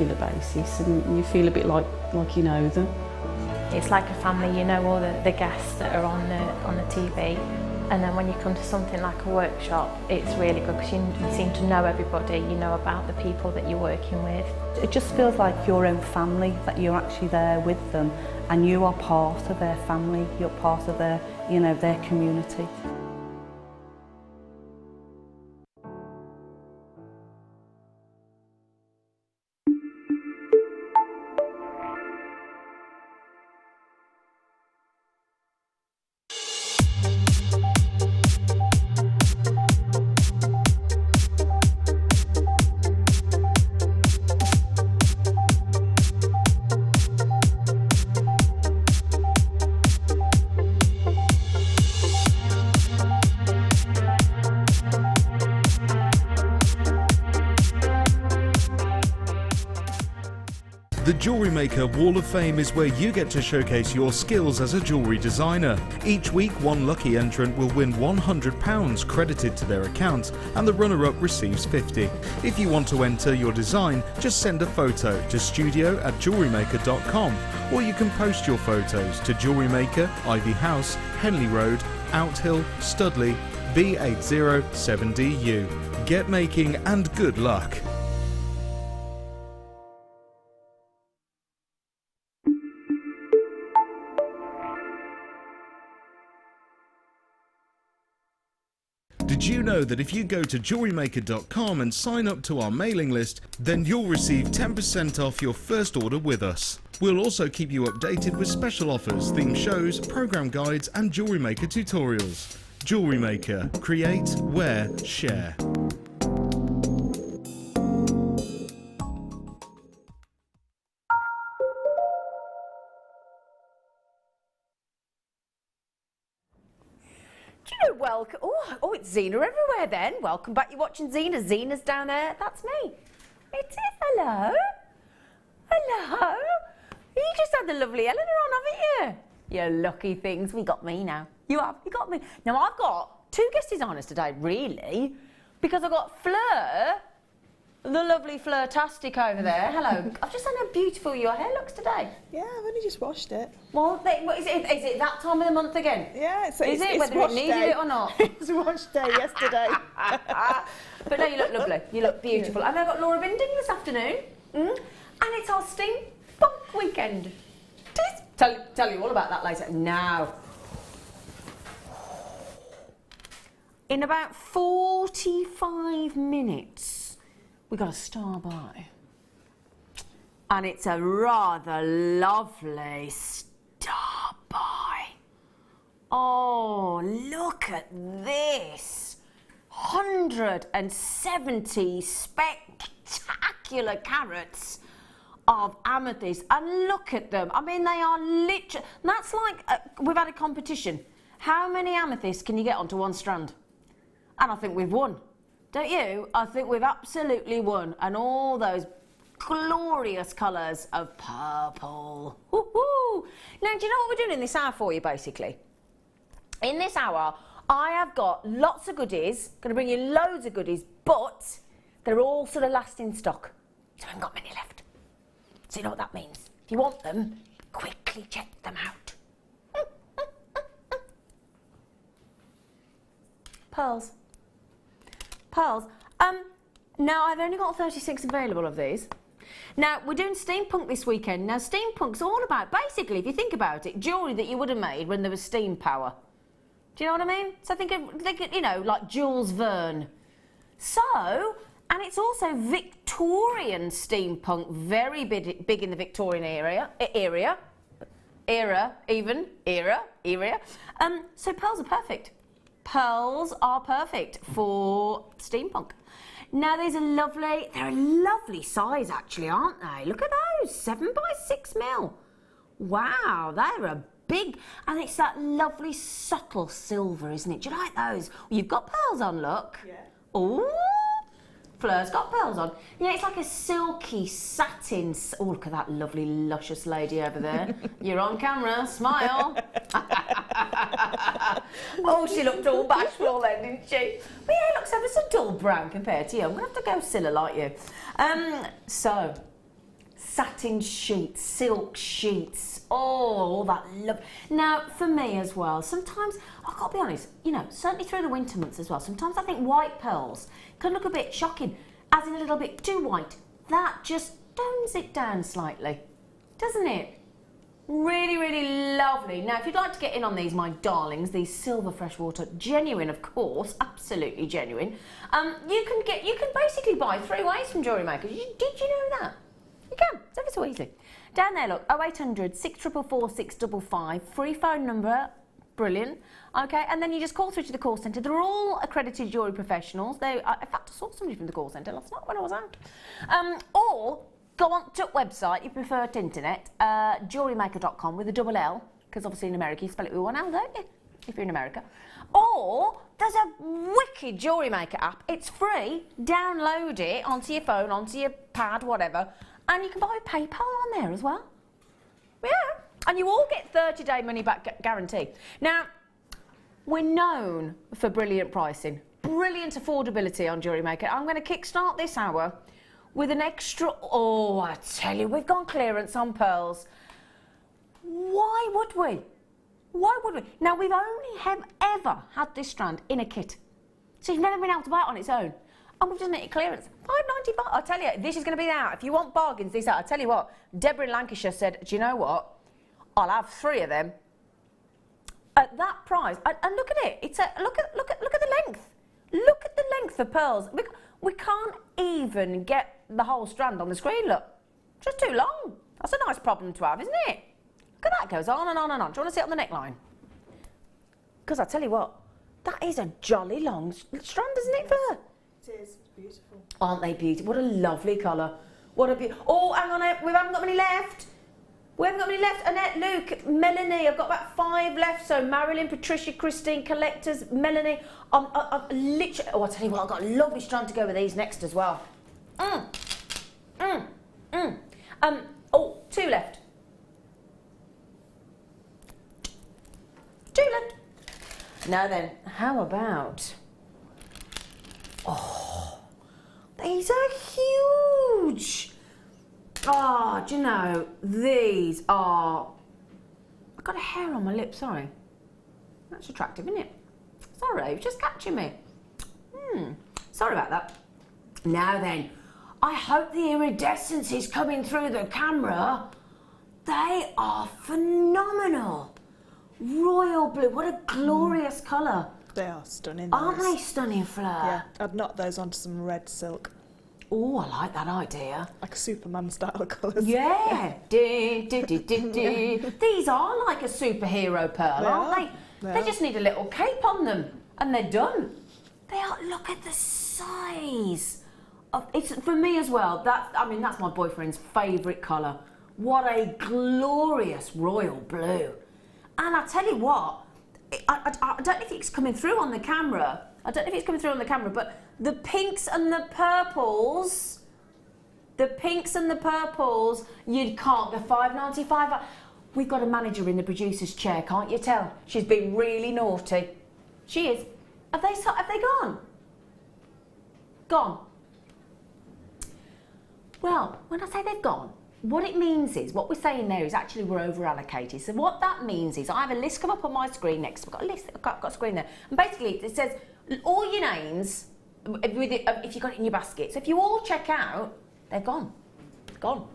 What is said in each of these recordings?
regular basis, and you feel a bit like you know them. It's like a family, you know all the guests that are on the TV, and then when you come to something like a workshop, it's really good because you seem to know everybody, you know about the people that you're working with. It just feels like your own family, that you're actually there with them and you are part of their family, you're part of their, you know, their community. The Jewellery Maker Wall of Fame is where you get to showcase your skills as a jewellery designer. Each week, one lucky entrant will win £100 credited to their account, and the runner-up receives £50. If you want to enter your design, just send a photo to studio@jewellerymaker.com, or you can post your photos to Jewellery Maker, Ivy House, Henley Road, Outhill, Studley, B807DU. Get making and good luck. Did you know that if you go to JewelleryMaker.com and sign up to our mailing list, then you'll receive 10% off your first order with us. We'll also keep you updated with special offers, themed shows, program guides and Jewellery Maker tutorials. Jewellery Maker. Create, wear, share. Welcome. Oh, it's Zena everywhere then. Welcome back. You're watching Zena. Zena's down there. That's me. It is. Hello. Hello. You just had the lovely Eleanor on, haven't you? You lucky things. We got me now. You have. You got me. Now, I've got two guest designers today, really, because I've got Fleur, the lovely Fleur-tastic over there. Hello. I've just seen how beautiful your hair looks today. Yeah, I've only just washed it. Well, is it that time of the month again? Yeah, it's whether it needed it or not? It's wash day yesterday. But no, you look lovely. You look beautiful. And I've got Laura Binding this afternoon. And it's our Steampunk weekend. Tell you all about that later. Now, in about 45 minutes, we got a star by. And it's a rather lovely star by. Oh, look at this. 170 spectacular carats of amethyst. And look at them. I mean, they are literally... That's like... we've had a competition. How many amethysts can you get onto one strand? And I think we've won. Don't you? I think we've absolutely won. And all those glorious colours of purple. Woohoo! Now, do you know what we're doing in this hour for you, basically? In this hour, I have got lots of goodies. Going to bring you loads of goodies, but they're all sort of last in stock. So I haven't got many left. So you know what that means? If you want them, quickly check them out. Pearls. Pearls. Now, I've only got 36 available of these. Now, we're doing Steampunk this weekend. Now, Steampunk's all about, basically, if you think about it, jewellery that you would have made when there was steam power. Do you know what I mean? So think of, you know, like Jules Verne. So, and it's also Victorian steampunk, very big in the Victorian era. So pearls are perfect. Pearls are perfect for steampunk. Now they're a lovely size actually, aren't they? Look at those, 7 by 6 mil. Wow, they're a big, and it's that lovely subtle silver, isn't it? Do you like those? Well, you've got pearls on, look. Yeah. Ooh, Fleur's got pearls on. Yeah, it's like a silky satin. Oh, look at that lovely, luscious lady over there. You're on camera, smile. Oh, she looked all bashful then, didn't she? But yeah, it looks ever so dull brown compared to you. I'm going to have to go Scylla like you. So, satin sheets, silk sheets, all that love. Now, for me as well, sometimes, I've got to be honest, you know, certainly through the winter months as well, sometimes I think white pearls can look a bit shocking, as in a little bit too white. That just tones it down slightly, doesn't it? Really, really lovely. Now, if you'd like to get in on these, my darlings, these silver freshwater, genuine, of course, absolutely genuine. You can basically buy 3 ways from Jewellery Maker. Did you know that? You can. It's ever so easy. Down there, look, 0800 644 655, free phone number. Brilliant. Okay, and then you just call through to the call centre. They're all accredited jewellery professionals. In fact, I saw somebody from the call centre last night when I was out. Or go on to the website, you prefer to internet, JewelleryMaker.com with a double L, because obviously in America you spell it with 1 L, don't you? If you're in America. Or there's a wicked Jewellery Maker app. It's free. Download it onto your phone, onto your pad, whatever, and you can buy PayPal on there as well. Yeah. And you all get 30-day money-back guarantee. Now, we're known for brilliant pricing, brilliant affordability on Jewellery Maker. I'm going to kickstart this hour with an extra, oh, I tell you, we've gone clearance on pearls. Why would we? Why would we? Now, we've only ever had this strand in a kit. So you've never been able to buy it on its own. And we've done it at clearance. £5.95. I tell you, this is going to be out. If you want bargains, this out. I tell you what, Deborah in Lancashire said, do you know what? I'll have 3 of them. At that price. And look at it. It's a look at the length. Look at the length of pearls. We can't even get the whole strand on the screen, look. Just too long. That's a nice problem to have, isn't it? Look at that, goes on and on and on. Do you want to see it on the neckline? Because I tell you what, that is a jolly long strand, isn't it, Fleur? It is. It's beautiful. Aren't they beautiful? What a lovely colour. What a beautiful... Oh, hang on, we haven't got many left. We haven't got many left. Annette, Luke, Melanie, I've got about 5 left. So Marilyn, Patricia, Christine, Collectors, Melanie. I've literally... Oh, I tell you what, I've got a lovely strand to go with these next as well. Oh, 2 left. 2 left. Now then, how about... Oh, these are huge. Oh, do you know, these are... I've got a hair on my lip, sorry. That's attractive, isn't it? Sorry, it's just catching me. Sorry about that. Now then, I hope the iridescence is coming through the camera. They are phenomenal. Royal blue, what a glorious colour. They are stunning. Aren't they stunning, Fleur? Yeah, I'd knot those onto some red silk. Oh, I like that idea. Like a Superman style colours. Yeah. These are like a superhero pearl, aren't they? They just need a little cape on them and they're done. They are, look at the size. It's for me as well. That's my boyfriend's favourite colour. What a glorious royal blue. And I tell you what, I don't know if it's coming through on the camera. But the pinks and the purples, you can't go £5.95. We've got a manager in the producer's chair, can't you tell? She's been really naughty. She is. Have they gone? Gone. Well, when I say they've gone, what it means is, what we're saying there is actually we're over allocated. So what that means is I have a list come up on my screen next. I've got a list, I've got a screen there. And basically it says all your names, if you got it in your basket. So if you all check out, they're gone. Gone.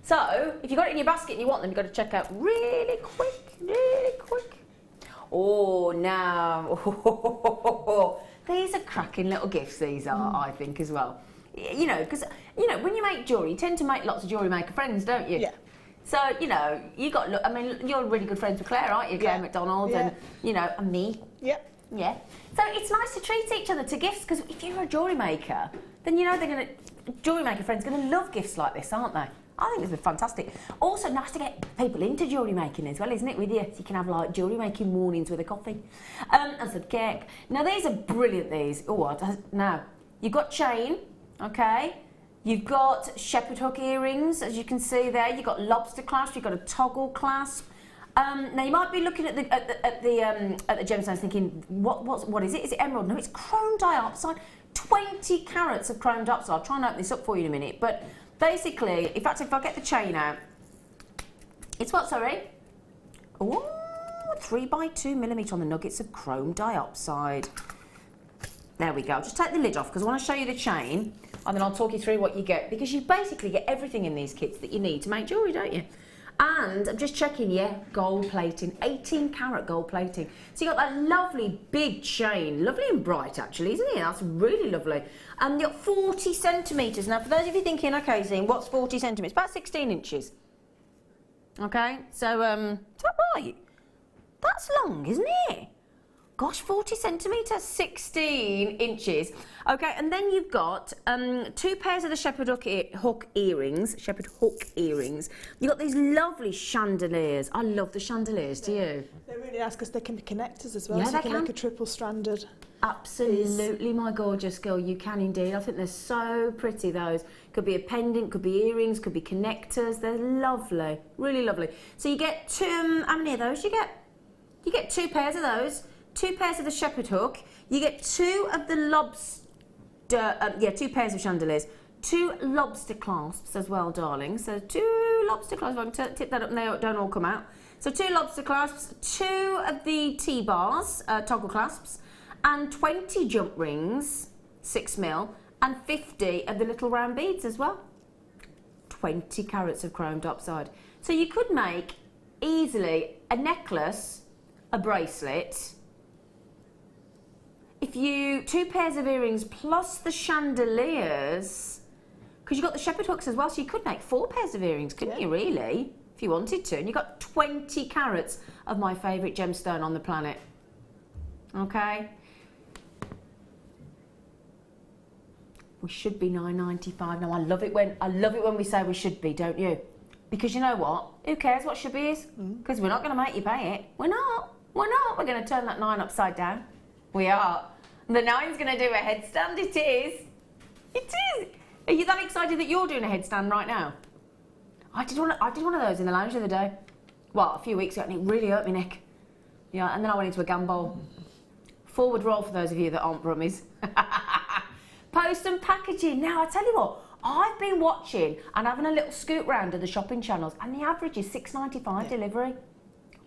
So if you got it in your basket and you want them, you've got to check out really quick. Oh, now. These are cracking little gifts, these are, I think, as well. You know, because, you know, when you make jewellery, you tend to make lots of Jewellery Maker friends, don't you? Yeah. So, you know, you're really good friends with Claire, aren't you? Claire McDonald and, you know, and me. Yeah. Yeah. So it's nice to treat each other to gifts, because if you're a Jewellery Maker, then you know Jewellery Maker friends are going to love gifts like this, aren't they? I think this is fantastic. Also, nice to get people into jewellery making as well, isn't it, with you? So you can have, like, jewellery making mornings with a coffee and some cake. Now, these are brilliant, these. Oh, now, you've got chain, okay? You've got shepherd hook earrings, as you can see there. You've got lobster clasp. You've got a toggle clasp. Now, you might be looking at the gemstones thinking, what is it? Is it emerald? No, it's chrome dioxide. 20 carats of chrome dioxide. I'll try and open this up for you in a minute, but basically, in fact, if I get the chain out, it's what, sorry? Ooh, 3x2mm on the nuggets of chrome dioxide. There we go. Just take the lid off because I want to show you the chain and then I'll talk you through what you get, because you basically get everything in these kits that you need to make jewellery, don't you? And I'm just checking, yeah, gold plating, 18 karat gold plating. So you got that lovely big chain, lovely and bright actually, isn't it? That's really lovely. And you've got 40 centimetres. Now for those of you thinking, okay, Zena, what's 40 centimetres? About 16 inches. Okay, so, is that right? That's long, isn't it? Gosh, 40 centimetres, 16 inches. Okay, and then you've got 2 pairs of the shepherd hook earrings. You've got these lovely chandeliers. I love the chandeliers, do you? They're really nice because they can be connectors as well, Yeah, so they you can can. make a triple-stranded. Absolutely, my gorgeous girl, you can indeed. I think they're so pretty, those. Could be a pendant, could be earrings, could be connectors. They're lovely, really lovely. So you get two, how many of those you get? You get 2 pairs of those, 2 pairs of the shepherd hook, you get 2 of the lobster, 2 pairs of chandeliers, 2 lobster clasps as well, darling. So 2 lobster clasps, if I can tip that up and they don't all come out. So 2 lobster clasps, 2 of the T-bars, toggle clasps, and 20 jump rings, 6mm, and 50 of the little round beads as well. 20 carats of chromed upside. So you could make easily a necklace, a bracelet, if you 2 pairs of earrings plus the chandeliers, because you've got the shepherd hooks as well, so you could make 4 pairs of earrings, couldn't you, really, if you wanted to? And you've got 20 carats of my favourite gemstone on the planet. Okay. We should be $9.95 now. I love it when we say we should be, don't you? Because you know what? Who cares what should be is? Because we're not going to make you pay it. We're not. We're not. We're going to turn that 9 upside down. We are. The 9's going to do a headstand. It is. It is. Are you that excited that you're doing a headstand right now? I did one of those in the lounge the other day. Well, a few weeks ago, and it really hurt my neck. Yeah, and then I went into a gambol. Forward roll for those of you that aren't brummies. Post and packaging. Now, I tell you what, I've been watching and having a little scoot round of the shopping channels, and the average is $6.95 delivery.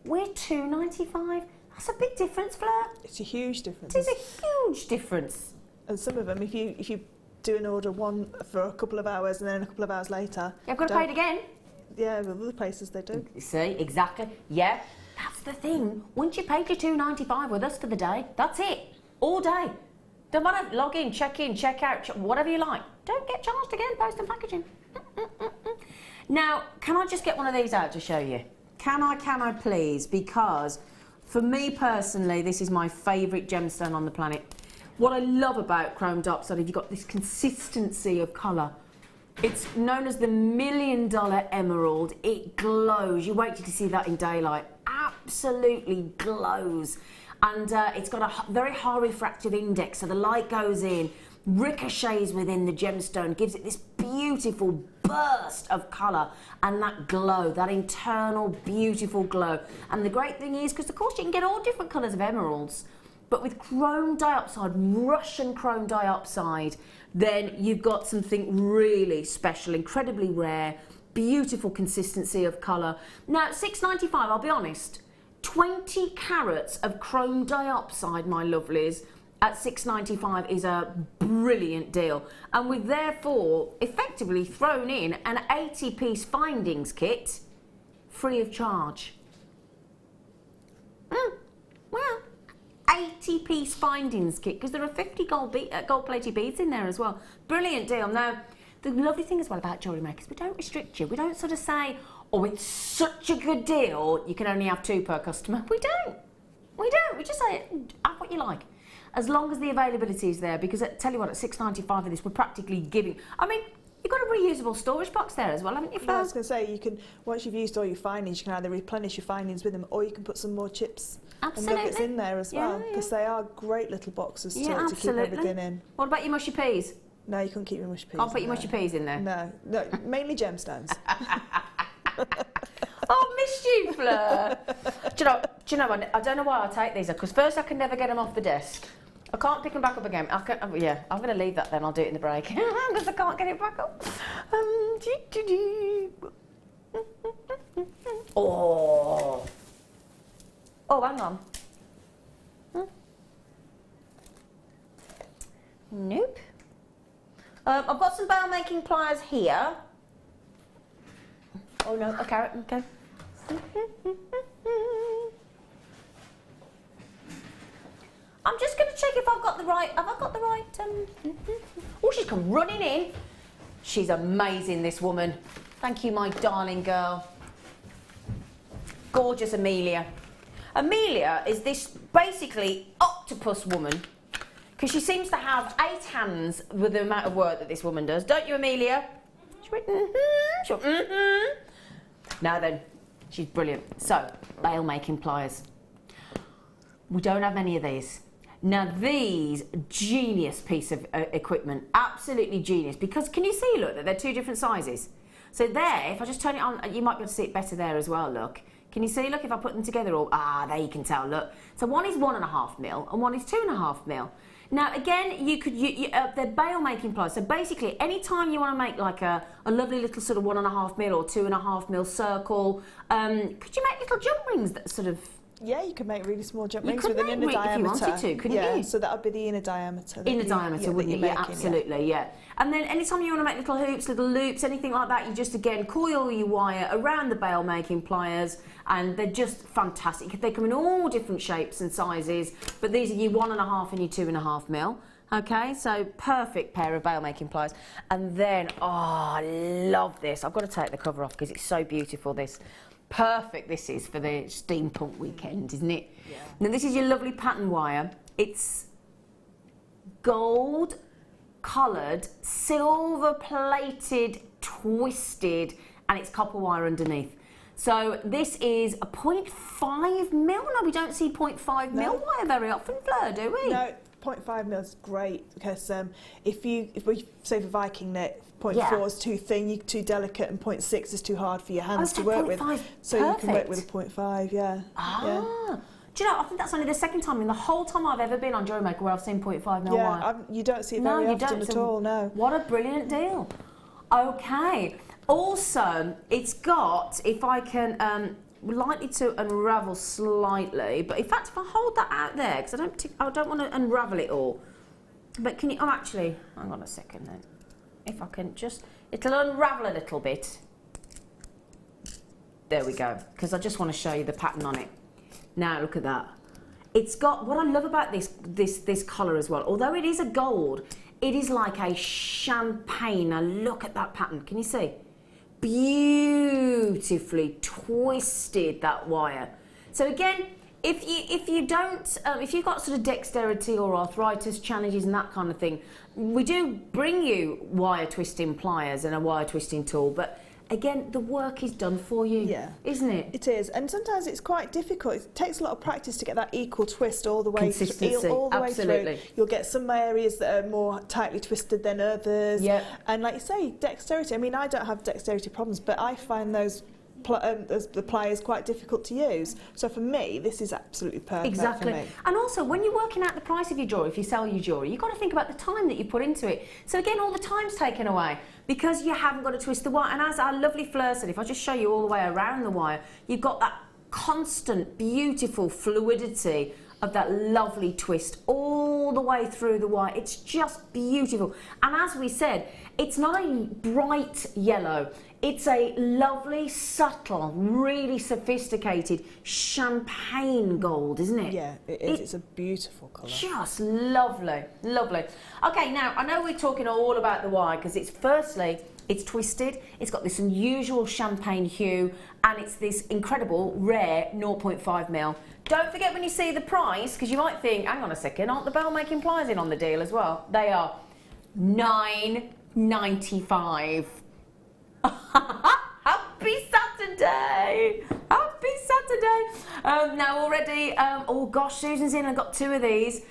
We're $2.95. That's a big difference, Fleur. It's a huge difference. It is a huge difference. And some of them, if you do an order one for a couple of hours and then a couple of hours later, You've got to pay it again. Yeah, with other places they do. See, exactly. Yeah, that's the thing. Once you paid your $2.95 with us for the day, that's it. All day. Don't matter, log in, check out, whatever you like. Don't get charged again, post and packaging. Now, can I just get one of these out to show you? Can I please? Because for me personally, this is my favourite gemstone on the planet. What I love about chromed upside, you've got this consistency of colour. It's known as the $1 million emerald. It glows. You wait till you see that in daylight. Absolutely glows. And it's got a very high refractive index, so the light goes in, ricochets within the gemstone, gives it this beautiful burst of colour and that glow, that internal beautiful glow. And the great thing is, because of course you can get all different colours of emeralds, but with chrome dioxide, Russian chrome dioxide, then you've got something really special, incredibly rare, beautiful consistency of colour. Now, $6.95, I'll be honest, 20 carats of chrome dioxide, my lovelies, at $6.95 is a brilliant deal. And we've therefore effectively thrown in an 80-piece findings kit free of charge. Well, 80-piece findings kit, because there are 50 gold-plated beads in there as well. Brilliant deal. Now, the lovely thing as well about Jewellery Makers, we don't restrict you. We don't sort of say, oh, it's such a good deal, you can only have 2 per customer. We don't. We just say, have what you like. As long as the availability is there, because I tell you what, at $6.95 for this, we're practically giving. I mean, you've got a reusable storage box there as well, haven't you, Fleur? I was going to say, you can, once you've used all your findings, you can either replenish your findings with them, or you can put some more chips and nuggets in there as well, because they are great little boxes to keep everything in. What about your mushy peas? No, you can't keep your mushy peas. Can't put your mushy peas in there? No, mainly gemstones. Oh, missed you, Fleur. Do you know, I don't know why I take these, because first I can never get them off the desk. I can't pick them back up again. I'm going to leave that then. I'll do it in the break because I can't get it back up. Oh. Oh, hang on. Nope. I've got some bow making pliers here. Oh no, a carrot, okay. I'm just going to check if I've got the right, have I got the right, oh, she's come running in. She's amazing, this woman. Thank you, my darling girl. Gorgeous Amelia. Amelia is this basically octopus woman, because she seems to have 8 hands with the amount of work that this woman does. Don't you, Amelia? She went, she went, Now then, she's brilliant. So, bail making pliers. We don't have many of these. Now these, genius piece of equipment, absolutely genius, because can you see, look, that they're 2 different sizes? So there, if I just turn it on, you might be able to see it better there as well, look. Can you see, look, if I put them together all, there you can tell, look. So one is 1.5 mil and one is 2.5 mil. Now again, they're bail making pliers, so basically any time you want to make like a lovely little sort of 1.5 mil or 2.5 mil circle, could you make little jump rings that sort of... Yeah, you could make really small jump rings with an inner diameter. If you wanted to, couldn't you? So that would be the inner diameter. Inner diameter, wouldn't it? Yeah, absolutely, yeah. And then anytime you want to make little hoops, little loops, anything like that, you just, again, coil your wire around the bail making pliers, and they're just fantastic. They come in all different shapes and sizes, but these are your 1.5 and your 2.5 mil. Okay, so perfect pair of bail making pliers. And then, oh, I love this. I've got to take the cover off because it's so beautiful, this. Perfect this is for the Steampunk weekend, isn't it? Yeah. Now this is your lovely pattern wire. It's gold coloured, silver plated, twisted, and it's copper wire underneath. So this is a 0.5 mil. No, we don't see 0.5 mil wire very often, Fleur, do we? No, 0.5 mil is great because if we say for Viking knit, 0.4 is too thin, too delicate, and 0.6 is too hard for your hands to work with. So you can work with a 0.5, yeah. Do you know, I think that's only the second time in the whole time I've ever been on Jewellery Maker where I've seen 0.5 mil wire. You don't see it very often at all, no. What a brilliant deal. Okay. Also, it's got, if I can, likely to unravel slightly, but in fact, if I hold that out there, because I don't want to unravel it all. But can you, actually, hang on a second then. If I can just, it'll unravel a little bit. There we go, because I just want to show you the pattern on it. Now look at that. It's got, what I love about this colour as well, although it is a gold, it is like a champagne. Now look at that pattern, can you see? Beautifully twisted, that wire. So again, if you've got sort of dexterity or arthritis challenges and that kind of thing, we do bring you wire twisting pliers and a wire twisting tool, but again, the work is done for you, isn't it? It is, and sometimes it's quite difficult. It takes a lot of practice to get that equal twist all the way Consistency, all the absolutely. way through. You'll get some areas that are more tightly twisted than others. And like you say, dexterity. I mean, I don't have dexterity problems, but I find those the pliers quite difficult to use. So for me, this is absolutely perfect. Exactly. For me. And also, when you're working out the price of your jewellery, if you sell your jewellery, you've got to think about the time that you put into it. So again, all the time's taken away because you haven't got to twist the wire. And as our lovely Fleur said, if I just show you all the way around the wire, you've got that constant, beautiful fluidity of that lovely twist all the way through the wire. It's just beautiful. And as we said, it's not a bright yellow. It's a lovely, subtle, really sophisticated champagne gold, isn't it? Yeah, it is. It's a beautiful colour. Just lovely, lovely. Okay, now, I know we're talking all about the wire because it's firstly, it's twisted, it's got this unusual champagne hue, and it's this incredible, rare 0.5 mil. Don't forget when you see the price, because you might think, hang on a second, aren't the bell making pliers in on the deal as well? They are $9.95. Happy Saturday! Happy Saturday! Now already, oh gosh, Susan's in and got 2 of these.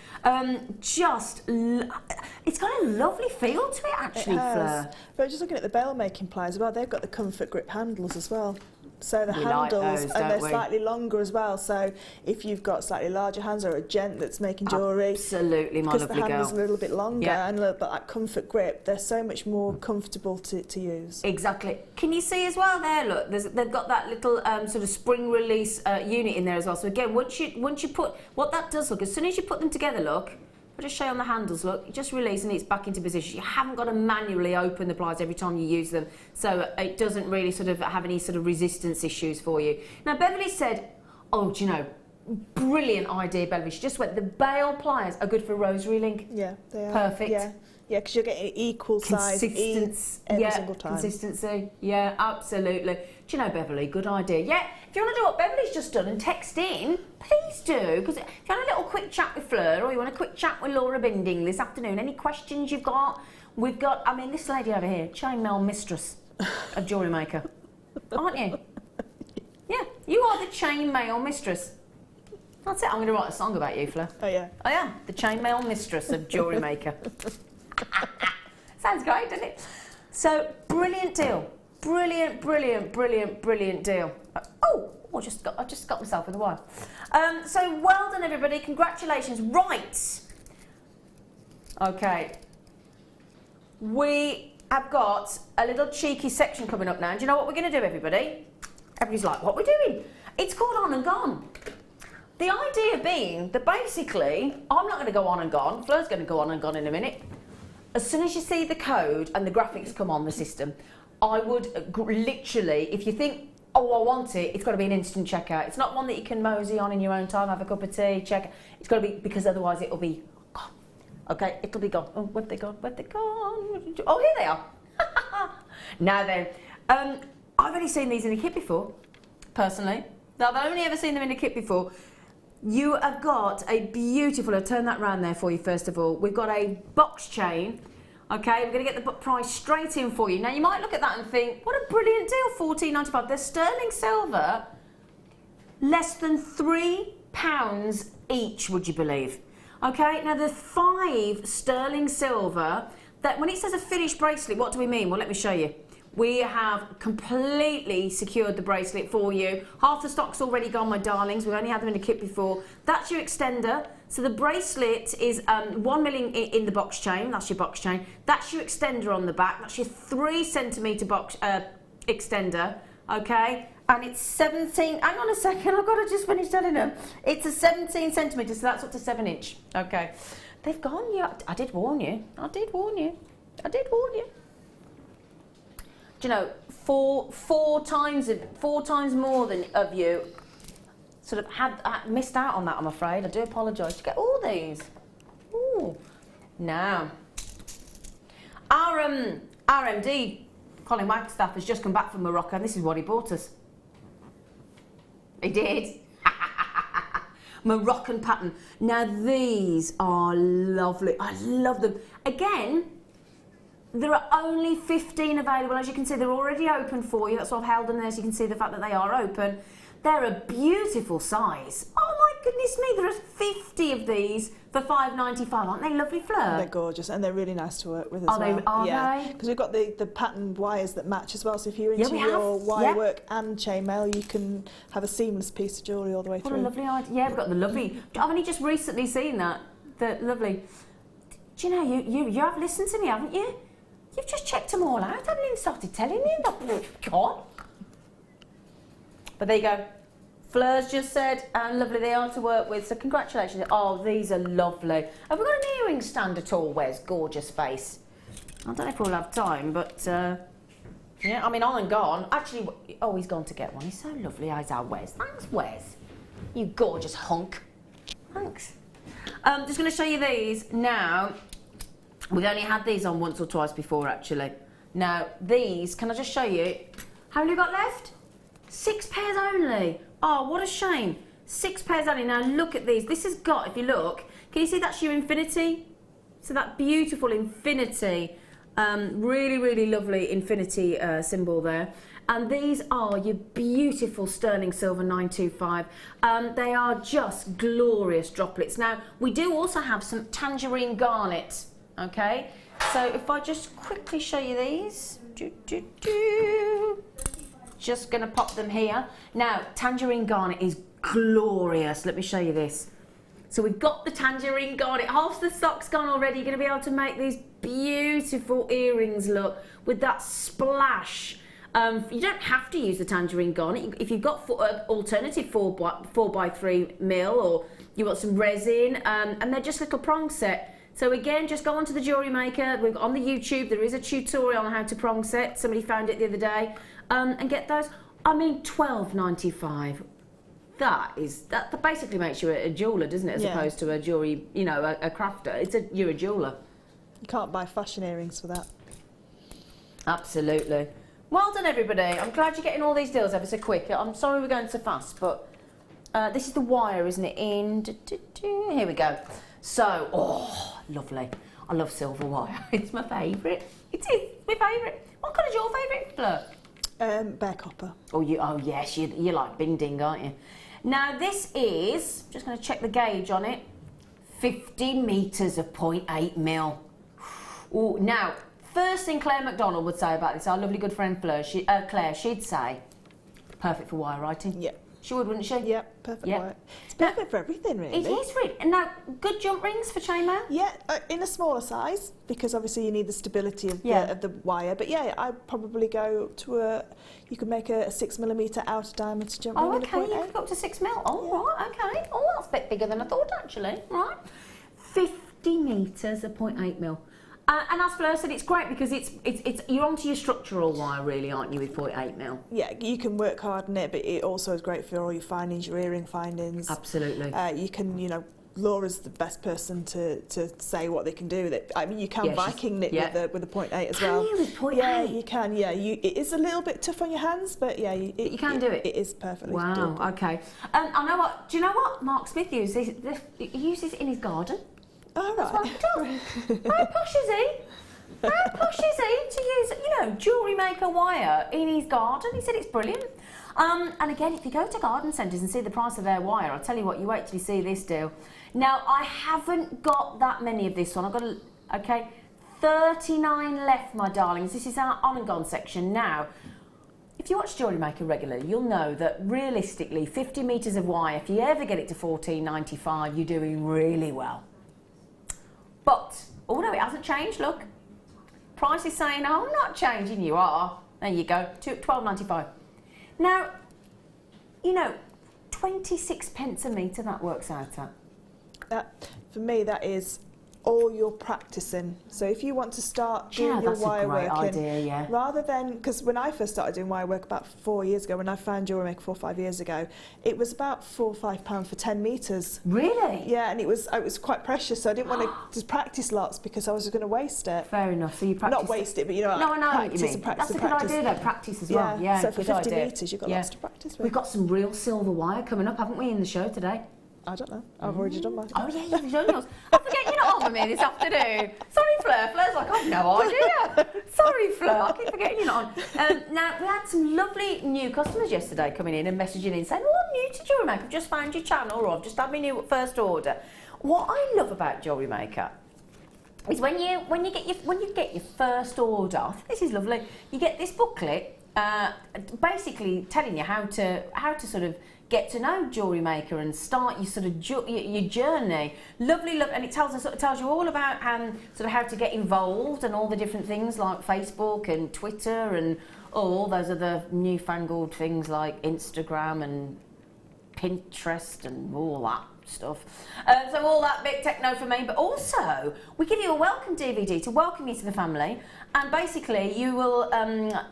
It's got a lovely feel to it actually, Fleur. But just looking at the bell making pliers as well, they've got the comfort grip handles as well. So the We like handles, those, and they're don't we? slightly longer as well. So if you've got slightly larger hands or a gent that's making jewellery, Absolutely, my because the lovely handle's girl. a little bit longer Yeah. and a little bit that comfort grip, they're so much more comfortable to use. Exactly. Can you see as well there? Look, they've got that little sort of spring release unit in there as well. So again, once you put what that does, look, as soon as you put them together, look. I'll just show you on the handles, look, you just release and it's back into position. You haven't got to manually open the pliers every time you use them, so it doesn't really sort of have any sort of resistance issues for you. Now, Beverly said, oh, do you know, brilliant idea, Beverly. She just went, the bail pliers are good for rosary link. Yeah, they are. Perfect. Yeah, because you're getting equal size each every single time. Consistency, yeah, absolutely. Do you know, Beverly, good idea. Yeah, if you want to do what Beverly's just done and text in, please do, because if you want a little quick chat with Fleur or you want a quick chat with Laura Binding this afternoon, any questions you've got, we've got, I mean, this lady over here, chainmail mistress of Jewellery Maker, aren't you? Yeah, you are the chainmail mistress. That's it, I'm going to write a song about you, Fleur. Oh, yeah. I am, the chainmail mistress of Jewellery Maker. Sounds great, doesn't it? So, brilliant deal. Brilliant, brilliant, brilliant, brilliant deal. I just got myself with a wire. So, well done, everybody. Congratulations. Right. Okay. We have got a little cheeky section coming up now. And do you know what we're going to do, everybody? Everybody's like, what are we doing? It's called On and Gone. The idea being that basically, I'm not going to go on and gone. Fleur's going to go on and gone in a minute. As soon as you see the code and the graphics come on the system, I would literally, if you think, oh, I want it, it's got to be an instant checkout. It's not one that you can mosey on in your own time, have a cup of tea, check. It's got to be, because otherwise it'll be gone. Okay, it'll be gone. Oh, where have they gone? Where have they gone? Oh, here they are. Now then, I've only seen these in a kit before, personally. Now, I've only ever seen them in a kit before. You have got a beautiful, I'll turn that round there for you first of all. We've got a box chain, okay, we're going to get the price straight in for you. Now you might look at that and think, what a brilliant deal, $14.95. They're sterling silver, less than £3 each, would you believe? Okay, now the 5 sterling silver, that when it says a finished bracelet, what do we mean? Well, let me show you. We have completely secured the bracelet for you. Half the stock's already gone, my darlings. We've only had them in a kit before. That's your extender. So the bracelet is 1 million in the box chain. That's your box chain. That's your extender on the back. That's your 3 centimetre box extender. Okay? And it's 17. Hang on a second. I've got to just finish telling them. It's a 17 centimetre, so that's up to 7 inch. Okay. They've gone. Yeah, I did warn you. I did warn you. I did warn you. Do you know, four times more than of you sort of had missed out on that, I'm afraid. I do apologise to get all these. Ooh. Now, our MD, Colin Wagstaff, has just come back from Morocco, and this is what he bought us. He did. Moroccan pattern. Now, these are lovely. I love them. Again, there are only 15 available. As you can see, they're already open for you. That's why I've held them there so you can see the fact that they are open. They're a beautiful size. Oh my goodness me, there are 50 of these for $5.95. Aren't they lovely, Fleur? They're gorgeous and they're really nice to work with as well. Are they? Because we've got the patterned wires that match as well. So if you're into your wire work and chainmail, you can have a seamless piece of jewellery all the way through. What a lovely idea. Yeah, we've got the lovely. I've only just recently seen that. The lovely. Do you know, you have listened to me, haven't you? You've just checked them all out. I haven't even started telling you. God. But there you go. Fleur's just said, and lovely they are to work with, so congratulations. Oh, these are lovely. Have we got an earring stand at all, Wes? Gorgeous face. I don't know if we'll have time, but, yeah, I mean, on and gone. Actually, oh, he's gone to get one. He's so lovely, eyes our Wes. Thanks, Wes. You gorgeous hunk. Thanks. Just going to show you these now. We've only had these on once or twice before, actually. Now, these, can I just show you? How many have you got left? 6 pairs only. Oh, what a shame. 6 pairs only. Now, look at these. This has got, if you look, can you see that's your infinity? So that beautiful infinity, really, really lovely infinity symbol there. And these are your beautiful sterling silver 925. They are just glorious droplets. Now, we do also have some tangerine garnet. Okay, so if I just quickly show you these, just just going to pop them here. Now, tangerine garnet is glorious. Let me show you this. So we've got the tangerine garnet. Half the stock's gone already. You're going to be able to make these beautiful earrings look with that splash. You don't have to use the tangerine garnet. If you've got alternative 4x3 mil, or you want some resin, and they're just little prong set. So again, just go onto the Jewellery Maker. We've on the YouTube, there is a tutorial on how to prong set. Somebody found it the other day, and get those. I mean, $12.95. That basically makes you a jeweller, doesn't it? As opposed to a jewellery, you know, a crafter. You're a jeweller. You can't buy fashion earrings for that. Absolutely. Well done, everybody. I'm glad you're getting all these deals ever so quick. I'm sorry we're going so fast, but this is the wire, isn't it? Here we go. So, oh, lovely. I love silver wire. It's my favourite. It is. It's my favourite. What colour's your favourite, Fleur? Bare copper. Oh, yes, you like binding, aren't you? Now, this is, just going to check the gauge on it, 50 metres of 0.8 mil. Ooh, now, first thing Claire McDonald would say about this, our lovely good friend Fleur, Claire, she'd say, perfect for wire writing. Yeah. She would, wouldn't she? Yeah, perfect wire. It's perfect for everything, really. It is, really. And now, good jump rings for chainmail? Yeah, in a smaller size, because obviously you need the stability of the wire. But yeah, I'd probably go to you could make a 6mm outer diameter jump ring in a 0.8. Oh, okay, you could go up to 6 mil. Oh, right, okay. Oh, that's a bit bigger than I thought, actually. Right. 50 metres of 0.8 mil. And as Fleur said, it's great because it's you're onto your structural wire, really, aren't you, with 0.8 mil? Yeah, you can work hard on it, but it also is great for all your findings, your earring findings. Absolutely. You can, you know, Laura's the best person to say what they can do with it. I mean, you can Viking knit with a 0.8 as well. Can you with 0.8? Yeah, you can. Yeah, it is a little bit tough on your hands, but yeah, you can do it. It is perfectly doable. Wow. Okay. I know what. Do you know what Mark Smith uses? He uses it in his garden. Oh, right. That's what he does. How posh is he? How posh is he to use, you know, Jewellery Maker wire in his garden? He said it's brilliant. And again, if you go to garden centres and see the price of their wire, I'll tell you what, you wait till you see this deal. Now, I haven't got that many of this one. I've got, 39 left, my darlings. This is our on and gone section. Now, if you watch Jewellery Maker regularly, you'll know that realistically, 50 metres of wire, if you ever get it to $14.95, you're doing really well. But, oh no, it hasn't changed, look. Price is saying, oh, I'm not changing, you are. There you go, $12.95. Now, you know, 26 pence a metre that works out at. For me, that is all your practicing. So if you want to start doing your wire working, rather than, because when I first started doing wire work about 4 years ago, when I found Jewellery Maker 4 or 5 years ago, it was about £4 or £5 for 10 metres. Really? Yeah, and it was quite precious, so I didn't want to just practice lots because I was just going to waste it. Fair enough. So you practice. Not waste it, but you know, no, I know practice what you mean. and practice. That's a good idea, though. Practice as well. Yeah. So for 50 metres, you've got lots to practice with. We've got some real silver wire coming up, haven't we, in the show today? I don't know. I've already done mine. Oh yeah, you've done yours. I forget you're not on with me this afternoon. Sorry, Fleur. Fleur's like, I've no idea. Sorry, Fleur. I keep forgetting you're not on. Now, we had some lovely new customers yesterday coming in and messaging in saying, oh, I'm new to Jewellery Maker. I've just found your channel, or I've just had my new first order. What I love about Jewellery Maker is when you get your first order. I think this is lovely. You get this booklet, basically telling you how to sort of get to know Jewellery Maker and start your sort of your journey. Lovely, and it tells you all about sort of how to get involved and all the different things like Facebook and Twitter and all those other newfangled things like Instagram and Pinterest and all that stuff. So all that bit techno for me, but also we give you a welcome DVD to welcome you to the family, and basically you will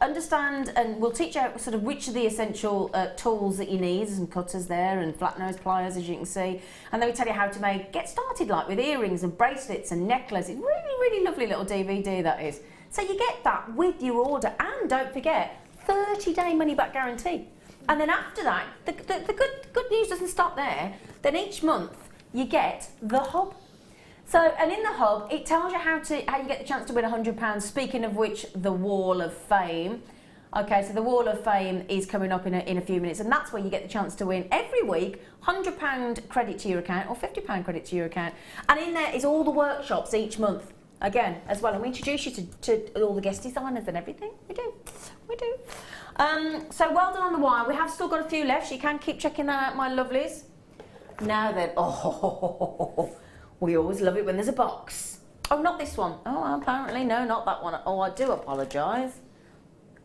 understand, and we'll teach you sort of which of the essential tools that you need. There's some cutters there and flat nose pliers, as you can see, and then we tell you how to get started, like with earrings and bracelets and necklaces. Really, really lovely little DVD that is. So you get that with your order, and don't forget 30-day money back guarantee. And then after that, the good news doesn't stop there. Then each month you get the hub. So, and in the hub, it tells you how you get the chance to win £100. Speaking of which, the Wall of Fame. Okay, so the Wall of Fame is coming up in a few minutes, and that's where you get the chance to win every week £100 credit to your account or £50 credit to your account. And in there is all the workshops each month. Again, as well, and we introduce you to all the guest designers and everything. We do. So well done on the wire. We have still got a few left, so you can keep checking that out, my lovelies. Now then, we always love it when there's a box. Oh, not this one. Oh, apparently, no, not that one. Oh, I do apologise.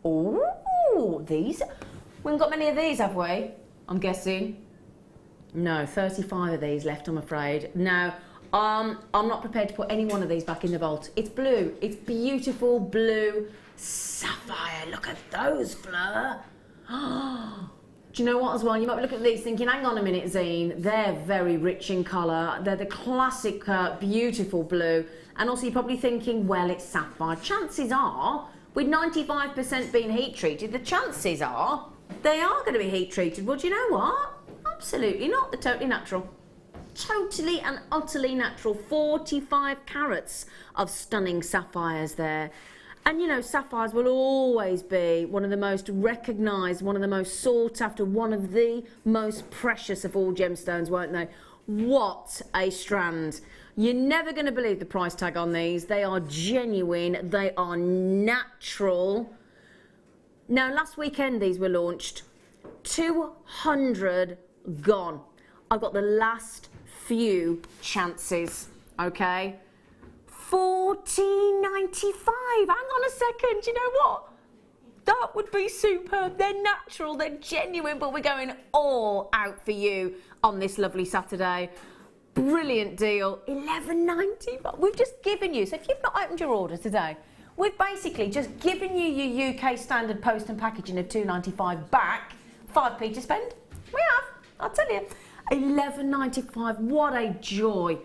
Oh, these. We haven't got many of these, have we? I'm guessing. No, 35 of these left, I'm afraid. Now, I'm not prepared to put any one of these back in the vault. It's blue. It's beautiful blue sapphire. Look at those, Fleur. Do you know what as well? You might be looking at these thinking, hang on a minute, Zine. They're very rich in colour. They're the classic, beautiful blue. And also you're probably thinking, well, it's sapphire. Chances are, with 95% being heat treated, the chances are they are going to be heat treated. Well, do you know what? Absolutely not. They're totally natural. Totally and utterly natural. 45 carats of stunning sapphires there. And you know, sapphires will always be one of the most recognised, one of the most sought after, one of the most precious of all gemstones, won't they? What a strand. You're never going to believe the price tag on these. They are genuine. They are natural. Now, last weekend these were launched. 200 gone. I've got the last few chances, okay? $14.95. Hang on a second. You know what? That would be superb. They're natural, they're genuine, but we're going all out for you on this lovely Saturday. Brilliant deal. $11.95. We've just given you, so if you've not opened your order today, we've basically just given you your UK standard post and packaging of $2.95 back, 5p to spend. We have, I'll tell you. $11.95. What a joy.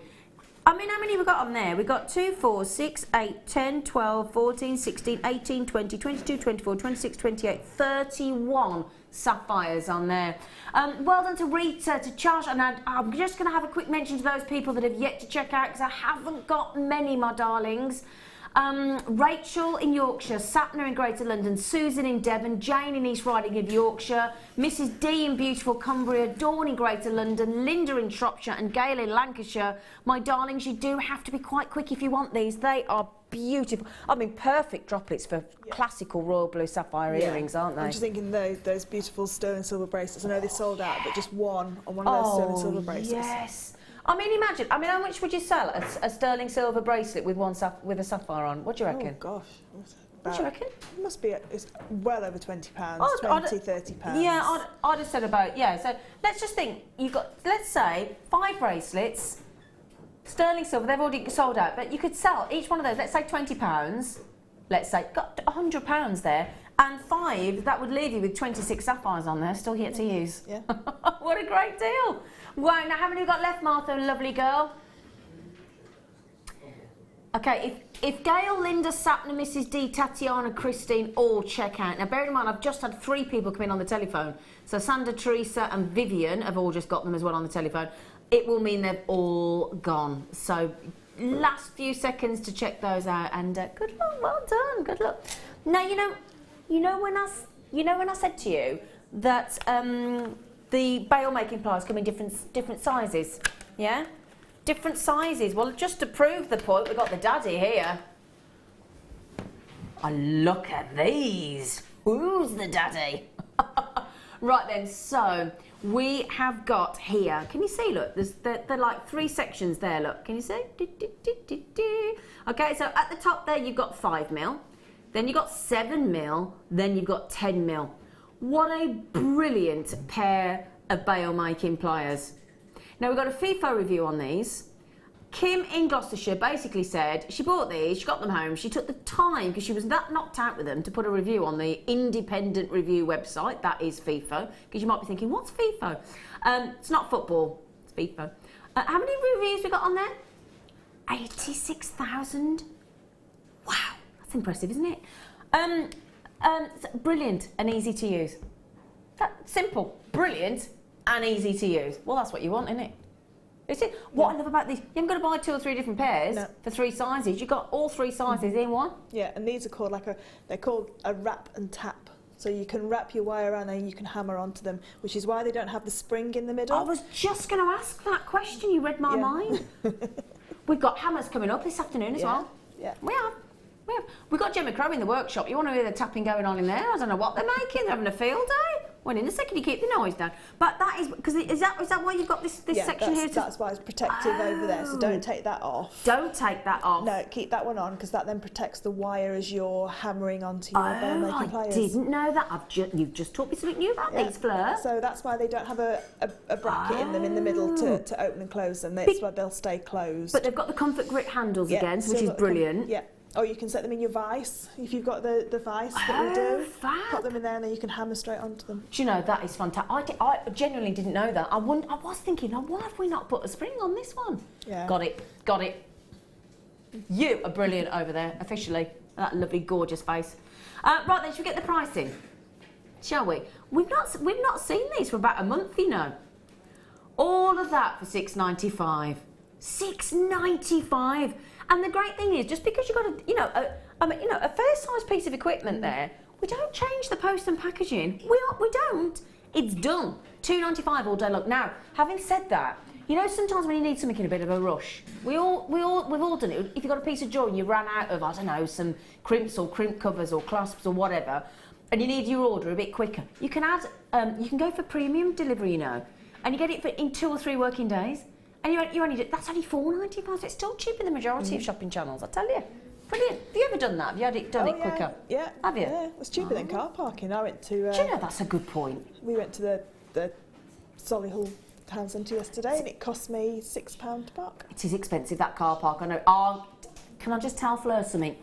I mean, how many have we got on there? We've got 2, 4, 6, 8, 10, 12, 14, 16, 18, 20, 22, 24, 26, 28, 31 sapphires on there. Well done to Rita, to Charles, and I'm just going to have a quick mention to those people that have yet to check out, because I haven't got many, my darlings. Rachel in Yorkshire, Sapna in Greater London, Susan in Devon, Jane in East Riding of Yorkshire, Mrs D in beautiful Cumbria, Dawn in Greater London, Linda in Shropshire and Gail in Lancashire. My darlings, you do have to be quite quick if you want these. They are beautiful. I mean, perfect droplets for classical royal blue sapphire earrings, aren't they? I'm just thinking those beautiful sterling silver bracelets. I know they sold out, but just one on one of those sterling silver bracelets. Yes. I mean, imagine. I mean, how much would you sell a sterling silver bracelet with with a sapphire on? What do you reckon? Oh gosh. What do you reckon? It must be. It's well over £20. £30. Yeah, I'd have said about So let's just think. You've got, let's say, 5 bracelets, sterling silver. They've already sold out, but you could sell each one of those. Let's say £20. Let's say got £100 there, and 5. That would leave you with 26 sapphires on there, still yet to use. Yeah. What a great deal. Wow, now how many have we got left, Martha, lovely girl? Okay, if Gail, Linda, Sapna, Mrs D, Tatiana, Christine all check out. Now bear in mind, I've just had 3 people come in on the telephone. So Sandra, Teresa and Vivian have all just got them as well on the telephone. It will mean they've all gone. So last few seconds to check those out, and good luck, well done, good luck. Now, you know when I said to you that the bail making pliers come in different sizes, yeah? Different sizes. Well, just to prove the point, we've got the daddy here. Oh, look at these. Who's the daddy? Right then, so we have got here, can you see, look, they're like 3 sections there, look, can you see? Okay, so at the top there you've got 5mm, then you've got 7mm, then you've got 10mm. What a brilliant pair of bail making pliers. Now we've got a FIFO review on these. Kim in Gloucestershire basically said she bought these, she got them home, she took the time, because she was that knocked out with them, to put a review on the independent review website, that is FIFO, because you might be thinking, what's FIFO? It's not football, it's FIFO. How many reviews we got on there? 86,000. Wow, that's impressive, isn't it? Brilliant and easy to use. Simple, brilliant and easy to use. Well, that's what you want, isn't it? Is it? What I love about these, you haven't got to buy 2 or 3 different pairs for 3 sizes. You've got all 3 sizes in one. Yeah, and these are called they're called a wrap and tap. So you can wrap your wire around and you can hammer onto them, which is why they don't have the spring in the middle. I was just going to ask that question. You read my mind. We've got hammers coming up this afternoon as well. Yeah. We have. We've got Gemma Crow in the workshop. You want to hear the tapping going on in there? I don't know what they're making. They're having a field day. Well, in a second you keep the noise down. But that is because is that why you've got this section here? That's why it's protective over there. So don't take that off. Don't take that off. No, keep that one on because that then protects the wire as you're hammering onto your bell-making pliers. I didn't know that. You've just taught me something new about these, Fleur. So that's why they don't have a bracket in them in the middle to open and close them. That's why they'll stay closed. But they've got the comfort grip handles again, which is brilliant. Yeah. Or you can set them in your vise, if you've got the vise that we do. Fab. Put them in there and then you can hammer straight onto them. Do you know, that is fantastic. I genuinely didn't know that. I was thinking, why have we not put a spring on this one? Yeah. Got it. You are brilliant over there, officially. That lovely, gorgeous face. Right then, should we get the pricing? Shall we? We've not seen these for about a month, you know. All of that for £6.95. £6.95. And the great thing is, just because you've got a fair-sized piece of equipment there, we don't change the post and packaging. We don't. It's done. £2.95 all day long. Now, having said that, you know, sometimes when you need something in a bit of a rush, we've all done it. If you've got a piece of jewellery and you ran out of, I don't know, some crimps or crimp covers or clasps or whatever, and you need your order a bit quicker, you can add, you can go for premium delivery, you know, and you get it in 2 or 3 working days. And you only do, that's only £4.95. So it's still cheaper than the majority of shopping channels, I tell you. Brilliant. Have you ever done that? Have you done it quicker? Yeah. Have you? Yeah, it was cheaper than car parking. I went to... do you know, that's a good point. We went to the Solihull Town Centre yesterday and it cost me £6 to park. It is expensive, that car park, I know. Can I just tell Fleur something?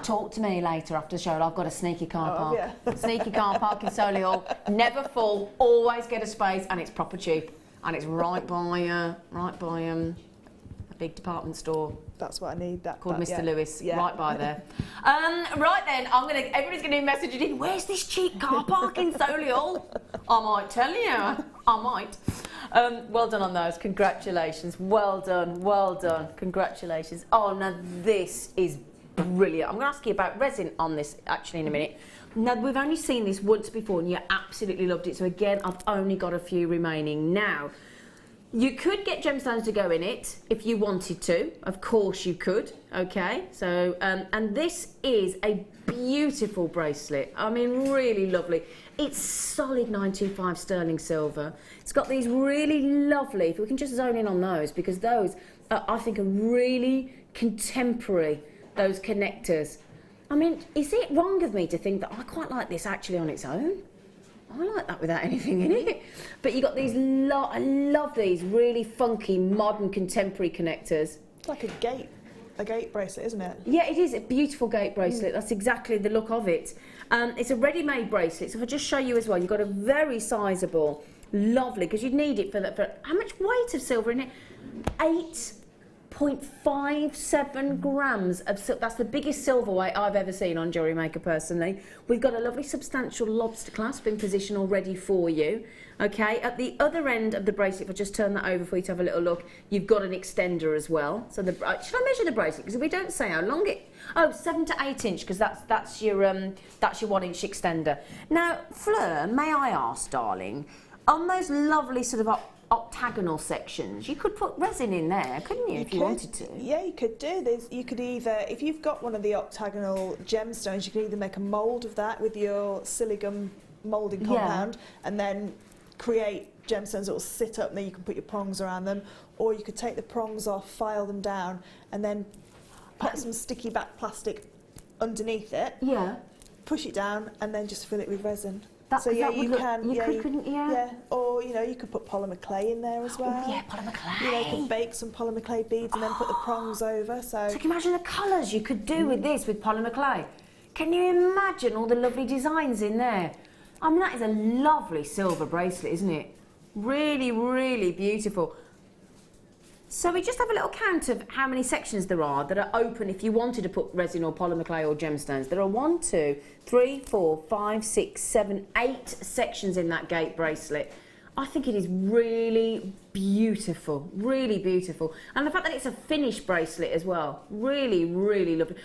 Talk to me later after the show. I've got a sneaky car park. Yeah. Sneaky car park in Solihull. Never full, always get a space, and it's proper cheap. And it's right by a big department store. That's what I need. Called Mr. Lewis, yeah. right by there. Right then, everybody's going to be messaging in. Where's this cheap car park in Solihull? I might tell you. I might. Well done on those. Congratulations. Well done. Congratulations. Oh, now this is brilliant. I'm going to ask you about resin on this actually in a minute. Now, we've only seen this once before and you absolutely loved it. So again, I've only got a few remaining. Now, you could get gemstones to go in it if you wanted to. Of course you could, okay? So, and this is a beautiful bracelet. I mean, really lovely. It's solid 925 sterling silver. It's got these really lovely, if we can just zone in on those, because those, I think, are really contemporary, those connectors. I mean, is it wrong of me to think that I quite like this actually on its own? I like that without anything in it. But you got these, I love these really funky, modern, contemporary connectors. It's like a gate bracelet, isn't it? Yeah, it is a beautiful gate bracelet. That's exactly the look of it. It's a ready-made bracelet. So if I just show you as well, you've got a very sizable, lovely, because you'd need it for how much weight of silver in it? 8.57 grams of silver. That's the biggest silver weight I've ever seen on Jewellery Maker personally. We've got a lovely substantial lobster clasp in position already for you. Okay, at the other end of the bracelet, if I just turn that over for you to have a little look, you've got an extender as well. So should I measure the bracelet? Because we don't say how long it. Oh, 7 to 8 inch, because that's your 1 inch extender. Now, Fleur, may I ask, darling, on those lovely sort of octagonal sections, you could put resin in there, couldn't you, if you wanted to? Yeah, you could do. You could either, if you've got one of the octagonal gemstones, you can either make a mould of that with your silicone moulding compound and then create gemstones that will sit up and then you can put your prongs around them, or you could take the prongs off, file them down and then put some sticky back plastic underneath it, push it down and then just fill it with resin. So yeah, you can. Yeah. Or you could put polymer clay in there as well. Oh yeah, polymer clay. You could bake some polymer clay beads and then put the prongs over. So can you imagine the colours you could do with this with polymer clay? Can you imagine all the lovely designs in there? I mean, that is a lovely silver bracelet, isn't it? Really, really beautiful. So we just have a little count of how many sections there are that are open if you wanted to put resin or polymer clay or gemstones. There are 1, 2, 3, 4, 5, 6, 7, 8 sections in that gate bracelet. I think it is really beautiful, really beautiful. And the fact that it's a finished bracelet as well, really, really lovely.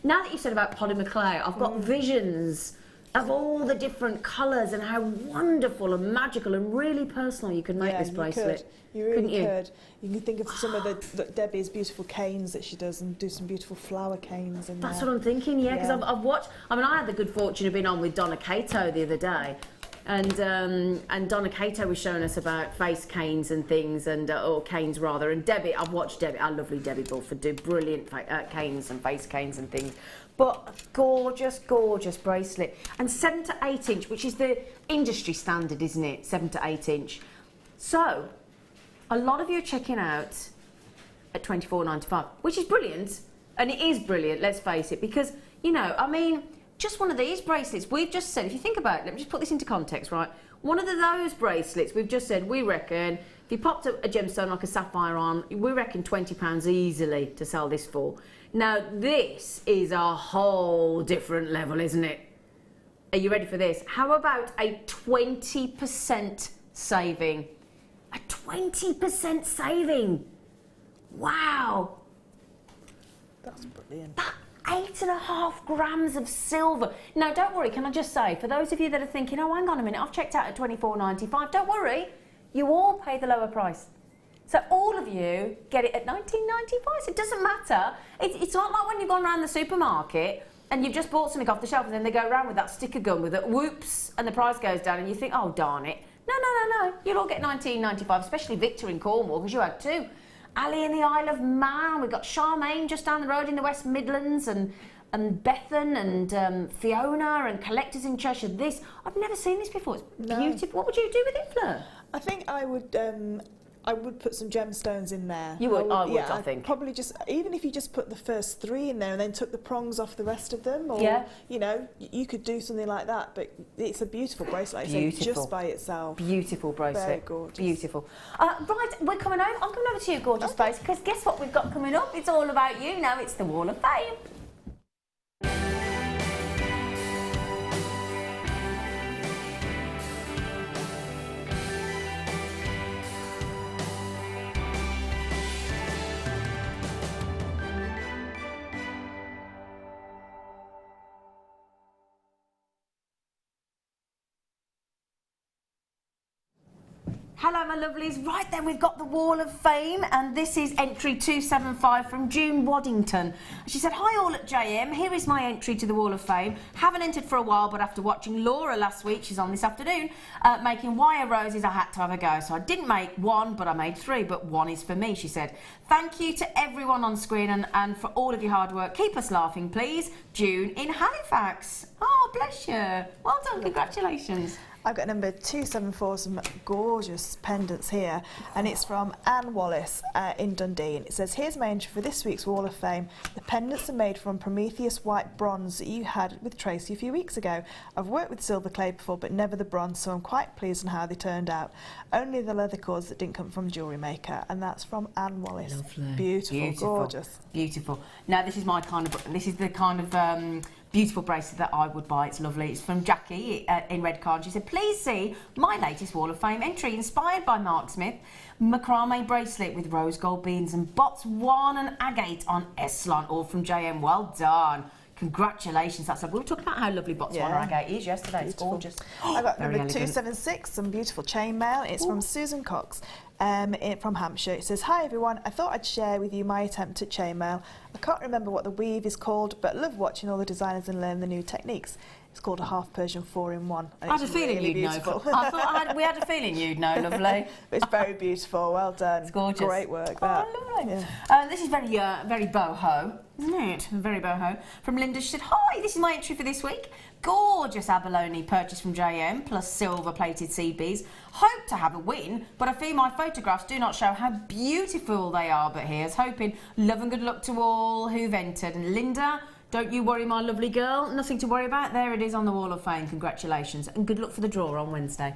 Now that you said about polymer clay, I've got visions of all the different colours and how wonderful and magical and really personal you could make this bracelet. You really could. You can think of some of the Debbie's beautiful canes that she does and do some beautiful flower canes in That's there. what I'm thinking, yeah, because I've watched, I mean, I had the good fortune of being on with Donna Cato the other day, and Donna Cato was showing us about face canes and things, and or canes rather, and Debbie, I've watched Debbie, our lovely Debbie Bulford do brilliant canes and face canes and things, but a gorgeous, gorgeous bracelet, and 7 to 8 inch, which is the industry standard, isn't it, 7 to 8 inch. So, a lot of you are checking out at $24.95, which is brilliant, and it is brilliant, let's face it, because, you know, I mean, just one of these bracelets, we've just said, if you think about it, let me just put this into context, right? One of those bracelets, we've just said, we reckon, if you popped a gemstone like a sapphire on, we reckon £20 easily to sell this for. Now, this is a whole different level, isn't it? Are you ready for this? How about a 20% saving? A 20% saving! Wow! That's brilliant. 8.5 grams of silver. Now, don't worry, can I just say, for those of you that are thinking, oh, hang on a minute, I've checked out at $24.95, don't worry, you all pay the lower price. So all of you get it at $19.95, so it doesn't matter. It's not like when you've gone around the supermarket and you've just bought something off the shelf and then they go around with that sticker gun with it, whoops, and the price goes down and you think, oh, darn it. No, you'll all get $19.95, especially Victor in Cornwall, because you had two. Ali in the Isle of Man, we've got Charmaine just down the road in the West Midlands, and Bethan and Fiona and Collectors in Cheshire. This, I've never seen this before, it's beautiful. What would you do with it, Fleur? I think I would put some gemstones in there. You would? I would, I think. I'd probably just, even if you just put the first 3 in there and then took the prongs off the rest of them, or, you know, you could do something like that, but it's a beautiful bracelet, like I say, just by itself. Beautiful bracelet. Very gorgeous. Beautiful. Right, we're coming over. I'm coming over to you, gorgeous face, because guess what we've got coming up? It's all about you now. It's the Wall of Fame. Hello, my lovelies. Right then, we've got the Wall of Fame, and this is entry 275 from June Waddington. She said, hi all at JM, here is my entry to the Wall of Fame. Haven't entered for a while, but after watching Laura last week, she's on this afternoon, making wire roses, I had to have a go. So I didn't make 1, but I made 3, but 1 is for me, she said. Thank you to everyone on screen and for all of your hard work. Keep us laughing, please. June in Halifax. Oh, bless you. Well done, congratulations. I've got number 274, some gorgeous pendants here, and it's from Anne Wallace in Dundee. And it says, here's my entry for this week's Wall of Fame. The pendants are made from Prometheus white bronze that you had with Tracy a few weeks ago. I've worked with silver clay before, but never the bronze, so I'm quite pleased on how they turned out. Only the leather cords that didn't come from Jewellery Maker, and that's from Anne Wallace. Lovely. Beautiful, gorgeous. Beautiful. Now, this is my kind of, this is the kind of beautiful bracelet that I would buy. It's lovely. It's from Jackie in Redcar. She said, please see my latest Wall of Fame entry, inspired by Mark Smith. Macrame bracelet with rose gold beans and Botswana agate on Eslan, all from JM. Well done. Congratulations. That's we were talking about how lovely Botswana agate is yesterday. Beautiful. It's gorgeous. I got number 276, some beautiful chainmail. It's from Susan Cox from Hampshire. It says, hi everyone, I thought I'd share with you my attempt at chainmail. I can't remember what the weave is called, but love watching all the designers and learn the new techniques. It's called a half Persian 4-in-1. I had a feeling you'd know. I thought we had a feeling you'd know, lovely. It's very beautiful, well done. It's gorgeous. Great work, that. Oh, lovely. Yeah. This is very boho, isn't it? Very boho. From Linda, she said, hi, this is my entry for this week. Gorgeous abalone purchased from JM, plus silver plated CBs. Hope to have a win, but I fear my photographs do not show how beautiful they are. But here's hoping. Love and good luck to all who've entered. And Linda, don't you worry, my lovely girl. Nothing to worry about. There it is on the Wall of Fame. Congratulations. And good luck for the draw on Wednesday.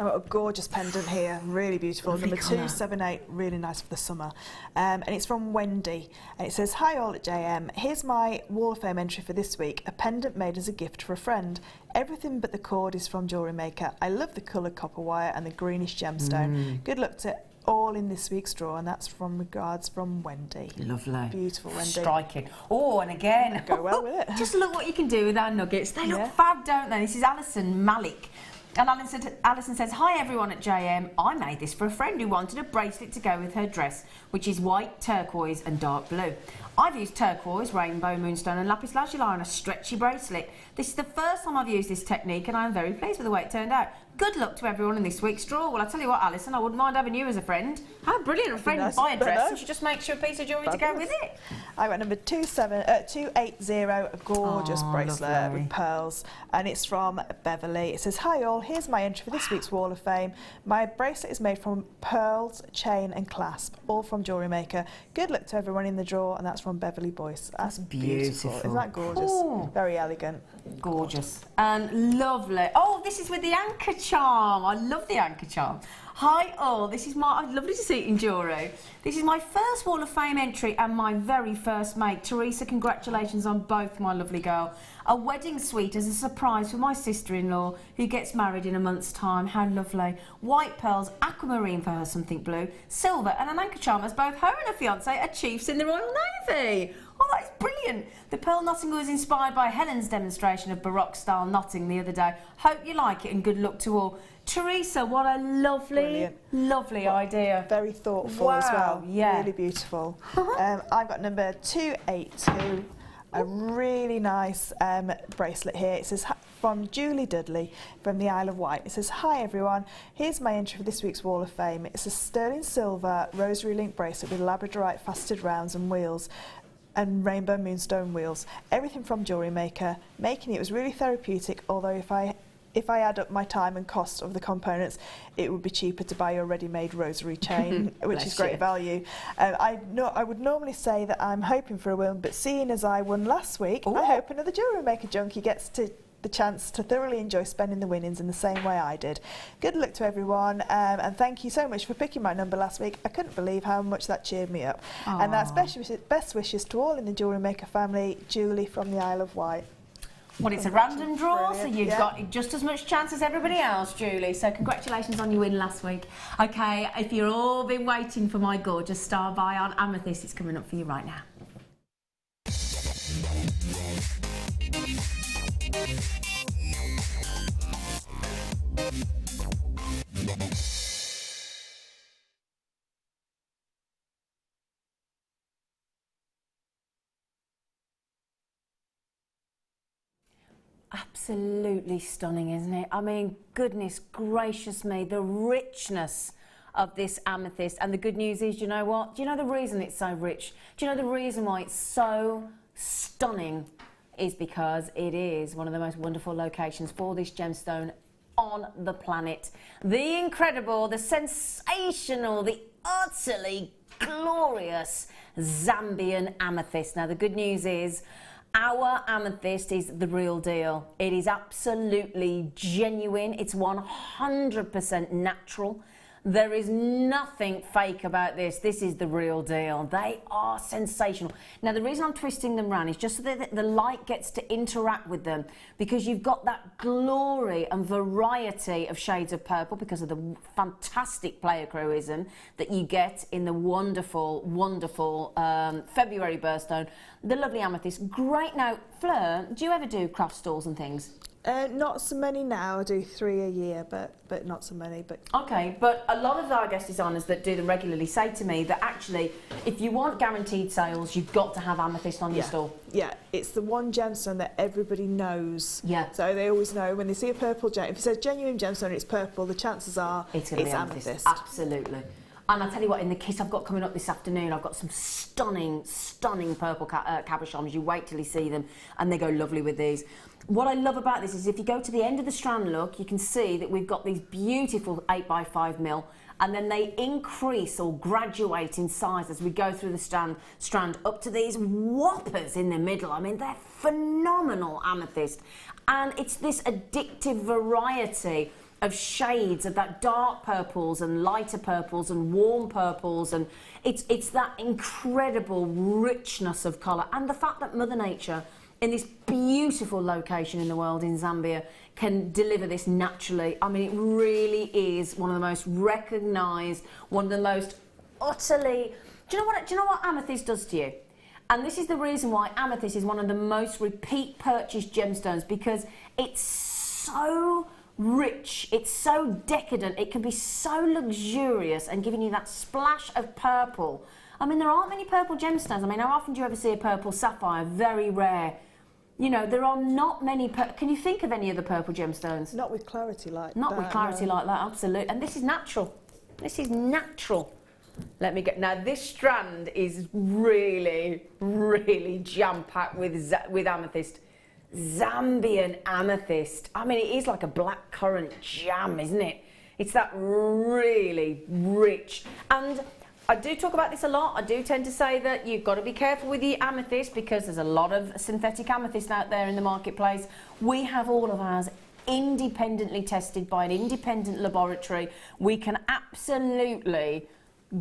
I've got a gorgeous pendant here, really beautiful. Lovely number colour. 278, really nice for the summer. And it's from Wendy. And it says, hi all at JM. Here's my Wall of Fame entry for this week. A pendant made as a gift for a friend. Everything but the cord is from Jewellery Maker. I love the coloured copper wire and the greenish gemstone. Good luck to all in this week's draw, and that's from regards from Wendy. Lovely. Beautiful, Wendy. Striking. Oh, and again. Go well with it. Just look what you can do with our nuggets. They look fab, don't they? This is Alison Malik. And Alison says, hi everyone at JM. I made this for a friend who wanted a bracelet to go with her dress, which is white, turquoise and dark blue. I've used turquoise, rainbow, moonstone and lapis lazuli on a stretchy bracelet. This is the first time I've used this technique and I'm very pleased with the way it turned out. Good luck to everyone in this week's draw. Well, I tell you what, Alison, I wouldn't mind having you as a friend. How brilliant, a friend buy a dress and she just makes you a piece of jewellery to go with it. I got number 280, a gorgeous bracelet lovely. with pearls, and it's from Beverly. It says, hi all, here's my entry for this week's Wall of Fame. My bracelet is made from pearls, chain and clasp, all from Jewellery Maker. Good luck to everyone in the draw, and that's from Beverly Boyce. That's beautiful. Isn't that gorgeous? Ooh. Very elegant. Gorgeous and lovely. Oh, this is with the anchor charm. I love the anchor charm. Hi all, this is lovely to see it in jewellery. This is my first Wall of Fame entry and my very first make. Teresa, congratulations on both, my lovely girl. A wedding suite as a surprise for my sister-in-law who gets married in a month's time. How lovely. White pearls, aquamarine for her, something blue, silver and an anchor charm as both her and her fiance are chiefs in the Royal Navy. Oh, that is brilliant. The pearl knotting was inspired by Helen's demonstration of Baroque style knotting the other day. Hope you like it and good luck to all. Teresa, what a lovely, lovely idea. Very thoughtful as well. Yeah. Really beautiful. I've got number 282, a really nice bracelet here. It says, from Julie Dudley from the Isle of Wight. It says, hi everyone, here's my entry for this week's Wall of Fame. It's a sterling silver rosary link bracelet with labradorite faceted rounds and wheels and rainbow moonstone wheels. Everything from Jewellery Maker. Making it was really therapeutic, although if I add up my time and cost of the components, it would be cheaper to buy your ready-made rosary chain, which is great value. I would normally say that I'm hoping for a win, but seeing as I won last week, I hope another Jewellery Maker junkie gets the chance to thoroughly enjoy spending the winnings in the same way I did. Good luck to everyone, and thank you so much for picking my number last week. I couldn't believe how much that cheered me up. Aww. And that's best wishes to all in the Jewellery Maker family. Julie from the Isle of Wight. Well, it's a random draw, Brilliant. so you've got just as much chance as everybody else, Julie. So congratulations on your win last week. Okay, if you've all been waiting for my gorgeous star buy on amethyst, it's coming up for you right now. Absolutely stunning, isn't it? I mean, goodness gracious me, the richness of this amethyst. And the good news is, you know what? Do you know the reason it's so rich? Do you know the reason why it's so stunning? Is because it is one of the most wonderful locations for this gemstone on the planet. The incredible, the sensational, the utterly glorious Zambian amethyst. Now, the good news is, our amethyst is the real deal. It is absolutely genuine. It's 100% natural. There is nothing fake about this. This is the real deal. They are sensational. Now, the reason I'm twisting them around is just so that the light gets to interact with them, because you've got that glory and variety of shades of purple because of the fantastic pleochromation that you get in the wonderful, wonderful February birthstone. The lovely amethyst. Great. Now, Fleur, do you ever do craft stalls and things? Not so many now. I do 3 a year, but not so many. But okay, but a lot of our guest designers that do them regularly say to me that actually, if you want guaranteed sales, you've got to have amethyst on your stall. Yeah, it's the one gemstone that everybody knows. Yeah. So they always know when they see a purple gem. If it says genuine gemstone, it's purple. The chances are it's amethyst. Absolutely. And I'll tell you what, in the kit I've got coming up this afternoon, I've got some stunning, stunning purple cabochons. You wait till you see them, and they go lovely with these. What I love about this is if you go to the end of the strand look, you can see that we've got these beautiful 8x5mm, and then they increase or graduate in size as we go through the strand up to these whoppers in the middle. I mean, they're phenomenal amethyst. And it's this addictive variety of shades of that dark purples and lighter purples and warm purples, and it's that incredible richness of colour, and the fact that Mother Nature in this beautiful location in the world in Zambia can deliver this naturally. I mean, it really is one of the most recognised, one of the most utterly... Do you know what amethyst does to you? And this is the reason why amethyst is one of the most repeat purchase gemstones, because it's so rich, it's so decadent, it can be so luxurious and giving you that splash of purple. I mean, there aren't many purple gemstones. I mean, how often do you ever see a purple sapphire? Very rare. You know, there are not many... Can you think of any other purple gemstones? Not with clarity like that. Not with clarity like that, absolutely. And this is natural. This is natural. Let me get... Now, this strand is really, really jam-packed with amethyst. Zambian amethyst. I mean, it is like a black currant jam, isn't it? It's that really rich. And I do talk about this a lot. I do tend to say that you've got to be careful with the amethyst because there's a lot of synthetic amethyst out there in the marketplace. We have all of ours independently tested by an independent laboratory. We can absolutely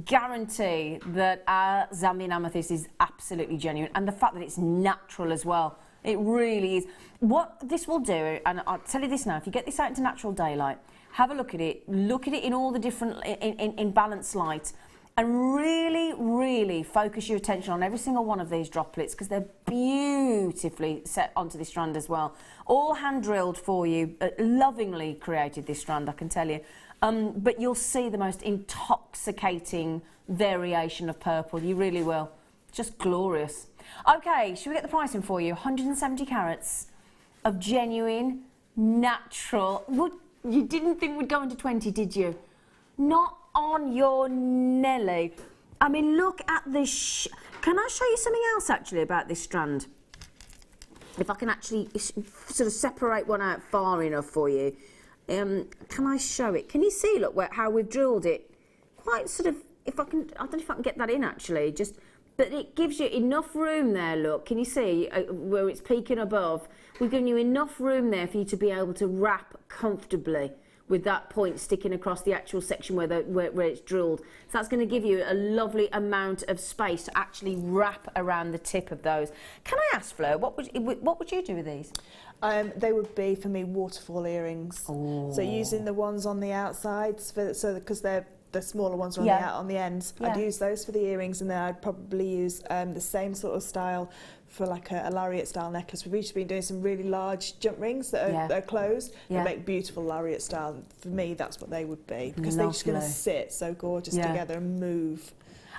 guarantee that our Zambian amethyst is absolutely genuine, and the fact that it's natural as well. It really is. What this will do, and I'll tell you this now, if you get this out into natural daylight, have a look at it in all the different, in balanced light, and really focus your attention on every single one of these droplets, because they're beautifully set onto this strand as well. All hand drilled for you, lovingly created this strand, I can tell you. But you'll see the most intoxicating variation of purple. You really will. Just glorious. Okay, should we get the pricing for you? 170 carats of genuine, natural... You didn't think we'd go into 20, did you? Not on your Nelly. I mean, look at this. Can I show you something else, actually, about this strand? If I can actually sort of separate one out far enough for you. Can I show it? Can you see, look, how we've drilled it? Quite sort of, if I can, I don't know if I can get that in, actually. But it gives you enough room there, look. Can you see where it's peaking above? We've given you enough room there for you to be able to wrap comfortably with that point sticking across the actual section where it's drilled. So that's going to give you a lovely amount of space to actually wrap around the tip of those. Can I ask, Fleur, what would you do with these? They would be, for me, waterfall earrings. Oh. So using the ones on the outsides, because they're the smaller ones are on the ends. Yeah. I'd use those for the earrings, and then I'd probably use the same sort of style for like a lariat style necklace. We've recently been doing some really large jump rings that are closed. They make beautiful lariat style. For me, that's what they would be, because they're just going to sit so gorgeous together and move.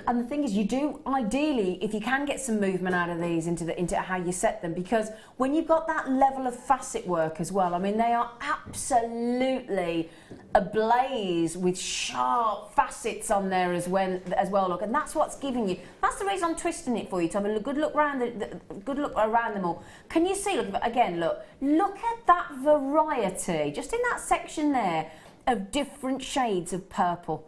And the thing is, you do, ideally, if you can get some movement out of these into how you set them, because when you've got that level of facet work as well, I mean, they are absolutely ablaze with sharp facets on there as well, look, and that's what's giving you, that's the reason I'm twisting it for you, to have a good look around them all. Can you see, look, again, look at that variety, just in that section there, of different shades of purple.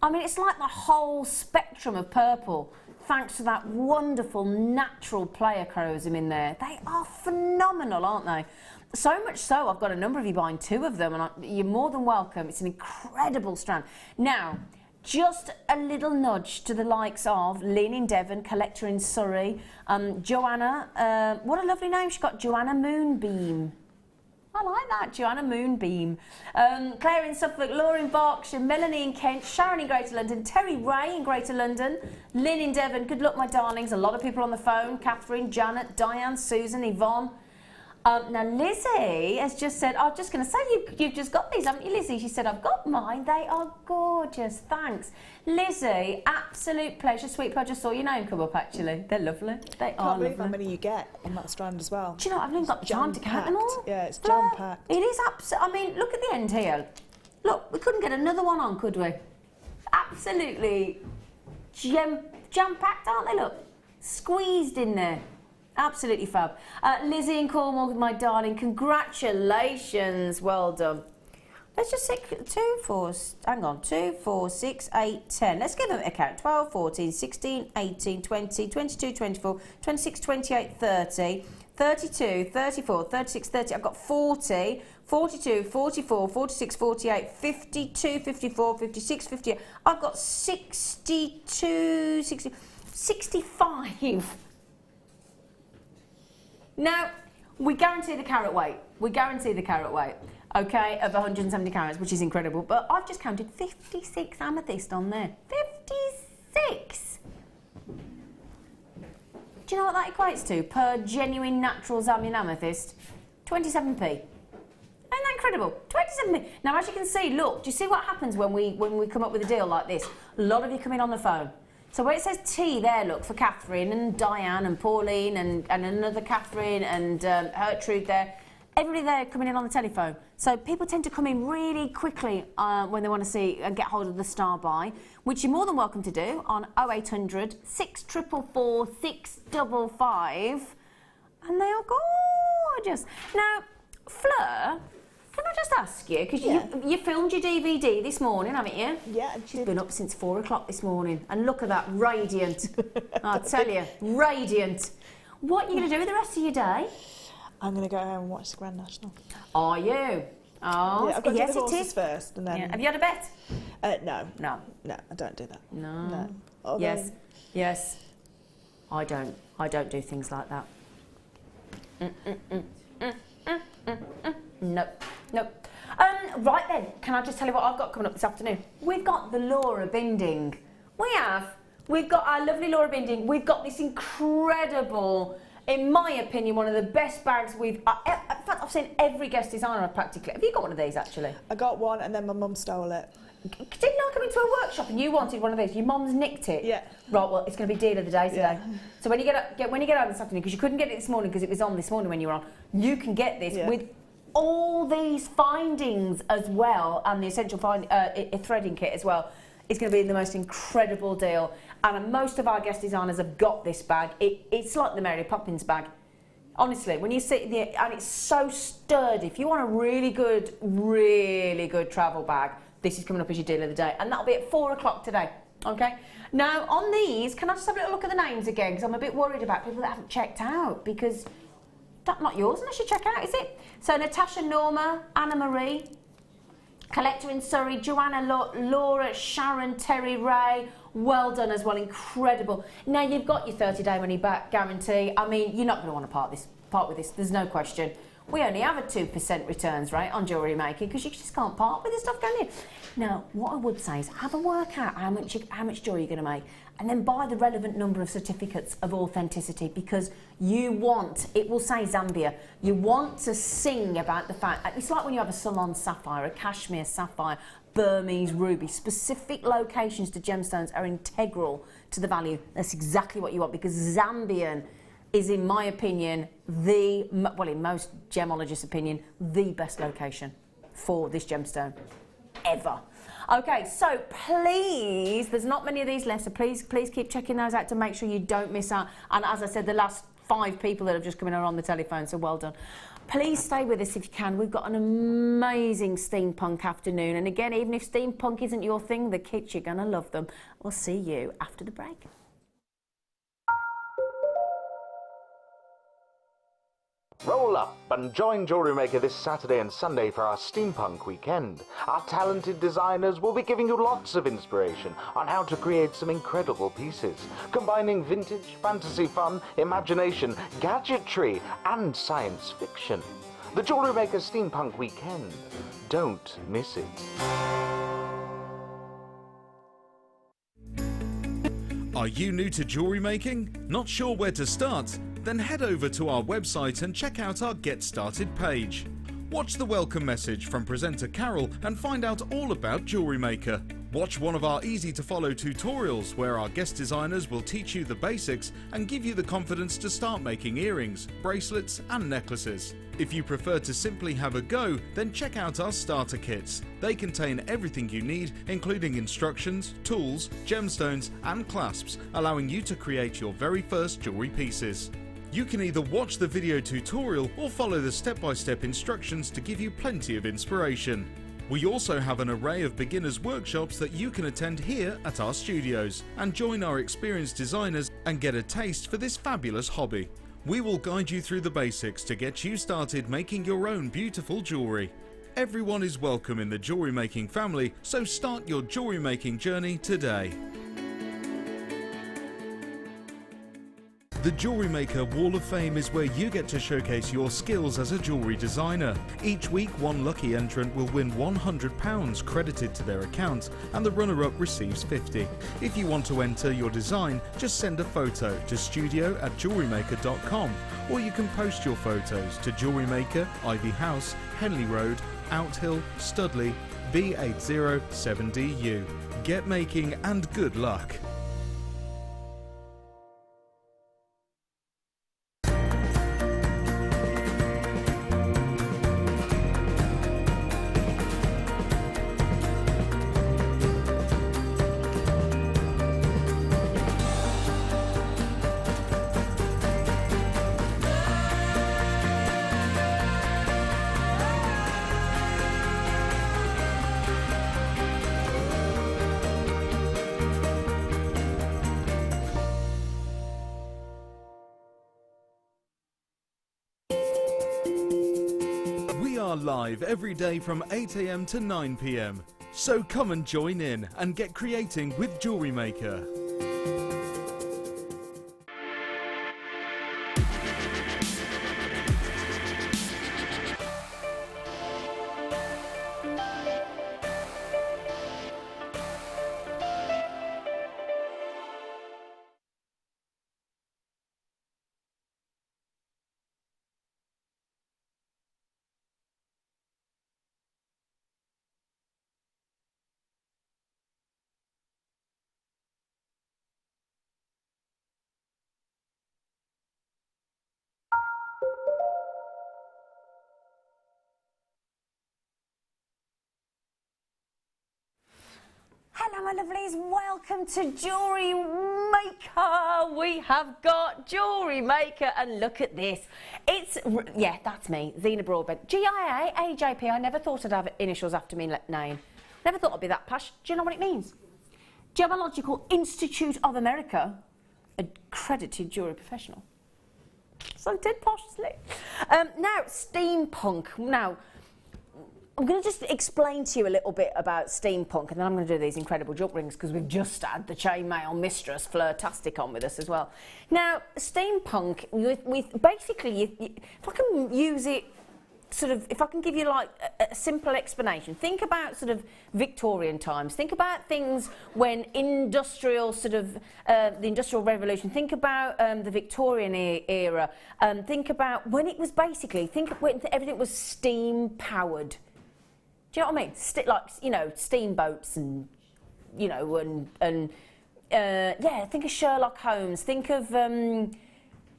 I mean, it's like the whole spectrum of purple, thanks to that wonderful natural pleochroism in there. They are phenomenal, aren't they? So much so, I've got a number of you buying 2 of them, and you're more than welcome. It's an incredible strand. Now, just a little nudge to the likes of Lynn in Devon, collector in Surrey, Joanna, what a lovely name she's got, Joanna Moonbeam. I like that, Joanna Moonbeam. Claire in Suffolk, Laura in Berkshire, Melanie in Kent, Sharon in Greater London, Terry Ray in Greater London, Lynn in Devon, good luck my darlings, a lot of people on the phone, Catherine, Janet, Diane, Susan, Yvonne. Now Lizzie has just said, I was just going to say, you've just got these, haven't you, Lizzie? She said, I've got mine, they are gorgeous, thanks. Lizzie, absolute pleasure, sweet pleasure, saw your name come up actually, they're lovely, they are lovely. Can't believe how many you get on that strand as well. Do you know, I've even got time to count them all. Yeah, it's jam-packed. It is absolutely, I mean, look at the end here. Look, we couldn't get another one on, could we? Absolutely jam-packed, aren't they, look? Squeezed in there. Absolutely fab. Lizzie in Cornwall, my darling, congratulations, well done. Let's just say 2, 4, hang on, 2, 4, 6, 8, 10. Let's give them a count. 12, 14, 16, 18, 20, 22, 24, 26, 28, 30, 32, 34, 36, 30. I've got 40, 42, 44, 46, 48, 52, 54, 56, 58. I've got 62, 60, 65. Now, we guarantee the carat weight. We guarantee the carat weight, okay, of 170 carats, which is incredible. But I've just counted 56 amethyst on there. 56! Do you know what that equates to per genuine natural Zambian amethyst? 27p. Isn't that incredible? 27p. Now, as you can see, look, do you see what happens when we come up with a deal like this? A lot of you come in on the phone. So where it says T there, look, for Catherine and Diane and Pauline and another Catherine and Gertrude there, everybody there coming in on the telephone. So people tend to come in really quickly when they want to see and get hold of the star buy, which you're more than welcome to do on 0800 644 655, and they are gorgeous. Now, Fleur, can I just ask you, because you filmed your DVD this morning, haven't you? Yeah, She's been up since 4 o'clock this morning, and look at that, radiant. I'll tell you, radiant. What are you going to do with the rest of your day? I'm going to go home and watch the Grand National. Are you? Oh, Yeah, I've got to yes, do the it horses is. first, and then. Yeah. Have you had a bet? No. No. No, I don't do that. No. No. Although- Yes. Yes. I don't do things like that. Nope. Nope. Right then, can I just tell you what I've got coming up this afternoon? We've got the Laura Binding. We've got our lovely Laura Binding. We've got this incredible, in my opinion, one of the best bags we've... in fact, I've seen every guest designer practically. Have you got one of these, actually? I got one, and then my mum stole it. Didn't I come into a workshop and you wanted one of these? Your mum's nicked it? Yeah. Right, well, it's going to be deal of the day today. Yeah. So when you get out this afternoon, because you couldn't get it this morning because it was on this morning when you were on, you can get this with all these findings as well, and the essential threading kit as well. It's going to be the most incredible deal. And most of our guest designers have got this bag. It's like the Mary Poppins bag. Honestly, when you sit there, and it's so sturdy. If you want a really good travel bag, this is coming up as your deal of the day. And that'll be at 4 o'clock today, okay? Now, on these, can I just have a little look at the names again? Because I'm a bit worried about people that haven't checked out, because that's not yours unless you check out, is it? So, Natasha, Norma, Anna Marie, Collector in Surrey, Joanna, Laura, Sharon, Terry, Ray. Well done as well, incredible. Now, you've got your 30-day money-back guarantee. I mean, you're not going to want to part with this, there's no question. We only have a 2% returns rate on jewellery making because you just can't part with this stuff, can you? Now, what I would say is have a work out how much jewellery you're going to make, and then buy the relevant number of certificates of authenticity, because it will say Zambia. You want to sing about the fact, it's like when you have a Ceylon sapphire, a Kashmir sapphire, Burmese ruby. Specific locations to gemstones are integral to the value. That's exactly what you want, because Zambian is, in my opinion, in most gemologists' opinion, the best location for this gemstone ever. Okay, so please, there's not many of these left, so please keep checking those out to make sure you don't miss out. And as I said, the last 5 people that have just come in are on the telephone, so well done. Please stay with us if you can. We've got an amazing steampunk afternoon. And again, even if steampunk isn't your thing, the kits, you're going to love them. We'll see you after the break. Roll up and join Jewellery Maker this Saturday and Sunday for our Steampunk weekend. Our talented designers will be giving you lots of inspiration on how to create some incredible pieces, combining vintage, fantasy fun, imagination, gadgetry and science fiction. The Jewellery Maker Steampunk weekend. Don't miss it. Are you new to jewellery making? Not sure where to start? Then head over to our website and check out our Get Started page. Watch the welcome message from presenter Carol and find out all about Jewellery Maker. Watch one of our easy-to-follow tutorials where our guest designers will teach you the basics and give you the confidence to start making earrings, bracelets and necklaces. If you prefer to simply have a go, then check out our starter kits. They contain everything you need, including instructions, tools, gemstones and clasps, allowing you to create your very first jewellery pieces. You can either watch the video tutorial or follow the step-by-step instructions to give you plenty of inspiration. We also have an array of beginners workshops that you can attend here at our studios and join our experienced designers and get a taste for this fabulous hobby. We will guide you through the basics to get you started making your own beautiful jewellery. Everyone is welcome in the jewellery making family, so start your jewellery making journey today. The Jewellery Maker Wall of Fame is where you get to showcase your skills as a jewellery designer. Each week, one lucky entrant will win £100 credited to their account, and the runner-up receives 50. If you want to enter your design, just send a photo to studio@jewellerymaker.com, or you can post your photos to Jewellery Maker, Ivy House, Henley Road, Outhill, Studley, B807DU. Get making and good luck. Live every day from 8 AM to 9 PM. So come and join in and get creating with Jewellery Maker. Hello my lovelies, welcome to Jewellery Maker. We have got Jewellery Maker and look at this. Yeah, that's me, Zena Broadbent. GIA, AJP, I never thought I'd have initials after me name. Never thought I'd be that posh. Do you know what it means? Gemological Institute of America, accredited jewellery professional. So dead posh, isn't it? Now, steampunk. Now, I'm going to just explain to you a little bit about steampunk, and then I'm going to do these incredible jump rings because we've just had the chainmail mistress Fleur on with us as well. Now, steampunk, with basically, if I can use it, sort of, if I can give you like a simple explanation, think about sort of Victorian times, think about things when industrial sort of, the Industrial Revolution, think about the Victorian era, think about when it was basically, think of when everything was steam powered. Do you know what I mean? Like, you know, steamboats and, you know, yeah, think of Sherlock Holmes, think of,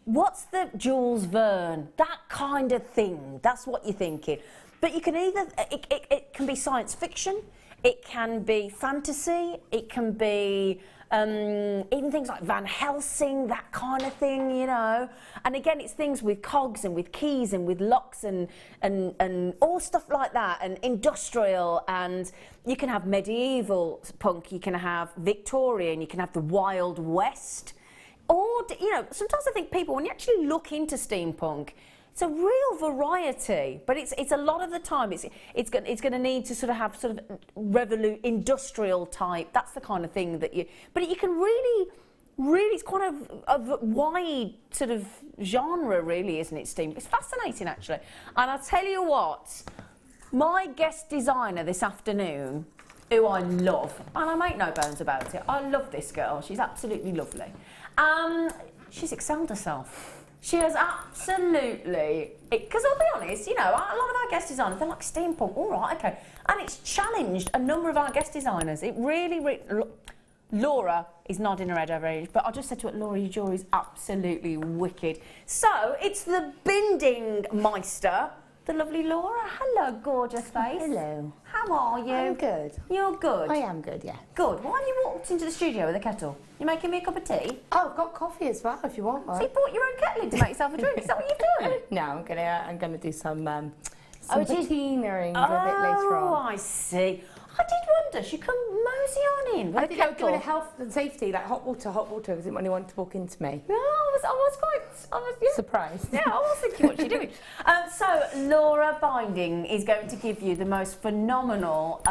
what's the Jules Verne? That kind of thing. That's what you're thinking. But you can either, it can be science fiction, it can be fantasy, it can be even things like Van Helsing, that kind of thing, you know. And again, it's things with cogs and with keys and with locks and all stuff like that, and industrial, and you can have medieval punk, you can have Victorian, you can have the Wild West. Or, you know, sometimes I think people, when you actually look into steampunk, it's a real variety, but it's a lot of the time it's going to need to sort of have sort of industrial type. That's the kind of thing that but you can really, it's quite a wide sort of genre, really, isn't it? Steam. It's fascinating, actually. And I'll tell you what, my guest designer this afternoon, who I love, and I make no bones about it. I love this girl. She's absolutely lovely. She's excelled herself. She has absolutely, because I'll be honest, you know, a lot of our guest designers, they're like steampunk, all right, okay. And it's challenged a number of our guest designers. It really, Laura is nodding her head over age, but I just said to her, Laura, your jewellery is absolutely wicked. So it's the Binding Meister, the lovely Laura. Hello, gorgeous face. Hello. How are you? I'm good. You're good? I am good, yeah. Good. Why have you walked into the studio with a kettle? You making me a cup of tea? Oh, I've got coffee as well, if you want one. So you brought your own kettle in to make yourself a drink? Is that what you've done? No, I'm gonna do some patina-ing a bit later on. Oh, I see. I did wonder, she come mosey on in with I a think I was kettle. doing a health and safety, like hot water, because I didn't want anyone to walk into me. No, I was yeah. Surprised. Yeah, I was thinking, what's she doing? So, Laura Binding is going to give you the most phenomenal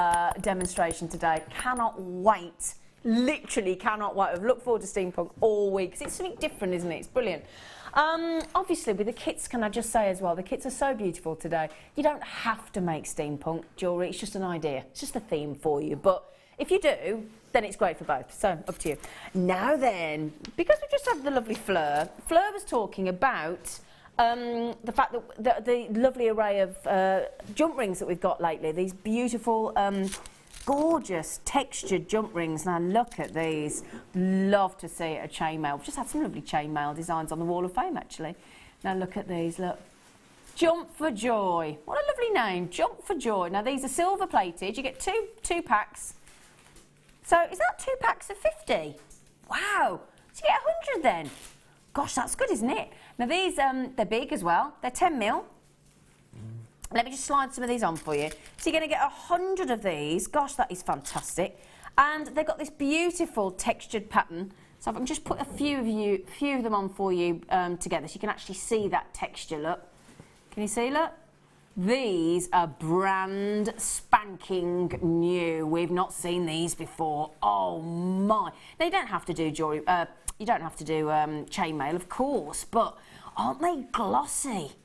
demonstration today. Cannot wait literally cannot wait. I've looked forward to Steampunk all week because it's something different, isn't it? It's brilliant. Obviously, with the kits, can I just say as well, the kits are so beautiful today. You don't have to make Steampunk jewellery. It's just an idea. It's just a theme for you. But if you do, then it's great for both. So, up to you. Now then, because we just had the lovely Fleur, Fleur was talking about the fact that the lovely array of jump rings that we've got lately, these beautiful, gorgeous textured jump rings. Now look at these. Love to see a chainmail. We've just had some lovely chainmail designs on the Wall of Fame, actually. Now look at these, look. Jump for Joy. What a lovely name, Jump for Joy. Now these are silver plated. You get two packs. So is that 2 packs of 50? Wow. So you get 100 then. Gosh, that's good, isn't it? Now these, they're big as well. They're 10 mil. Let me just slide some of these on for you. So you're going to get 100 of these. Gosh, that is fantastic. And they've got this beautiful textured pattern. So if I can just put a few of them on for you together, so you can actually see that texture. Look, can you see? Look, these are brand spanking new. We've not seen these before. Oh my! Now you don't have to do jewelry. You don't have to do chainmail, of course, but aren't they glossy?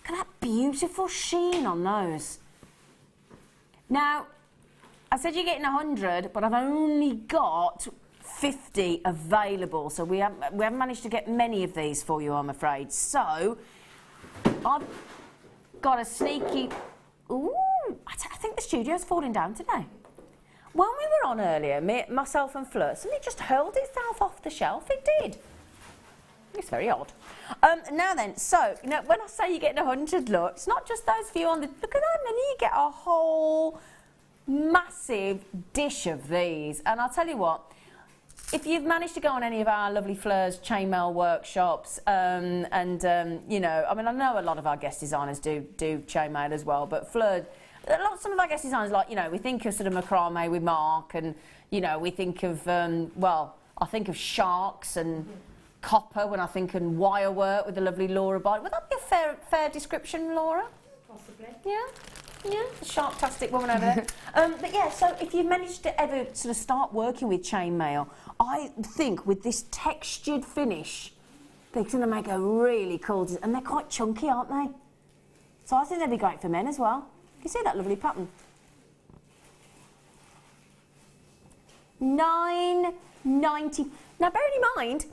Look at that beautiful sheen on those. Now, I said you're getting 100, but I've only got 50 available, so we haven't managed to get many of these for you, I'm afraid. So, I've got a sneaky... Ooh, I think the studio's falling down today. When we were on earlier, myself and Fleur, something just hurled itself off the shelf. It did. It's very odd. Now then, so, you know, when I say you're getting 100, look, it's not just those few on the... Look at that, and then you get a whole massive dish of these. And I'll tell you what, if you've managed to go on any of our lovely Fleur's chainmail workshops, you know, I mean, I know a lot of our guest designers do chainmail as well, but Fleur... Some of our guest designers, like, you know, we think of sort of macrame with Mark, and, you know, we think of, well, I think of sharks and copper when I think of wire work with the lovely Laura Bide. Would that be a fair description, Laura? Possibly. Yeah? Yeah, the shark-tastic woman over there. But yeah, so if you've managed to ever sort of start working with chainmail, I think with this textured finish, they're going to make a really cool design. And they're quite chunky, aren't they? So I think they'd be great for men as well. You see that lovely pattern? $9.90. Now, bearing in mind,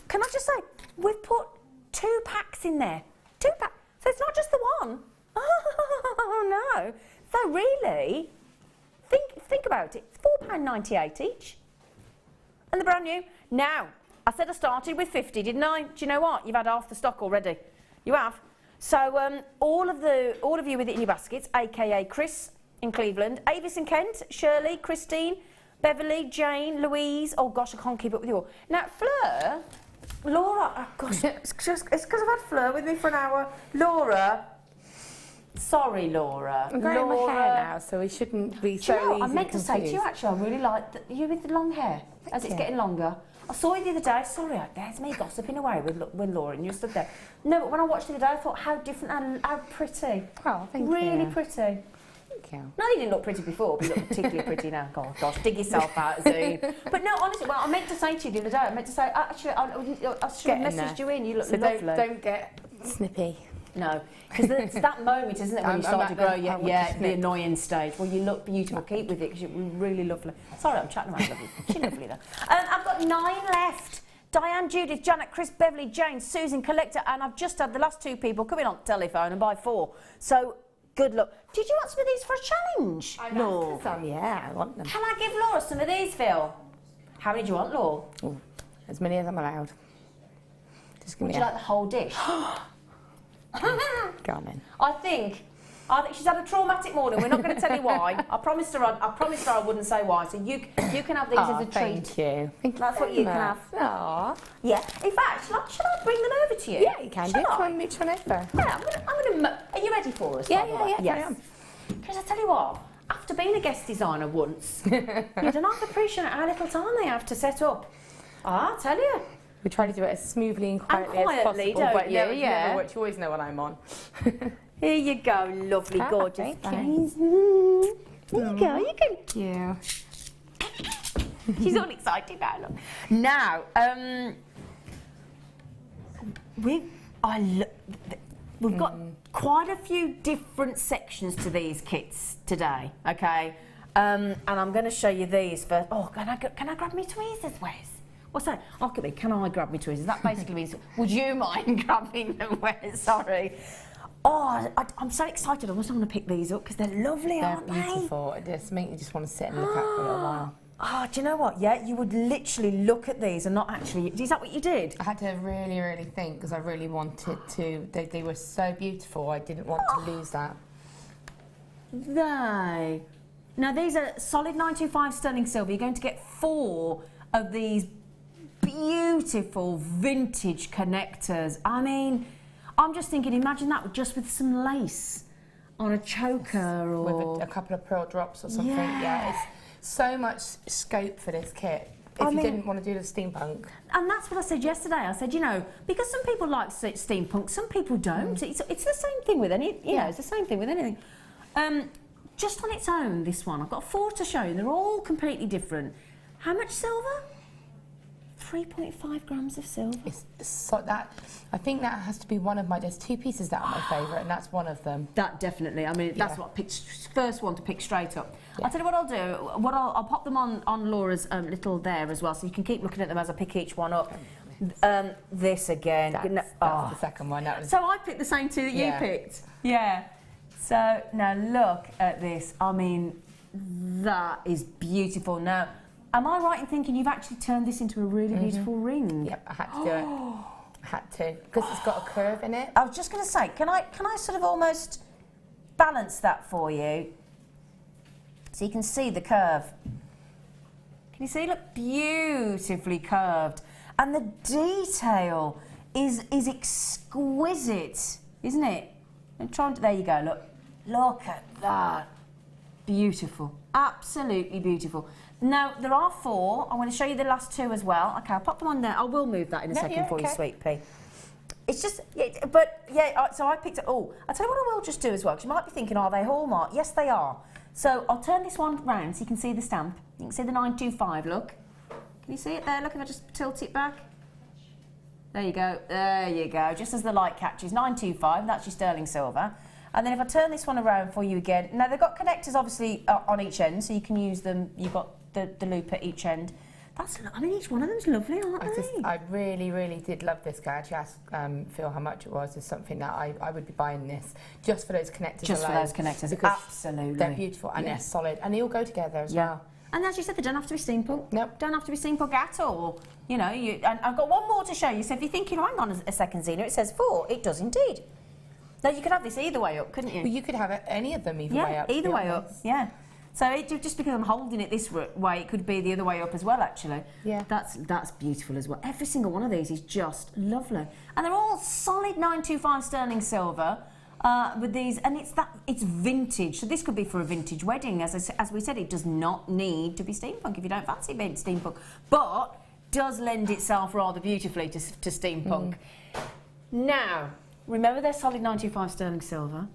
can I just say, we've put 2 packs in there. 2 packs. So it's not just the one. Oh, no. So really, think about it. It's £4.98 each. And they're brand new. Now, I said I started with 50, didn't I? Do you know what? You've had half the stock already. You have. So all of you with it in your baskets, aka Chris in Cleveland, Avis in Kent, Shirley, Christine, Beverly, Jane, Louise. Oh gosh, I can't keep up with you all. Now Fleur, Laura. Oh gosh, it's because I've had Fleur with me for an hour. Laura. Sorry, Laura. I'm growing my hair now, so we shouldn't be so easy. I meant to say to you actually, I really like you with the long hair as it's getting longer. I saw you the other day, sorry, there's me gossiping away with Laura and you stood there. No, but when I watched the other day, I thought, how different and how pretty. Oh, thank you. Really pretty. Thank you. No, you didn't look pretty before, but you look particularly pretty now. God, gosh, dig yourself out, Zena. But no, honestly, well, I meant to say to you the other day, I meant to say, actually, I should have messaged you in, you look lovely. Don't get snippy. No, because it's that moment, isn't it, when you start to grow, the annoying stage. Well, you look beautiful, keep with it, because you're really lovely. Sorry, I'm chatting about lovely. She's lovely, though. I've got 9 left. Diane, Judith, Janet, Chris, Beverly, Jane, Susan, Collector, and I've just had the last 2 people come in on the telephone and buy 4. So, good luck. Did you want some of these for a challenge? No. Yeah, I want them. Can I give Laura some of these, Phil? How many do you want, Laura? Ooh, as many as I'm allowed. Just give me Would you like the whole dish? Go on then. I think she's had a traumatic morning. We're not going to tell you why. I promised her I wouldn't say why. So you can have these as a treat. Thank you. That's what you can have. Aww. Yeah. In fact, should I bring them over to you? Yeah, you can. Which one over? Yeah, I'm gonna. Are you ready for us? Yeah. Yes. Because I tell you what, after being a guest designer once, you do not appreciate how little time they have to set up. I'll tell you. We try to do it as smoothly and quietly as possible, don't but you? never works. You always know when I'm on. Here you go, lovely, gorgeous. Thank you. There you go. You can. Thank you. She's all excited now, look. Now, we've got quite a few different sections to these kits today, okay? And I'm going to show you these first. Oh, can I grab me tweezers, Wes? What's that? Look at me, can I grab me tweezers? That basically means, would you mind grabbing them, Wes? Sorry. Oh, I'm so excited. I also want to pick these up because they're lovely, aren't they? They're beautiful. It just make you just want to sit and look at for a little while. Oh, do you know what? Yeah, you would literally look at these and not actually... Is that what you did? I had to really, really think because I really wanted to... They were so beautiful, I didn't want to lose that. Now, these are solid 925 sterling silver. You're going to get 4 of these beautiful vintage connectors. I mean... I'm just thinking, imagine that just with some lace on a choker or... With a couple of pearl drops or something. Yeah, it's so much scope for this kit. If you didn't want to do the steampunk. And that's what I said yesterday. I said, you know, because some people like steampunk, some people don't. It's the same thing with any, you know, it's the same thing with anything. Just on its own, this one, I've got 4 to show you. They're all completely different. How much silver? 3.5 grams of silver. So I think that has to be one of my... There's 2 pieces that are my favourite, and that's one of them. That definitely. I mean, that's what I picked, first one to pick straight up. I'll tell you what I'll do. I'll pop them on Laura's little there as well, so you can keep looking at them as I pick each one up. This again. That's the second one. That was... So I picked the same 2 that you picked. Yeah. So now look at this. I mean, that is beautiful. Now, am I right in thinking you've actually turned this into a really beautiful ring? Yep, I had to do it. I had to, because it's got a curve in it. I was just going to say, can I sort of almost balance that for you? So you can see the curve. Can you see? Look, beautifully curved. And the detail is exquisite, isn't it? And there you go, look. Look at that. Beautiful. Absolutely beautiful. Now, there are 4. I'm going to show you the last 2 as well. Okay, I'll pop them on there. I will move that in a second for you, sweet pea. It's just, so I picked it. Oh, I'll tell you what I will just do as well, because you might be thinking, are they Hallmark? Yes, they are. So I'll turn this one round so you can see the stamp. You can see the 925, look. Can you see it there? Look, if I just tilt it back. There you go. There you go. Just as the light catches. 925, that's your sterling silver. And then if I turn this one around for you again, now they've got connectors obviously on each end, so you can use them. You've got the loop at each end. I mean, each one of them's lovely, aren't they? I really, really did love this guy. I actually asked Phil how much it was. It's something that I would be buying this just for those connectors Just alone. for those connectors, absolutely. They're beautiful and they're solid and they all go together as well. And as you said, they don't have to be steampunk. Nope. Don't have to be steampunk at all. You know, and I've got one more to show you. So if you're thinking, hang on a second, Zena, it says 4. It does indeed. Now, you could have this either way up, couldn't you? Well, you could have any of them either way up. Yeah, either way up, yeah. So just because I'm holding it this way, it could be the other way up as well, actually. Yeah. That's beautiful as well. Every single one of these is just lovely. And they're all solid 925 sterling silver with these, and it's vintage. So this could be for a vintage wedding. As we said, it does not need to be steampunk if you don't fancy being steampunk, but does lend itself rather beautifully to steampunk. Now, remember they're solid 925 sterling silver.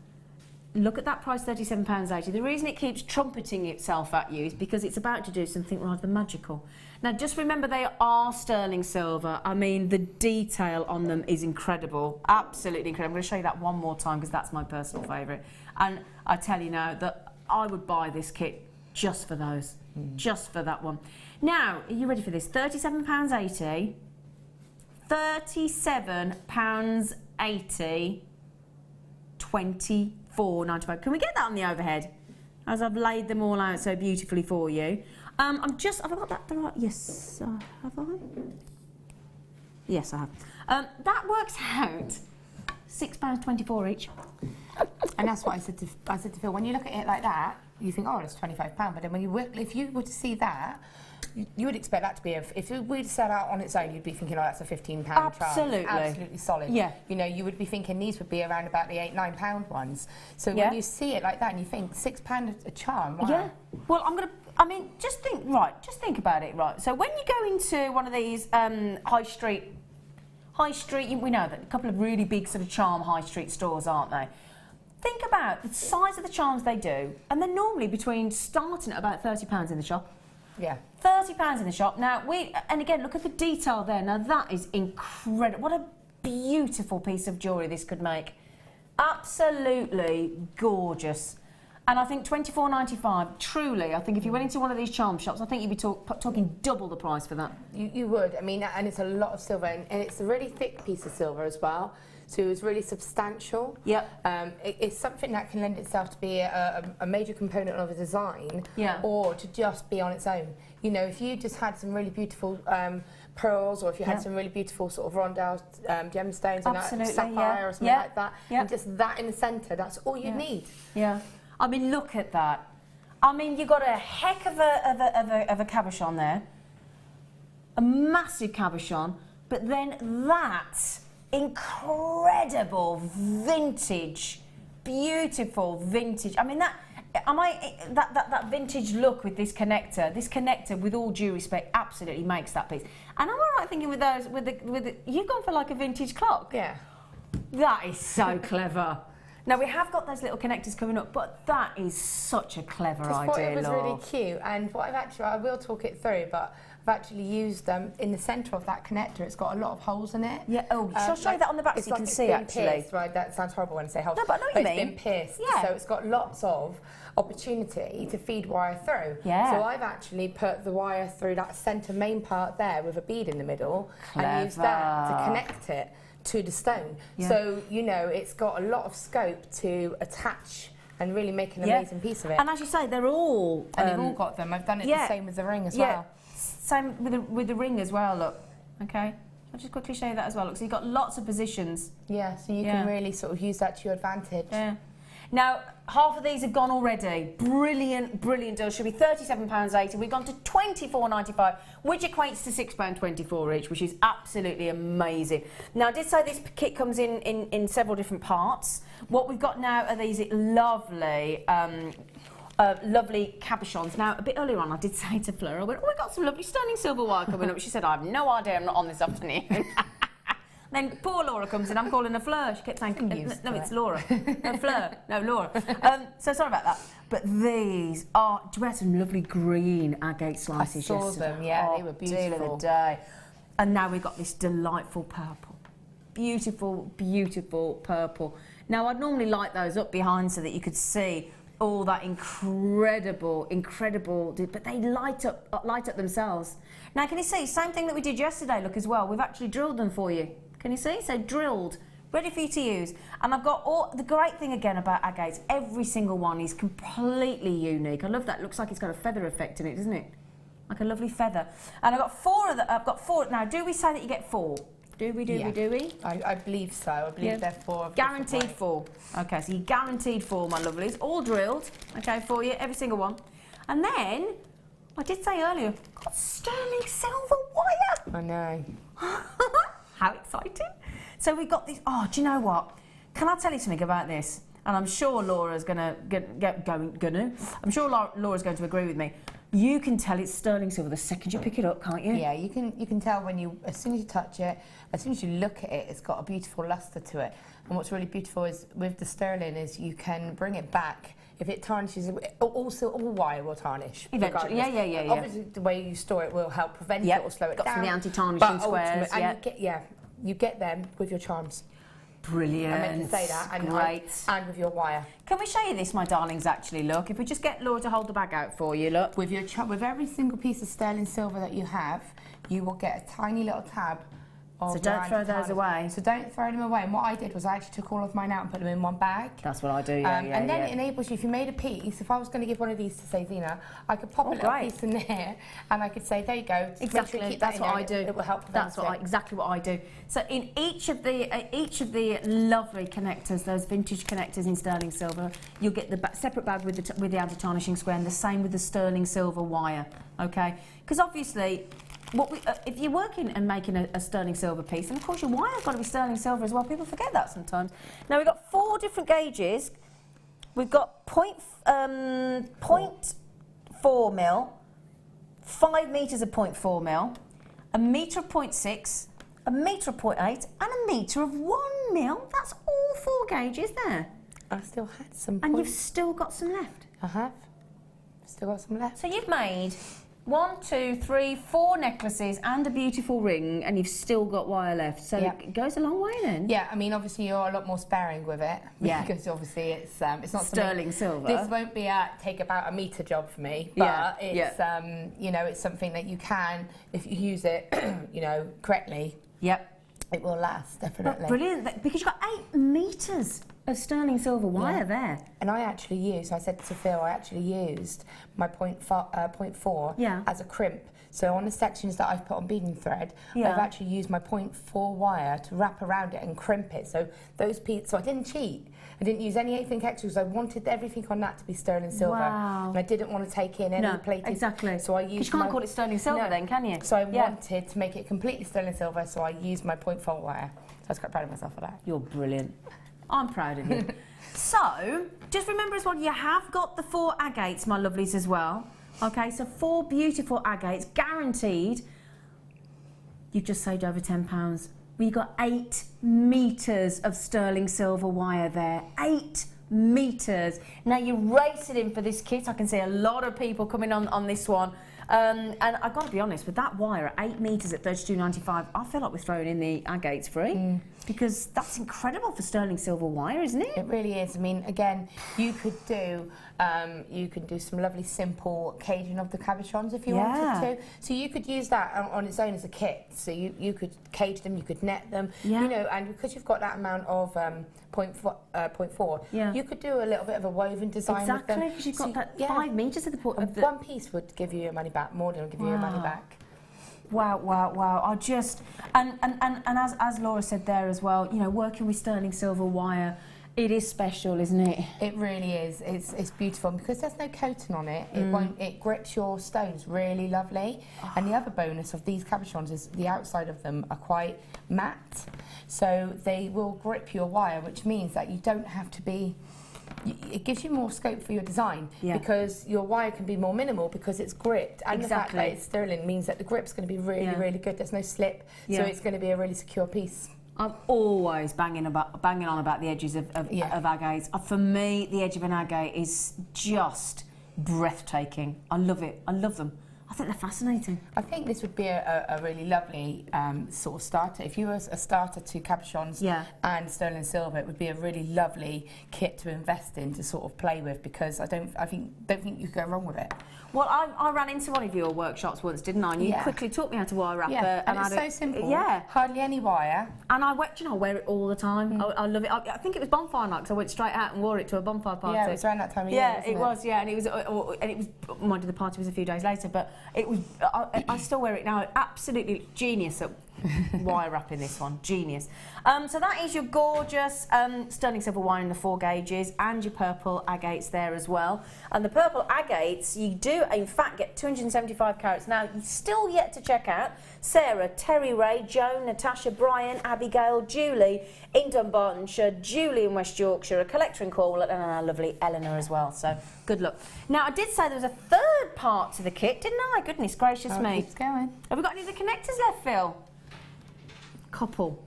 Look at that price, £37.80. The reason it keeps trumpeting itself at you is because it's about to do something rather magical. Now, just remember they are sterling silver. I mean, the detail on them is incredible, absolutely incredible. I'm going to show you that one more time because that's my personal favourite. And I tell you now that I would buy this kit just for those, just for that one. Now, are you ready for this? £37.80. £37.80. £24.95. Can we get that on the overhead? As I've laid them all out so beautifully for you. Have I got that right? Yes, have I? Yes, I have. That works out £6.24 each. And that's what I said to Phil. When you look at it like that, you think, oh, it's £25. But then if you were to see that, you would expect that to be if it were to set out on its own, you'd be thinking, oh, that's a £15 charm. Absolutely solid. Yeah. You know, you would be thinking these would be around about the £8-9 ones. So when you see it like that and you think £6 a charm, wow. Yeah. Well, just think about it, right? So when you go into one of these high street, we know that a couple of really big sort of charm high street stores, aren't they? Think about the size of the charms they do, and they're normally starting at about £30 in the shop. Yeah. £30 in the shop. Now, and again, look at the detail there. Now, that is incredible. What a beautiful piece of jewellery this could make. Absolutely gorgeous. And I think £24.95, truly, I think if you went into one of these charm shops, I think you'd be talking double the price for that. You would. I mean, and it's a lot of silver, and it's a really thick piece of silver as well. So it's really substantial. Yep. It's something that can lend itself to be a major component of a design, yeah, or to just be on its own. You know, if you just had some really beautiful pearls, or if you had some really beautiful sort of rondelle gemstones, and that sapphire or something like that, and just that in the centre, that's all you need. Yeah. I mean, look at that. I mean, you've got a heck of a cabochon there, a massive cabochon, but then that incredible vintage, beautiful vintage. I mean, that vintage look with this connector, with all due respect, absolutely makes that piece. And I'm all right thinking with those, you've gone for like a vintage clock. Yeah. That is so clever. Now, we have got those little connectors coming up, but that is such a clever idea, it was really cute, and what I will talk it through, but I've actually used them in the centre of that connector. It's got a lot of holes in it. Yeah, shall I show you that on the back so you can see, actually? Pierced, right? That sounds horrible when I say holes. No, but I know what you mean. It's been pierced, yeah. So it's got lots of opportunity to feed wire through. Yeah. So I've actually put the wire through that centre main part there with a bead in the middle, and used that to connect it to the stone. Yeah. So, you know, it's got a lot of scope to attach and really make an amazing piece of it. And as you say, they're all... and they've all got them. I've done it the same with the ring as well. Same with the ring as well, look. Okay. I'll just quickly show you that as well. Look, so you've got lots of positions. Yeah, so you can really sort of use that to your advantage. Yeah. Now, half of these have gone already. Brilliant, brilliant deal. Should be £37.80. We've gone to £24.95, which equates to £6.24 each, which is absolutely amazing. Now, I did say this kit comes in several different parts. What we've got now are these lovely, lovely cabochons. Now, a bit earlier on, I did say to Fleur, I went, oh, we've got some lovely sterling silver wire coming up. She said, I have no idea, I'm not on this afternoon. Then poor Laura comes in, I'm calling her Fleur. She kept saying, no, it's Laura. No, Fleur. No, Laura. So sorry about that. But these are, do you have some lovely green agate slices? I saw them, yeah, they were beautiful. Deal of the day. And now we've got this delightful purple. Beautiful, beautiful purple. Now, I'd normally light those up behind so that you could see all that incredible, but they light up themselves. Now, can you see, same thing that we did yesterday, look, as well. We've actually drilled them for you. Can you see? So drilled, ready for you to use. And I've got all, the great thing again about agates, every single one is completely unique. I love that. It looks like it's got a feather effect in it, doesn't it? Like a lovely feather. And I've got four. Now, do we say that you get four? Do we? I believe so. I believe they're four. Guaranteed four. Okay, so you're guaranteed four, my lovelies. All drilled, okay, for you, every single one. And then, I did say earlier, got sterling silver wire. I know. How exciting. So we've got these, oh, do you know what? Can I tell you something about this? And I'm sure Laura's I'm sure Laura's going to agree with me. You can tell it's sterling silver the second you pick it up, can't you? Yeah, you can tell when as soon as you touch it, as soon as you look at it, it's got a beautiful lustre to it. And what's really beautiful is with the sterling is you can bring it back. If it tarnishes, also all wire will tarnish. Eventually, yeah. Obviously, the way you store it will help prevent it or slow it down. Got some of the anti-tarnishing squares. And you get them with your charms. Brilliant. I meant to say that. And great. And with your wire. Can we show you this, my darlings, actually, look? If we just get Laura to hold the bag out for you, look. With every single piece of sterling silver that you have, you will get a tiny little tab. So don't throw those away. So don't throw them away. And what I did was I actually took all of mine out and put them in one bag. That's what I do, and then it enables you, if you made a piece, if I was going to give one of these to, say, Zena, I could pop a little piece in there and I could say, there you go. Exactly, sure that's what I do. It will help prevent exactly what I do. So in each of the lovely connectors, those vintage connectors in sterling silver, you'll get the separate bag with the anti-tarnishing square, and the same with the sterling silver wire, okay? Because obviously, if you're working and making a sterling silver piece, and of course your wire's got to be sterling silver as well, people forget that sometimes. Now we've got 4 different gauges. We've got 0.4 mil, 5 metres of 0.4 mil, a metre of 0.6, a metre of 0.8, and a metre of 1 mil. That's all 4 gauges there. I still had some. And you've still got some left. I have. Still got some left. So you've made 1, 2, 3, 4 necklaces and a beautiful ring, and you've still got wire left. So it goes a long way then. Yeah, I mean, obviously you're a lot more sparing with it. Yeah. Because obviously it's not sterling silver. This won't be take about a metre job for me, but it's you know, it's something that you can, if you use it, you know, correctly. Yep. It will last, definitely. But brilliant, because you've got 8 metres of sterling silver wire there. And I actually used, I said to Phil, I actually used my 0.4 as a crimp. So on the sections that I've put on beading thread, I've actually used my 0.4 wire to wrap around it and crimp it. So those pieces, so I didn't cheat. I didn't use anything extra because I wanted everything on that to be sterling silver. Wow. And I didn't want to take in any plated. Exactly. So I used you can't call it sterling silver then, can you? So I wanted to make it completely sterling silver, so I used my 0.4 wire. So I was quite proud of myself for that. You're brilliant. I'm proud of you. So, just remember as well, you have got the 4 agates, my lovelies, as well. Okay, so 4 beautiful agates, guaranteed. You've just saved over £10. We got 8 metres of sterling silver wire there. 8 metres. Now you're racing in for this kit. I can see a lot of people coming on this one. And I've got to be honest, with that wire at 8 metres at £32.95, I feel like we're throwing in the agates free. Because that's incredible for sterling silver wire, isn't it? It really is. I mean, again, you could do some lovely simple caging of the cabochons if you wanted to. So you could use that on its own as a kit. So you could cage them, you could net them, you know, and because you've got that amount of 0.4, you could do a little bit of a woven design with them. Exactly, because you've got that 5 metres of the point. One piece would give you your money back, more than give you your money back. Wow, wow, wow. I just, and as Laura said there as well, you know, working with sterling silver wire, it is special, isn't it? It really is. It's beautiful. And because there's no coating on it, it grips your stones really lovely. And the other bonus of these cabochons is the outside of them are quite matte. So they will grip your wire, which means that you don't have to be... It gives you more scope for your design because your wire can be more minimal because it's gripped, and the fact that it's sterling means that the grip's going to be really, really good. There's no slip, so it's going to be a really secure piece. I'm always banging on about the edges of agates. For me, the edge of an agate is just breathtaking. I love it. I love them. I think they're fascinating. I think this would be a really lovely sort of starter. If you were a starter to cabochons and sterling silver, it would be a really lovely kit to invest in, to sort of play with, because I don't think you could go wrong with it. Well, I ran into one of your workshops once, didn't I? And you quickly taught me how to wire wrap it. And it's so simple. Hardly any wire. And I wear it all the time. I love it. I think it was bonfire night, because I went straight out and wore it to a bonfire party. Yeah, it was around that time of year, it was, and it was, mind you, the party was a few days later, but it was, I still wear it now. Absolutely genius at wire wrapping this one, genius. So that is your gorgeous sterling silver wire in the 4 gauges, and your purple agates there as well. And the purple agates, you do in fact get 275 carats. Now, you're still yet to check out Sarah, Terry Ray, Joan, Natasha, Brian, Abigail, Julie in Dunbartonshire, Julie in West Yorkshire, a collector in Cornwall, and our lovely Eleanor as well. So good luck. Now, I did say there was a 3rd part to the kit, didn't I? Goodness gracious me. Keeps going. Have we got any of the connectors left, Phil? Couple.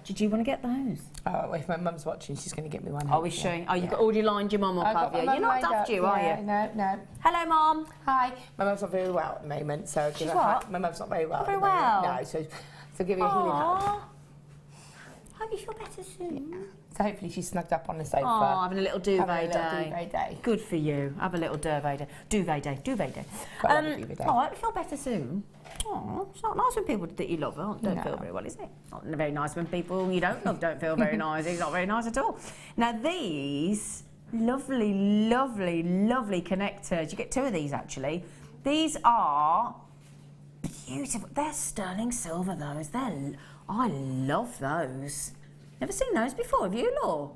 Did you want to get those? Oh, if my mum's watching, she's going to get me one. Oh, is she? Oh, you've already lined your mum up, have you? You're not daft, are you? No. Hello, Mum. Hi. My mum's not very well at the moment, so... She's what? My mum's not very well. Not very well? No, so give you a healing hug. Hope you feel better soon. So hopefully she's snugged up on the sofa. Oh, having a little duvet day. Good for you. Have a little duvet day. Duvet day. Oh, I hope you feel better soon. Oh, it's not nice when people that you love don't feel very well, is it? Not very nice when people you don't love don't feel very nice. It's not very nice at all. Now these lovely, lovely, lovely connectors. You get 2 of these actually. These are beautiful. They're sterling silver. I love those. Never seen those before, have you, Laura?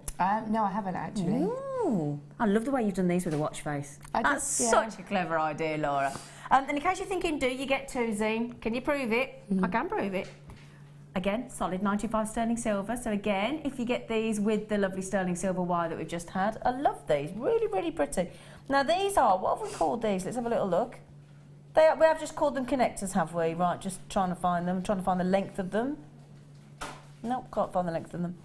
No, I haven't actually. Ooh. I love the way you've done these with a watch face. That's such a clever idea, Laura. And in case you're thinking, do you get 2, Zine? Can you prove it? I can prove it. Again, solid 95 sterling silver. So again, if you get these with the lovely sterling silver wire that we've just had, I love these. Really, really pretty. Now these are, what have we called these? Let's have a little look. We have just called them connectors, have we? Right, just trying to find them, trying to find the length of them. Nope, can't find the length of them.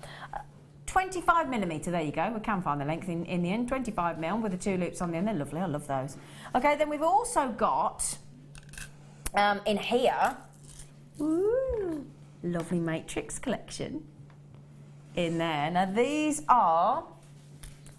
25mm, there you go. We can find the length in the end. 25mm with the 2 loops on the end. They're lovely, I love those. Okay, then we've also got In here, ooh, lovely matrix collection in there. Now these are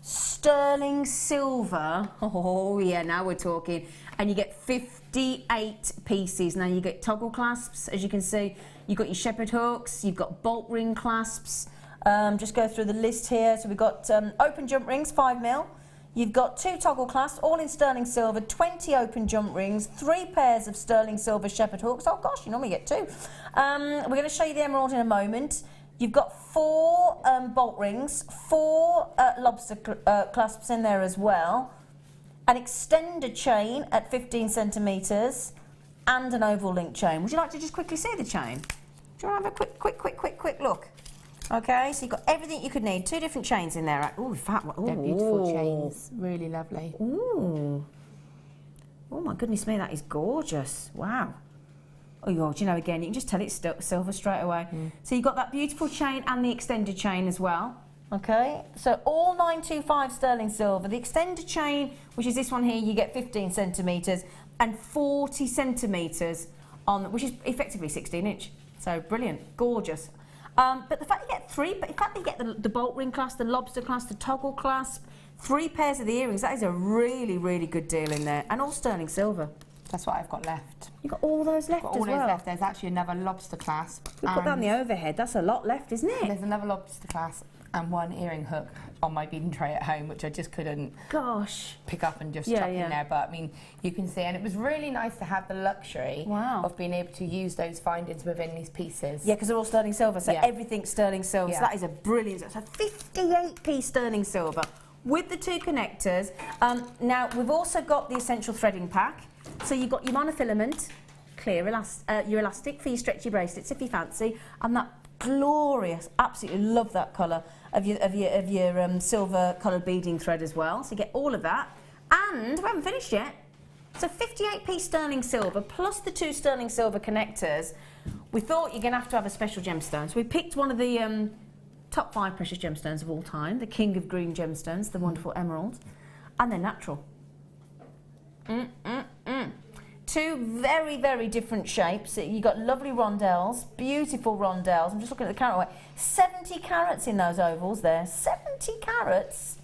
sterling silver. Oh yeah, now we're talking. And you get 58 pieces. Now you get toggle clasps, as you can see. You've got your shepherd hooks, you've got bolt ring clasps. Just go through the list here. So we've got open jump rings, 5mm. You've got 2 toggle clasps, all in sterling silver, 20 open jump rings, 3 pairs of sterling silver shepherd hooks. Oh gosh, you normally get 2. We're going to show you the emerald in a moment. You've got 4 bolt rings, 4 lobster clasps in there as well, an extender chain at 15 centimetres, and an oval link chain. Would you like to just quickly see the chain? Do you want to have a quick look? Okay, so you've got everything you could need. 2 different chains in there. Ooh, fat one. They're beautiful chains. Really lovely. Ooh. Oh my goodness me, that is gorgeous. Wow. Oh, do you know, again, you can just tell it's silver straight away. So you've got that beautiful chain and the extended chain as well. Okay, so all 925 sterling silver. The extended chain, which is this one here, you get 15 centimetres and 40 centimetres on, which is effectively 16 inch. So brilliant, gorgeous. But the fact you get 3, but the fact that you get the bolt ring clasp, the lobster clasp, the toggle clasp, 3 pairs of the earrings, that is a really, really good deal in there. And all sterling silver. That's what I've got left. You've got all those left got as all well? those left. There's actually another lobster clasp. We put that on the overhead. That's a lot left, isn't it? There's another lobster clasp and 1 earring hook on my beading tray at home, which I just couldn't pick up and just chuck in there. But I mean, you can see, and it was really nice to have the luxury of being able to use those findings within these pieces. Yeah, because they're all sterling silver, so everything's sterling silver. So that is a brilliant. So 58p sterling silver with the 2 connectors. Now we've also got the essential threading pack. So you've got your monofilament, clear your elastic for your stretchy bracelets if you fancy, and that glorious, absolutely love that colour of your silver coloured beading thread as well. So you get all of that, and we haven't finished yet. So 58p sterling silver plus the 2 sterling silver connectors. We thought you're going to have a special gemstone, so we picked one of the top 5 precious gemstones of all time, the king of green gemstones, the wonderful emerald, and they're natural. 2 very, very different shapes. You've got lovely rondelles, beautiful rondelles. I'm just looking at the carat weight. 70 carats in those ovals there. 70 carats.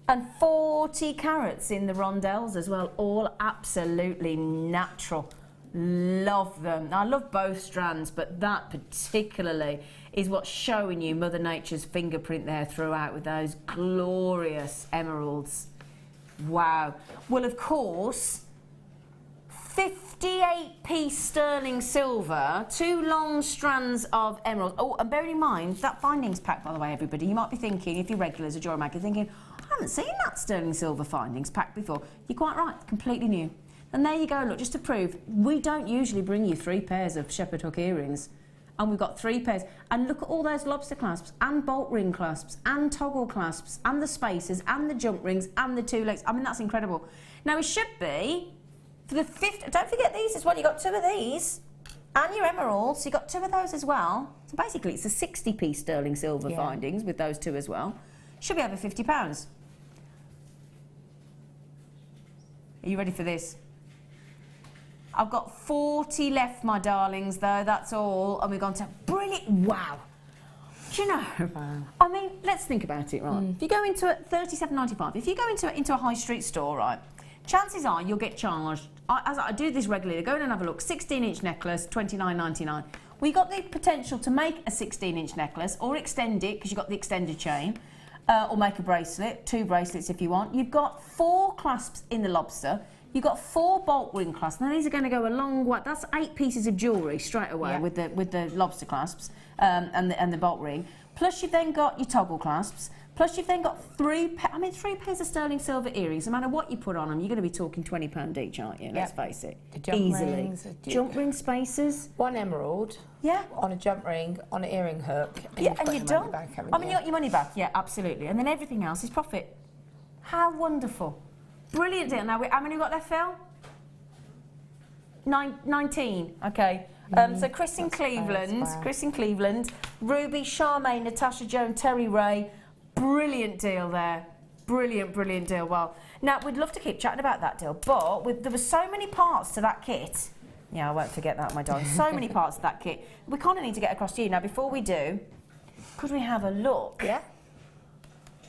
And 40 carats in the rondelles as well. All absolutely natural. Love them. I love both strands, but that particularly is what's showing you Mother Nature's fingerprint there throughout with those glorious emeralds. Wow. Well, of course, 58p sterling silver, 2 long strands of emerald. Oh, and bearing in mind, that findings pack, by the way, everybody, you might be thinking, if you're regulars at JewelleryMaker, thinking, I haven't seen that sterling silver findings pack before. You're quite right, completely new. And there you go, look, just to prove, we don't usually bring you 3 pairs of shepherd hook earrings. And we've got 3 pairs. And look at all those lobster clasps, and bolt ring clasps, and toggle clasps, and the spacers, and the jump rings, and the 2 legs. I mean, that's incredible. Now, it should be, for the 5th, don't forget these as well. You've got 2 of these, and your emeralds. You've got 2 of those as well. So basically, it's a 60p sterling silver findings with those 2 as well. Should be over £50. Are you ready for this? I've got 40 left, my darlings, though, that's all. And we've gone to brilliant. Wow. Do you know? Wow. I mean, let's think about it, right? If you go into it, £37.95. If you go into a high street store, right, chances are you'll get charged. As I do this regularly, go in and have a look. 16-inch necklace, $29.99. We got the potential to make a 16-inch necklace or extend it because you've got the extended chain, or make a bracelet, 2 bracelets if you want. You've got 4 clasps in the lobster. You've got 4 bolt ring clasps. Now these are going to go a long way. That's 8 pieces of jewellery straight away with the lobster clasps and the bolt ring. Plus you've then got your toggle clasps. Plus you've then got 3 pairs of sterling silver earrings. No matter what you put on them, you're going to be talking £20 each, aren't you? Let's face it. The jump easily. Rings, jump ring spacers. 1 emerald. Yeah. On a jump ring, on an earring hook. And and you're done. Back, you got your money back. Yeah, absolutely. And then everything else is profit. How wonderful. Brilliant deal. Now, how many we got left, Phil? 19. Okay. So Chris in Cleveland, Ruby, Charmaine, Natasha Joan, Terry Ray. Brilliant deal there. Brilliant deal. Well, now we'd love to keep chatting about that deal, but there were so many parts to that kit. Yeah, I won't forget that, my darling. So many parts of that kit. We kind of need to get across to you. Now, before we do, could we have a look? Yeah.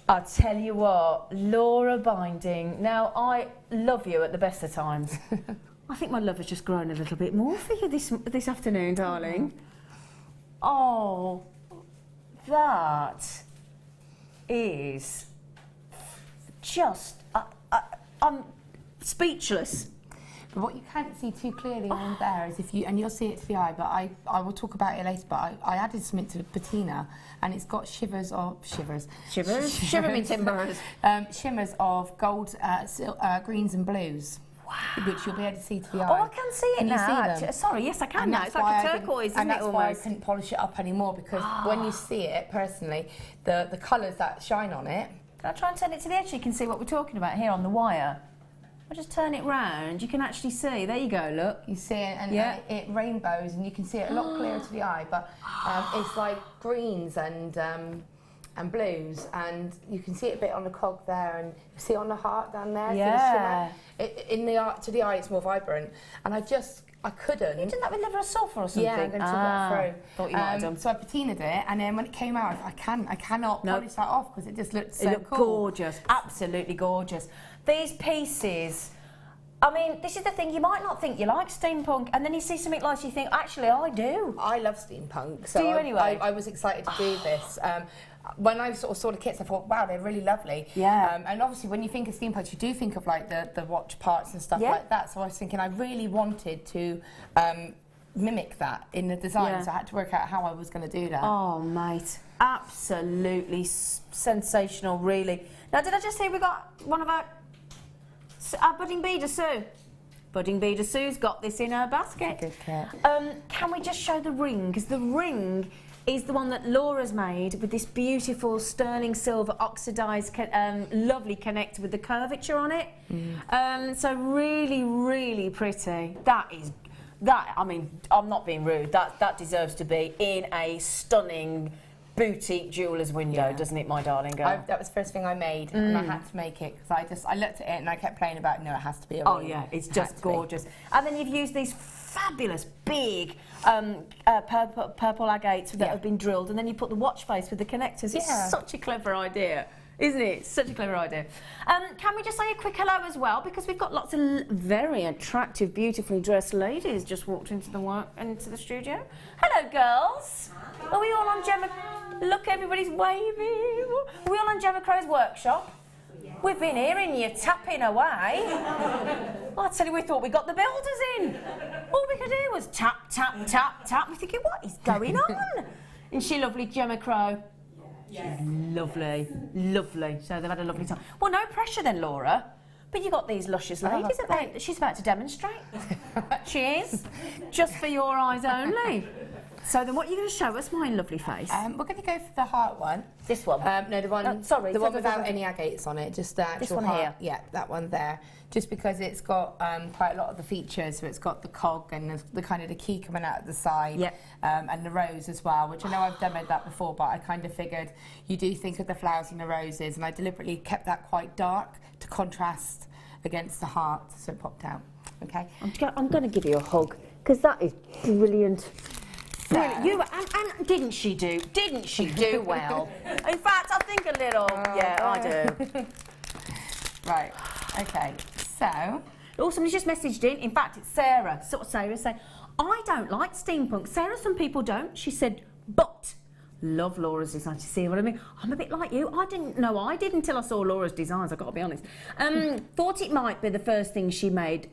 I'll tell you what, Laura binding. Now, I love you at the best of times. I think my love has just grown a little bit more for you this afternoon, darling. Oh, that is just... I'm speechless. But what you can't see too clearly on there is and you'll see it to the eye, but I will talk about it later, but I added something to the patina, and it's got shivers? Shiver me timbers. Shimmers of gold, greens and blues. Wow. Which you'll be able to see to the eye. Oh, I can see it now. Sorry, yes, I can now. It's like a turquoise, isn't it, and that's why I almost? couldn't polish it up anymore, because when you see it, personally, the colours that shine on it... Can I try and turn it to the edge so you can see what we're talking about here on the wire? I'll just turn it round, you can actually see. There you go, look. You see it, and it rainbows, and you can see it a lot clearer to the eye, but it's like greens and blues, and you can see it a bit on the cog there, and you see it on the heart down there. Yeah. To the eye, it's more vibrant, and I couldn't. You did that with liver of sulfur or something? Yeah, I'm going to talk that through. Thought you might have done. So I patinaed it, and then when it came out, I cannot polish that off because it just looked so cool. Gorgeous, absolutely gorgeous. These pieces, I mean, this is the thing, you might not think you like steampunk, and then you see something like this, you think, actually, I do. I love steampunk. So do you anyway? I was excited to do this. When I sort of saw the kits, I thought, wow, they're really lovely. Yeah. And obviously, when you think of steampunk, you do think of like the watch parts and stuff like that. So I was thinking, I really wanted to mimic that in the design. So I had to work out how I was going to do that. Oh, mate, absolutely sensational, really. Now, did I just say we got one of our budding beader Sue? Budding beader Sue's got this in her basket. Good kit. Can we just show the ring? Because the ring is the one that Laura's made with this beautiful sterling silver oxidized, lovely connect with the curvature on it. So really, really pretty. I mean, I'm not being rude, that deserves to be in a stunning boutique jeweller's window, doesn't it, my darling girl? That was the first thing I made, and I had to make it because I looked at it and I kept playing about, no, it has to be a ring. Oh yeah, it's just gorgeous. And then you've used these fabulous big purple agates that have been drilled, and then you put the watch face with the connectors. It's such a clever idea, isn't it? Such a clever idea. Can we just say a quick hello as well, because we've got lots of very attractive, beautifully dressed ladies just walked into the studio. Hello, girls. Are we all on Gemma? Look, everybody's waving. Are we all on Gemma Crow's workshop? We've been hearing you tapping away. Well, I tell you, we thought we got the builders in. All we could do was tap, tap, tap, tap. We're thinking, what is going on? Isn't she lovely, Gemma Crow? Yes. Lovely, lovely. So they've had a lovely time. Well, no pressure then, Laura. But you got these luscious ladies she's about to demonstrate. She is. Just for your eyes only. So then what are you going to show us, my lovely face? We're going to go for the heart one. This one? No, the one, the one without any agates on it, just the actual this one heart. here? Yeah, that one there. Just because it's got quite a lot of the features, so it's got the cog and the kind of the key coming out of the side, and the rose as well, which I know I've demoed that before, but I kind of figured you do think of the flowers and the roses, and I deliberately kept that quite dark to contrast against the heart, so it popped out. Okay. I'm going to give you a hug, because that is brilliant. Brilliant. And didn't she do well? In fact, I think a little. Yeah, I do. Right. Okay. So. Oh, somebody's just messaged in. In fact, it's Sarah. Sort of Sarah saying, I don't like steampunk. Sarah, some people don't. She said, but love Laura's design. You see what I mean? I'm a bit like you. I didn't know I did until I saw Laura's designs. I've got to be honest. Thought it might be the first thing she made.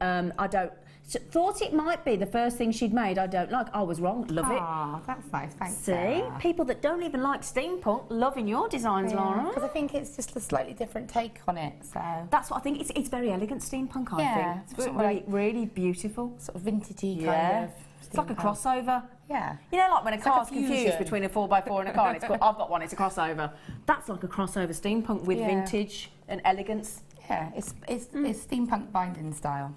Thought it might be the first thing she'd made. I don't like. I was wrong. Love it. Oh, that's nice. Thanks. See, people that don't even like steampunk loving your designs, Laura. Because I think it's just a slightly different take on it. So that's what I think. It's very elegant steampunk. I think it's really, really beautiful, sort of vintagey kind of. It's like a crossover. Yeah. You know, like when a car's confused between a 4x4 and a car. And it's got, I've got one. It's a crossover. That's like a crossover steampunk with vintage and elegance. Yeah, it's steampunk binding style.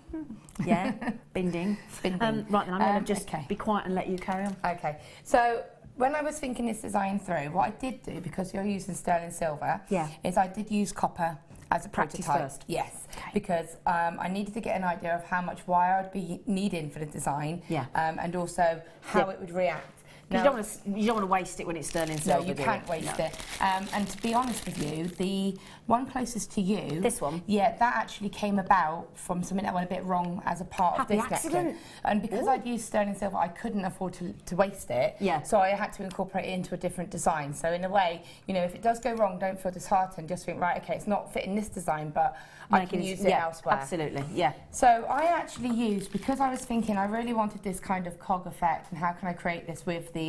Yeah, binding. Binding. Right, then I'm going to just be quiet and let you carry on. Okay, so when I was thinking this design through, what I did do, because you're using sterling silver, is I did use copper as a Practice prototype. first. Yes, Okay. because I needed to get an idea of how much wire I'd be needing for the design, Yeah. And also how it would react. You don't want to waste it when it's sterling silver. No, you can't waste it. And to be honest with you, the one closest to you... This one? Yeah, that actually came about from something that went a bit wrong as a part Happy of this accident. necklace. And because I'd used sterling silver, I couldn't afford to waste it. Yeah. So I had to incorporate it into a different design. So in a way, you know, if it does go wrong, don't feel disheartened. Just think, right, okay, it's not fitting this design, but I can use it elsewhere. Absolutely, yeah. So I actually used, because I was thinking I really wanted this kind of cog effect, and how can I create this with the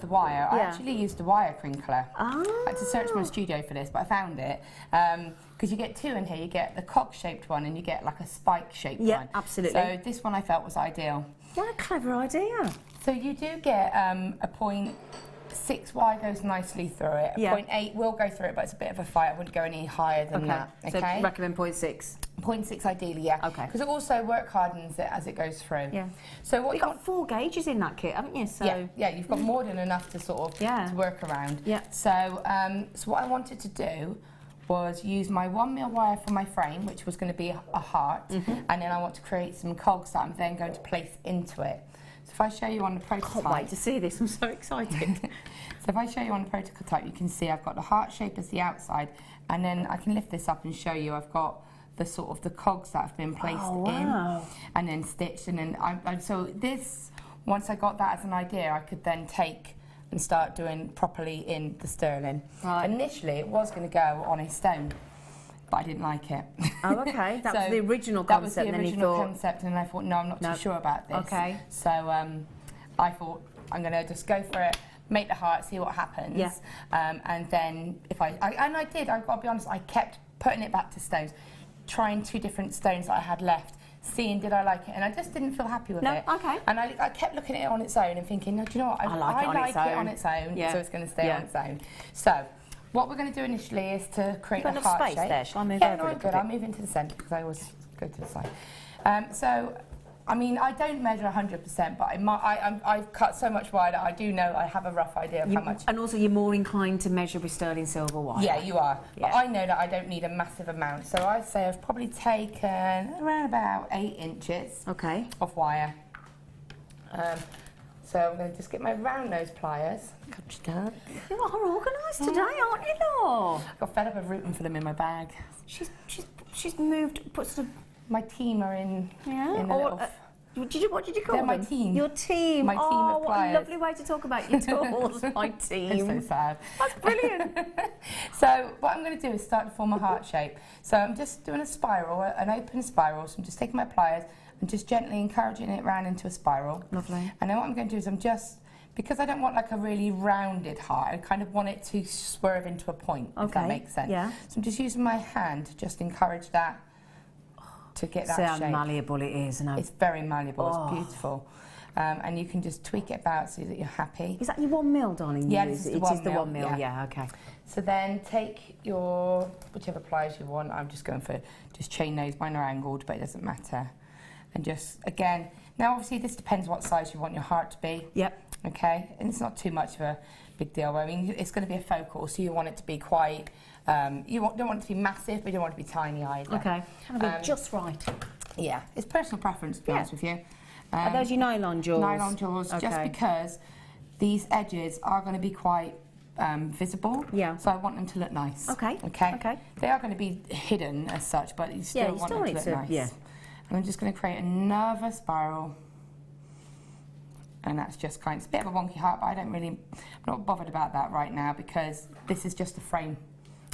wire. I actually used a wire crinkler. I had to search my studio for this, but I found it. Because you get two in here. You get the cog-shaped one and you get like a spike-shaped one. Yeah, absolutely. So this one I felt was ideal. What a clever idea. So you do get a 0.6 wire goes nicely through it. A 0.8 will go through it, but it's a bit of a fight. I wouldn't go any higher than that. So recommend 0.6. 0.6 ideally, yeah. Okay. Because it also work hardens it as it goes through. Yeah. So what You've got 4 gauges in that kit, haven't you? So yeah, you've got more than enough to sort of to work around. Yeah. So so what I wanted to do was use my 1mm wire for my frame, which was going to be a heart, and then I want to create some cogs that I'm then going to place into it. So if I show you on the prototype... Can't wait to see this, I'm so excited. So if I show you on the prototype, you can see I've got the heart shape as the outside, and then I can lift this up and show you I've got the sort of the cogs that have been placed in and then stitched, and then so this, once I got that as an idea, I could then take and start doing properly in the sterling. Right. Initially it was going to go on a stone, but I didn't like it. Oh, okay. That was the original concept. That was the original concept, and I thought, no, I'm not too sure about this. Okay. So I thought, I'm going to just go for it, make the heart, see what happens. Yeah. And then if I did, I've got to be honest, I kept putting it back to stones, trying 2 different stones that I had left, seeing did I like it, and I just didn't feel happy with it. Okay. And I kept looking at it on its own and thinking, no, do you know what, I like it on its own, so it's going to stay on its own. So what we're going to do initially is to create a heart space shape. there. Shall I move over? over? No, good. I'll move into the centre because I always go to the side. So, I mean, I don't measure 100%, but I've cut so much wire that I do know I have a rough idea of how much. And also, you're more inclined to measure with sterling silver wire. Yeah, you are. Yeah. But I know that I don't need a massive amount, so I'd say I've probably taken around about 8 inches of wire. So I'm going to just get my round nose pliers. You are organised today, aren't you, Law? I got fed up of rooting for them in my bag. She's moved, put some... My team are in the little... what did you call They're them? my team. Your team. My team of what pliers. a lovely way to talk about your tools. My team. It's so sad. That's brilliant. So what I'm going to do is start to form a heart shape. So I'm just doing a spiral, an open spiral. So I'm just taking my pliers and just gently encouraging it round into a spiral. Lovely. And then what I'm going to do is I'm just, because I don't want like a really rounded heart, I kind of want it to swerve into a point, if that makes sense. Yeah. So I'm just using my hand to just encourage that to get that See how shape. malleable it is. And it's very malleable, it's beautiful. And you can just tweak it about so that you're happy. Is that your 1mm, darling? Yeah, it is is the 1mm, yeah. Okay. So then take your, whichever pliers you want, I'm just going for just chain nose, mine are angled, but it doesn't matter. And just, again, now obviously this depends what size you want your heart to be. Yep. Okay, and it's not too much of a big deal. I mean, it's going to be a focal, so you want it to be quite, don't want it to be massive, but you don't want it to be tiny either. Okay, that'll be just right. Yeah, it's personal preference, to be honest with you. Are those your nylon jaws? Nylon jaws, just because these edges are going to be quite visible. Yeah. So I want them to look nice. Okay. Okay. Okay. They are going to be hidden as such, but you still want them to look nice. Yeah. And I'm just going to create another spiral. And that's just kind of, it's a bit of a wonky heart, but I'm not bothered about that right now because this is just a frame.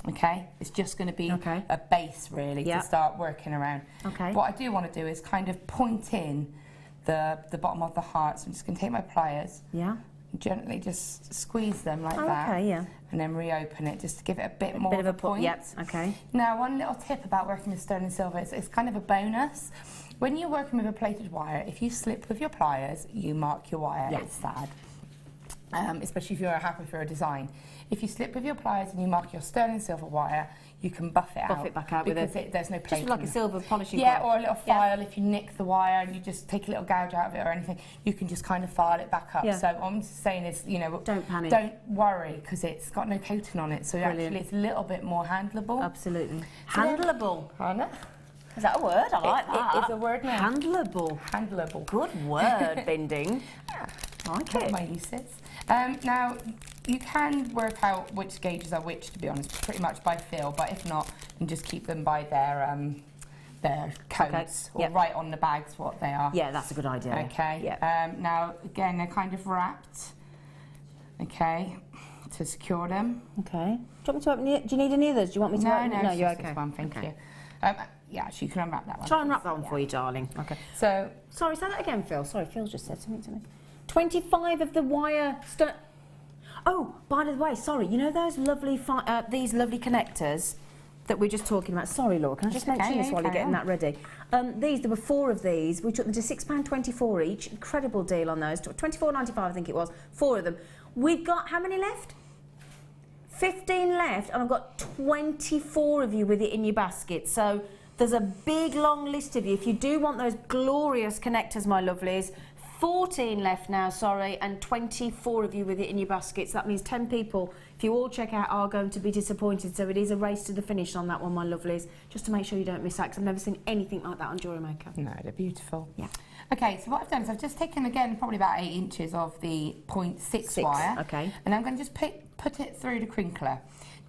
Okay, it's just going to be a base really to start working around. Okay. What I do want to do is kind of point in the bottom of the heart. So I'm just going to take my pliers. Yeah. And gently just squeeze them like that. Okay. Yeah. And then reopen it just to give it a bit more of a point. Yep. Okay. Now, one little tip about working with sterling silver is it's kind of a bonus. When you're working with a plated wire, if you slip with your pliers, you mark your wire. Yeah. It's sad. especially if you're happy for a design. If you slip with your pliers and you mark your sterling silver wire, you can buff it back out with because there's no plate. Just like a silver polishing file. file. Or a little file. If you nick the wire and you just take a little gouge out of it or anything, you can just kind of file it back up. So what I'm just saying is, you know, don't panic. Don't worry because it's got no coating on it, so actually it's a little bit more handleable. Absolutely. So Handleable. Anna? Is that a word? I like that. It is a word now. Handleable. Handleable. Good word, Binding. Like it. My uses. Now, you can work out which gauges are which, to be honest, pretty much by feel, but if not, you can just keep them by their codes or write on the bags what they are. Yeah, that's a good idea. Okay. Yeah. Now, again, they're kind of wrapped, okay, to secure them. Okay. Do you want me to open it? Do you need any others? Do you want me to open it? No, you're okay. This one, thank you. Yeah, so you can unwrap that one. Try and wrap that one for you, darling. Okay. So, sorry, say that again, Phil. Sorry, Phil just said something to me. 25 of the wire. Oh, by the way, sorry. You know those lovely these lovely connectors that we're just talking about. Sorry, Laura. Can I just mention this while you're getting that ready? There were 4 of these. We took them to £6.24 each. Incredible deal on those. £24.95, I think it was. 4 of them. We've got how many left? 15 left, and I've got 24 of you with it in your basket. So there's a big long list of you. If you do want those glorious connectors, my lovelies, 14 left now, sorry, and 24 of you with it in your baskets. That means 10 people, if you all check out, are going to be disappointed. So it is a race to the finish on that one, my lovelies, just to make sure you don't miss out, because I've never seen anything like that on Jewellery Maker. No, they're beautiful. Yeah. Okay, so what I've done is I've just taken, again, probably about 8 inches of the 0.6 wire. Okay. And I'm going to just put it through the crinkler.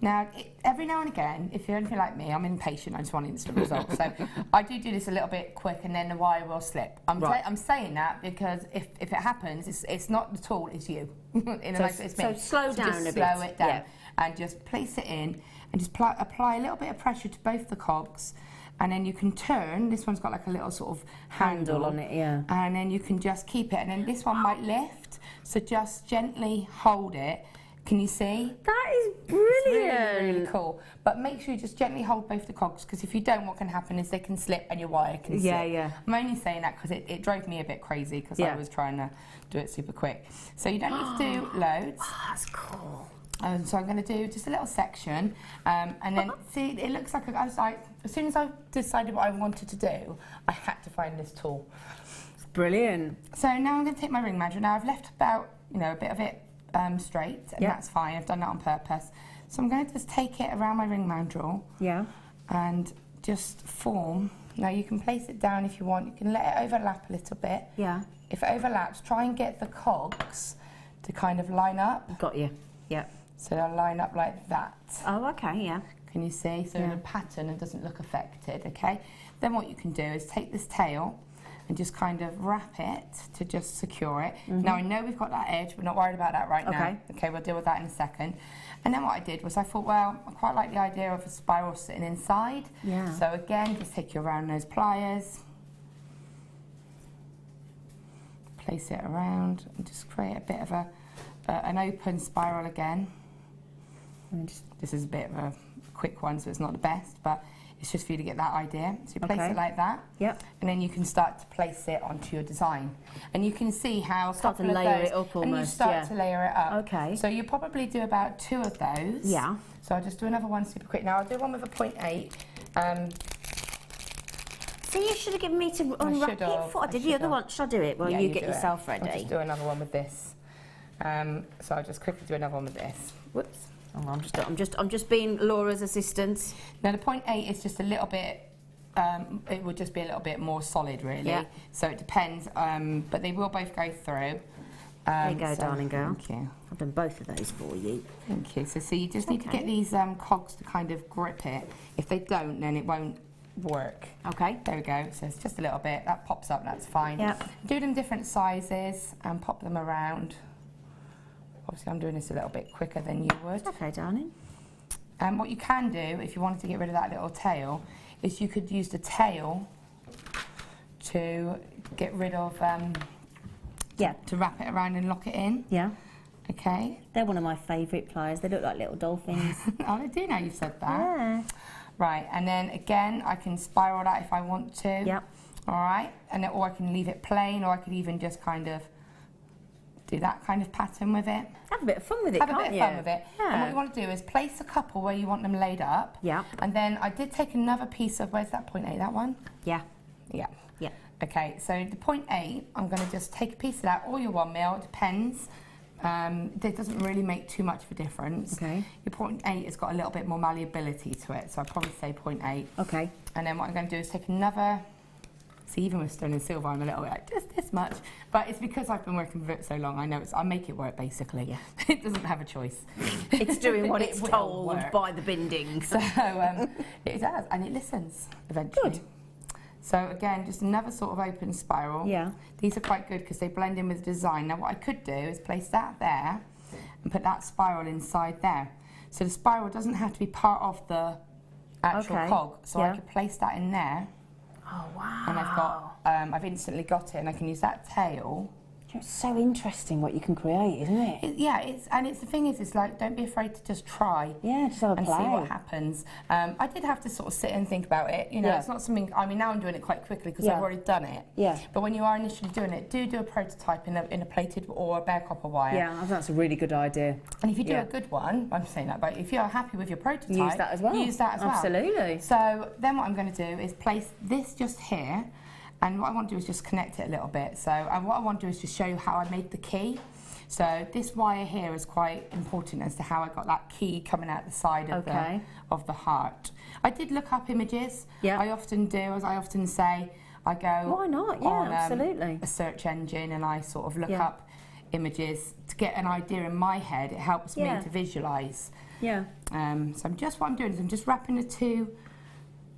Now, every now and again, if you're anything like me, I'm impatient, I just want instant results. So I do this a little bit quick and then the wire will slip. I'm saying that because if it happens, it's not the tool, it's you. So slow down a bit. Slow it down and just place it in and just apply a little bit of pressure to both the cogs. And then you can turn, this one's got like a little sort of handle on it, yeah. And then you can just keep it. And then this one might lift, so just gently hold it. Can you see? That is brilliant. It's really, really cool. But make sure you just gently hold both the cogs, because if you don't, what can happen is they can slip and your wire can slip. Yeah. I'm only saying that because it drove me a bit crazy because I was trying to do it super quick. So you don't need to do loads. Oh, that's cool. So I'm going to do just a little section, and then see, it looks like I was like, as soon as I decided what I wanted to do, I had to find this tool. It's brilliant. So now I'm going to take my ring mandrel. Now I've left about, a bit of it straight, and that's fine. I've done that on purpose. So I'm going to just take it around my ring mandrel. Yeah. And just form. Now you can place it down if you want. You can let it overlap a little bit. Yeah. If it overlaps, try and get the cogs to kind of line up. Got you. Yeah. So they'll line up like that. Oh, okay, yeah. Can you see? So the pattern, it doesn't look affected, okay? Then what you can do is take this tail and just kind of wrap it to just secure it. Now I know we've got that edge, we're not worried about that right now. Okay, we'll deal with that in a second. And then what I did was I thought, well, I quite like the idea of a spiral sitting inside. Yeah. So again, just take your round nose pliers, place it around and just create a bit of an open spiral again. This is a bit of a quick one, so it's not the best, but it's just for you to get that idea. So you place it like that, and then you can start to place it onto your design. And you can see how start to layer it up almost. And you start to layer it up. Okay. So you probably do about 2 of those. Yeah. So I'll just do another one super quick. Now I'll do one with a 0.8. See, you should have given me to unwrap it before I did the other one. Should I do it? Well, you get yourself ready. I'll just do another one with this. So I'll just quickly do another one with this. Whoops. Oh, I'm just being Laura's assistant. Now the 0.8 is just a little bit. It would just be a little bit more solid, really. Yeah. So it depends. But they will both go through. There you go, darling girl. Thank you. I've done both of those for you. Thank you. So you just need to get these cogs to kind of grip it. If they don't, then it won't work. Okay. There we go. So it's just a little bit. That pops up. That's fine. Yeah. Do them different sizes and pop them around. Obviously, I'm doing this a little bit quicker than you would. Okay, darling. What you can do, if you wanted to get rid of that little tail, is you could use the tail to get rid of, to wrap it around and lock it in. Yeah. Okay. They're one of my favourite pliers. They look like little dolphins. Oh, I do know you've said that. Yeah. Right, and then again, I can spiral that if I want to. Yep. All right, and then, or I can leave it plain, or I could even just kind of do that kind of pattern with it. Have a bit of fun with it, Have can't a bit you? of fun with it. Yeah. And what you want to do is place a couple where you want them laid up. Yeah. And then I did take another piece of, where's that 0.8, that one? Yeah. Yeah. Yeah. Okay, so the 0.8, I'm going to just take a piece of that, or your 1 mil, it depends. It doesn't really make too much of a difference. Okay. Your 0.8 has got a little bit more malleability to it, so I'd probably say 0.8. Okay. And then what I'm going to do is take another, see, even with sterling silver, I'm a little bit like, just this much. But it's because I've been working with it so long, I know I make it work, basically. Yeah. It doesn't have a choice. It's doing what it's will told work. by the binding. So it does, and it listens eventually. Good. So again, just another sort of open spiral. Yeah. These are quite good because they blend in with the design. Now what I could do is place that there and put that spiral inside there. So the spiral doesn't have to be part of the actual cog. So I could place that in there. Oh, wow. And I've got, I've instantly got it, and I can use that tail. It's so interesting what you can create, isn't it? It's the thing is, it's like, don't be afraid to just try. Yeah, just have a and play. see what happens. I did have to sort of sit and think about it. You know, Yeah. it's not something, I mean, now I'm doing it quite quickly because I've already done it. Yeah. But when you are initially doing it, do a prototype in a plated or a bare copper wire. Yeah, I think that's a really good idea. And if you do a good one, I'm saying that, but if you're happy with your prototype, Use that as well. Use that as well. Absolutely. So then what I'm going to do is place this just here. And what I want to do is just connect it a little bit. So what I want to do is just show you how I made the key. So this wire here is quite important as to how I got that key coming out the side of the heart. I did look up images. Yeah. I often do, as I often say, I go Why not? Yeah, on absolutely. a search engine and I sort of look up images to get an idea in my head. It helps me to visualise. Yeah. So what I'm doing is I'm just wrapping the two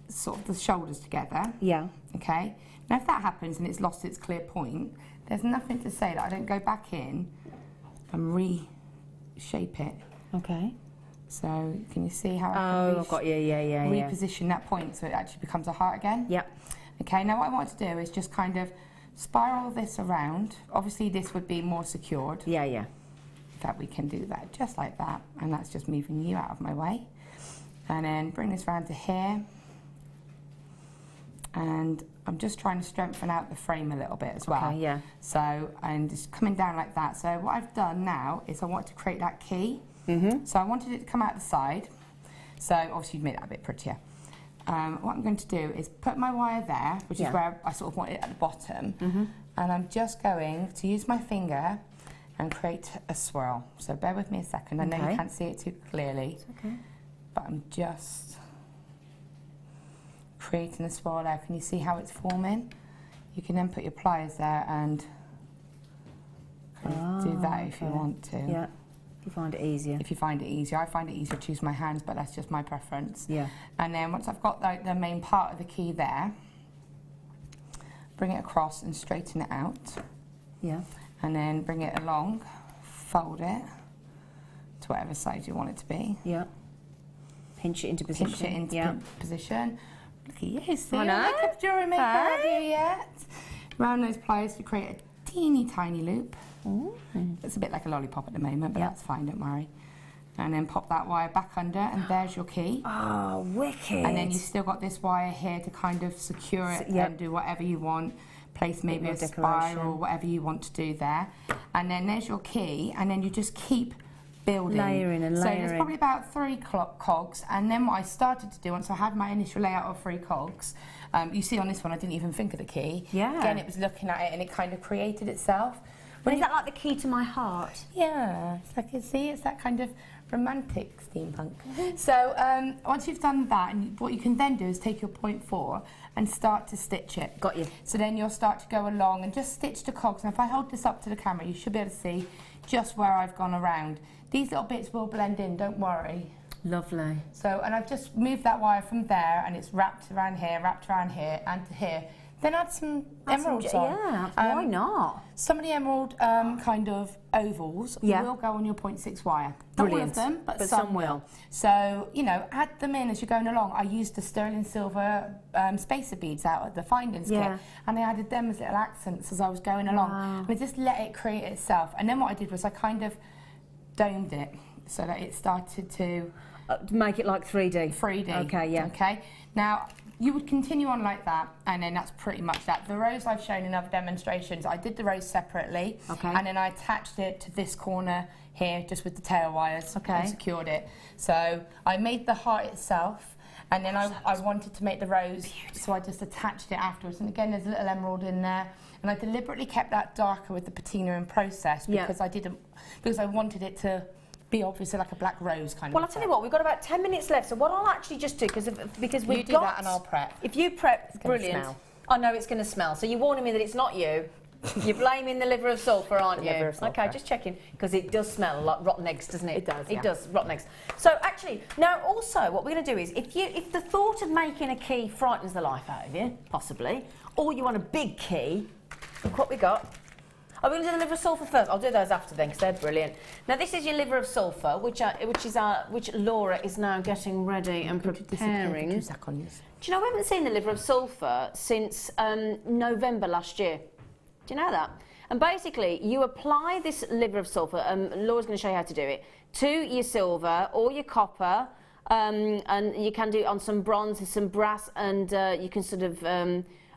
sort of the shoulders together. Yeah. Okay. Now, if that happens and it's lost its clear point, there's nothing to say that I don't go back in and reshape it. Okay. So, can you see how I can I've got you. Yeah. reposition that point so it actually becomes a heart again? Yep. Okay, now what I want to do is just kind of spiral this around. Obviously, this would be more secured. Yeah. In fact, we can do that just like that, and that's just moving you out of my way. And then bring this round to here. And I'm just trying to strengthen out the frame a little bit as well. Okay, yeah. So, and just coming down like that. So what I've done now is I want to create that key. So I wanted it to come out the side. So obviously you've made that a bit prettier. What I'm going to do is put my wire there, which is where I sort of want it at the bottom. And I'm just going to use my finger and create a swirl. So bear with me a second. I know you can't see it too clearly. It's okay. But I'm just creating a swirl there. Can you see how it's forming? You can then put your pliers there and kind of do that if you want to. Yeah, if you find it easier. If you find it easier. I find it easier to use my hands, but that's just my preference. Yeah. And then once I've got the main part of the key there, bring it across and straighten it out. Yeah. And then bring it along, fold it to whatever size you want it to be. Yeah. Pinch it into position. Pinch it into position. Look at you, see? I know. Look at Jewellery Maker, have you yet? Round those pliers to create a teeny tiny loop. It's a bit like a lollipop at the moment, but that's fine, don't worry. And then pop that wire back under, and there's your key. Oh, wicked. And then you've still got this wire here to kind of secure it and do whatever you want. Place maybe a spiral, whatever you want to do there. And then there's your key, and then you just keep building. Layering and So layering. there's probably about 3 cogs, and then what I started to do once I had my initial layout of 3 cogs, you see on this one I didn't even think of the key. Yeah. Again, it was looking at it and it kind of created itself. But is that like the key to my heart? Yeah, it's like, see, it's that kind of romantic steampunk. So once you've done that, and what you can then do is take your 0.4 and start to stitch it. Got you. So then you'll start to go along and just stitch the cogs. And if I hold this up to the camera, you should be able to see just where I've gone around. These little bits will blend in, don't worry. Lovely. So, and I've just moved that wire from there, and it's wrapped around here, and to here. Then add some emeralds on. Yeah, why not? Some of the emerald kind of ovals will go on your 0.6 wire. Not all of them, but some will. So, you know, add them in as you're going along. I used the sterling silver spacer beads out of the findings kit, and I added them as little accents as I was going along. And I just let it create itself. And then what I did was I kind of domed it so that it started to make it like 3D. 3D. Okay, yeah. Okay. Now, you would continue on like that, and then that's pretty much that. The rose I've shown in other demonstrations, I did the rose separately, and then I attached it to this corner here, just with the tail wires, and secured it. So I made the heart itself, and then I wanted to make the rose, so I just attached it afterwards. And again, there's a little emerald in there, and I deliberately kept that darker with the patina in process because I wanted it to be obviously like a black rose kind of. Well, I'll tell you what, we've got about 10 minutes left, so what I'll actually just do, because we've do that and I'll prep. If you prep, it's gonna brilliant. Smell. I know it's going to smell, so you're warning me that it's not you. You're blaming the liver of sulphur, aren't you? Liver of sulphur. Okay, just checking, because it does smell like rotten eggs, doesn't it? It does, It does, rotten eggs. So actually, now also what we're going to do is, if the thought of making a key frightens the life out of you, possibly, or you want a big key, look what we got. Are we going to do the liver of sulphur first? I'll do those after then, because they're brilliant. Now this is your liver of sulphur, which Laura is now getting ready and preparing. Do you know we haven't seen the liver of sulphur since November last year? Do you know that? And basically, you apply this liver of sulphur, Laura's going to show you how to do it, to your silver or your copper, and you can do it on some bronze and some brass, and you can sort of,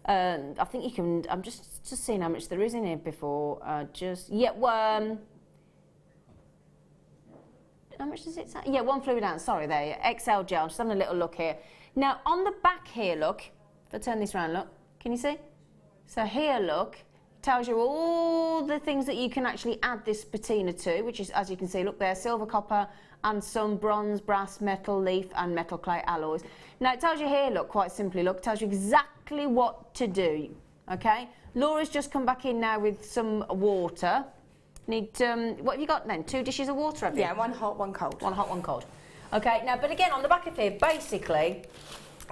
I think you can, I'm just seeing how much there is in here before, how much does it say? Yeah, 1 fluid ounce, sorry, there, XL gel, just having a little look here. Now, on the back here, look, if I turn this around, look, can you see? So here, look, tells you all the things that you can actually add this patina to, which is, as you can see, look there, silver, copper, and some bronze, brass, metal, leaf, and metal clay alloys. Now, it tells you here, look, quite simply, look, tells you exactly what to do, okay? Laura's just come back in now with some water. Need, what have you got then? 2 dishes of water, have you? Yeah, 1 hot, 1 cold. 1 hot, 1 cold. Okay, now, but again, on the back of here, basically,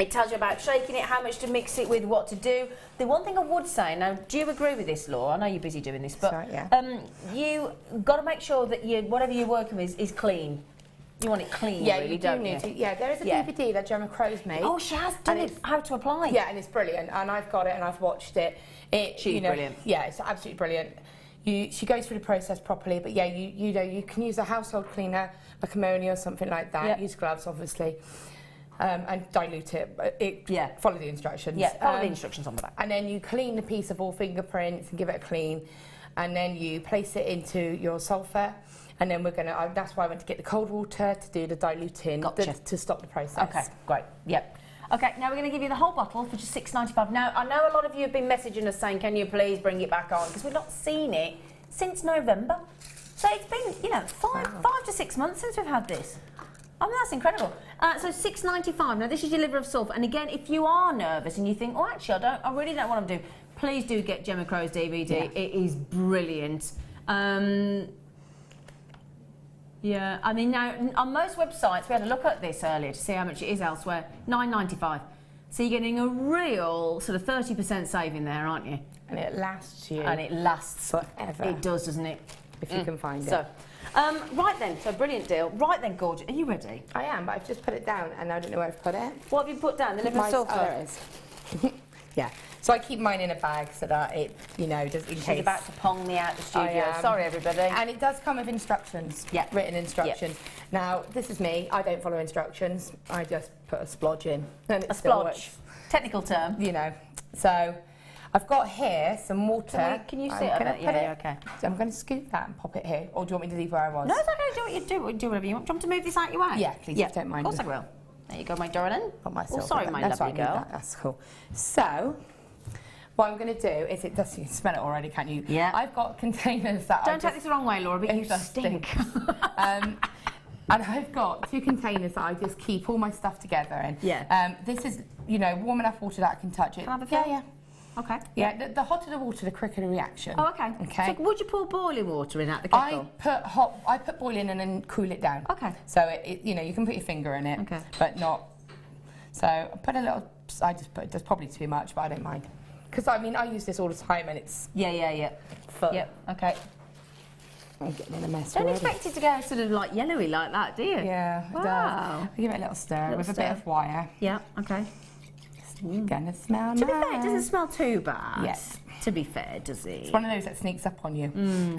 it tells you about shaking it, how much to mix it with, what to do. The one thing I would say, now, do you agree with this, Laura? I know you're busy doing this, but you got to make sure that whatever you're working with is clean. You want it clean, really, don't you? Yeah, there is a DVD that Gemma Crow's made. Oh, she has done it, how to apply. Yeah, and it's brilliant, and I've got it and I've watched it. She's brilliant. Yeah, it's absolutely brilliant. She goes through the process properly, but yeah, you know, you can use a household cleaner, like ammonia or something like that. Use gloves, obviously. And dilute it. Follow the instructions. Yeah, follow the instructions on the back. And then you clean the piece of all fingerprints and give it a clean. And then you place it into your sulphur. And then we're going to, that's why I went to get the cold water to do the diluting to stop the process. Okay, great. Yep. Okay, now we're going to give you the whole bottle for just $6.95. Now, I know a lot of you have been messaging us saying, can you please bring it back on? Because we've not seen it since November. So it's been, you know, 5 to 6 months since we've had this. I mean, that's incredible. So $6.95. Now, this is your liver of sulphur. And again, if you are nervous and you think, oh, actually, I really don't know what I'm doing, please do get Gemma Crow's DVD. Yeah. It is brilliant. Yeah, I mean, now, on most websites, we had a look at this earlier to see how much it is elsewhere. $9.95. So you're getting a real sort of 30% saving there, aren't you? And it lasts you. And it lasts forever. It does, doesn't it? If you can find it. So, right then, so brilliant deal. Right then, gorgeous. Are you ready? I am, but I've just put it down and I don't know where I've put it. What have you put down? The liver of sulphur? Oh, there it is. Yeah. So I keep mine in a bag so that it, you know, just in case. She's about to pong me out the studio. Sorry, everybody. And it does come with instructions. Yeah. Written instructions. Yep. Now, this is me. I don't follow instructions. I just put a splodge in. And it still works. Technical term. You know. So I've got here some water. Can you see it? Yeah, okay. So I'm going to scoop that and pop it here. Or do you want me to leave where I was? No, it's okay. Do what you do. Do whatever you want. Do you want to move this out your way? Yeah, please. Yeah, don't mind. Of course I will. There you go, my darling. Got my silver. Oh, sorry, my lovely girl. That's cool. So what I'm going to do is, you can smell it already, can't you? Yeah. I've got containers that Don't take this the wrong way, Laura, but you stink. And I've got 2 containers that I just keep all my stuff together in. Yeah. This is, you know, warm enough water that I can touch it. Can I have a fill? Yeah. Okay. Yeah, the hotter the water, the quicker the reaction. Oh, okay. Okay. So would you pour boiling water in at the kettle? I put boiling and then cool it down. Okay. So it you know, you can put your finger in it, but not. So I put a little. I just put. There's probably too much, but I don't mind. Because I mean, I use this all the time, and it's fun. Yep. Okay. I'm getting in a mess. Don't expect it to go sort of like yellowy like that, do you? Yeah. Wow. It does. I give it a little stir with a bit of wire. Yeah. Okay. It's gonna smell nice. To be fair, it doesn't smell too bad. Yes. To be fair, does it? It's one of those that sneaks up on you.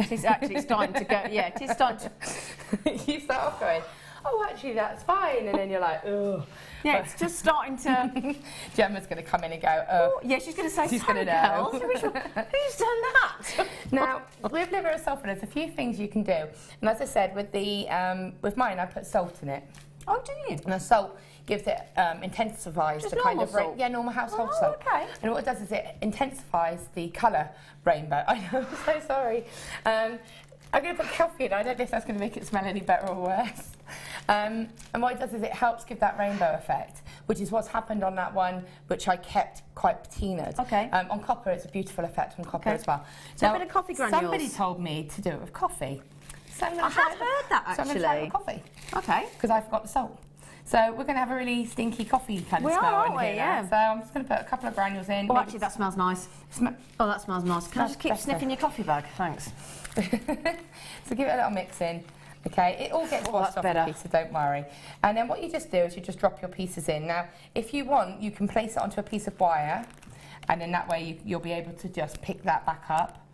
It's actually starting to go. Yeah, it is starting to. You start off going, oh, actually, that's fine. And then you're like, oh. Yeah, it's just starting to... Gemma's going to come in and go, oh. Yeah, she's going to say, she's going to know. Who's done that? Now, with liver of sulfur, there's a few things you can do. And as I said, with mine, I put salt in it. Oh, do you? And the salt gives it, intensifies just the kind of... salt? Yeah, normal household salt. Okay. And what it does is it intensifies the colour rainbow. I know, I'm so sorry. I'm going to put coffee in. I don't know if that's going to make it smell any better or worse. And what it does is it helps give that rainbow effect, which is what's happened on that one, which I kept quite patinaed. Okay. On copper, it's a beautiful effect on copper as well. So now, a bit of coffee granules. Somebody told me to do it with coffee. So I had heard that, actually. So I'm going to try it with coffee. Okay. Because I forgot the salt. So we're going to have a really stinky coffee kind of smell aren't in we? here. Yeah. So I'm just going to put a couple of granules in. Oh, actually, that smells nice. Oh, that smells nice. Can I just keep better. sniffing your coffee bag? Thanks. So give it a little mix in. Okay, it all gets washed off the piece, so don't worry. And then what you just do is you just drop your pieces in. Now, if you want, you can place it onto a piece of wire, and then that way you'll be able to just pick that back up.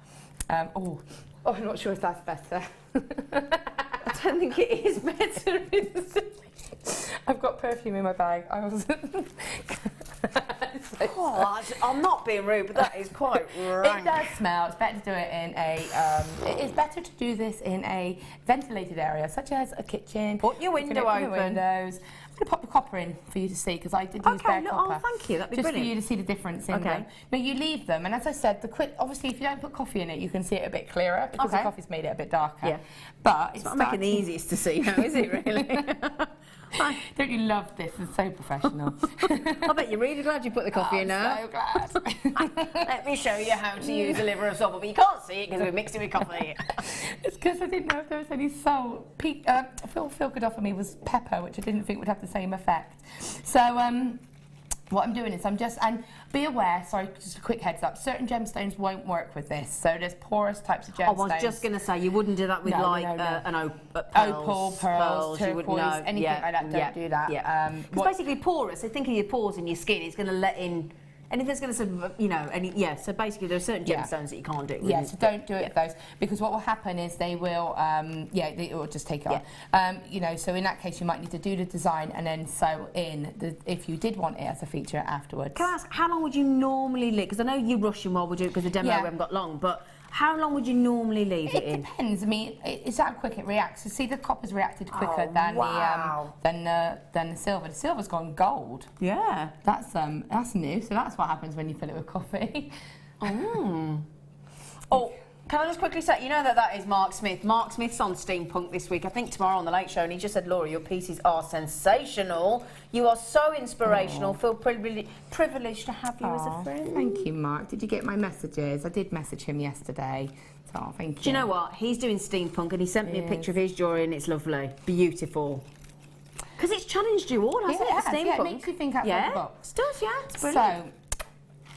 Oh, I'm not sure if that's better. I don't think it is better. I've got perfume in my bag. I was I'm not being rude, but that is quite rank. It does smell. It's better to do it in a. It's better to do this in a ventilated area, such as a kitchen. Put your window open. Your windows. I'm going to pop the copper in for you to see, because I did use bare copper. Oh, thank you. That'd be just brilliant. for you to see the difference in them. Now you leave them, and as I said, obviously if you don't put coffee in it, you can see it a bit clearer because the coffee's made it a bit darker. Yeah. But it's not making the easiest to see now, is it really? Don't you love this? It's so professional. I bet you're really glad you put the coffee in now. So glad. Let me show you how to use a liver of sulfur, but you can't see it because we mixed it with coffee. It's because I didn't know if there was any salt. Phil could offer me was pepper, which I didn't think would have the same effect. So what I'm doing is and be aware, sorry, just a quick heads up, certain gemstones won't work with this. So there's porous types of gemstones. I was just going to say, you wouldn't do that with an opal, pearls, turquoise, anything like that, don't do that. Yeah. Because basically porous, so think of your pores in your skin, it's going to let in anything that's going to, so basically there are certain gemstones that you can't do. Yeah, so don't do it with those, because what will happen is they will, they will just take it on. So in that case you might need to do the design and then sew in, if you did want it as a feature afterwards. Can I ask, how long would you normally leave? Because I know you're rushing while we do it because the demo we haven't got long, but how long would you normally leave it in? It depends. I mean, it's how quick it reacts. So see, the copper's reacted quicker than the silver. The silver's gone gold. Yeah. That's new. So that's what happens when you fill it with coffee. Oh, can I just quickly say, you know that is Mark Smith. Mark Smith's on Steampunk this week, I think tomorrow on The Late Show, and he just said, Laura, your pieces are sensational. You are so inspirational. Feel privileged to have you as a friend. Thank you, Mark. Did you get my messages? I did message him yesterday. So thank you. Do you know what? He's doing Steampunk, and he sent me a picture of his jewellery, and it's lovely. Beautiful. Because it's challenged you all, hasn't it? Steampunk. Yeah, it makes you think outside the box. It does, yeah. It's brilliant. So,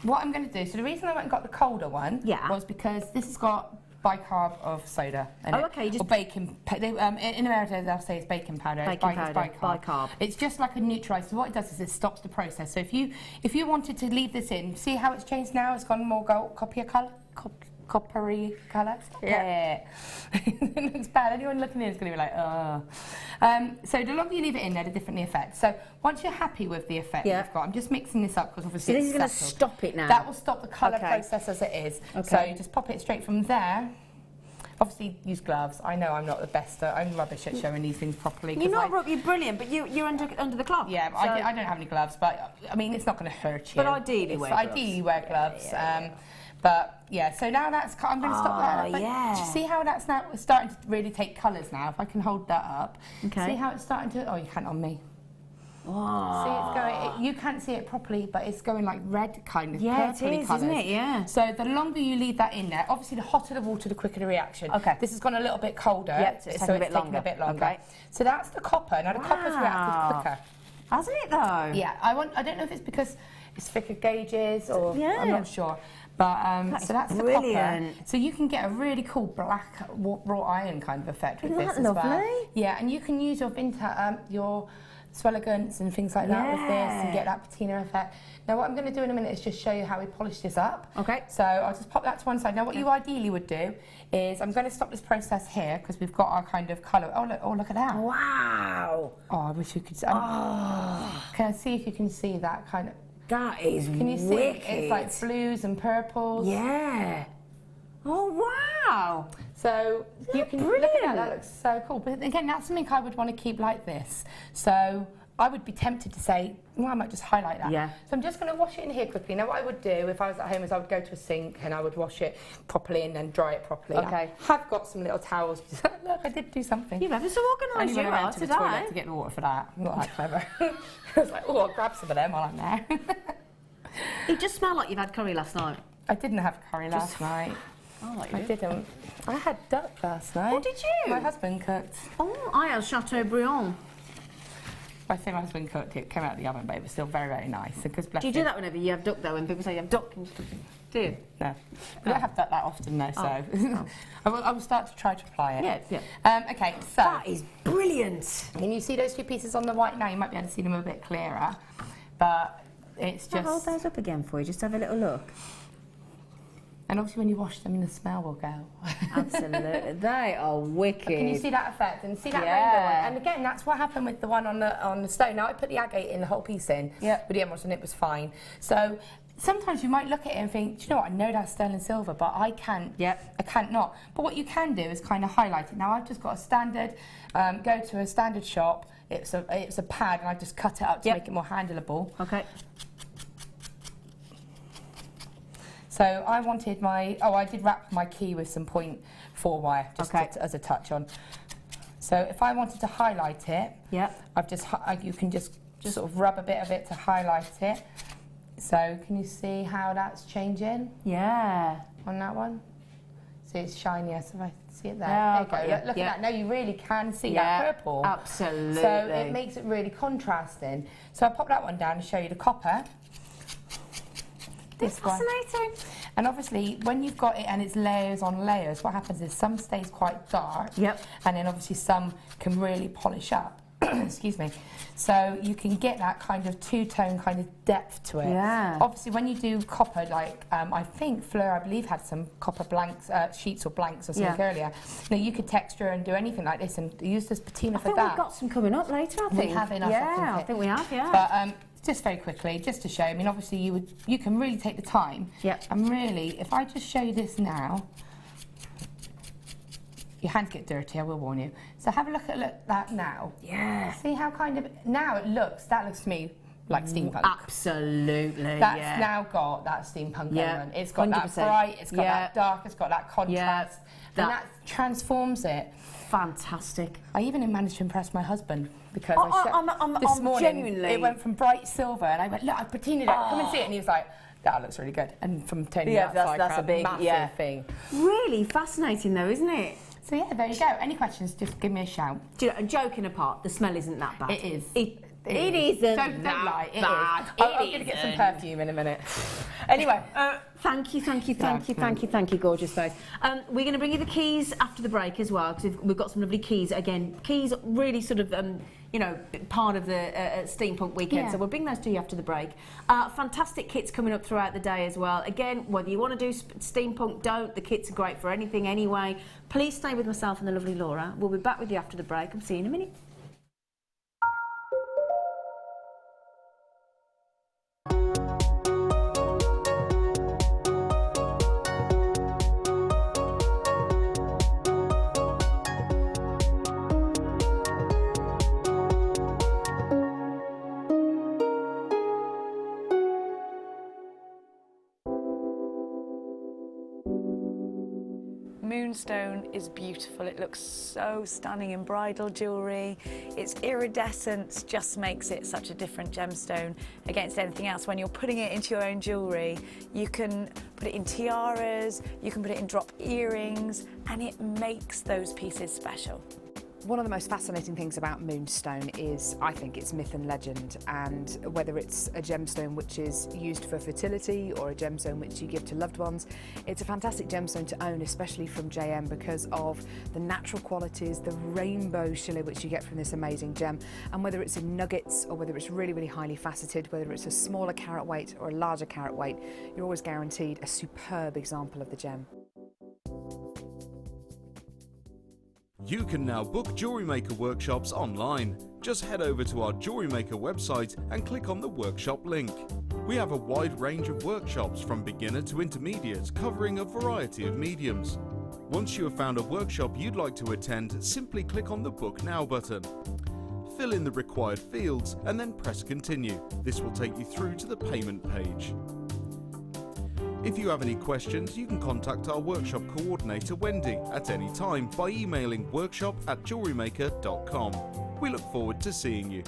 what I'm going to do, so the reason I went and got the colder one was because this has got bicarb of soda in it. Okay. Or baking. In America, they'll say it's baking powder. Baking powder, bicarb. It's just like a neutralizer. So what it does is it stops the process. So if you wanted to leave this in, see how it's changed now? It's gone more coppery colour. Yeah. It looks bad. Anyone looking in is going to be like, oh. So the longer you leave it in there, the different the effect. So once you're happy with the effect you've got, I'm just mixing this up because obviously this is going to stop it now. That will stop the colour process as it is. So you just pop it straight from there. Obviously, use gloves. I know I'm not the best. I'm rubbish at showing these things properly. You're brilliant, but you're under the cloth. Yeah, so I don't have any gloves, but I mean, it's not going to hurt you. But ideally, wear gloves. But yeah, so now I'm going to stop there. Yeah. Do you see how that's now starting to really take colours now? If I can hold that up. Okay. See how it's starting to. Oh, you can't on me. Oh. See, it's going. You can't see it properly, but it's going like red kind of. Yeah, purpley it is, colours. isn't it? Yeah. So the longer you leave that in there, obviously the hotter the water, the quicker the reaction. Okay. This has gone a little bit colder. Yeah, so it's taking a bit longer. Okay. So that's the copper. Now the copper's reacted quicker. Hasn't it though? Yeah. I don't know if it's because it's thicker gauges or I'm not sure. But so that's brilliant. The copper. So you can get a really cool black wrought iron kind of effect with this as well. Isn't that lovely? Yeah, and you can use your swelligance and things like that with this and get that patina effect. Now what I'm going to do in a minute is just show you how we polish this up. Okay. So I'll just pop that to one side. Now what you ideally would do is I'm going to stop this process here because we've got our kind of colour. Oh look at that. Wow. Oh, I wish you could see. Can I see if you can see that kind of... That is Can you see? wicked. It's like blues and purples. Yeah. Oh, wow. So you can look at that, that looks so cool. But again, that's something I would want to keep like this. So I would be tempted to say, well, I might just highlight that. Yeah. So I'm just going to wash it in here quickly. Now what I would do if I was at home is I would go to a sink and I would wash it properly and then dry it properly. Okay. I have got some little towels. Look, I did do something. You're ever so organised you are to today. the toilet to get the water for that. I'm not that clever. I was like, oh, I'll grab some of them while I'm there. It just smelled like you've had curry last night. I didn't have curry last night. Oh, I didn't. I had duck last night. Oh, did you? My husband cooked. Oh, I had Chateaubriand. I say my husband cooked, it came out of the oven, but it was still very, very nice. Because Do you do that whenever you have duck, though, when people say you have duck? Do you? No. We don't have duck that often, though, so I will start to try to apply it. Yeah. Okay, so... That is brilliant. Can you see those two pieces on the white now? You might be able to see them a bit clearer, but it's just... I'll hold those up again for you, just have a little look. And obviously when you wash them, the smell will go. Absolutely. They are wicked. But can you see that effect and see that rainbow one? And again, that's what happened with the one on the stone. Now I put the agate in, the whole piece in, with the emeralds, and it was fine. So sometimes you might look at it and think, do you know what, I know that's sterling silver, but I can't, I can't not. But what you can do is kind of highlight it. Now I've just got a standard, go to a standard shop, it's a pad, and I just cut it out to make it more handleable. Okay. So I wanted I did wrap my key with some 0.4 wire, just as a touch on. So if I wanted to highlight it, I've just, you can just sort of rub a bit of it to highlight it. So can you see how that's changing? Yeah. On that one? See, it's shinier, so if I see it there. Yeah, there you go. Look at that. Now you really can see that purple. Absolutely. So it makes it really contrasting. So I'll pop that one down and show you the copper. This one. Fascinating. And obviously, when you've got it and it's layers on layers, what happens is some stays quite dark, and then obviously some can really polish up. Excuse me. So you can get that kind of two-tone kind of depth to it. Yeah. Obviously, when you do copper, like I think Fleur, I believe, had some copper blanks, sheets or blanks or something earlier. Now you could texture and do anything like this and use this patina for that. I think we've got some coming up later. I think we have enough. I think we have. Yeah. But just very quickly, just to show. I mean, obviously, you can really take the time. And really, if I just show you this now. Your hands get dirty, I will warn you. So have a look at that now. Yeah. See how kind of, now that looks to me like steampunk. Absolutely, That's now got that steampunk element. It's got 100%. That bright, it's got that dark, it's got that contrast. And that transforms it. Fantastic. I even managed to impress my husband because this morning genuinely. It went from bright silver and I went, look, I patinaed it, come and see it. And he was like, that looks really good. And from turning that's a big massive thing. Really fascinating though, isn't it? So yeah, there you go. Any questions, just give me a shout. Do you know, joking apart, the smell isn't that bad. It is. It isn't don't lie, it bad. Is. I'm going to get some perfume in a minute. Anyway. Thank you, gorgeous face. We're going to bring you the keys after the break as well, because we've got some lovely keys. Again, keys really sort of, you know, part of the Steampunk weekend, so we'll bring those to you after the break. Fantastic kits coming up throughout the day as well. Again, whether you want to do Steampunk, don't. The kits are great for anything anyway. Please stay with myself and the lovely Laura. We'll be back with you after the break. I'll see you in a minute. Moonstone is beautiful. It looks so stunning in bridal jewellery. Its iridescence just makes it such a different gemstone against anything else. When you're putting it into your own jewellery, you can put it in tiaras, you can put it in drop earrings, and it makes those pieces special. One of the most fascinating things about moonstone is, I think, it's myth and legend, and whether it's a gemstone which is used for fertility or a gemstone which you give to loved ones, it's a fantastic gemstone to own, especially from JM, because of the natural qualities, the rainbow shimmer which you get from this amazing gem. And whether it's in nuggets or whether it's really, really highly faceted, whether it's a smaller carat weight or a larger carat weight, you're always guaranteed a superb example of the gem. You can now book Jewellery Maker workshops online. Just head over to our Jewellery Maker website and click on the workshop link. We have a wide range of workshops from beginner to intermediate, covering a variety of mediums. Once you have found a workshop you'd like to attend, simply click on the Book Now button. Fill in the required fields and then press Continue. This will take you through to the payment page. If you have any questions, you can contact our workshop coordinator Wendy at any time by emailing workshop@jewellerymaker.com. We look forward to seeing you.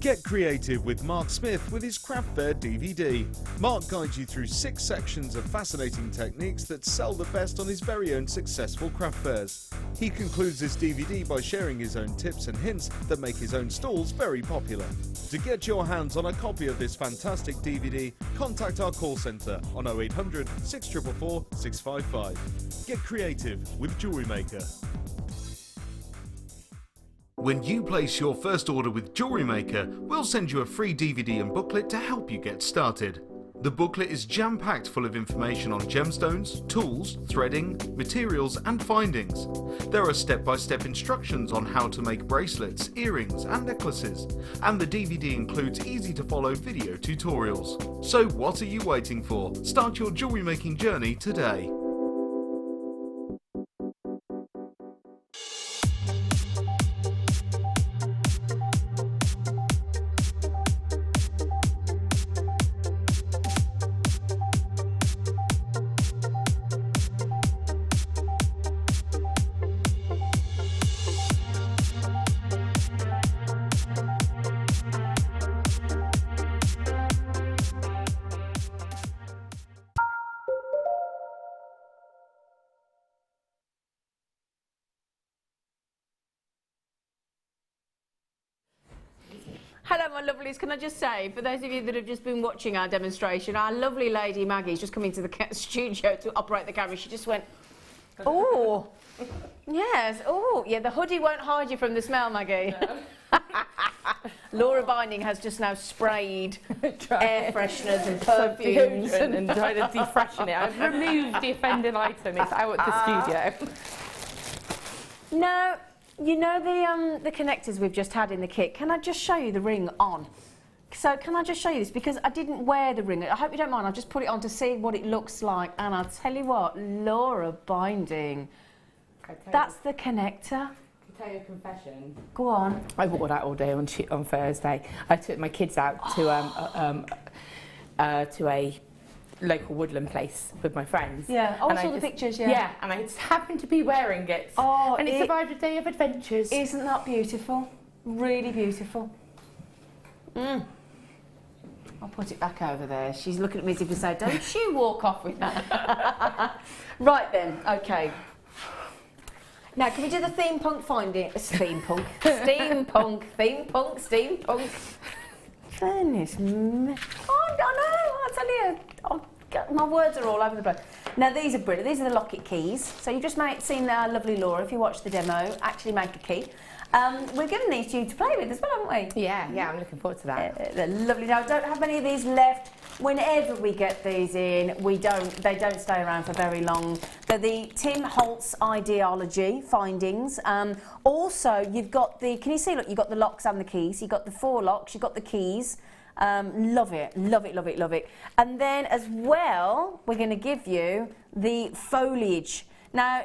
Get creative with Mark Smith with his Craft Fair DVD. Mark guides you through 6 sections of fascinating techniques that sell the best on his very own successful craft fairs. He concludes this DVD by sharing his own tips and hints that make his own stalls very popular. To get your hands on a copy of this fantastic DVD, contact our call centre on 0800 644 655. Get creative with Jewellery Maker. When you place your first order with Jewellery Maker, we'll send you a free DVD and booklet to help you get started. The booklet is jam-packed full of information on gemstones, tools, threading, materials and findings. There are step-by-step instructions on how to make bracelets, earrings and necklaces, and the DVD includes easy-to-follow video tutorials. So what are you waiting for? Start your jewellery making journey today. Hello my lovelies, can I just say, for those of you that have just been watching our demonstration, our lovely lady Maggie's just come into the studio to operate the camera. She just went, oh, yes, oh, yeah, the hoodie won't hide you from the smell, Maggie. No. Laura Binding has just now sprayed air fresheners and perfumes and tried to defreshen it. I've removed the offending item, it's out the studio. No. You know the connectors we've just had in the kit? Can I just show you the ring on? So can I just show you this? Because I didn't wear the ring. I hope you don't mind. I'll just put it on to see what it looks like. And I'll tell you what, Laura Binding, that's the connector. Can I tell you a confession? Go on. I wore that all day on Thursday. I took my kids out to a local woodland place with my friends. Yeah, I saw the pictures, yeah. Yeah, and I just happened to be wearing it. Oh, and it survived a day of adventures. Isn't that beautiful? Really beautiful. I'll put it back over there. She's looking at me as if to say, don't you walk off with that. Right then, okay. Now, can we do the Steampunk finding? Steampunk. Steampunk. Goodness me. Oh, I know, I'll tell you. My words are all over the place. Now these are brilliant. These are the Locket keys. So you just seen our lovely Laura, if you watched the demo, actually make a key. We're giving these to you to play with as well, haven't we? Yeah, I'm looking forward to that. They're lovely. Now I don't have many of these left. Whenever we get these in, they don't stay around for very long. They're the Tim Holtz Ideology findings. Also, you've got the, can you see, look, you've got the locks and the keys. You've got the 4 locks, you've got the keys. Love it. And then as well, we're going to give you the foliage. Now,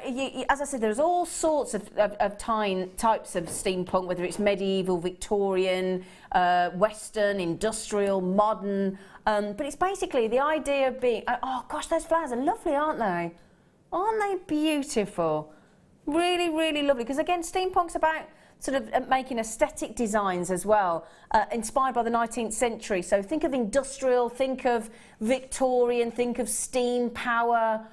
as I said, there's all sorts of types of steampunk, whether it's medieval, Victorian, Western, industrial, modern. But it's basically the idea of being, oh gosh, those flowers are lovely, aren't they? Aren't they beautiful? Really, really lovely. Because again, steampunk's about sort of making aesthetic designs as well, inspired by the 19th century. So think of industrial, think of Victorian, think of steam power.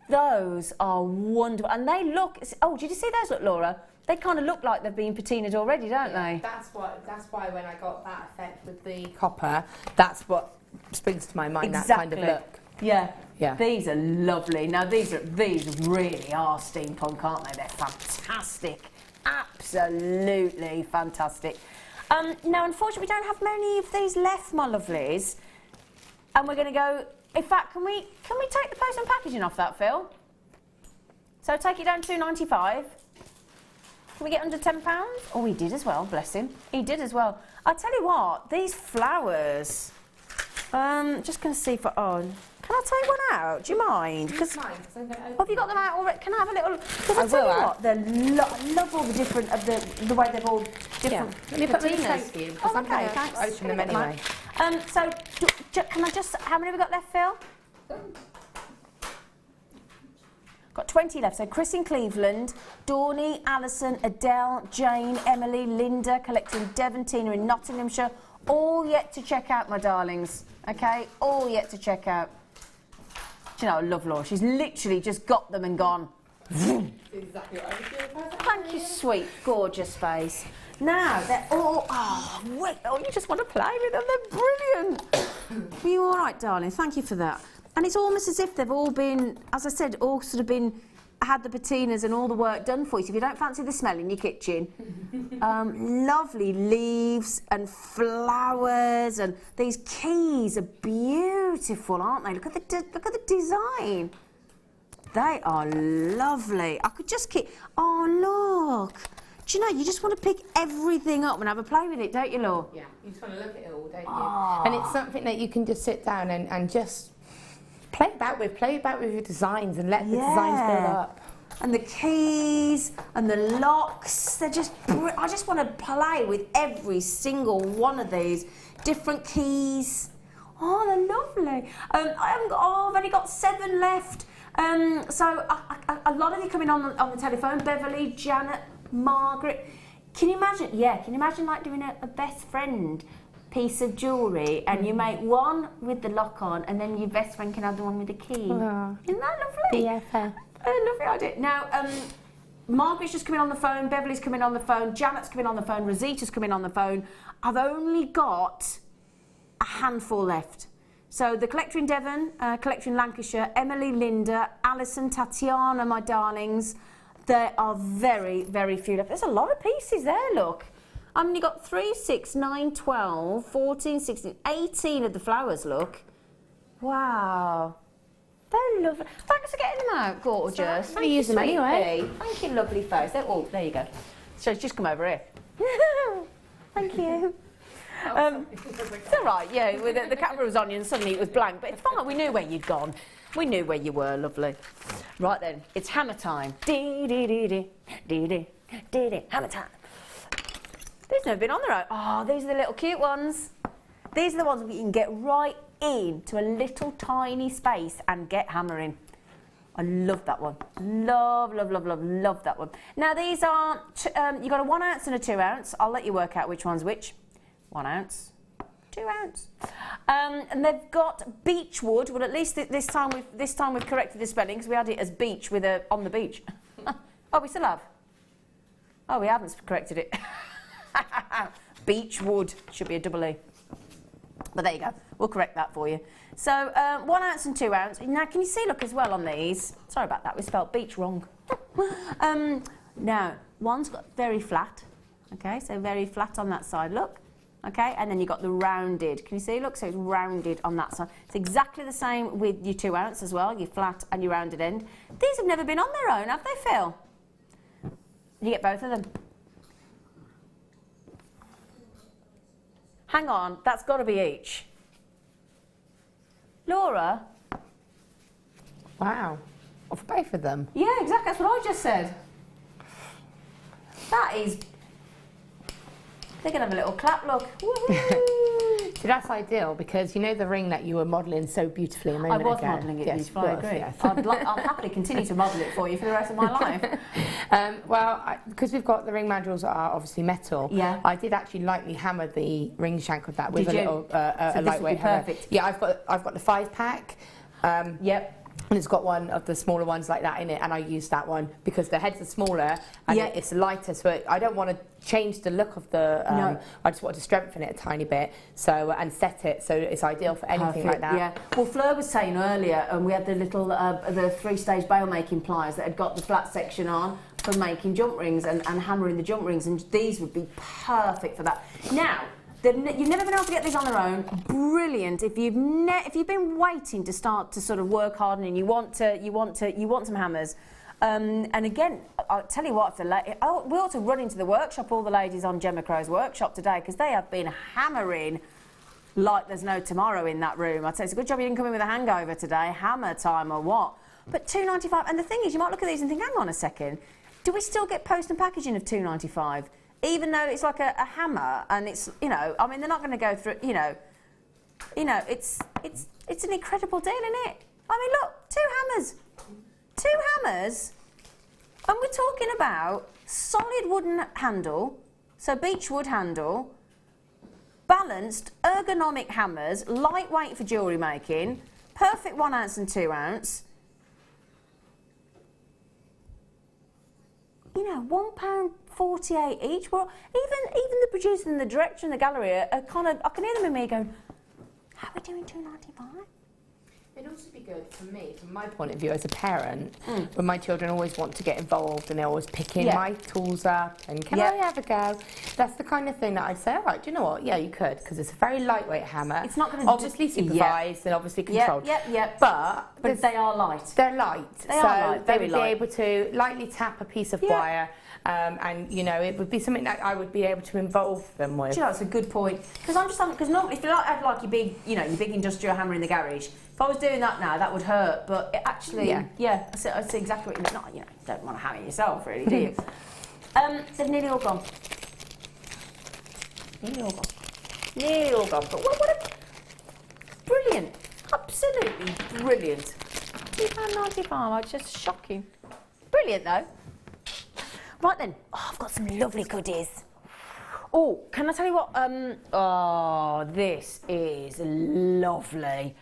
Those are wonderful. And they look, oh, did you see those, look, Laura? They kind of look like they've been patinaed already, don't they? That's why when I got that effect with the copper, that's what springs to my mind, that kind of look. Yeah. Yeah. These are lovely. Now these really are steampunk, aren't they? They're fantastic. Absolutely fantastic. Now, unfortunately, we don't have many of these left, my lovelies. And we're going to go... In fact, can we take the post and packaging off that, Phil? So take it down to £2.95. Can we get under £10? Oh, he did as well, bless him. He did as well. I'll tell you what, these flowers... just going to see for on. Can I take one out? Do you mind? Because have you got them out already? Can I have a little? Because I tell you what, I love all the different of the way they've all different. Yeah. Let me put them in close for you because I'm going to open them anyway. So can I just? How many have we got left, Phil? Got 20 left. So Chris in Cleveland, Dawny, Alison, Adele, Jane, Emily, Linda, collecting Devon, Tina in Nottinghamshire. All yet to check out, my darlings. Okay, all yet to check out. Do you know, I love Laura. She's literally just got them and gone. Exactly what I was doing. Thank you, sweet, gorgeous face. Now they're all. Oh, you just want to play with them. They're brilliant. Are you all right, darling? Thank you for that. And it's almost as if they've all been, as I said, all sort of been. Had the patinas and all the work done for you. So if you don't fancy the smell in your kitchen, lovely leaves and flowers, and these keys are beautiful, aren't they? Look at the design. They are lovely. I could just keep. Oh look! Do you know? You just want to pick everything up and have a play with it, don't you, Laura? Yeah, you just want to look at it all, don't you? And it's something that you can just sit down and just. Play about with your designs and let the designs build up. And the keys and the locks, they're just, I just want to play with every single one of these different keys. Oh, they're lovely. I've only got 7 left. So a lot of you coming on the telephone, Beverly, Janet, Margaret. Can you imagine? Yeah, can you imagine like doing a best friend piece of jewellery and you make one with the lock on and then your best friend can have the one with the key. Isn't that lovely? BFF. Lovely idea. Now, Margaret's just coming on the phone, Beverly's coming on the phone, Janet's coming on the phone, Rosita's coming on the phone. I've only got a handful left. So the collector in Devon, collector in Lancashire, Emily, Linda, Alison, Tatiana, my darlings. There are very, very few left. There's a lot of pieces there, look. I've only got 3, 6, 9, 12, 14, 16, 18 of the flowers, look. Wow. They're lovely. Thanks for getting them out, gorgeous. I'm use them anyway. Thank you, lovely face. Oh, there you go. So just come over here. Thank you. It's all right, yeah. The camera was on you and suddenly it was blank, but it's fine. We knew where you'd gone. We knew where you were, lovely. Right then, it's hammer time. Dee-dee-dee-dee, dee-dee, hammer time. These never been on their own. Oh, these are the little cute ones. These are the ones we can get right into a little tiny space and get hammering. I love that one. Love, love, love, love, love that one. Now these are, you've got a 1 ounce and a 2 ounce. I'll let you work out which one's which. 1 ounce, 2 ounce. And they've got beech wood. Well, at least this time we've corrected the spelling because we had it as beach with a on the beach. Oh, we still have. Oh, we haven't corrected it. Beech wood should be a double E. But there you go. We'll correct that for you. So 1 ounce and 2 ounce. Now, can you see? Look as well on these. Sorry about that. We spelled beach wrong. Now, one's got very flat. Okay, so very flat on that side. Look. Okay, and then you've got the rounded. Can you see? Look, so it's rounded on that side. It's exactly the same with your 2 ounce as well, your flat and your rounded end. These have never been on their own, have they, Phil? You get both of them. Hang on, that's got to be each. Laura? Wow. Well, for both of them? Yeah, exactly, that's what I just said. That is... They're going to have a little clap, look. Woohoo! So that's ideal because you know the ring that you were modelling so beautifully a moment I was ago? modelling it Yes, beautifully, I agree. Yes. I'll happily continue to model it for you for the rest of my life. Well, because we've got the ring mandrels that are obviously metal, Yeah. I did actually lightly hammer the ring shank of that with Did a you? little So a this would lightweight be hammer. perfect. Yeah, I've got the 5-pack. Yep. And it's got one of the smaller ones like that in it, and I use that one because the heads are smaller and Yeah. it's lighter, so I don't want to change the look of the. No. I just want to strengthen it a tiny bit, so and set it so it's ideal for anything like that. Yeah. Well, Fleur was saying earlier, and we had the little the 3-stage bail making pliers that had got the flat section on for making jump rings and hammering the jump rings, and these would be perfect for that. Now. You've never been able to get these on their own. Brilliant. If you've been waiting to start to sort of work hard and you want some hammers. And again, I'll tell you what, we ought to run into the workshop, all the ladies on Gemma Crow's workshop today, because they have been hammering like there's no tomorrow in that room. I'd say it's a good job you didn't come in with a hangover today, hammer time or what. But £2.95, and the thing is, you might look at these and think, hang on a second, do we still get post and packaging of £2.95? Even though it's like a hammer, and it's, you know, I mean, they're not going to go through, you know, it's an incredible deal, isn't it? I mean, look, two hammers, and we're talking about solid wooden handle, so beech wood handle, balanced ergonomic hammers, lightweight for jewellery making, perfect 1 ounce and 2 ounce. You know, £1.48 each. Well, even the producer and the director and the gallery are kind of, I can hear them in me going, how are we doing £2.95? It'd also be good for me, from my point of view as a parent, when my children always want to get involved and they're always picking my tools up and can I have a go? That's the kind of thing that I'd say, all right, do you know what? Yeah, you could, because it's a very lightweight hammer. It's not going to obviously supervised and obviously controlled. But they are light. They're light. They are light, they very would light. be able to lightly tap a piece of wire. And you know, it would be something that I would be able to involve them with. Do you know, that's a good point. Because I'm just because normally, if you had like your big, you know, your big industrial hammer in the garage, if I was doing that now, that would hurt. But it actually, I see exactly what you mean. Not, you know, you don't want to hammer yourself, really, do you? They're nearly all gone. Nearly all gone. Nearly all gone. But what a brilliant, absolutely brilliant. £2.95, just shocking. Brilliant though. Right then, I've got some lovely goodies. Oh, can I tell you what? Oh, this is lovely.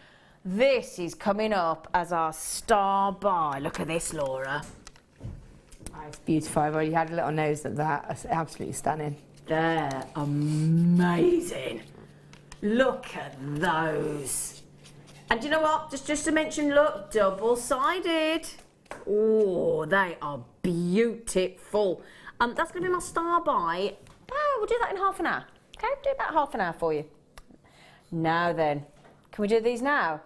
This is coming up as our star buy. Look at this, Laura. Oh, it's beautiful. I've already had a little nose at that. It's absolutely stunning. They're amazing. Look at those. And do you know what? Just to mention, look, double-sided. Oh, they are beautiful. That's going to be my star buy. Oh, we'll do that in half an hour. Okay, do about half an hour for you. Now then, can we do these now?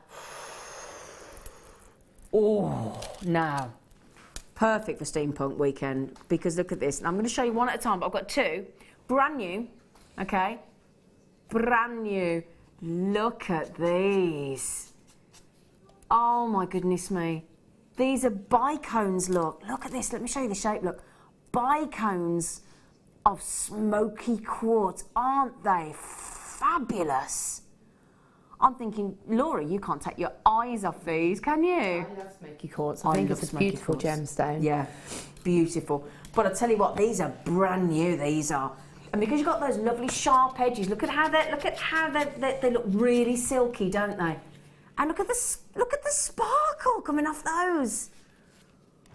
Oh, now. Perfect for Steampunk weekend, because look at this. And I'm going to show you one at a time, but I've got two. Brand new, okay? Brand new. Look at these. Oh my goodness me. These are bicones, look. Look at this, let me show you the shape, look. Bicones of smoky quartz. Aren't they fabulous? I'm thinking, Laura, you can't take your eyes off these, can you? I love smoky quartz. I think it's a beautiful gemstone. Yeah, beautiful. But I tell you what, these are brand new, these are. And because you've got those lovely sharp edges, look at how they look really silky, don't they? And look at the sparkle coming off those.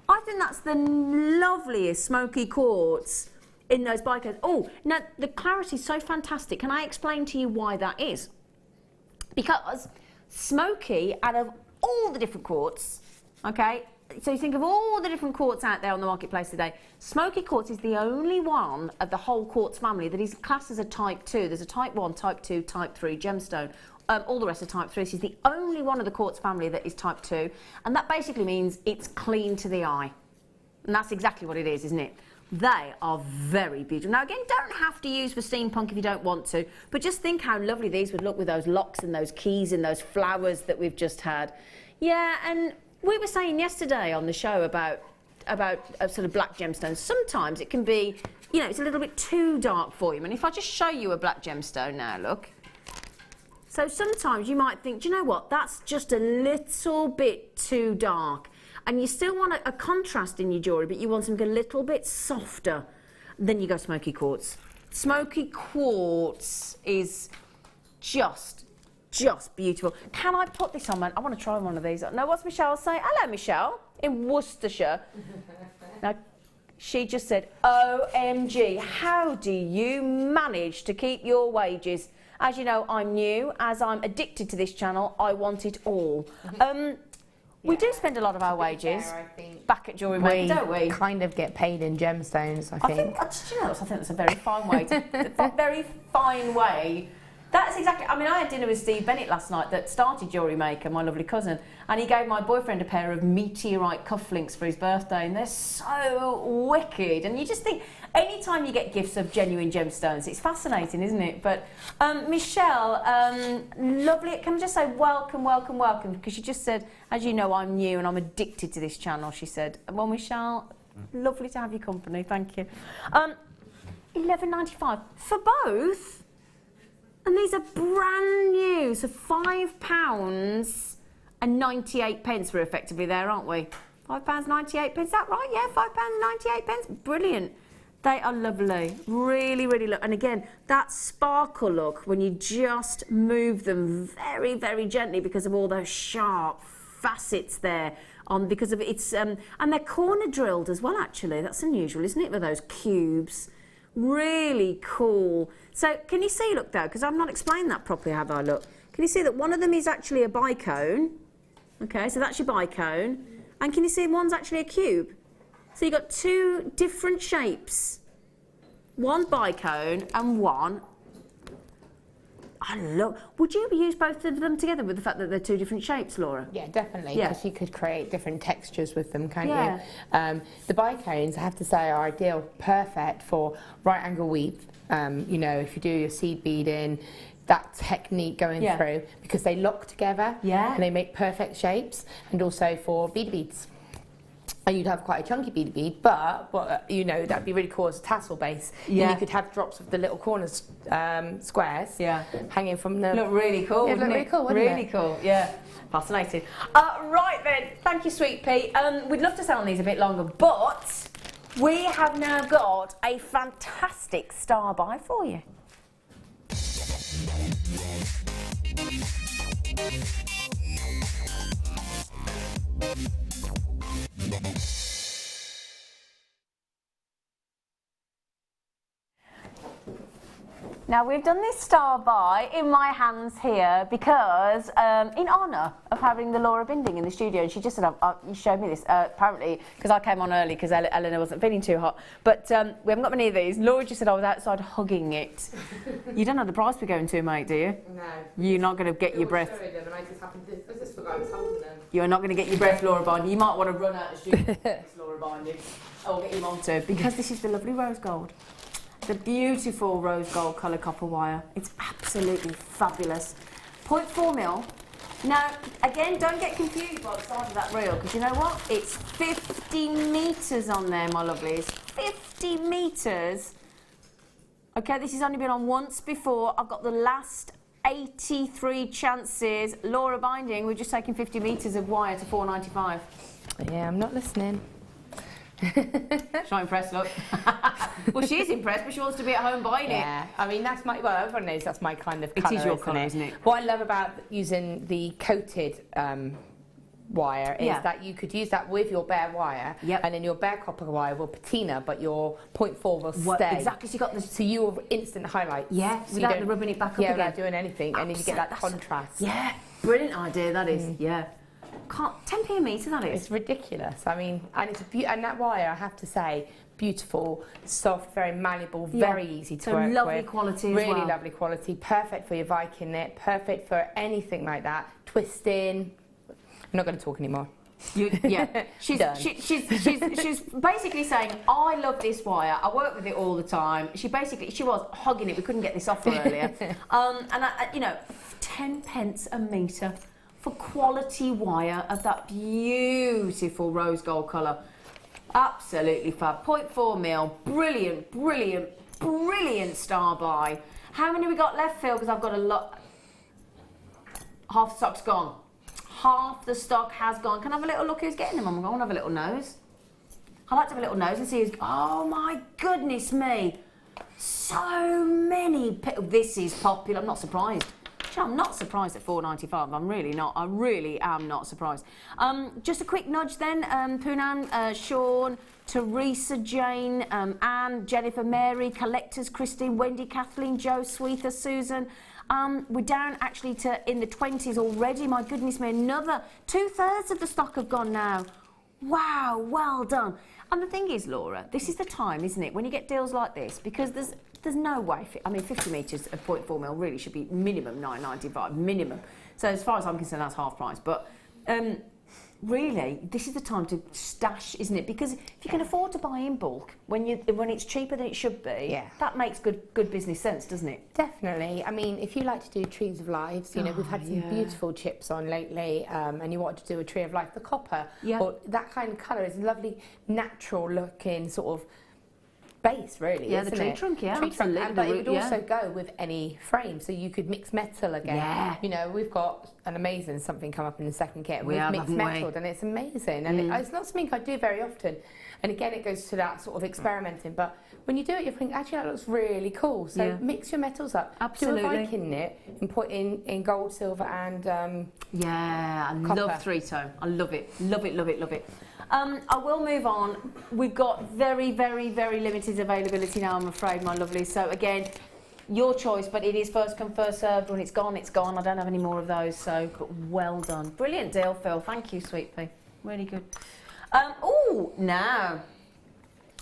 I think that's the loveliest smoky quartz in those bicones. Oh, now the clarity's so fantastic. Can I explain to you why that is? Because smoky, out of all the different quartz, okay, so you think of all the different quartz out there on the marketplace today, smoky quartz is the only one of the whole quartz family that is classed as a type 2. There's a type 1, type 2, type 3 gemstone. All the rest are type 3. This is the only one of the quartz family that is type 2. And that basically means it's clean to the eye. And that's exactly what it is, isn't it? They are very beautiful. Now, again, don't have to use for Steampunk if you don't want to, but just think how lovely these would look with those locks and those keys and those flowers that we've just had. Yeah, and we were saying yesterday on the show about sort of black gemstones. Sometimes it can be, you know, it's a little bit too dark for you. And if I just show you a black gemstone now, look. So sometimes you might think, do you know what, that's just a little bit too dark. And you still want a contrast in your jewellery, but you want something a little bit softer. Then you go Smoky quartz. Smoky quartz is just beautiful. Can I put this on, man? I want to try one of these. Now, what's Michelle say? Hello, Michelle, in Worcestershire. Now, she just said, OMG, how do you manage to keep your wages? As you know, I'm new. As I'm addicted to this channel, I want it all. We do spend a lot of our wages back at Jewellery Maker, don't we? Kind of get paid in gemstones, I think. Do you know what? I think that's a very fine way. Very fine way. That's exactly. I mean, I had dinner with Steve Bennett last night that started Jewellery Maker, my lovely cousin, and he gave my boyfriend a pair of meteorite cufflinks for his birthday, and they're so wicked. And you just think, anytime you get gifts of genuine gemstones, it's fascinating, isn't it? But Michelle, lovely. Can I just say welcome, welcome, welcome? Because she just said, as you know, I'm new and I'm addicted to this channel. She said, well, Michelle, lovely to have your company. Thank you. $11.95 for both. And these are brand new, so £5.98 we're effectively there, aren't we? £5.98, is that right? Yeah, £5.98. Brilliant. They are lovely, really, really look. And again, that sparkle look when you just move them very, very gently because of all those sharp facets there. Because of it's and they're corner drilled as well. Actually, that's unusual, isn't it? With those cubes. Really cool. So can you see, look though, because I've not explained that properly, have I? Look, can you see that one of them is actually a bicone? Okay, so that's your bicone. And can you see one's actually a cube? So you've got two different shapes. One bicone and one. I love. Would you use both of them together with the fact that they're two different shapes, Laura? Yeah, definitely. Yeah. Because you could create different textures with them, can't you? The bicones, I have to say, are ideal, perfect for right angle weave. You know, if you do your seed beading, that technique going through, because they lock together and they make perfect shapes, and also for beads. And you'd have quite a chunky bead, but you know, that'd be really cool as a tassel base. Yeah. And you could have drops of the little corners, squares, hanging from the. Look really cool. Yeah, look really cool, wouldn't really it? Cool. Yeah, fascinating. Right then, thank you, Sweet Pea. We'd love to stay on these a bit longer, but we have now got a fantastic star buy for you. Now we've done this star buy in my hands here because in honour of having the Laura Binding in the studio, and she just said, you showed me this apparently because I came on early because Eleanor wasn't feeling too hot, but we haven't got many of these. Laura just said I was outside hugging it. You don't know the price we're going to, mate, do you? No. You're not going to get your breath. Sorry, then, I just forgot I was holding them. You're not going to get your breath, Laura Binding. You might want to run out of the studio for this, Laura Binding. I'll get you on to, because this is the lovely rose gold. The beautiful rose gold colour copper wire. It's absolutely fabulous. 0.4 mil. Now, again, don't get confused by the size of that reel, because you know what? It's 50 metres on there, my lovelies. 50 metres. Okay, this has only been on once before. I've got the last 83 chances. Laura Binding, we're just taking 50 metres of wire to $4.95. Yeah, I'm not listening. She's not impressed, look. Well, she is impressed, but she wants to be at home buying it. Yeah, I mean, that's my, well, everyone knows that's my kind of colour. It is your colour, isn't it? What I love about using the coated wire is that you could use that with your bare wire, and then your bare copper wire will patina, but your 0.4 will stay. Exactly, so you got the... So you will instant highlights. Yeah, so without the rubbing it back up again. Yeah, without doing anything, and then you get that contrast. Yeah, brilliant idea, that is, yeah. 10p a metre, that is. It's ridiculous. I mean, and it's and that wire, I have to say, beautiful, soft, very malleable, very easy to work with. Lovely quality as well. Really lovely quality. Perfect for your Viking knit. Perfect for anything like that. Twisting. I'm not going to talk anymore. She's basically saying, I love this wire. I work with it all the time. She was hugging it. We couldn't get this off her earlier. You know, 10 pence a metre. For quality wire of that beautiful rose gold colour. Absolutely fab. 0.4 mil. Brilliant, brilliant, brilliant star buy. How many we got left, Phil? Because I've got a lot. Half the stock's gone. Half the stock has gone. Can I have a little look who's getting them? I'm going to have a little nose. I like to have a little nose and see who's... Oh, my goodness me. So many... This is popular. I'm not surprised. I'm not surprised at £4.95. I'm really not. I really am not surprised. Just a quick nudge then. Poonan, Sean, Teresa, Jane, Anne, Jennifer, Mary, Collectors, Christine, Wendy, Kathleen, Joe, Sweetha, Susan. We're down actually to in the 20s already. My goodness me, another 2/3 of the stock have gone now. Wow, well done. And the thing is, Laura, this is the time, isn't it, when you get deals like this, because there's no way. I mean, 50 metres at 0.4 mil really should be minimum £9.95, minimum. So as far as I'm concerned, that's half price. But really, this is the time to stash, isn't it? Because if you can afford to buy in bulk when it's cheaper than it should be, that makes good business sense, doesn't it? Definitely. I mean, if you like to do trees of lives, you know, we've had some beautiful chips on lately, and you wanted to do a tree of life, the copper, or that kind of colour is a lovely, natural looking sort of base, really. Yeah, isn't the tree it? trunk, yeah, tree absolutely. trunk, but it would also go with any frame, so you could mix metal again. Yeah. You know, we've got an amazing something come up in the second kit. We've mixed metal, and it's amazing, and it's not something I do very often. And again, it goes to that sort of experimenting. But when you do it, you think, actually, that looks really cool. So mix your metals up. Absolutely. Do a Viking knit and put in gold, silver, and I copper. love three-tone. I love it. Love it, love it, love it. I will move on. We've got very, very, very limited availability now, I'm afraid, my lovely. So again, your choice, but it is first come, first served. When it's gone, it's gone. I don't have any more of those, so but well done. Brilliant deal, Phil. Thank you, sweet pea. Really good. Now,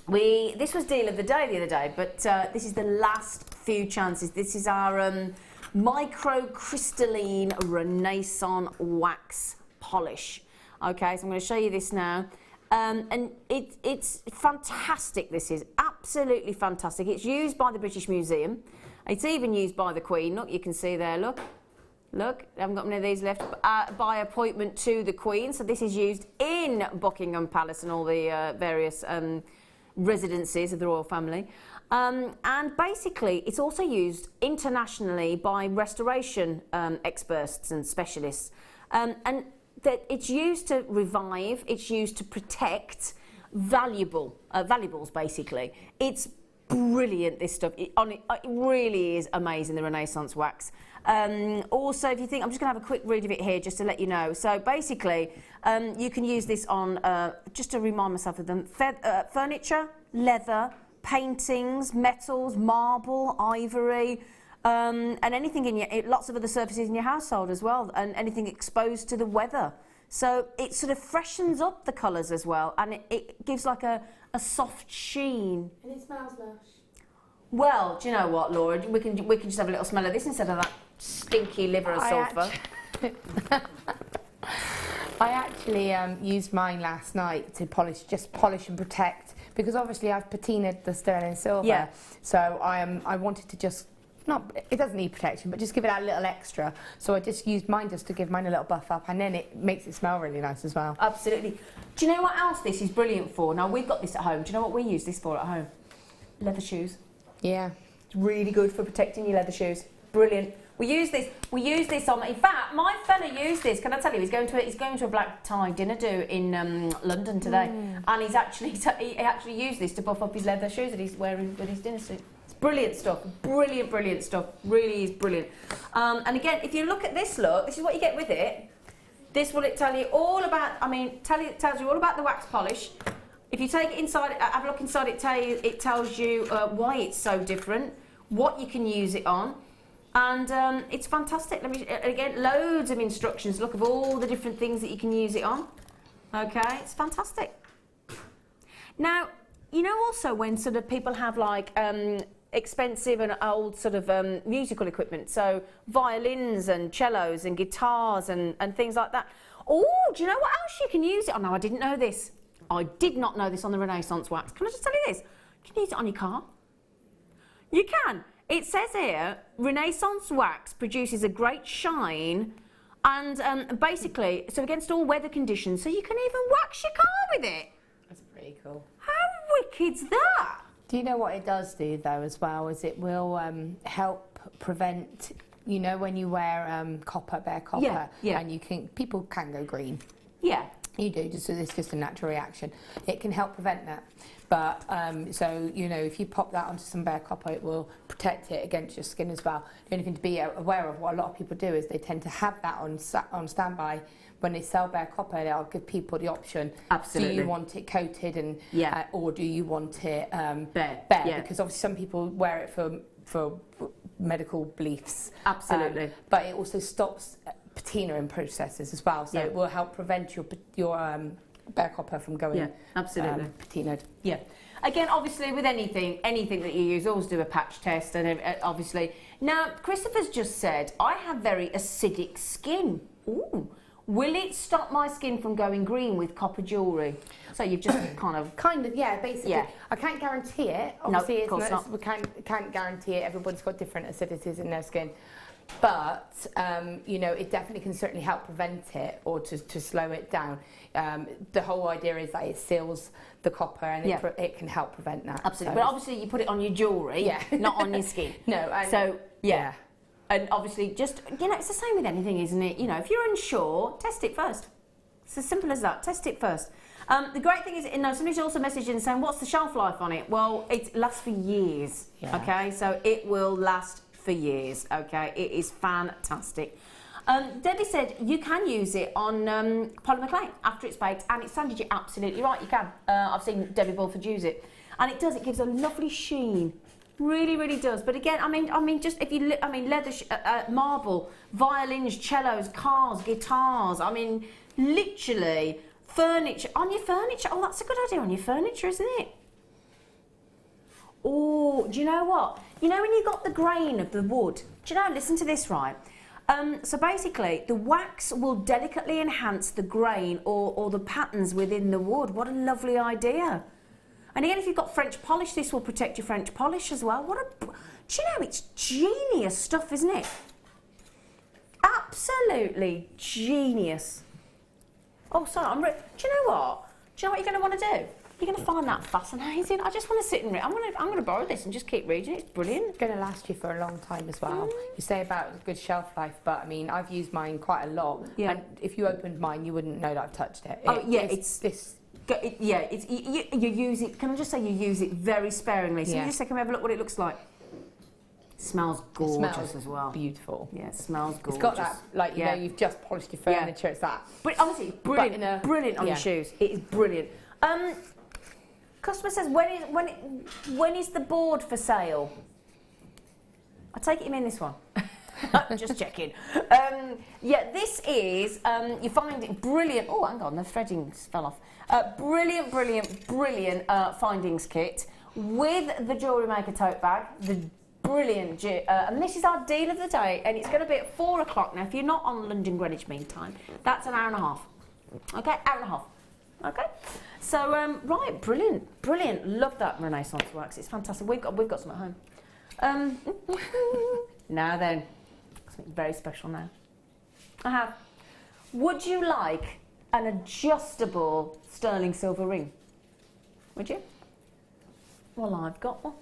this was deal of the day the other day, but this is the last few chances. This is our microcrystalline Renaissance wax polish. Okay, so I'm going to show you this now. And it's fantastic, this is absolutely fantastic. It's used by the British Museum. It's even used by the Queen. Look, you can see there, look. Look, I haven't got many of these left. By appointment to the Queen. So this is used in Buckingham Palace and all the various residences of the royal family. And basically, it's also used internationally by restoration experts and specialists. And that it's used to revive, it's used to protect valuables, basically. It's brilliant, this stuff. It really is amazing, the Renaissance wax. Also, if you think, I'm just going to have a quick read of it here just to let you know. So basically, you can use this on, just to remind myself of them, furniture, leather, paintings, metals, marble, ivory, and anything in lots of other surfaces in your household as well, and anything exposed to the weather. So it sort of freshens up the colours as well, and it gives like a soft sheen. And it smells lush. Well, do you know what, Laura? We can just have a little smell of this instead of that stinky liver of sulphur. I actually used mine last night to polish and protect, because obviously I've patinaed the sterling silver. Yeah. So I wanted to just, it doesn't need protection, but just give it that little extra. So I just used mine just to give mine a little buff up, and then it makes it smell really nice as well. Absolutely. Do you know what else this is brilliant for? Now, we've got this at home. Do you know what we use this for at home? Leather shoes. Yeah. It's really good for protecting your leather shoes. Brilliant. We use this on, in fact, my fella used this, can I tell you, he's going to a black tie dinner do in London today, and he actually used this to buff up his leather shoes that he's wearing with his dinner suit. It's brilliant stuff, brilliant stuff, really is brilliant. And again, if you look at this look, this is what you get with it. This will tell you all about, it tells you all about the wax polish. If you take it inside, have a look inside, it tells you why it's so different, what you can use it on. And it's fantastic. Again, loads of instructions. Look of all the different things that you can use it on. Okay, it's fantastic. Now, you know also when sort of people have like expensive and old sort of musical equipment, so violins and cellos and guitars and things like that. Oh, do you know what else you can use it on? No, I didn't know this. I did not know this on the Renaissance wax. Can I just tell you this? You can use it on your car. You can. It says here, Renaissance wax produces a great shine and basically, so against all weather conditions, so you can even wax your car with it. That's pretty cool. How wicked's that? Do you know what it does do though as well, is it will help prevent you know, when you wear copper, bare copper, and people can go green. Yeah. You do, it's just a natural reaction. It can help prevent that. But, so, you know, if you pop that onto some bare copper, it will protect it against your skin as well. The only thing to be aware of, what a lot of people do is they tend to have that on standby. When they sell bare copper, they'll give people the option. Absolutely. Do you want it coated, and or do you want it bare? Yeah. Because obviously some people wear it for medical beliefs. Absolutely. But it also stops patina in processes as well, so it will help prevent your bare copper from going absolutely patinaed. Yeah. Again, obviously, with anything that you use, always do a patch test, and obviously. Now, Christopher's just said, I have very acidic skin. Ooh. Will it stop my skin from going green with copper jewellery? So you've just kind of, yeah, basically. Yeah. I can't guarantee it. Obviously, of course not. We can't guarantee it. Everybody's got different acidities in their skin. But, you know, it definitely can certainly help prevent it, or to slow it down. The whole idea is that it seals the copper, and it can help prevent that. Absolutely. But obviously you put it on your jewellery, not on your skin. No. So, and obviously just, you know, it's the same with anything, isn't it? You know, if you're unsure, test it first. It's as simple as that. Test it first. The great thing is, you know, somebody's also messaged in saying, what's the shelf life on it? Well, it lasts for years, okay? So it will last for years, okay? It is fantastic. Debbie said you can use it on polymer clay after it's baked, and it's sanded. You're absolutely right, you can. I've seen Debbie Bulford use it, and it does. It gives a lovely sheen, really, really does. But again, I mean, just if you, leather, marble, violins, cellos, cars, guitars. I mean, literally furniture on your furniture. Oh, that's a good idea on your furniture, isn't it? Oh, do you know what? You know when you got the grain of the wood? Do you know, listen to this, right? So basically, the wax will delicately enhance the grain or the patterns within the wood. What a lovely idea. And again, if you've got French polish, this will protect your French polish as well. Do you know, it's genius stuff, isn't it? Absolutely genius. Oh, sorry, do you know what? Do you know what you're going to want to do? You're going to find that fascinating. I just want to sit and read. I'm going to borrow this and just keep reading. It's brilliant. It's going to last you for a long time as well. You say about good shelf life, but I mean, I've used mine quite a lot. Yeah. And if you opened mine, you wouldn't know that I've touched it. You use it. Can I just say you use it very sparingly? So just can we have a look what it looks like? It smells gorgeous as well. Beautiful. Yeah, it smells gorgeous. It's got that, like, you know, you've just polished your furniture. It's that. But honestly, brilliant. Brilliant on your shoes. It is brilliant. Customer says, when is the board for sale? I take it you mean this one. Just checking. Yeah, this is, you find it brilliant. Oh, hang on, the threadings fell off. Brilliant findings kit with the Jewellery Maker tote bag. The brilliant, and this is our deal of the day, and it's going to be at 4 o'clock. Now, if you're not on London Greenwich Mean Time, that's an hour and a half. Okay, hour and a half. Okay, so right, brilliant. Love that Renaissance wax. It's fantastic. We've got some at home. Now then, something very special now. I have. Would you like an adjustable sterling silver ring? Would you? Well, I've got one.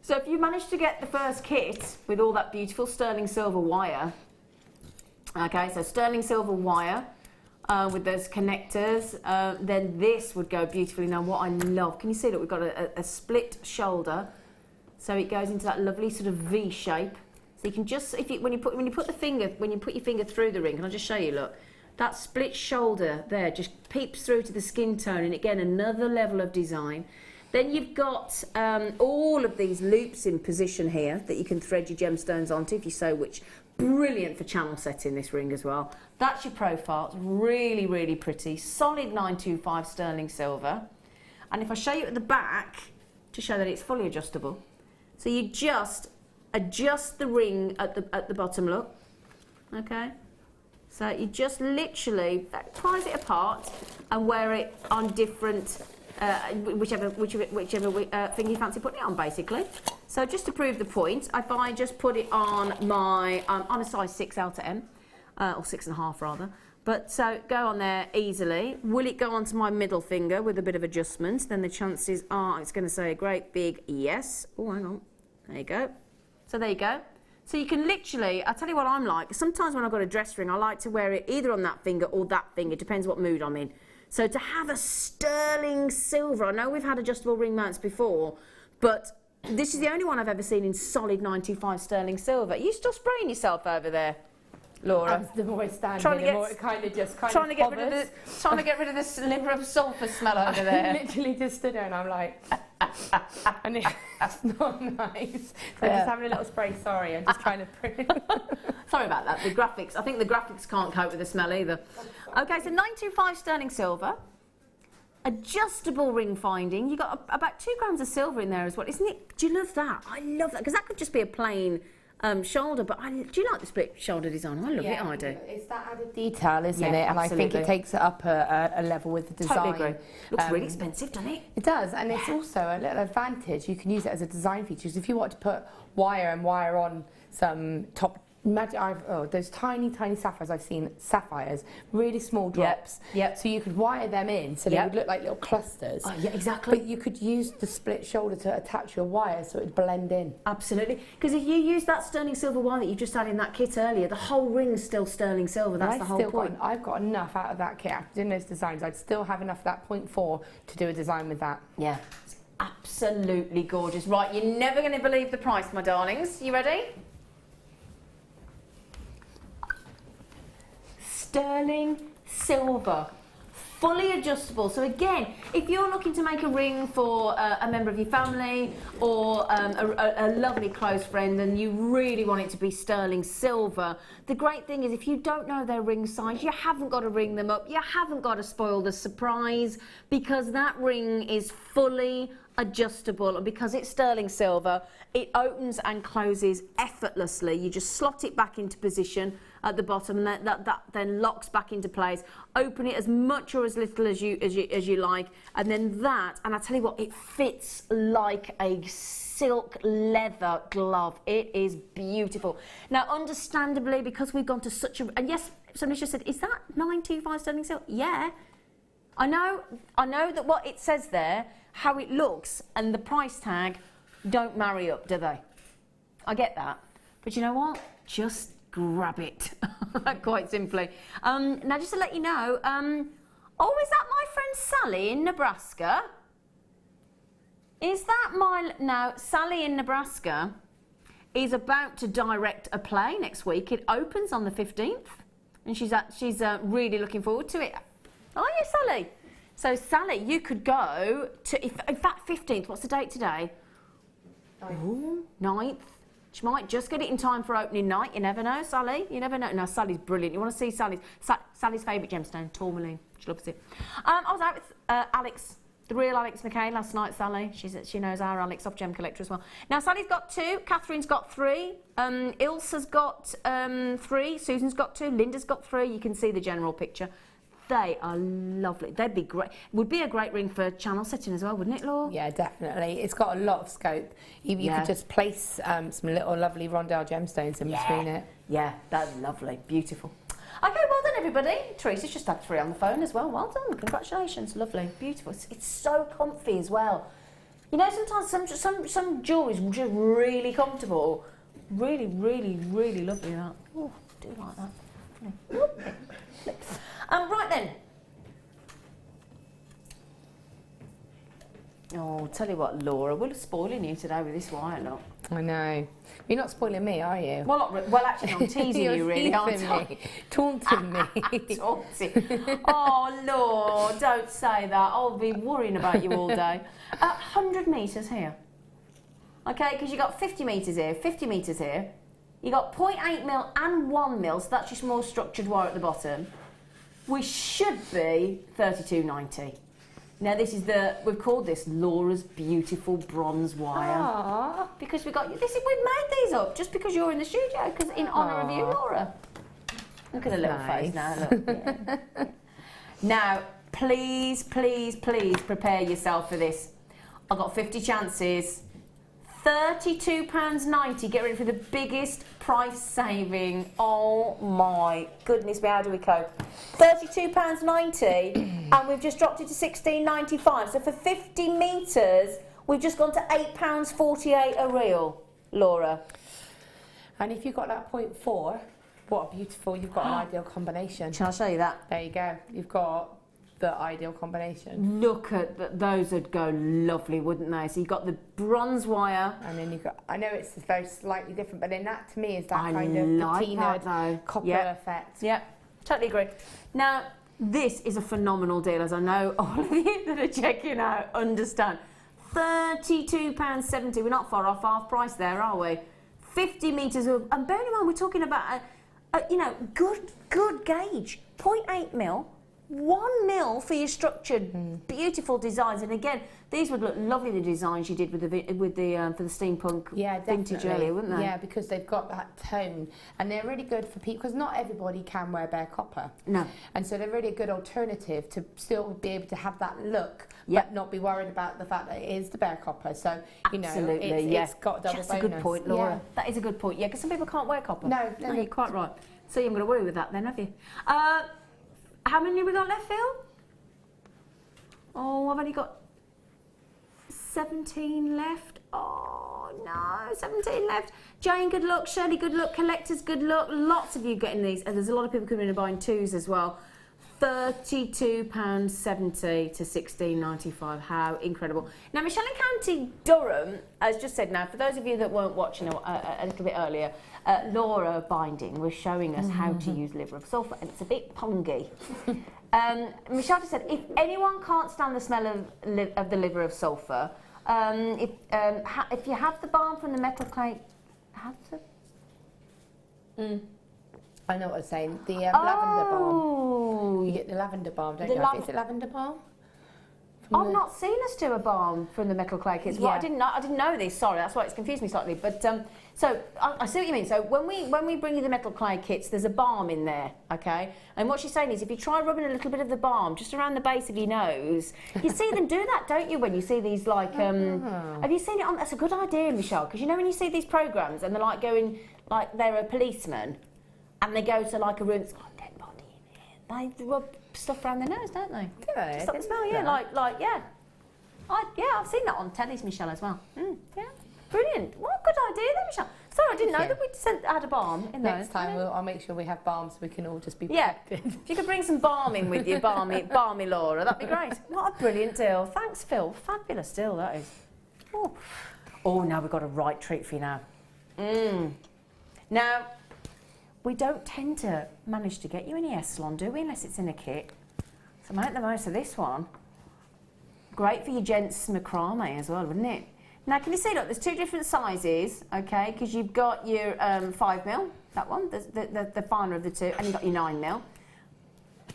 So if you manage to get the first kit with all that beautiful sterling silver wire, okay, so sterling silver wire. With those connectors, then this would go beautifully. Now, what I love, can you see that we've got a split shoulder, so it goes into that lovely sort of V shape. So you can just, when you put your finger through the ring, can I just show you? Look, that split shoulder there just peeps through to the skin tone, and again another level of design. Then you've got all of these loops in position here that you can thread your gemstones onto if you so wish. Brilliant for channel setting, this ring as well. That's your profile. It's really, really pretty. Solid 925 sterling silver. And if I show you at the back to show that it's fully adjustable, so you just adjust the ring at the bottom. Look, okay. So you just literally prise it apart and wear it on different. Whichever thing you fancy putting it on, basically. So just to prove the point, if I just put it on my on a size 6 out of M, or 6.5 rather. But so go on there easily. Will it go onto my middle finger with a bit of adjustment? Then the chances are it's going to say a great big yes. Oh, hang on. There you go. So there you go. So you can literally, I'll tell you what I'm like. Sometimes when I've got a dress ring, I like to wear it either on that finger or that finger, depends what mood I'm in. So to have a sterling silver, I know we've had adjustable ring mounts before, but this is the only one I've ever seen in solid 925 sterling silver. Are you still spraying yourself over there, Laura? The more it's standing, Trying to the more it kind of just trying to get rid of the sliver of sulfur smell over there. I literally just stood there and I'm like, and it's not nice. So I'm just having a little spray. Sorry, I'm just trying to print. Sorry about that. The graphics. I think the graphics can't cope with the smell either. Okay, so 925 sterling silver. Adjustable ring finding. You got about 2 grams of silver in there as well, isn't it? Do you love that? I love that because that could just be a plain shoulder, but do you like the split shoulder design? I love it. I do. It's that added detail, isn't it? And absolutely. I think it takes it up a level with the design. Totally agree. Looks really expensive, doesn't it? It does, and it's also a little advantage. You can use it as a design feature. So if you want to put wire and wire on some top. Imagine those tiny sapphires I've seen, sapphires, really small drops. Yep. So you could wire them in, so they would look like little clusters. Oh, yeah, exactly. But you could use the split shoulder to attach your wire so it'd blend in. Absolutely. Because if you use that sterling silver wire that you just had in that kit earlier, the whole ring's still sterling silver. That's the whole point. I've got enough out of that kit after doing those designs. I'd still have enough of that 0.4 to do a design with that. Yeah. It's absolutely gorgeous. Right, you're never going to believe the price, my darlings. You ready? Sterling silver, fully adjustable. So again, if you're looking to make a ring for a member of your family or a lovely close friend and you really want it to be sterling silver, the great thing is if you don't know their ring size, you haven't got to ring them up, you haven't got to spoil the surprise, because that ring is fully adjustable, and because it's sterling silver, it opens and closes effortlessly. You just slot it back into position at the bottom, and that then locks back into place. Open it as much or as little as you like, and then that, and I tell you what, it fits like a silk leather glove. It is beautiful. Now, understandably, because we've gone to such a, and yes, somebody just said, is that 925 sterling silver? Yeah, I know that what it says there, how it looks, and the price tag don't marry up, do they? I get that, but you know what? Just grab it, quite simply. Now, just to let you know, oh, is that my friend Sally in Nebraska? Is that now, Sally in Nebraska is about to direct a play next week. It opens on the 15th, and she's really looking forward to it. Are you, Sally? So, Sally, you could go to, in fact, 15th, what's the date today? 9th. She might just get it in time for opening night. You never know, Sally. You never know. No, Sally's brilliant. You want to see Sally's favourite gemstone, tourmaline. She loves it. I was out with Alex, the real Alex McKay last night, Sally. She knows our Alex off Gem Collector as well. Now, Sally's got 2. Catherine's got 3. Ilsa's got 3. Susan's got 2. Linda's got 3. You can see the general picture. They are lovely. They'd be great. Would be a great ring for channel setting as well, wouldn't it, Laura? Yeah, definitely. It's got a lot of scope. You could just place some little lovely rondelle gemstones in between it. Yeah, that's lovely. Beautiful. Okay, well done, everybody. Teresa's just had 3 on the phone as well. Well done. Congratulations. Lovely. Beautiful. It's so comfy as well. You know, sometimes some jewellery is just really comfortable. Really, really, really lovely, that. Oh, I do like that. Right then. Oh, tell you what, Laura, we're spoiling you today with this wire, look. I know. You're not spoiling me, are you? Well, actually, I'm teasing you, really, aren't I? Taunting me. Taunting. Oh, Lord, don't say that. I'll be worrying about you all day. 100 metres here. Okay, because you've got 50 metres here, 50 metres here. You've got 0.8 mil and 1 mil, so that's just more structured wire at the bottom. We should be 32.90. Now this is we've called this Laura's beautiful bronze wire. Aww. Because we've made these up just because you're in the studio, because in honour of you, Laura. Look at her little face now, look. Yeah. Now, please, please, please prepare yourself for this. I've got 50 chances. £32.90. Get ready for the biggest price saving. Oh my goodness me, how do we cope? £32.90 and we've just dropped it to £16.95. So for 50 metres, we've just gone to £8.48 a reel, Laura. And if you've got that 0.4, what a beautiful, you've got an ideal combination. Shall I show you that? There you go. You've got the ideal combination. Look at those would go lovely, wouldn't they? So you've got the bronze wire. And then you've got, I know it's very slightly different, but then that to me is that kind of like patina that, copper yep. effect. Yep, totally agree. Now, this is a phenomenal deal, as I know all of you that are checking out understand. £32.70, we're not far off half price there, are we? 50 metres of, and bearing in mind we're talking about you know, good gauge, 0.8 mil, 1 mil for your structured, beautiful designs. And again, these would look lovely, the designs you did with the for the steampunk vintage earlier, wouldn't they? Yeah, because they've got that tone, and they're really good for people because not everybody can wear bare copper. No. And so they're really a good alternative to still be able to have that look, but not be worried about the fact that it is the bare copper. So you know, it's got a double bonus. That's a good point, Laura. Yeah. That is a good point. Yeah, because some people can't wear copper. No, you're quite right. So you haven't got to worry with that then, have you? How many have we got left, Phil? Oh, I've only got 17 left. Oh, no, 17 left. Jane, good luck. Shirley, good luck. Collectors, good luck. Lots of you getting these. And there's a lot of people coming in and buying twos as well. £32.70 to £16.95. How incredible. Now, Michelle and County Durham has just said, now, for those of you that weren't watching a little bit earlier, Laura Binding was showing us how to use liver of sulfur, and it's a bit pungy. Michelle just said, if anyone can't stand the smell of the liver of sulfur, if you have the balm from the metal clay, have the... I know what I'm saying. The lavender balm. You get the lavender balm, don't you? Is it lavender balm? I've not seen us do a balm from the metal clay kits. Well, I didn't know this. Sorry, that's why it's confused me slightly. But so I see what you mean. So when we bring you the metal clay kits, there's a balm in there, okay? And what she's saying is, if you try rubbing a little bit of the balm just around the base of your nose, you see them do that, don't you? When you see these have you seen it on? That's a good idea, Michelle, because you know when you see these programs and they're like going like they're a policeman. And they go to like a room that's got a dead body in it. They rub stuff around their nose, don't they? Do they? Stop the smell, yeah. I've seen that on telly's, Michelle, as well. Yeah, brilliant. What a good idea there, Michelle. Sorry, I didn't know that we'd had a balm in Next time I'll make sure we have balm so we can all just be protected. If you could bring some balm in with you, balmy Laura, that'd be great. What a brilliant deal. Thanks, Phil. Fabulous deal, that is. Oh, now we've got a right treat for you now. Now, we don't tend to manage to get you any Essilon, do we, unless it's in a kit. So make the most of this one. Great for your gents macrame as well, wouldn't it? Now, can you see, look, there's two different sizes, okay, because you've got your 5mm, that one, the finer of the two, and you've got your 9mm.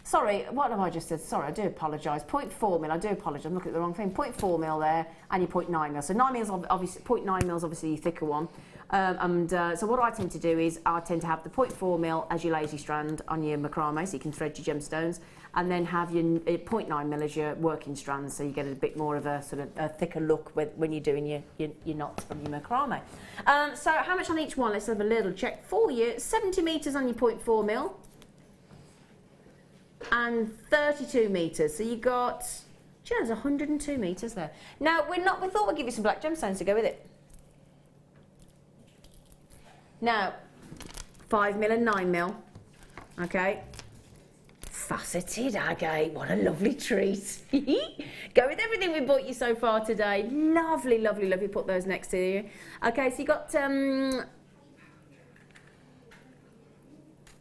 Sorry, what have I just said? Sorry, I do apologise. 0.4mm, I do apologise, I'm looking at the wrong thing. 0.4mm there, and your 0.9mm. So 9mm, obviously, 0.9mm is obviously your thicker one. So what I tend to do is I tend to have the 0.4mm as your lazy strand on your macrame, so you can thread your gemstones, and then have your 0.9mm as your working strand, so you get a bit more of a sort of a thicker look when you're doing your knots from your macrame. So how much on each one? Let's have a little check for you. 70 metres on your 0.4mm and 32 metres. So you got, there's 102 metres there. Now we thought we'd give you some black gemstones to go with it. Now, 5mm and 9mm, okay. Faceted agate, what a lovely treat. Go with everything we bought you so far today. Lovely, lovely, lovely. Put those next to you. Okay, so you got,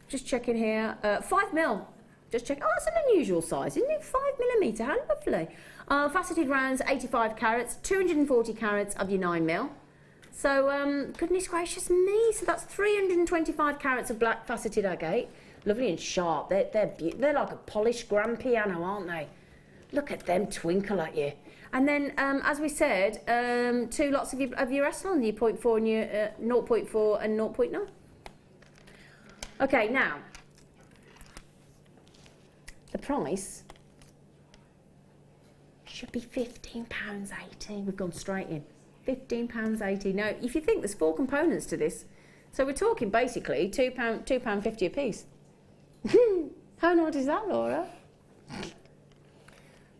just checking here, 5mm. Just check. Oh, that's an unusual size, isn't it? 5mm, how lovely. Faceted rounds, 85 carats, 240 carats of your 9mm. So, goodness gracious me, so that's 325 carats of black faceted agate. Lovely and sharp. They're like a polished grand piano, aren't they? Look at them twinkle at you. And then, as we said, 2 lots of your Essilon, your 0.4 and your 0.4 and 0.9. Okay, now, the price should be £15.80. We've gone straight in. £15.80. Now, if you think there's 4 components to this, so we're talking basically £2.50 a piece. How nice is that, Laura?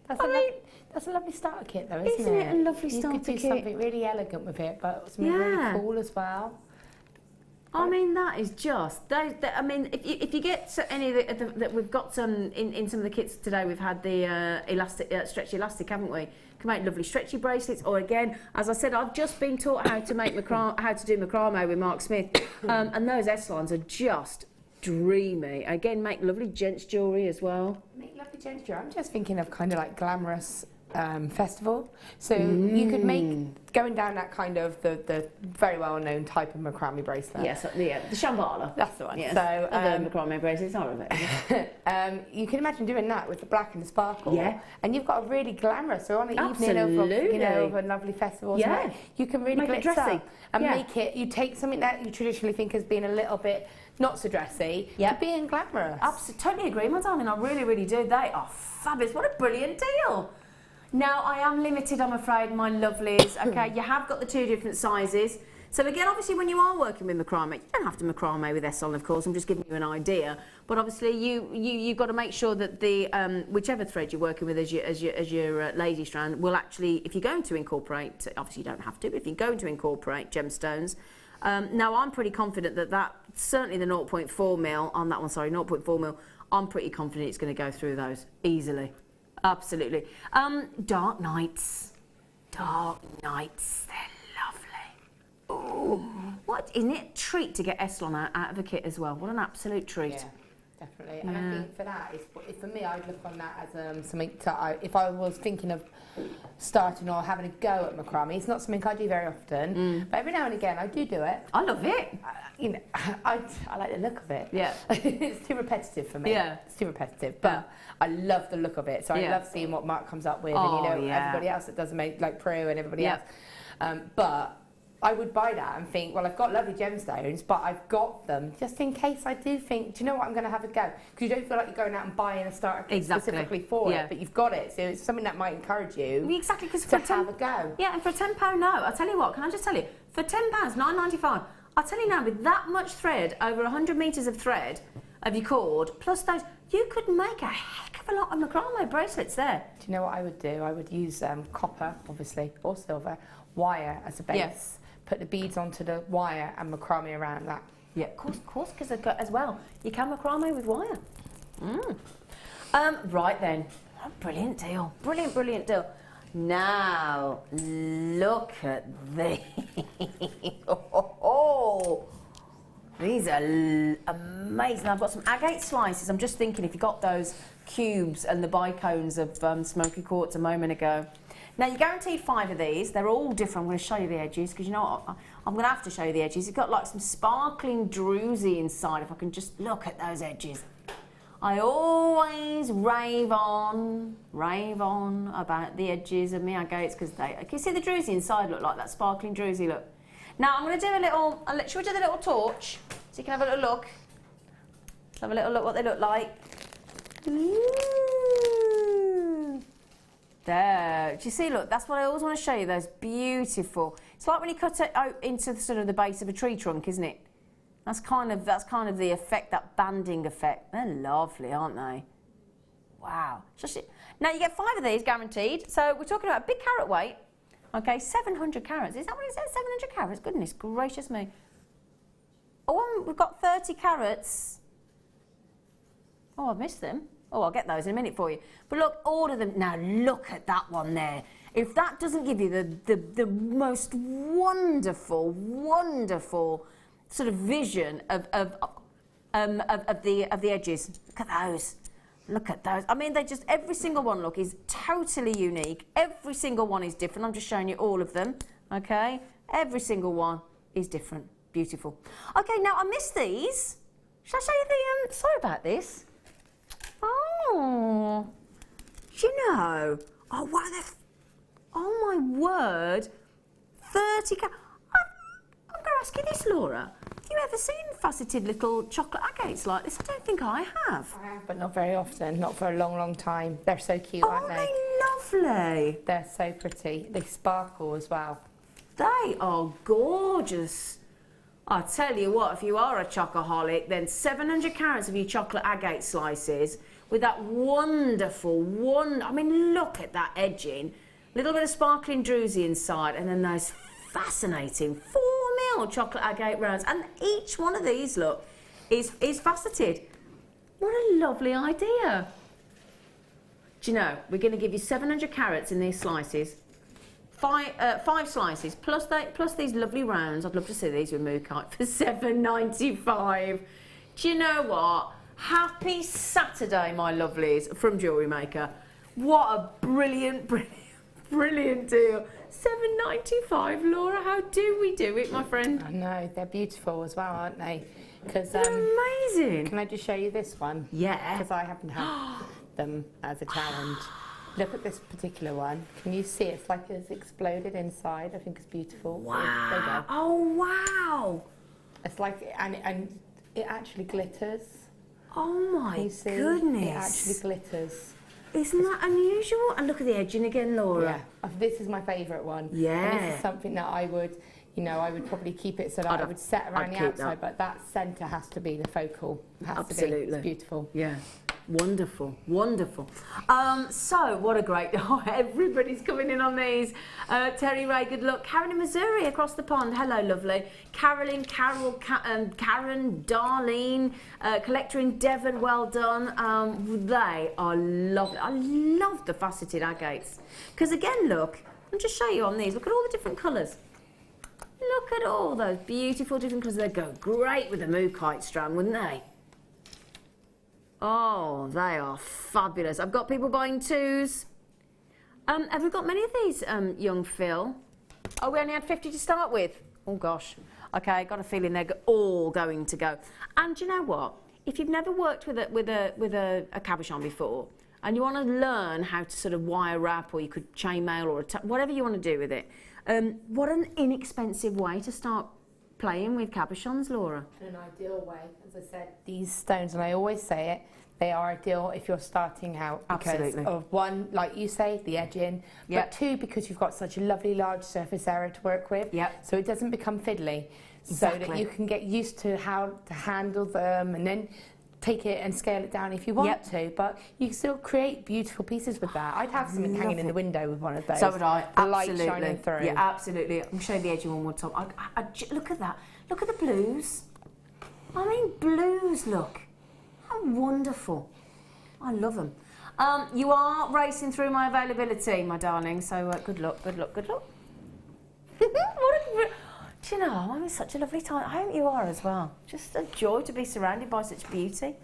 That's a lovely starter kit, though, isn't it? A lovely starter kit. You could do something really elegant with it, but something really cool as well. I mean, that is just, I mean, if you get any that we've got some, in some of the kits today, we've had the stretchy elastic, haven't we? Can make lovely stretchy bracelets, or again, as I said, I've just been taught how to make how to do macrame with Mark Smith, and those S-lines are just dreamy. Again, make lovely gents jewellery as well. Make lovely gents jewellery. I'm just thinking of kind of like glamorous festival. So you could make, going down that kind of the very well-known type of macrame bracelet. Yes, the Shambhala. That's the one. Yes. So the macrame bracelets are of it. You can imagine doing that with the black and the sparkle. Yeah. And you've got a really glamorous, so on the evening of a lovely festival, yeah, you can really make it dressy up and make it. You take something that you traditionally think has been a little bit not so dressy, to being glamorous. Absolutely, totally agree, my darling. I really, really do. They are fabulous. What a brilliant deal. Now, I am limited, I'm afraid, my lovelies. Okay, you have got the 2 different sizes. So again, obviously, when you are working with macrame, you don't have to macrame with S-on, of course. I'm just giving you an idea. But obviously, you've got to make sure that the whichever thread you're working with as your lady strand will actually, if you're going to incorporate, obviously you don't have to, but if you're going to incorporate gemstones. Now, I'm pretty confident that certainly the 0.4 mil on that one. Sorry, 0.4 mil. I'm pretty confident it's going to go through those easily. Absolutely. Dark nights. Dark nights, they're lovely. Ooh. What, isn't it a treat to get S-lon out of a kit as well? What an absolute treat. Yeah, definitely. And I think for that, for me, I'd look on that as something if I was thinking of starting or having a go at macrame. It's not something I do very often, but every now and again I do it. I love it. I like the look of it. Yeah. It's too repetitive for me. Yeah. It's too repetitive, but I love the look of it. So I love seeing what Mark comes up with, and everybody else that does make like Prue and everybody else. But I would buy that and think, well, I've got lovely gemstones, but I've got them just in case I do think, do you know what, I'm going to have a go? Because you don't feel like you're going out and buying a starter kit specifically for it, but you've got it, so it's something that might encourage you to have a go. Yeah, and for a £10 no, I'll tell you what, can I just tell you, for £10, £9.95, I'll tell you now, with that much thread, over 100 metres of thread of your cord, plus those, you could make a heck of a lot of macrame bracelets there. Do you know what I would do? I would use copper, obviously, or silver, wire as a base. Yes. Put the beads onto the wire and macrame around that. Yeah, of course, because as well, you can macrame with wire. Right then, oh, brilliant deal, brilliant deal. Now, look at these. These are amazing. I've got some agate slices. I'm just thinking if you got those cubes and the bicones of Smoky quartz a moment ago. Now, you're guaranteed 5 of these. They're all different. I'm going to show you the edges, because you know what? I'm going to have to show you the edges. You've got like some sparkling druzy inside, if I can just look at those edges. I always rave on about the edges of my agates, because can you see the druzy inside look like that sparkling druzy look? Now, I'm going to do a little, shall we do the little torch, so you can have a little look? Let's have a little look what they look like. Ooh. There, do you see, look, that's what I always want to show you, those beautiful. It's like when you cut it out into the, sort of the base of a tree trunk, isn't it? That's kind of the effect, that banding effect. They're lovely, aren't they? Wow. Now, you get 5 of these guaranteed, so we're talking about a big carat weight. Okay, 700 carats. Is that what it says? 700 carats? Goodness gracious me. Oh, we've got 30 carats. Oh, I've missed them. Oh, I'll get those in a minute for you. But look, all of them. Now, look at that one there. If that doesn't give you the most wonderful, wonderful sort of vision of the edges. Look at those. Look at those. I mean, they just, every single one, look, is totally unique. Every single one is different. I'm just showing you all of them, okay? Every single one is different. Beautiful. Okay, now I missed these. Shall I show you the, sorry about this. Oh, do you know? Oh, wow, oh my word. 30 carats. I'm going to ask you this, Laura. Have you ever seen faceted little chocolate agates like this? I don't think I have. I have, but not very often, not for a long, long time. They're so cute, aren't they? Oh, they're lovely. They're so pretty. They sparkle as well. They are gorgeous. I'll tell you what, if you are a chocoholic, then 700 carats of your chocolate agate slices with that wonderful, I mean, look at that edging. Little bit of sparkling druzy inside, and then those fascinating 4 real chocolate agate rounds. And each one of these, look, is faceted. What a lovely idea. Do you know, we're going to give you 700 carats in these slices. Five slices, plus these lovely rounds. I'd love to see these with mookaite for $7.95. Do you know what? Happy Saturday, my lovelies, from Jewellery Maker. What a brilliant deal. $7.95, Laura. How do we do it, my friend? I know, they're beautiful as well, aren't they? Because they're amazing. Can I just show you this one? Yeah. Because I happen to have them as a challenge. Look at this particular one. Can you see it's like it's exploded inside? I think it's beautiful. Wow. There you go. Oh, wow. It's like, and it actually glitters. Oh my goodness. It actually glitters. Isn't that unusual? And look at the edging again, Laura. Yeah. This is my favourite one. Yeah. And this is something that I would, you know, I would probably keep it so that I would set around the outside, but that centre has to be the focal. It has to be. It's beautiful. Yeah. Wonderful, wonderful. So, what a great... Oh, everybody's coming in on these. Terry Ray, good luck. Karen in Missouri, across the pond. Hello, lovely. Carolyn, Carol, Karen, Darlene, collector in Devon, well done. They are lovely. I love the faceted agates. Because again, look, I'll just show you on these. Look at all the different colours. Look at all those beautiful different colours. They'd go great with a mookaite strand, wouldn't they? Oh, they are fabulous. I've got people buying twos. Have we got many of these, young Phil? Oh, we only had 50 to start with. Oh, gosh. Okay, got a feeling they're all going to go. And do you know what? If you've never worked with a cabochon before, and you want to learn how to sort of wire wrap, or you could chainmail, or whatever you want to do with it, what an inexpensive way to start playing with cabochons, Laura. In an ideal way, as I said, these stones, and I always say it, they are ideal if you're starting out because Absolutely. of one, like you say, the edging, but two, because you've got such a lovely large surface area to work with, so it doesn't become fiddly, so that you can get used to how to handle them and then take it and scale it down if you want to, but you can still create beautiful pieces with that. I'd have something hanging in the window with one of those. So would I. The light shining through. Yeah, absolutely. I'm showing the edging one more time. Look at that. Look at the blues. I mean, blues, look. How wonderful. I love them. You are racing through my availability, my darling, so good luck, good luck, good luck. Do you know, I'm having such a lovely time. I hope you are as well. Just a joy to be surrounded by such beauty.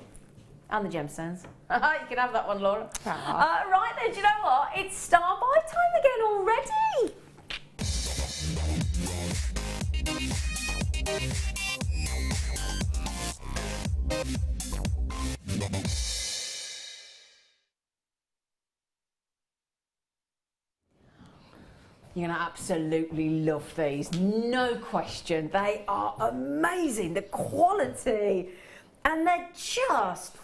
And the gemstones. You can have that one, Laura. Right then, do you know what? It's star buy time again already. You're going to absolutely love these, no question. They are amazing, the quality, and they're just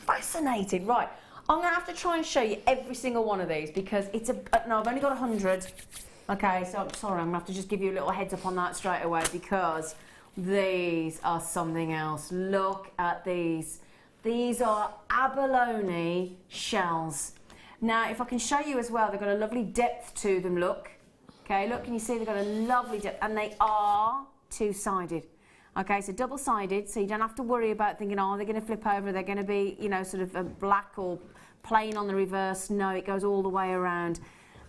fascinating. Right, I'm going to have to try and show you every single one of these because it's no, I've only got 100. Okay, so I'm sorry, I'm going to have to just give you a little heads up on that straight away because these are something else. Look at these. These are abalone shells. Now, if I can show you as well, they've got a lovely depth to them, look. Okay, look, can you see they've got a lovely depth, and they are two-sided. Okay, so double-sided, so you don't have to worry about thinking, oh, they're going to flip over, they're going to be, you know, sort of a black or plain on the reverse. No, it goes all the way around.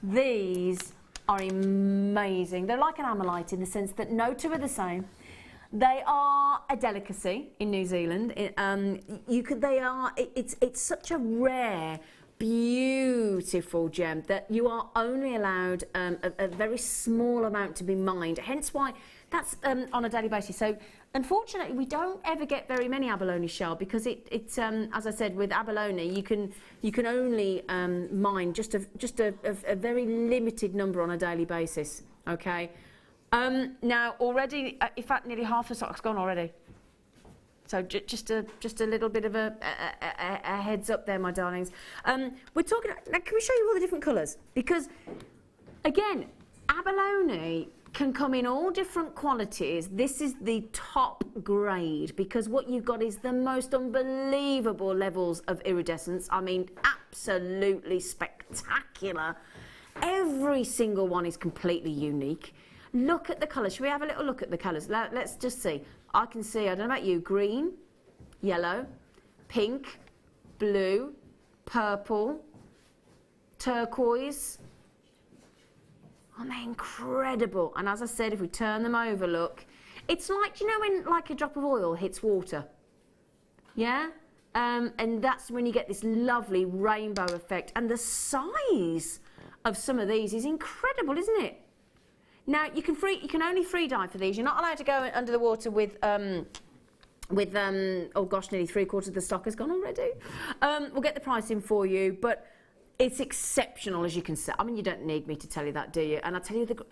These are amazing. They're like an amethyst in the sense that no two are the same. They are a delicacy in New Zealand. It's such a rare, beautiful gem that you are only allowed a very small amount to be mined, hence why that's on a daily basis. So unfortunately we don't ever get very many abalone shell because it's as I said, with abalone you can only mine just a very limited number on a daily basis. Okay, now already in fact nearly half the stock's gone already. So just a little bit of a heads up there, my darlings. We're talking. Now, can we show you all the different colours? Because again, abalone can come in all different qualities. This is the top grade because what you've got is the most unbelievable levels of iridescence. I mean, absolutely spectacular. Every single one is completely unique. Look at the colours. Should we have a little look at the colours? Let's just see. I can see, I don't know about you, green, yellow, pink, blue, purple, turquoise. Aren't they incredible? And as I said, if we turn them over, look, it's like, you know when like a drop of oil hits water? Yeah? And that's when you get this lovely rainbow effect. And the size of some of these is incredible, isn't it? Now, you can only free dye for these. You're not allowed to go under the water with oh gosh, nearly 3/4 of the stock has gone already. We'll get the pricing for you, but it's exceptional, as you can see. I mean, you don't need me to tell you that, do you? And I tell you, the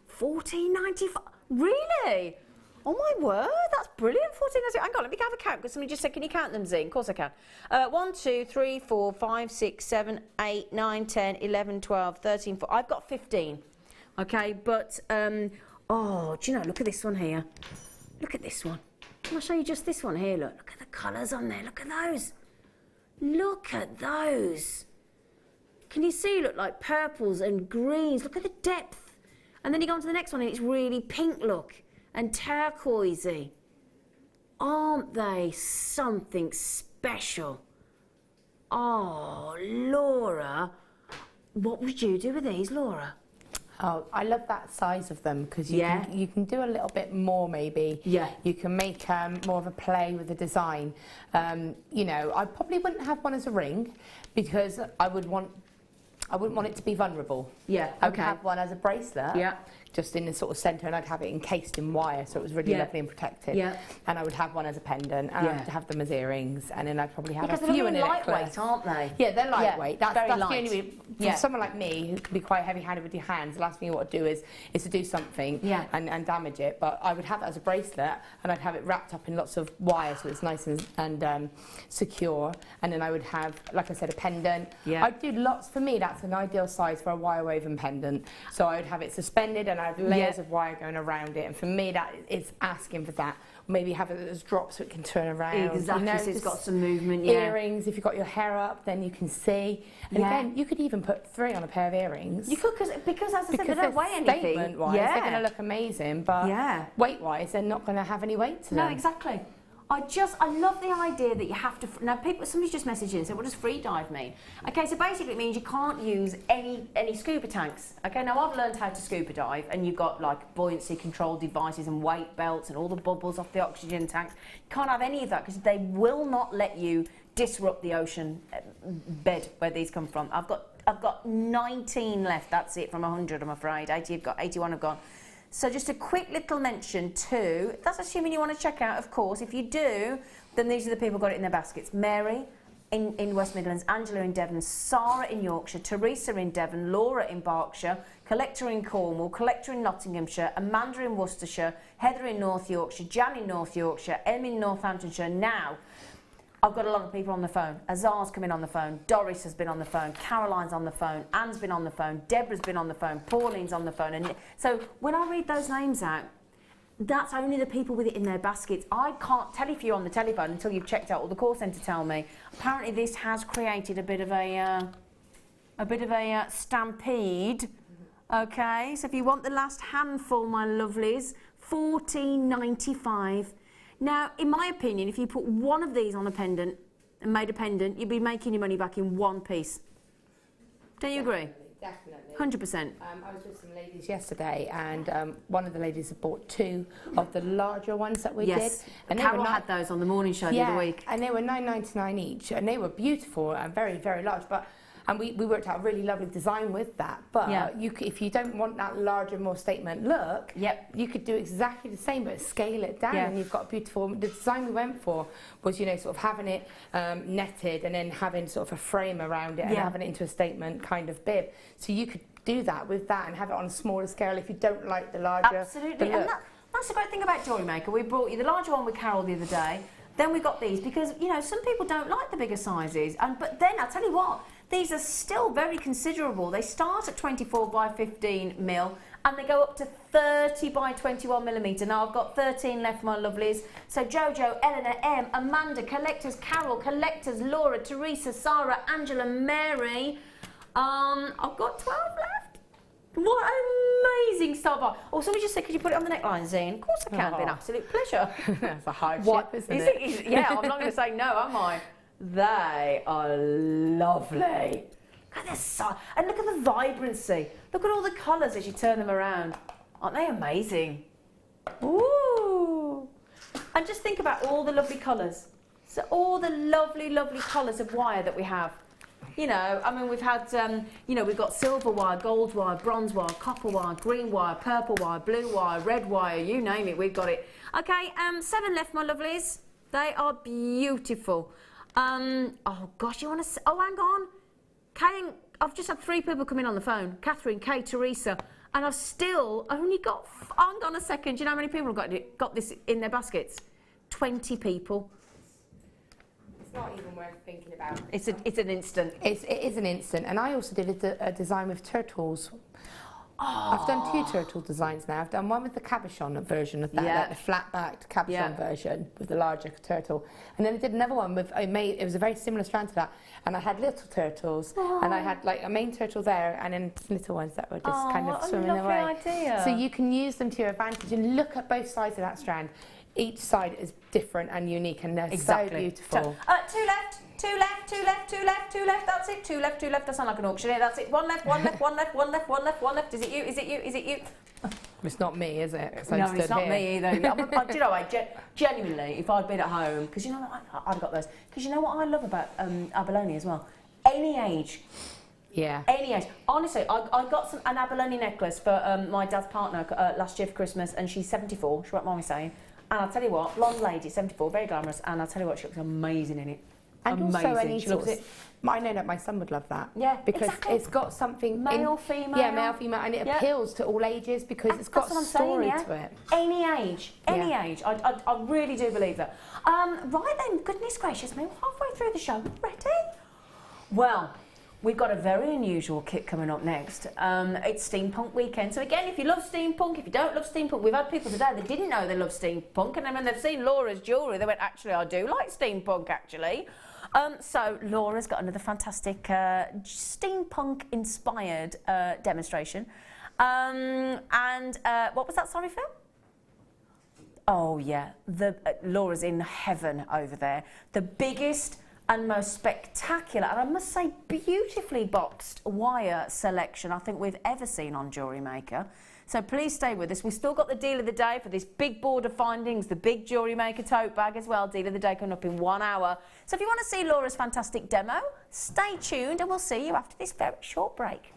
$14.95. Really? Oh my word, that's brilliant. $14.95. Hang on, let me have a count, because somebody just said, can you count them, Zane? Of course I can. 1, 2, 3, 4, 5, 6, 7, 8, 9, 10, 11, 12, 13, 14. I've got 15. Okay, but, oh, do you know, look at this one here. Look at this one. Can I show you just this one here? Look at the colours on there. Look at those. Look at those. Can you see, look, like purples and greens. Look at the depth. And then you go on to the next one and it's really pink, look, and turquoisey. Aren't they something special? Oh, Laura, what would you do with these, Laura? Oh, I love that size of them, because you can do a little bit more maybe. Yeah. You can make more of a play with the design. You know, I probably wouldn't have one as a ring, because I wouldn't want it to be vulnerable. Yeah, I would have one as a bracelet. Yeah. Just in the sort of centre, and I'd have it encased in wire, so it was really lovely and protected. Yeah. And I would have one as a pendant, and I'd have them as earrings, and then I'd probably have because a few in a necklace. They're lightweight, aren't they? Yeah, they're lightweight. That's very the light. only way. For someone like me, who can be quite heavy-handed with your hands, the last thing you want to do is to do something and damage it. But I would have it as a bracelet, and I'd have it wrapped up in lots of wire, so it's nice and secure. And then I would have, like I said, a pendant. Yeah. I'd do lots. For me, that's an ideal size for a wire-woven pendant. So I would have it suspended, and I'd have layers of wire going around it, and for me that is asking for that. Maybe have it as drops so it can turn around. Exactly, you know, so it's got some movement. Earrings, if you've got your hair up, then you can see. And again, you could even put 3 on a pair of earrings. You could, because as I said, they don't weigh anything. Statement-wise, they're going to look amazing, but weight-wise, they're not going to have any weight to them. No, exactly. I love the idea that you have to, now somebody's just messaged in and said, what does free dive mean? Okay, so basically it means you can't use any scuba tanks. Okay, now I've learned how to scuba dive, and you've got like buoyancy control devices and weight belts and all the bubbles off the oxygen tanks. You can't have any of that, because they will not let you disrupt the ocean bed where these come from. I've got 19 left, that's it, from 100, I'm afraid. 81 have gone. So just a quick little mention too, that's assuming you want to check out, of course. If you do, then these are the people who got it in their baskets. Mary in West Midlands, Angela in Devon, Sarah in Yorkshire, Teresa in Devon, Laura in Berkshire, Collector in Cornwall, Collector in Nottinghamshire, Amanda in Worcestershire, Heather in North Yorkshire, Jan in North Yorkshire, Em in Northamptonshire. Now, I've got a lot of people on the phone. Azar's come in on the phone, Doris has been on the phone, Caroline's on the phone, Anne's been on the phone, Deborah's been on the phone, Pauline's on the phone. And so when I read those names out, that's only the people with it in their baskets. I can't tell if you're on the telephone until you've checked out what the call centre tell me. Apparently this has created a bit of a stampede. Okay, so if you want the last handful, my lovelies, $14.95. Now, in my opinion, if you put one of these on a pendant and made a pendant, you'd be making your money back in one piece. Don't you agree? Definitely. 100%. I was with some ladies yesterday, and one of the ladies had bought 2 of the larger ones that we did. And Carol had those on the morning show the other week. And they were $9.99 each, and they were beautiful and very, very large. And we worked out a really lovely design with that. But if you don't want that larger, more statement look, you could do exactly the same, but scale it down, and you've got a beautiful. The design we went for was, you know, sort of having it netted, and then having sort of a frame around it, and having it into a statement kind of bib. So you could do that with that, and have it on a smaller scale if you don't like the larger. Absolutely, and that's the great thing about Jewellery Maker. We brought you the larger one with Carol the other day. Then we got these because, you know, some people don't like the bigger sizes, but then I'll tell you what. These are still very considerable. They start at 24 by 15 mil and they go up to 30 by 21 millimetre. Now I've got 13 left, my lovelies. So Jojo, Eleanor, Em, Amanda, Collectors, Carol, Collectors, Laura, Teresa, Sarah, Angela, Mary. I've got 12 left. What a amazing style. Oh, somebody just said, could you put it on the neckline, Zane? Of course I can, be an absolute pleasure. That's a hardship, isn't it? Yeah, I'm not going to say no, am I? They are lovely. Look at this, and look at the vibrancy. Look at all the colours as you turn them around. Aren't they amazing? Ooh. And just think about all the lovely colours. So all the lovely, lovely colours of wire that we have. You know, I mean, we've had, you know, we've got silver wire, gold wire, bronze wire, copper wire, green wire, purple wire, blue wire, red wire, you name it, we've got it. Okay, 7 left, my lovelies. They are beautiful. Oh gosh, you want to, oh, hang on. Kay, I've just had 3 people come in on the phone. Catherine, Kay, Teresa, and I've still only got, hang on a second, do you know how many people have got this in their baskets? 20 people. It's not even worth thinking about. It's an instant. It is an instant, and I also did a design with turtles. Oh. I've done 2 turtle designs now. I've done one with the cabochon version of that, like the flat-backed cabochon version with the larger turtle, and then I did another one with it was a very similar strand to that, and I had little turtles, and I had like a main turtle there, and then little ones that were just kind of swimming away. Idea. So you can use them to your advantage, and look at both sides of that strand. Each side is different and unique, and they're so beautiful. 2 left, 2 left, 2 left, 2 left, 2 left, that's it, 2 left, 2 left, that sounds like an auctioneer, that's it, 1 left, 1 left, 1 left, 1 left, 1 left, 1 left, is it you, is it you, is it you? It's not me, is it? No, it's not me either. Do you know what, genuinely, if I'd been at home, because you know what, I'd got those, because you know what I love about abalone as well? Any age. Yeah. Any age. Honestly, I got an abalone necklace for my dad's partner last year for Christmas, and she's 74, she won't mind me saying. And I'll tell you what, blonde lady, 74, very glamorous, and I'll tell you what, she looks amazing in it. And amazing. Also any she looks it. I know that my son would love that. Yeah, because exactly. It's got something male, female. Yeah, male, female, and it appeals to all ages because it's got a story to it. Any age, any age. I really do believe that. Right then, goodness gracious me, we're halfway through the show. Ready? Well, we've got a very unusual kit coming up next. It's Steampunk weekend. So again, if you love Steampunk, if you don't love Steampunk, we've had people today that didn't know they love Steampunk, and then when they've seen Laura's jewellery, they went, actually, I do like Steampunk, actually. So Laura's got another fantastic Steampunk-inspired demonstration. What was that, sorry, Phil? Oh, yeah. Laura's in heaven over there. The biggest and most spectacular, and I must say beautifully boxed wire selection I think we've ever seen on Jewellery Maker. So please stay with us. We've still got the deal of the day for this big board of findings, the big Jewellery Maker tote bag as well. Deal of the day coming up in 1 hour. So if you want to see Laura's fantastic demo, stay tuned and we'll see you after this very short break.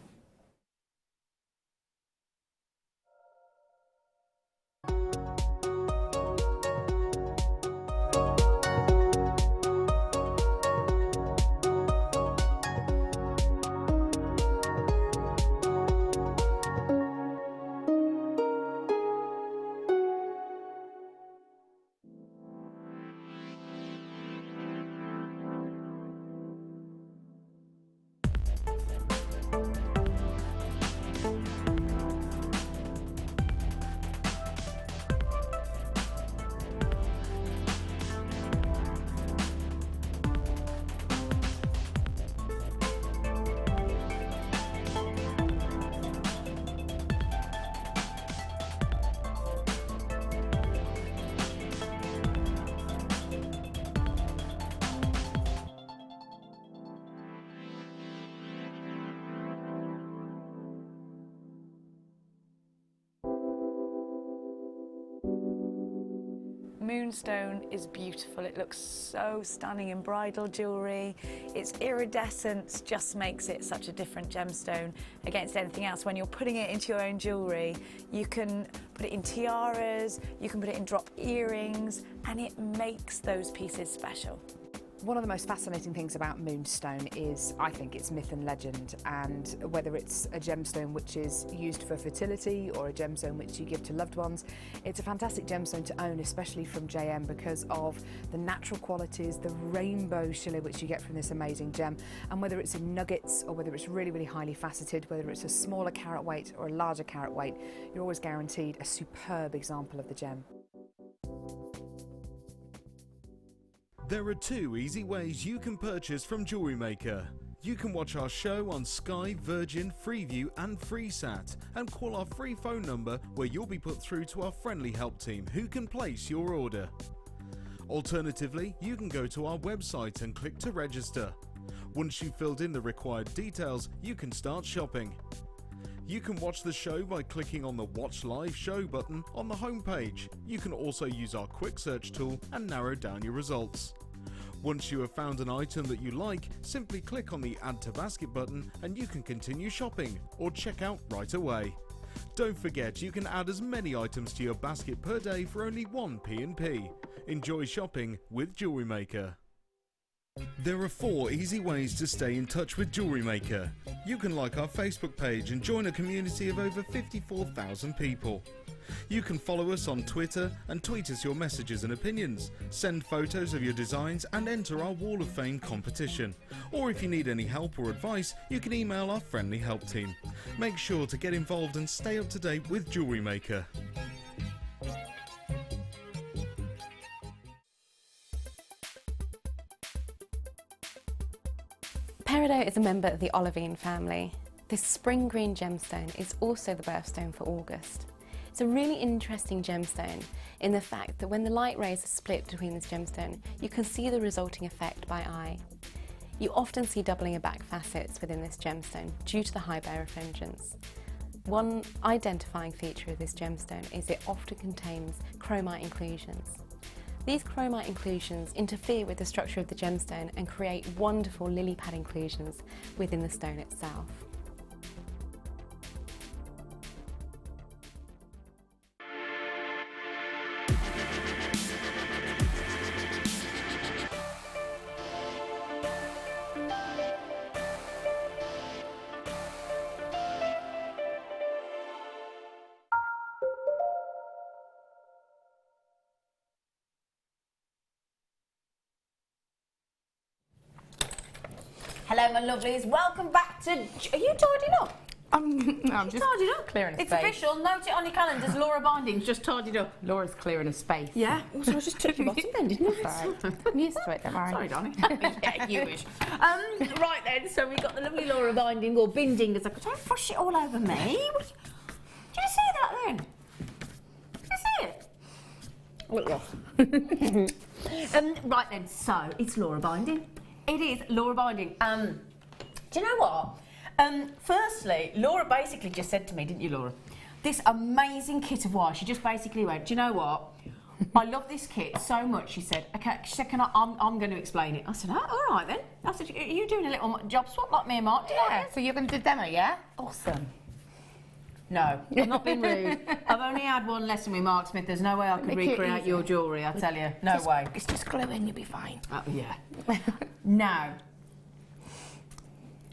Moonstone is beautiful. It looks so stunning in bridal jewellery. Its iridescence just makes it such a different gemstone against anything else. When you're putting it into your own jewellery, you can put it in tiaras, you can put it in drop earrings, and it makes those pieces special. One of the most fascinating things about Moonstone is, I think, its myth and legend, and whether it's a gemstone which is used for fertility or a gemstone which you give to loved ones, it's a fantastic gemstone to own, especially from JM, because of the natural qualities, the rainbow shimmer which you get from this amazing gem, and whether it's in nuggets or whether it's really, really highly faceted, whether it's a smaller carat weight or a larger carat weight, you're always guaranteed a superb example of the gem. There are 2 easy ways you can purchase from Jewellery Maker. You can watch our show on Sky, Virgin, Freeview and Freesat, and call our free phone number where you'll be put through to our friendly help team who can place your order. Alternatively, you can go to our website and click to register. Once you've filled in the required details, you can start shopping. You can watch the show by clicking on the Watch Live Show button on the homepage. You can also use our quick search tool and narrow down your results. Once you have found an item that you like, simply click on the Add to Basket button and you can continue shopping or check out right away. Don't forget, you can add as many items to your basket per day for only 1 P&P. Enjoy shopping with Jewellery Maker. There are 4 easy ways to stay in touch with Jewellery Maker. You can like our Facebook page and join a community of over 54,000 people. You can follow us on Twitter and tweet us your messages and opinions, send photos of your designs and enter our Wall of Fame competition. Or if you need any help or advice, you can email our friendly help team. Make sure to get involved and stay up to date with Jewellery Maker. Peridot is a member of the olivine family. This spring green gemstone is also the birthstone for August. It's a really interesting gemstone in the fact that when the light rays are split between this gemstone, you can see the resulting effect by eye. You often see doubling of back facets within this gemstone due to the high birefringence. One identifying feature of this gemstone is it often contains chromite inclusions. These chromite inclusions interfere with the structure of the gemstone and create wonderful lily pad inclusions within the stone itself. Hello, my lovelies. Welcome back to... Are you tidying up? No, I'm just tidied up. clearing a It's space. official. Note it on your calendars. Laura Binding's just tidied up. Laura's clearing a space. Yeah. Also, I just took your bottom then, didn't I? Sorry. I'm used to it, don't worry. Sorry, darling. Yeah, you wish. Right then, so we've got the lovely Laura Binding, or Binding, as I could. Don't push it all over me. Did you see that then? Did you see it? Look off. Right then, so it's Laura Binding. It is Laura Binding. Do you know what? Firstly, Laura basically just said to me, didn't you, Laura? This amazing kit of wire. She just basically went, do you know what? I love this kit so much. She said, okay, I'm going to explain it. I said, oh, all right then. I said, are you doing a little job swap like me and Mark? Yeah, so you're going to do a demo, yeah? Awesome. No, I'm not being rude. I've only had one lesson with Mark Smith. There's no way I could recreate your jewellery, I tell you. No way. It's just glue in, you'll be fine. Yeah. Now,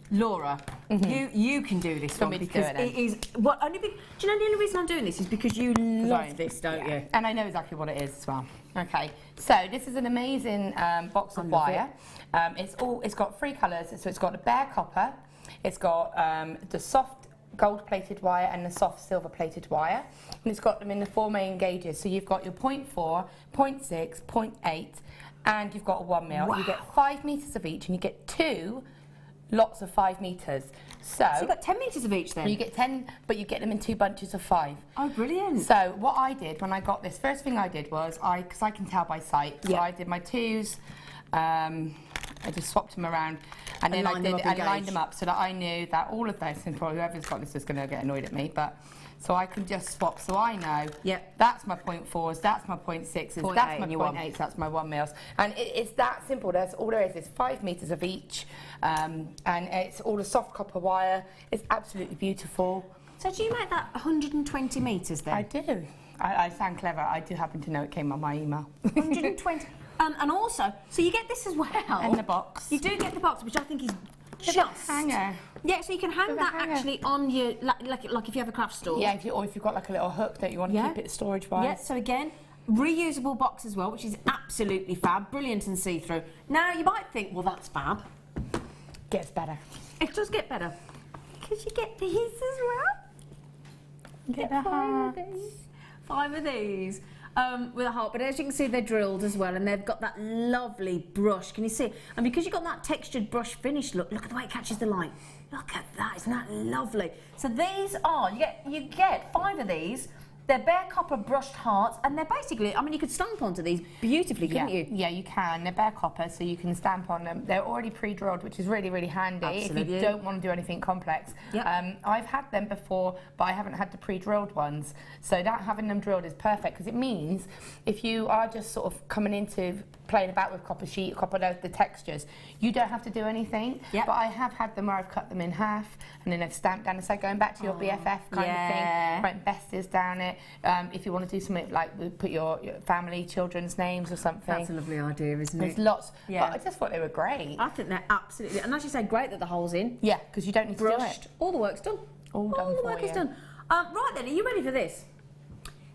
Laura, you can do this one because it is. What? Do you know the only reason I'm doing this is because you love this, don't you? And I know exactly what it is as well. Okay, so this is an amazing box of wire. It's got 3 colours. So it's got the bare copper, it's got the soft gold-plated wire and the soft silver-plated wire, and it's got them in the 4 main gauges. So you've got your 0.4, 0.6, 0.8, and you've got a 1 mil. Wow. You get 5 metres of each, and you get 2 lots of 5 metres. So you've got 10 metres of each then? You get 10, but you get them in 2 bunches of 5. Oh, brilliant. So what I did when I got this, first thing I did was, because I can tell by sight, so I did my 2s, I just swapped them around, and then I lined them up so that I knew that all of those, and probably whoever's got this is going to get annoyed at me, but so I can just swap, so I know that's my 0.4s, that's my 0.6s, that's my 0.8s, that's my 1 mils, and it's that simple. That's all there is. It's 5 metres of each, and it's all a soft copper wire. It's absolutely beautiful. So do you make that 120 metres then? I do. I sound clever. I do happen to know it came on my email. 120. And also, so you get this as well. And the box. You do get the box, which I think is just hanger. Yeah, so you can hang that actually on your like if you have a craft store. Yeah, or if you've got like a little hook that you want to keep it storage wise. Yeah. So again, reusable box as well, which is absolutely fab, brilliant and see-through. Now you might think, well, that's fab. Gets better. It does get better because you get these as well. Get the 5 of these. 5 of these. with a heart. But as you can see, they're drilled as well, and they've got that lovely brush. Can you see? And because you've got that textured brush finish, look at the way it catches the light. Look at that, isn't that lovely? So these are, you get 5 of these. They're bare copper brushed hearts, and they're basically, I mean, you could stamp onto these beautifully, couldn't you? Yeah, you can. They're bare copper, so you can stamp on them. They're already pre-drilled, which is really, really handy. Absolutely. If you don't want to do anything complex. Yep. I've had them before, but I haven't had the pre-drilled ones. So that having them drilled is perfect, because it means if you are just sort of coming into playing about with copper sheet, the textures, you don't have to do anything. Yep. But I have had them where I've cut them in half, and then I've stamped down. It's like going back to your BFF kind of thing, writing besties down it. If you want to do something like put your family, children's names or something. That's a lovely idea, isn't it? There's lots, but I just thought they were great. I think they're absolutely, and as you say, great that the hole's in. Yeah, because you don't need to do it. All the work's done. All done the for work you. is done. Right then, are you ready for this?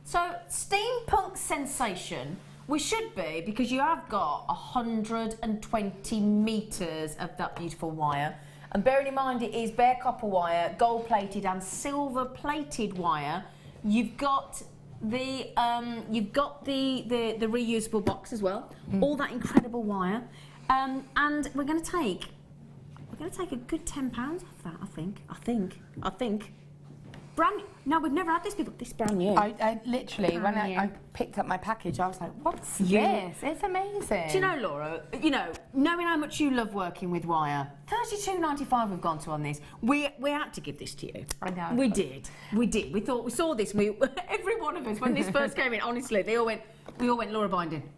So, steampunk sensation, we should be, because you have got 120 metres of that beautiful wire. And bearing in mind it is bare copper wire, gold plated and silver plated wire. You've got the reusable box as well. All that incredible wire, and we're going to take a good £10 off that. I think. Brand. No, we've never had this before. This is brand new. I literally, when I picked up my package, I was like, "What's this? It's amazing." Do you know, Laura? You know, knowing how much you love working with wire, $32.95 we've gone to on this. We had to give this to you. I know. We did. We thought we saw this. Every one of us when this first came in, honestly, we all went Laura binding.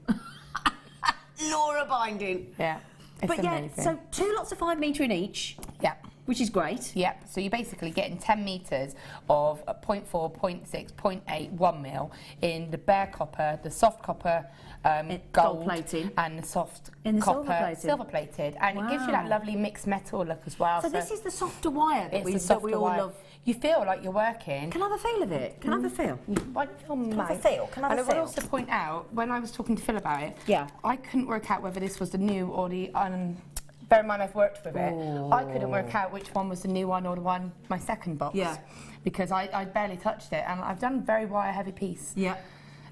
Laura binding. Yeah. It's amazing. So 2 lots of 5 metre in each. Yeah. Which is great. Yep, so you're basically getting 10 metres of 0.4, 0.6, 0.8, 1 mil in the bare copper, the soft copper, gold plating, and the soft copper, silver plated, and it gives you that lovely mixed metal look as well. So this is the softer wire that we all love. You feel like you're working. Can I have a feel of it? Can I have a feel? Can I have a feel? Can I have a feel? And I would also point out, when I was talking to Phil about it, I couldn't work out whether this was the new or the bear in mind I've worked with it. I couldn't work out which one was the new one or the one, my second box. Yeah. Because I barely touched it, and I've done a very wire heavy piece. Yeah.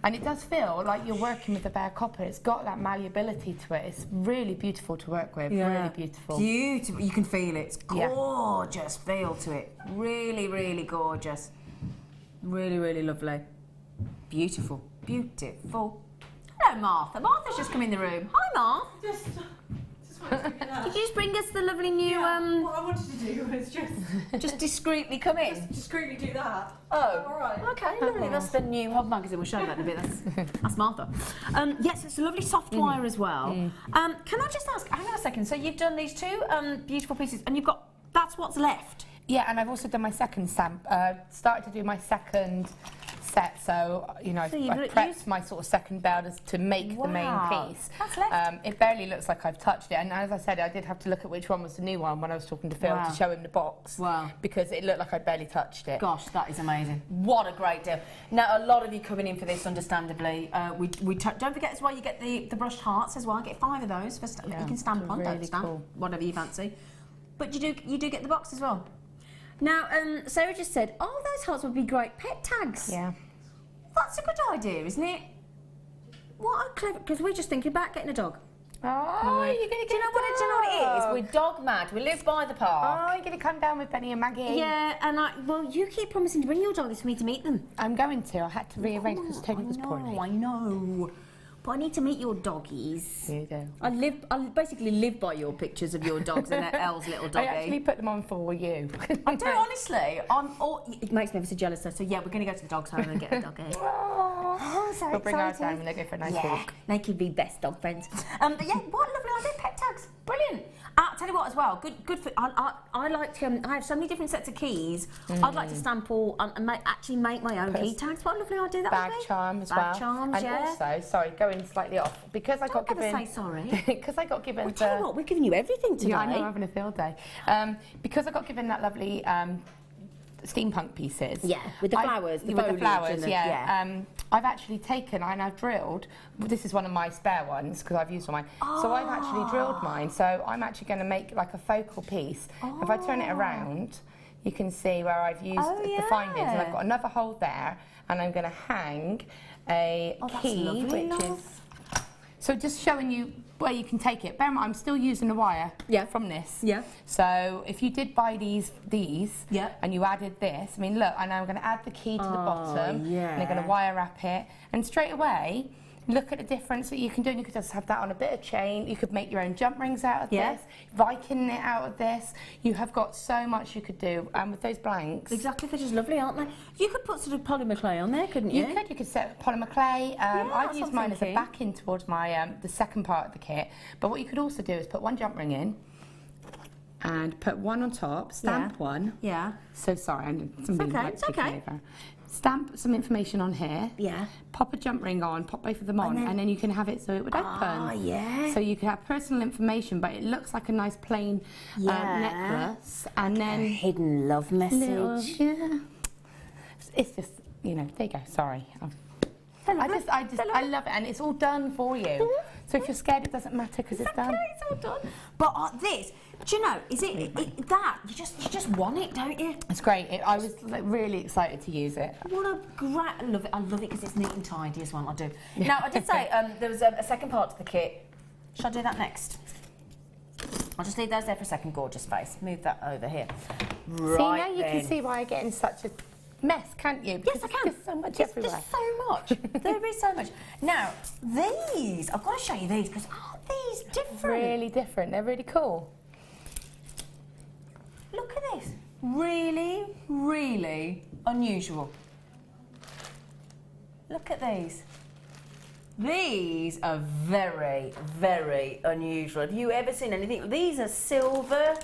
And it does feel like you're working with the bare copper. It's got that malleability to it. It's really beautiful to work with. Yeah. Really beautiful. Beautiful. You can feel it. It's gorgeous feel to it. Really, really gorgeous. Really, really lovely. Beautiful. Beautiful. Hello, Martha. Martha's just come in the room. Hi, Martha. Did you just bring us the lovely new... What I wanted to do was just discreetly come in? Just discreetly do that. Oh, all right. Okay, lovely. That's the new Hog magazine. We'll show that in a bit. That's Martha. Yes, it's a lovely soft wire as well. Can I just ask, hang on a second, so you've done these 2 beautiful pieces, and you've got, that's what's left? Yeah, and I've also done my second stamp. Started to do my second set, so you know, I prepped my sort of second bell to make the main piece. That's left. It barely looks like I've touched it, and as I said, I did have to look at which one was the new one when I was talking to Phil to show him the box. Wow. Because it looked like I'd barely touched it. Gosh, that is amazing. What a great deal. Now, a lot of you coming in for this, understandably. Don't forget as well, you get the brushed hearts as well. Get 5 of those. You can stamp on, don't stamp, whatever you fancy. But you do get the box as well. Now, Sarah just said, oh, those hearts would be great pet tags. Yeah. That's a good idea, isn't it? What a clever... Because we're just thinking about getting a dog. Oh, you're going to get do you know what it is? We're dog mad. We live by the park. Oh, you're going to come down with Benny and Maggie? Yeah, and well, you keep promising to bring your doggies for me to meet them. I'm going to. I had to rearrange because Tony was poorly. I know. But I need to meet your doggies. You do. I basically live by your pictures of your dogs and Elle's little doggy. I actually put them on for you. I do, honestly. It makes me ever so jealous though. So yeah, we're going to go to the dog's home and get a doggy. Oh, so we'll bring ours down when they go for a nice walk. They could be best dog friends. But yeah, what a lovely idea, pet tags. Brilliant. I'll tell you what as well, good for, I like to, I have so many different sets of keys. I'd like to stamp all and actually make my own key tags. What a lovely idea that would be. Bag charm as well. Bag charms, and also, sorry, going slightly off, because I got given... Don't ever say sorry. Because I got given... Well, tell you what, we're giving you everything today. Yeah, I know, I'm having a field day. Because I got given that lovely steampunk pieces. Yeah, with the flowers, with the flowers, yeah. I've actually taken and I've drilled, this is one of my spare ones because I've used all mine, so I've actually drilled mine, so I'm actually going to make like a focal piece. If I turn it around, you can see where I've used the findings, and I've got another hole there, and I'm going to hang a key, which is... So just showing you where you can take it. Bear in mind, I'm still using the wire from this. Yeah. So if you did buy these, and you added this, I mean, look, and I'm going to add the key to the bottom, and I'm going to wire wrap it, and straight away, look at the difference that you can do. And you could just have that on a bit of chain. You could make your own jump rings out of this, Viking it out of this. You have got so much you could do with those blanks. Exactly, they're just lovely, aren't they? You could put sort of polymer clay on there, couldn't you? You could set polymer clay. I've used mine as a backing towards my the second part of the kit. But what you could also do is put one jump ring in and put one on top, stamp one. Yeah. So sorry, it's okay. Over. Stamp some information on here. Yeah. Pop a jump ring on, pop both of them on, and then you can have it so it would open. Oh, yeah. So you can have personal information, but it looks like a nice plain necklace. And then... A hidden love message. It's just, you know, there you go, sorry. I love it, and it's all done for you. So if you're scared, it doesn't matter because it's done. It's all done. But this, do you know, is it that you just want it, don't you? It's great. I was really excited to use it. What a great! I love it. I love it because it's neat and tidy as well. I do. Now I did say there was a second part to the kit. Shall I do that next? I'll just leave those there for a second. Gorgeous face. Move that over here. Right. See, now you can see why I get in such a mess, can't you? Because yes, I can. There's so much everywhere. There's so much. There is so much. Now, these, I've got to show you these because aren't these different? Really different. They're really cool. Look at this. Really, really unusual. Look at these. These are very, very unusual. Have you ever seen anything? These are silver,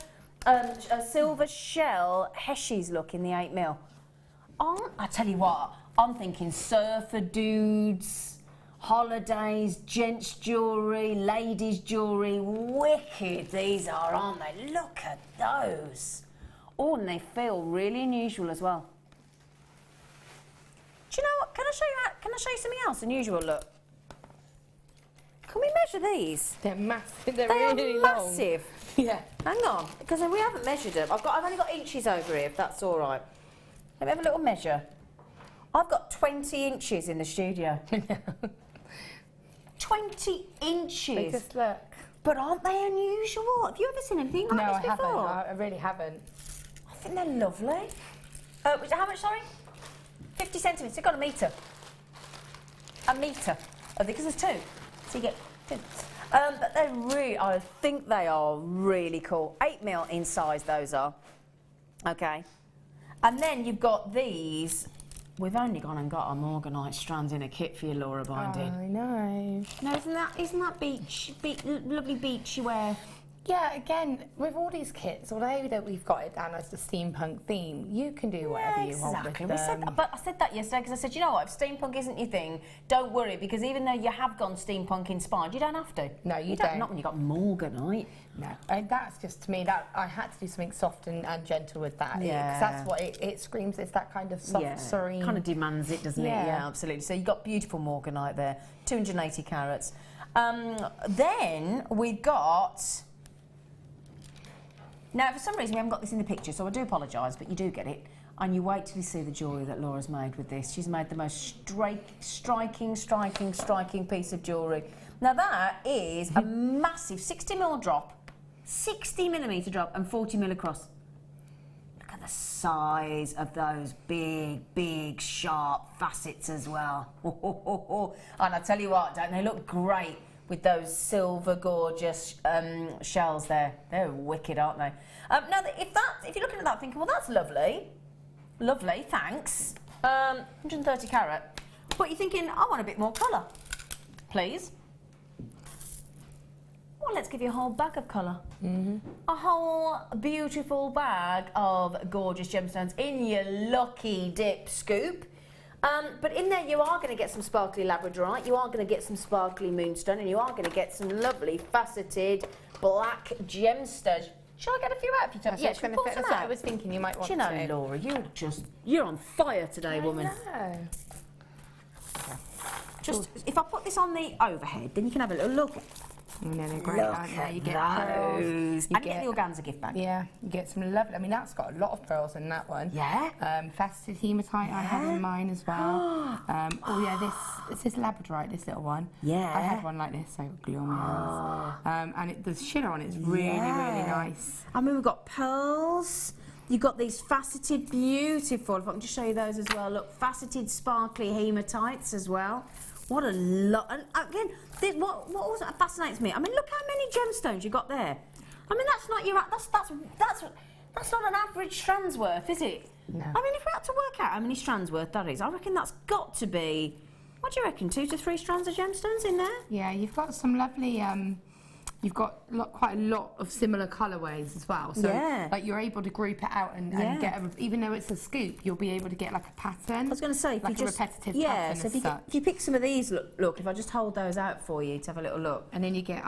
a silver shell Heshis look in the 8mm. I tell you what, I'm thinking surfer dudes, holidays, gents jewellery, ladies jewellery. Wicked these are, aren't they? Look at those. Oh, and they feel really unusual as well. Do you know what? Can I show you something else unusual? Look. Can we measure these? They're massive. They're they really are massive. Long. Yeah. Hang on, because we haven't measured them. I've only got inches over here, if that's all right. Let me have a little measure. I've got 20 inches in the studio. 20 inches. Just look. But aren't they unusual? Have you ever seen anything like this before? No, I haven't. I really haven't. I think they're lovely. How much, sorry? 50 centimetres. You've got a metre. A metre. Because there's two. So you get two. But they're really, I think they are really cool. 8mm in size, those are. Okay. And then you've got these. We've only gone and got our Morganite strands in a kit for your Laura binding. Oh, I know. No, isn't that lovely beachy wear? Yeah, again, with all these kits, although that we've got it down as the steampunk theme, you can do whatever you want with them. But I said that yesterday because I said, you know what, if steampunk isn't your thing, don't worry, because even though you have gone steampunk inspired, you don't have to. No, you don't. Not when you've got Morganite. No, and that's just, to me, that I had to do something soft and gentle with that. Yeah. Because that's what it screams, it's that kind of soft, serene. Kind of demands it, doesn't it? Yeah, absolutely. So you've got beautiful Morganite there, 280 carats. Then we've got... Now, for some reason, we haven't got this in the picture, so I do apologise, but you do get it. And you wait till you see the jewellery that Laura's made with this. She's made the most striking piece of jewellery. Now, that is a massive 60mm drop, 60mm drop, and 40mm across. Look at the size of those big, sharp facets as well. And I tell you what, don't they look great? With those silver gorgeous shells there. They're wicked, aren't they? Now, if you're looking at that thinking, well, that's lovely. Lovely, thanks. 130 carat. But you're thinking, I want a bit more colour. Please. Well, let's give you a whole bag of colour. A whole beautiful bag of gorgeous gemstones in your lucky dip scoop. But in there you are going to get some sparkly labradorite, you are going to get some sparkly moonstone, and you are going to get some lovely faceted black gemstones. Shall I get a few out if you don't? Yeah, pull some out. I was thinking you might want to. Do you know, Laura, you're on fire today, woman. I know. If I put this on the overhead, then you can have a little look. And then they're great, Look aren't at they? You get those. pearls. And get the organza gift bag. Yeah, you get some lovely. I mean, that's got a lot of pearls in that one. Yeah. Faceted hematite I have in mine as well. Oh yeah, this is labradorite, this little one. Yeah. I had one like this, so glue on my hands. And the shimmer on it's really, really nice. I mean, we've got pearls. You've got these faceted, beautiful. If I can just show you those as well. Look, faceted, sparkly hematites as well. What a lot! And again, what also fascinates me. I mean, look how many gemstones you got there. I mean, that's not your. That's not an average strand's worth, is it? No. I mean, if we had to work out how many strands worth that is, I reckon that's got to be. What do you reckon? 2 to 3 strands of gemstones in there? Yeah, you've got some lovely. You've got quite a lot of similar colourways as well. So like you're able to group it out and get even though it's a scoop, you'll be able to get like a pattern. I was going to say, if like you just repetitive pattern so if you pick some of these, look, if I just hold those out for you to have a little look, and then you get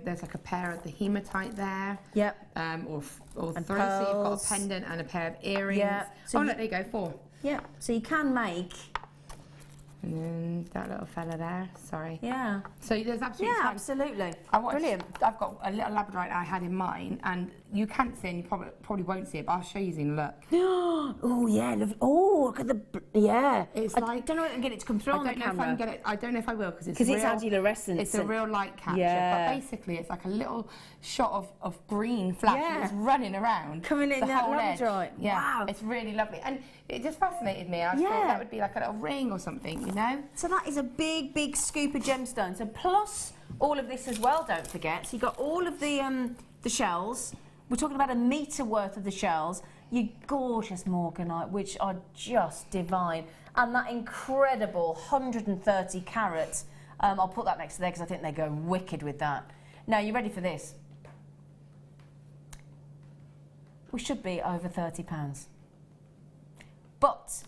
there's like a pair of the hematite there. Yep. Or And three. So you've got pearls. a pendant and a pair of earrings. Yeah. So look, there you go, 4. Yeah. So you can make. And then that little fella there, sorry. Yeah. So there's absolutely Yeah, absolutely. Brilliant. I've got a little labradorite I had in mine, and you can't see, and you probably won't see it, but I'll show you, Zena, look. Oh, yeah. Oh, look at the... Yeah. It's I like... don't know if I can get it to come through on the camera. I don't know if I will, because it's adolescent. It's a real light capture. Yeah. But basically, it's like a little shot of green flash that's running around. Coming in the that whole edge. labradorite. Yeah. Wow. It's really lovely. And it just fascinated me. I thought that would be like a little ring or something, you know? So that is a big, big scoop of gemstones. And plus all of this as well, don't forget. So you've got all of the shells. We're talking about 1 metre worth of the shells. Your gorgeous morganite, which are just divine. And that incredible 130 carat. I'll put that next to there because I think they go wicked with that. Now, you ready for this? We should be over £30. But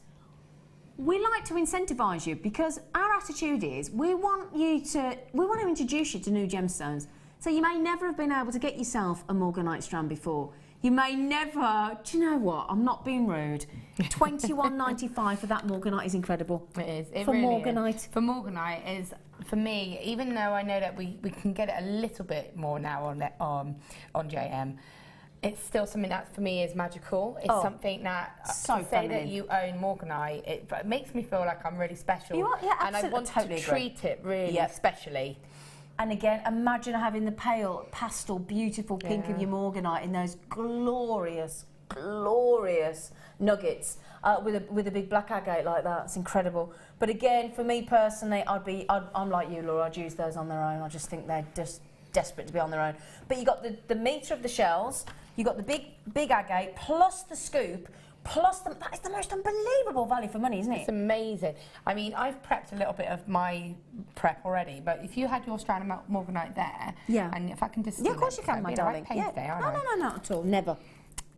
we like to incentivise you because our attitude is we want to introduce you to new gemstones. So you may never have been able to get yourself a morganite strand before. You may never. Do you know what? I'm not being rude. $21.95 for that morganite is incredible. It is. It for really morganite. Is. For morganite is, for me, even though I know that we can get it a little bit more now on JM. It's still something that for me is magical. It's something that so to say that you own morganite, it makes me feel like I'm really special. You are, yeah, and absolutely. I want totally to treat it really specially. And again, imagine having the pale, pastel, beautiful pink of your morganite in those glorious, glorious nuggets with a big black agate like that. It's incredible. But again, for me personally, I'm like you, Laura. I'd use those on their own. I just think they're just desperate to be on their own. But you got the metre of the shells. You got the big agate plus the scoop plus that is the most unbelievable value for money, isn't it? It's amazing. I mean, I've prepped a little bit of my prep already, but if you had your strand of morganite there, and if I can just of course you can, my darling. Today, no, not at all, never.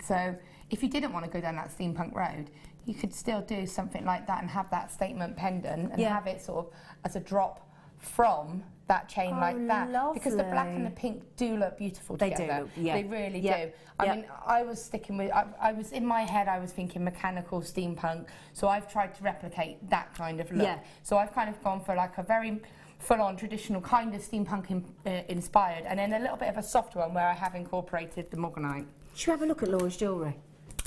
So if you didn't want to go down that steampunk road, you could still do something like that and have that statement pendant and have it sort of as a drop from that chain like that. Lovely. Because the black and the pink do look beautiful together. They do, They really do. I mean, I was sticking with, I was in my head, I was thinking mechanical steampunk, so I've tried to replicate that kind of look. So I've kind of gone for like a very full-on traditional kind of steampunk inspired, and then a little bit of a softer one where I have incorporated the morganite. Should we have a look at Laura's jewellery?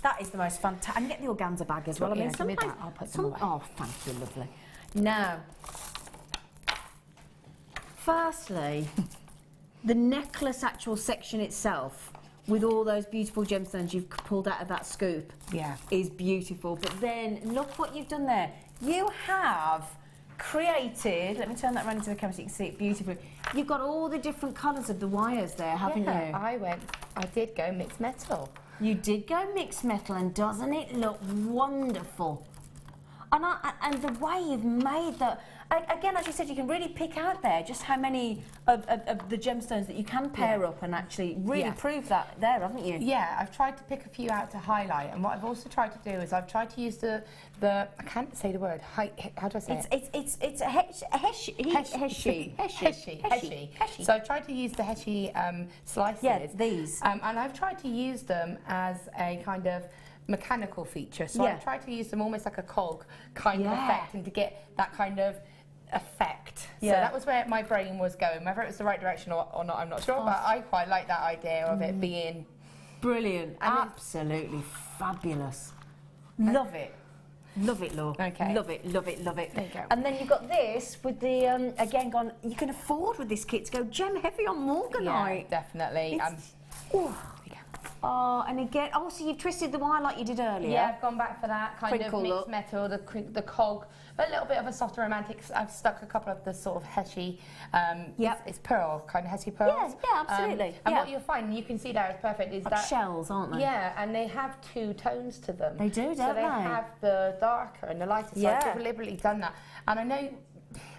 That is the most fantastic. And get the organza bag as well. I mean, give me that. I'll put some away. Oh, thank you, lovely. Now, firstly, the necklace actual section itself, with all those beautiful gemstones you've pulled out of that scoop, is beautiful. But then, look what you've done there. You have created, let me turn that around into the camera so you can see it beautifully. You've got all the different colours of the wires there, haven't you? I did go mixed metal. You did go mixed metal, and doesn't it look wonderful? And the way you've made that, again, as you said, you can really pick out there just how many of the gemstones that you can pair up and actually really prove that there, haven't you? Yeah, I've tried to pick a few out to highlight, and what I've also tried to do is I've tried to use the I can't say the word, how do I say it? It's heishi. So I've tried to use the heishi slices. Yeah, these. And I've tried to use them as a kind of mechanical feature. So I've tried to use them almost like a cog kind of effect, and to get that kind of effect. Yeah. So that was where my brain was going. Whether it was the right direction or not, I'm not sure, but I quite like that idea of it being... Brilliant. Absolutely fabulous. Love it. Love it, Laura. Okay. Love it, love it, love it. There you go. And then you've got this with the, again, gone, you can afford with this kit to go gem heavy on Morganite. Yeah, definitely. Oh, and again, oh, so you've twisted the wire like you did earlier. Yeah, I've gone back for that kind Crinkle of mixed look. metal, the cog, a little bit of a softer romantic. I've stuck a couple of the sort of heishi, it's pearl, kind of heishi pearls. Yeah, absolutely. And what you'll find, you can see there is perfect, is like that... shells, aren't they? Yeah, and they have two tones to them. They do, don't So they? they have the darker and the lighter, so I've deliberately done that. And I know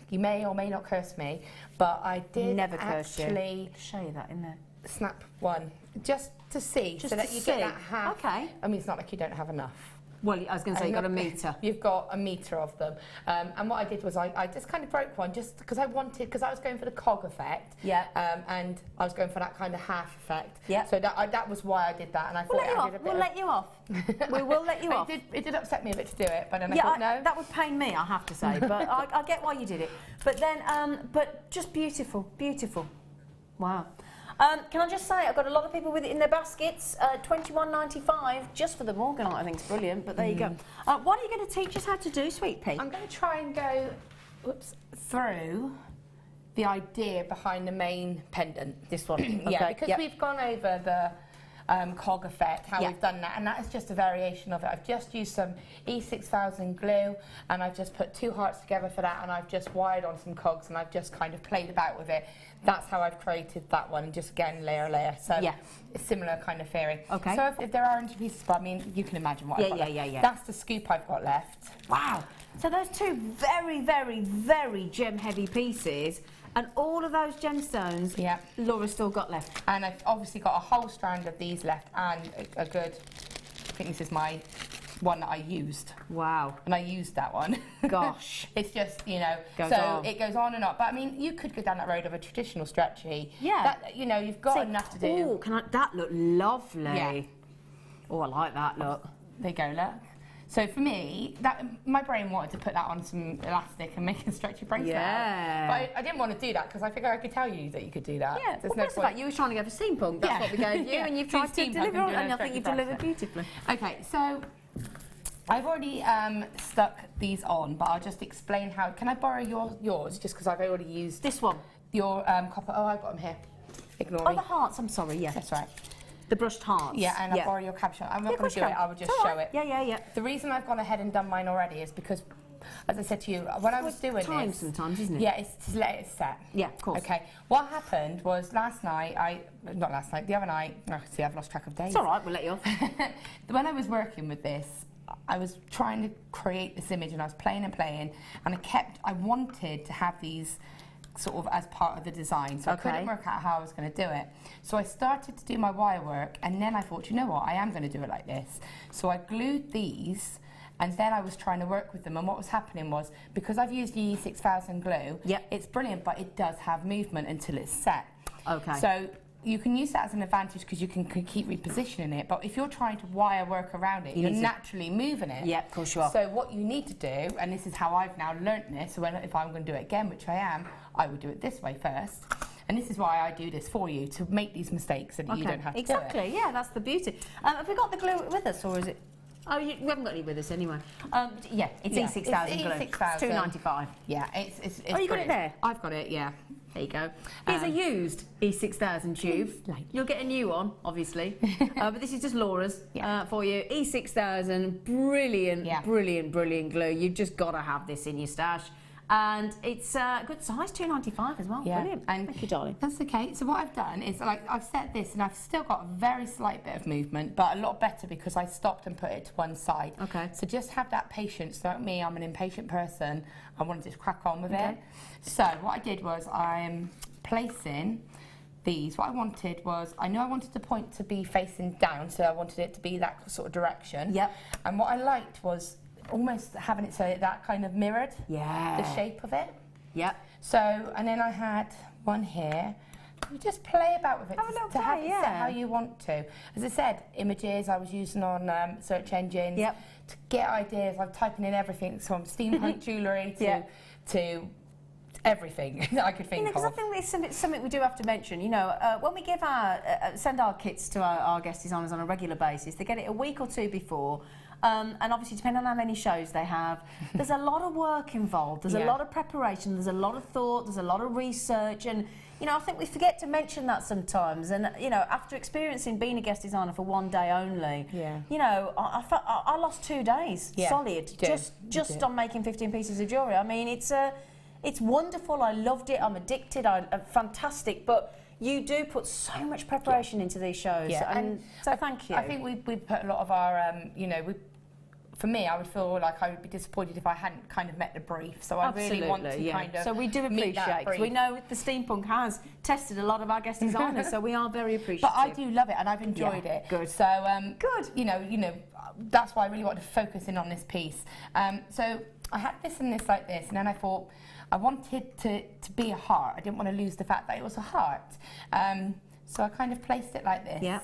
you may or may not curse me, but I did Never curse you. actually Show you that in there. snap one, just to see, Just so that to you see. get that half. Okay. I mean, it's not like you don't have enough. Well, I was going to say you've got a metre. You've got a metre of them. And what I did was I just kind of broke one just because I was going for the cog effect. Yeah. And I was going for that kind of half effect. Yeah. So that was why I did that. And I thought We'll let you off. We will let you off. It did upset me a bit to do it, but then I Yeah, thought, no. that would pain me, I have to say, but I get why you did it. But then, but just beautiful, beautiful. Wow. Can I just say, I've got a lot of people with it in their baskets, $21.95 just for the Morganite. I think it's brilliant, but there you go. What are you going to teach us how to do, Sweet Pea? I'm going to try and go through the idea behind the main pendant. This one? Yeah, Okay, because we've gone over the cog effect, how we've done that, and that is just a variation of it. I've just used some E6000 glue, and I've just put two hearts together for that, and I've just wired on some cogs, and I've just kind of played about with it. That's how I've created that one, and just again layer. So it's similar kind of theory. Okay. So if there are pieces, but I mean, you can imagine what I've got left. That's the scoop I've got left. Wow. So those two very, very, very gem-heavy pieces, and all of those gemstones, Laura's still got left. And I've obviously got a whole strand of these left, and a good, I think this is my one that I used. Wow. And I used that one. Gosh. It's just, you know, it goes on and on. But I mean, you could go down that road of a traditional stretchy. Yeah. That, you know, you've got enough to do. Oh, that look lovely. Yeah. Oh, I like that look. There you go, look. So for me, my brain wanted to put that on some elastic and make a stretchy bracelet. Yeah. But I didn't want to do that because I figured I could tell you that you could do that. Yeah, There's well, no point. you were trying to go for Steampunk. That's what we gave you, and you've tried to Steampunk deliver and on it, and I doing think a you've delivered stretchy beautifully. Okay, so I've already stuck these on, but I'll just explain how. Can I borrow yours just because I've already used this one? Your copper. Oh, I've got them here. Ignore me. Oh, the hearts. I'm sorry. Yeah, that's right. The brushed hearts. Yeah, and I'll borrow your cabochon. I'm not going to do it, I will just show it. Yeah. The reason I've gone ahead and done mine already is because, as I said to you, when I was doing this... time sometimes, isn't it? Yeah, it's to let it set. Yeah, of course. Okay, what happened was the other night, see, I've lost track of days. It's all right, we'll let you off. When I was working with this, I was trying to create this image and I was playing, and I wanted to have these sort of as part of the design, so I couldn't work out how I was going to do it. So I started to do my wire work, and then I thought, you know what, I am going to do it like this. So I glued these, and then I was trying to work with them, and what was happening was, because I've used the E6000 glue, it's brilliant, but it does have movement until it's set. Okay. So you can use that as an advantage because you can keep repositioning it, but if you're trying to wire work around it, you're naturally moving it. Yeah, of course you are. So what you need to do, and this is how I've now learnt this, so if I'm going to do it again, which I am, I would do it this way first. And this is why I do this for you, to make these mistakes so that you don't have to do it. Exactly, yeah, that's the beauty. Have we got the glue with us, or is it... Oh, we haven't got any with us anyway. Yeah, it's E6000 glue. It's $2.95. Yeah, it's Oh, you got it there? I've got it, yeah. There you go. Here's a used E6000 tube. You'll get a new one, obviously. But this is just Laura's for you. E6000, brilliant glue. You've just got to have this in your stash. And it's a good size, $2.95 as well. Yeah. Brilliant. And thank you, darling. That's okay. So what I've done is, like, I've set this and I've still got a very slight bit of movement, but a lot better because I stopped and put it to one side. Okay. So just have that patience. Like me, I'm an impatient person. I want to just crack on with it. So what I did was I'm placing these. What I wanted was, I knew I wanted the point to be facing down, so I wanted it to be that sort of direction. Yep. And what I liked was almost having it so that kind of mirrored the shape of it. Yep. So, and then I had one here. You just play about with it to have it set how you want to. As I said, images I was using on search engines to get ideas. I'm typing in everything from steampunk jewellery to everything that I could think Because I of. think it's something we do have to mention. You know, when we give send our kits to our guest designers on a regular basis, they get it a week or two before. And obviously, depending on how many shows they have, there's a lot of work involved. There's a lot of preparation. There's a lot of thought. There's a lot of research. And, you know, I think we forget to mention that sometimes. And, you know, after experiencing being a guest designer for one day only, you know, I lost 2 days solid just on making 15 pieces of jewellery. I mean, it's wonderful. I loved it. I'm addicted. Fantastic. But you do put so much preparation into these shows, and so thank you. I think we put a lot of our, you know, for me, I would feel like I would be disappointed if I hadn't kind of met the brief. So I really want to kind of So we do appreciate, because we know the Steampunk has tested a lot of our guest designers, so we are very appreciative. But I do love it, and I've enjoyed it. Good. So good. You know, that's why I really wanted to focus in on this piece. So I had this and this like this, and then I thought I wanted to be a heart. I didn't want to lose the fact that it was a heart. So I kind of placed it like this. Yeah.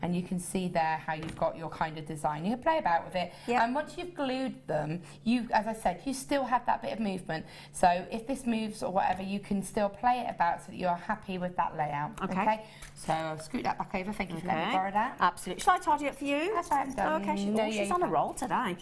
And you can see there how you've got your kind of design. You can play about with it. Yeah. And once you've glued them, as I said, you still have that bit of movement. So if this moves or whatever, you can still play it about so that you're happy with that layout. Okay. So I'll scoot that back over. Thank you for letting me borrow that. Absolutely. Shall I tidy up for you? That's right, I'm done. Okay, she's on a roll today.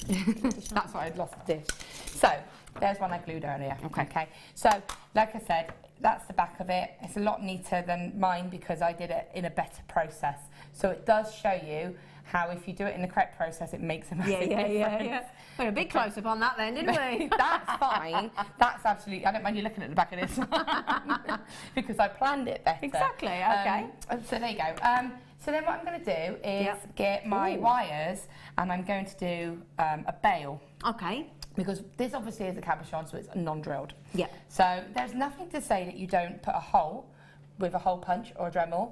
That's why I'd lost the dish. So there's one I glued earlier. Okay. So like I said, that's the back of it. It's a lot neater than mine because I did it in a better process. So it does show you how if you do it in the correct process, it makes a massive difference. Yeah. We had a big close-up on that then, didn't we? That's fine. That's absolutely, I don't mind you looking at the back of this because I planned it better. Exactly, okay. So there you go. So then what I'm going to do is get my wires, and I'm going to do a bail. Okay. Because this obviously is a cabochon, so it's non-drilled. Yeah. So there's nothing to say that you don't put a hole with a hole punch or a Dremel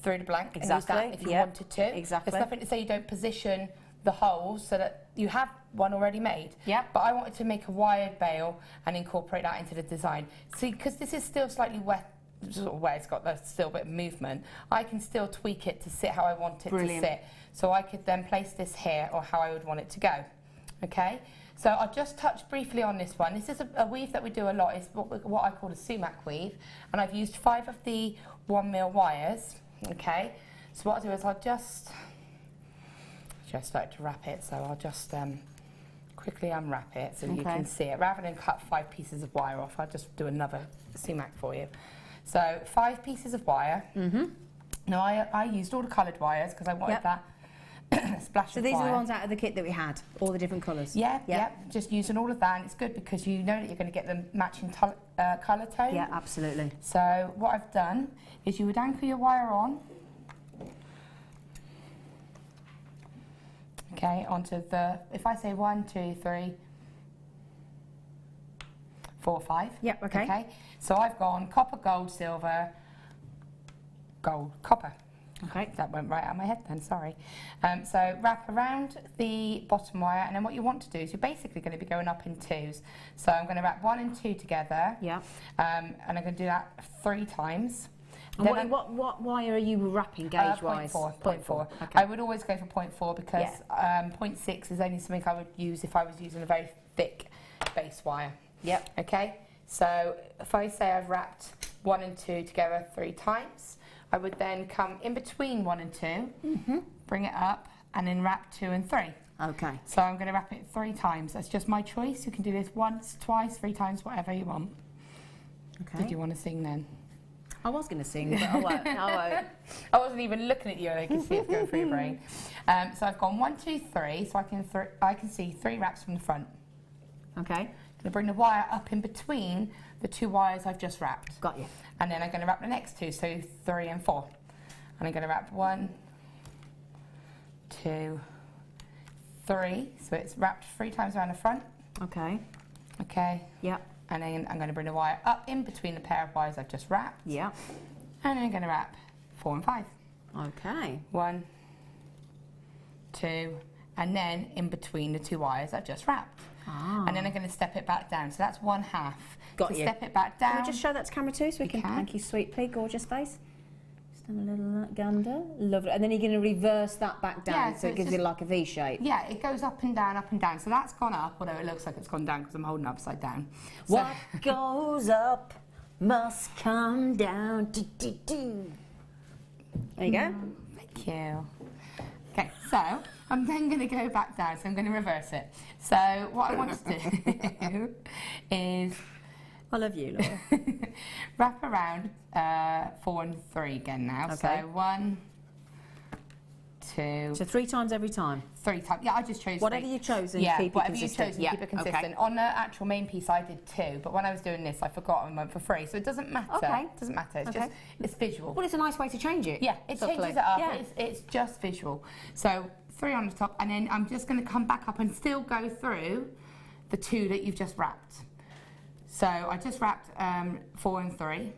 through the blank and use that if you wanted to. Exactly. There's nothing to say you don't position the holes so that you have one already made. Yeah. But I wanted to make a wired bail and incorporate that into the design. See, because this is still slightly wet, sort of where it's got still a bit of movement, I can still tweak it to sit how I want it to sit. So I could then place this here or how I would want it to go. Okay? So I'll just touch briefly on this one. This is a weave that we do a lot. It's what I call a sumac weave. And I've used 5 of the 1 mil wires. Okay? So what I'll do is I'll just started to wrap it. So I'll just quickly unwrap it so you can see it. Rather than cut 5 pieces of wire off, I'll just do another sumac for you. So 5 pieces of wire. Now I used all the coloured wires because I wanted that splash so of these wire. are the ones out of the kit that we had, all the different colours? Yeah. Just using all of that, and it's good because you know that you're going to get the matching colour tone. Yeah, absolutely. So what I've done is you would anchor your wire on, onto the, if I say 1, 2, 3, 4, 5. Yep, okay. So I've gone copper, gold, silver, gold, copper. Okay, that went right out of my head then, sorry. So wrap around the bottom wire, and then what you want to do is you're basically going to be going up in 2s. So I'm going to wrap 1 and 2 together. Yeah. And I'm going to do that 3 times. And what wire are you wrapping gauge-wise? 0.4. Okay. I would always go for 0.4 because 0.6 is only something I would use if I was using a very thick base wire. Yep. Okay, so if I say I've wrapped 1 and 2 together 3 times, I would then come in between 1 and 2, bring it up, and then wrap 2 and 3. Okay. So I'm going to wrap it 3 times. That's just my choice. You can do this once, twice, 3 times, whatever you want. Okay. Did you want to sing then? I was going to sing, but I won't. I wasn't even looking at you, and I can see it going through your brain. So I've gone 1, 2, 3, so I can see 3 wraps from the front. Okay. I'm going to bring the wire up in between the 2 wires I've just wrapped. Got you. And then I'm going to wrap the next 2, so 3 and 4. And I'm going to wrap 1, 2, 3. So it's wrapped 3 times around the front. Okay. Okay. Yep. And then I'm going to bring the wire up in between the pair of wires I've just wrapped. Yeah. And then I'm going to wrap 4 and 5. Okay. 1, 2, and then in between the 2 wires I've just wrapped. Ah. And then I'm going to step it back down. So that's 1/2. Got you. Step it back down. Can we just show that to camera too so we can thank you, sweet pea, gorgeous face. have a little gander. Lovely. And then you're going to reverse that back down, so it gives it like a V shape. Yeah, it goes up and down, up and down. So that's gone up, although it looks like it's gone down because I'm holding it upside down. What goes up must come down. Do, do, do. There you go. Thank you. Okay, so I'm then going to go back down, so I'm going to reverse it. So what I want to do is... I love you, Laura. wrap around 4 and 3 again now. Okay. So 1, 2... So 3 times every time? 3 times. Yeah, I just chose whatever 3. you've chosen, yeah, keep it whatever consistent. you've chosen, keep it consistent. Okay. On the actual main piece, I did 2, but when I was doing this, I forgot and went for 3. So it doesn't matter. Okay. It doesn't matter. It's just, it's visual. Well, it's a nice way to change it. Yeah, it changes it up. Yeah. It's just visual. So 3 on the top, and then I'm just going to come back up and still go through the 2 that you've just wrapped. So I just wrapped 4 and 3.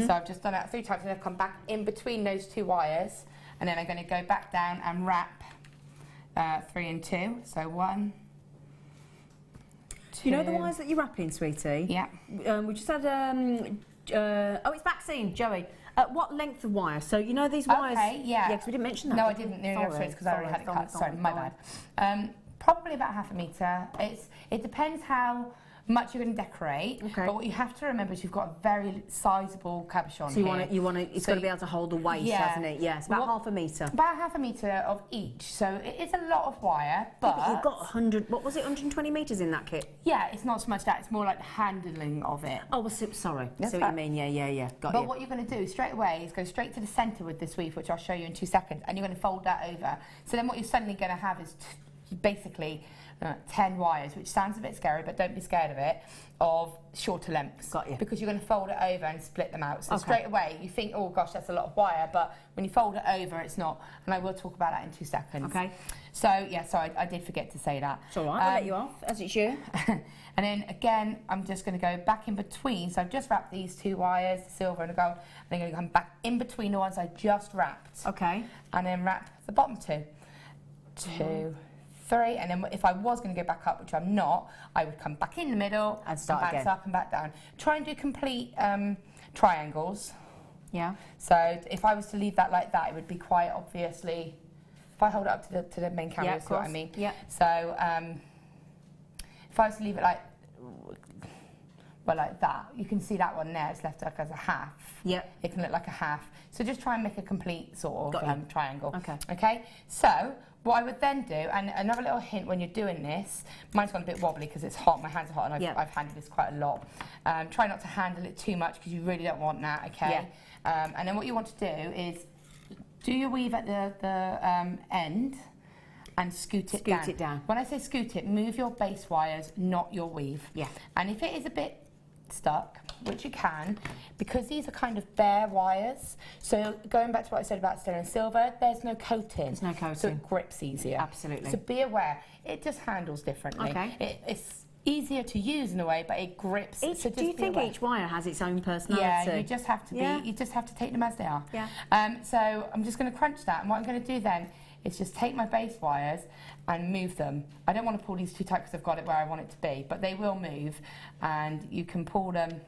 So I've just done that 3 times, and I've come back in between those 2 wires, and then I'm going to go back down and wrap 3 and 2. So 1, 2. You know the wires that you're wrapping, sweetie? Yeah. We just had oh, it's vaccine, Joey. What length of wire? So you know these wires? Okay, yeah. Yeah, because we didn't mention that. No, I didn't. No, sorry, because I already had it cut. Sorry, my bad. Probably about ½ metre. It depends how much you're going to decorate. Okay. But what you have to remember is you've got a very sizable cabochon. So you want to. It's got to be able to hold the weight, hasn't it? Yeah. It's about ½ metre. About ½ metre of each. So it is a lot of wire, but you've got 100. What was it? 120 metres in that kit. Yeah, it's not so much that. It's more like the handling of it. Oh, well, sorry. That's what you mean. Yeah. Got but you. what you're going to do straight away is go straight to the centre with this weave, which I'll show you in 2 seconds, and you're going to fold that over. So then what you're suddenly going to have is basically 10 wires, which sounds a bit scary, but don't be scared of it, of shorter lengths. Got you. Because you're going to fold it over and split them out. So straight away you think, oh gosh, that's a lot of wire, but when you fold it over, it's not. And I will talk about that in 2 seconds. Okay. So yeah, sorry, I did forget to say that. It's all right, I'll let you off, as it's you. And then again, I'm just going to go back in between. So I've just wrapped these 2 wires, the silver and the gold. And I'm going to come back in between the ones I just wrapped. Okay. And then wrap the bottom 2. 2, 3, and then if I was going to go back up, which I'm not, I would come back in the middle and start bounce again. up and back down. Try and do complete triangles. Yeah. So if I was to leave that like that, it would be quite obviously. If I hold it up to the main camera, you see what I mean? Yeah. So if I was to leave it like that, you can see that one there. It's left like as a half. Yeah. It can look like a half. So just try and make a complete sort of triangle. Okay. Okay. So what I would then do, and another little hint when you're doing this, mine's gone a bit wobbly because it's hot, my hands are hot, and I've handled this quite a lot. Try not to handle it too much because you really don't want that, okay? Yeah. And then what you want to do is do your weave at the end and scoot it down. When I say scoot it, move your base wires, not your weave. Yeah. And if it is a bit stuck, which you can, because these are kind of bare wires, so going back to what I said about steel and silver, there's no coating. There's no coating. So it grips easier. Absolutely. So be aware, it just handles differently. Okay. It's easier to use in a way, but it grips. So just do you think each wire has its own personality? Yeah, you just have to you just have to take them as they are. Yeah. So I'm just going to crunch that, and what I'm going to do then is just take my base wires and move them. I don't want to pull these too tight because I've got it where I want it to be, but they will move, and you can pull them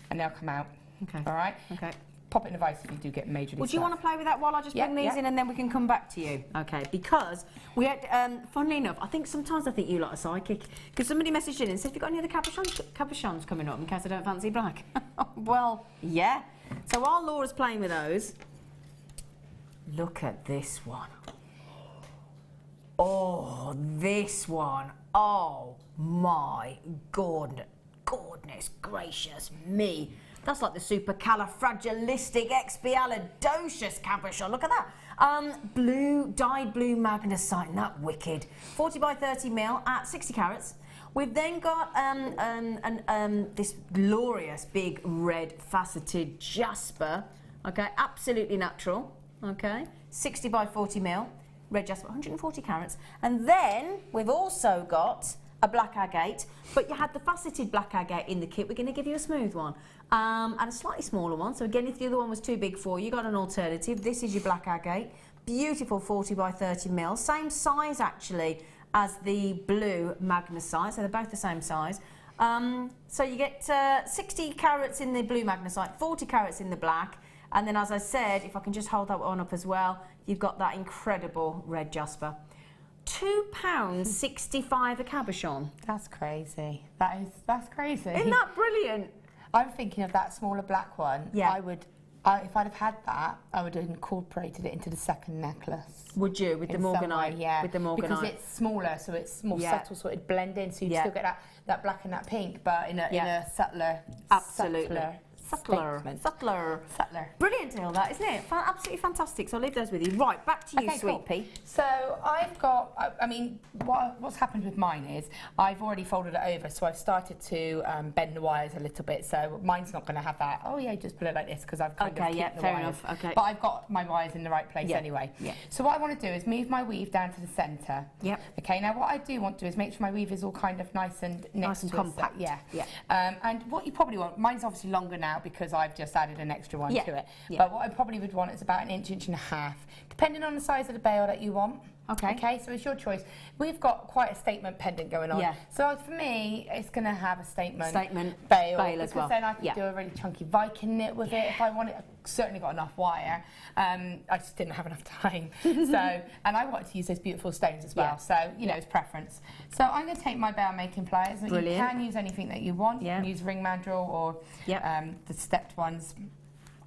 and they'll come out. Okay. All right? Okay. Pop it in a vise if you do get majorly Would you want to play with that while I just bring these in, and then we can come back to you? Okay, because we had, funnily enough, I think you lot are psychic, because somebody messaged in and said, have you got any other cabochons coming up in case I don't fancy black? Well, yeah. So while Laura's playing with those, look at this one. Oh, this one. Oh, my goodness gracious me. That's like the supercalifragilisticexpialidocious cabochon. Look at that. Dyed blue magnesite. That wicked. 40 by 30 mil at 60 carats. We've then got this glorious big red faceted jasper. Okay, absolutely natural. Okay, 60 by 40 mil. Red jasper, 140 carats. And then we've also got a black agate, but you had the faceted black agate in the kit. We're going to give you a smooth one and a slightly smaller one. So again, if the other one was too big for you, you got an alternative. This is your black agate. Beautiful 40 by 30 mil. Same size actually as the blue magnesite, so they're both the same size. So you get 60 carats in the blue magnesite, 40 carats in the black. And then, as I said, if I can just hold that one up as well, you've got that incredible red jasper. £2.65 a cabochon. That's crazy. That's crazy. Isn't that brilliant? I'm thinking of that smaller black one. Yeah. If I'd have had that, I would have incorporated it into the second necklace. Would you, with the Morganite? Yeah, with the Morganite. Because it's smaller, so it's more subtle, so it'd blend in, so you'd still get that black and that pink, but in a subtler, subtler. Brilliant, all that, isn't it? Absolutely fantastic. So I'll leave those with you. Right, back to you, Sweet Pea. So I've got, I mean, what's happened with mine is I've already folded it over, so I've started to bend the wires a little bit. So mine's not going to have that, oh yeah, just put it like this, because I've kind of kept the fair wires. enough. Okay. But I've got my wires in the right place anyway. Yeah. So what I want to do is move my weave down to the centre. Yep. Okay, now what I do want to do is make sure my weave is all kind of nice and compact. Yeah. And what you probably want, mine's obviously longer now because I've just added an extra one to it. But what I probably would want is about an inch and a half, depending on the size of the bail that you want. Okay, so it's your choice. We've got quite a statement pendant going on. So for me, it's going to have a statement bail as well. Then I can do a really chunky Viking knit with it if I want it. I've certainly got enough wire. I just didn't have enough time. And I wanted to use those beautiful stones as well. So, you know, it's preference. So I'm going to take my bail making pliers. You can use anything that you want. You can use ring mandrel or the stepped ones.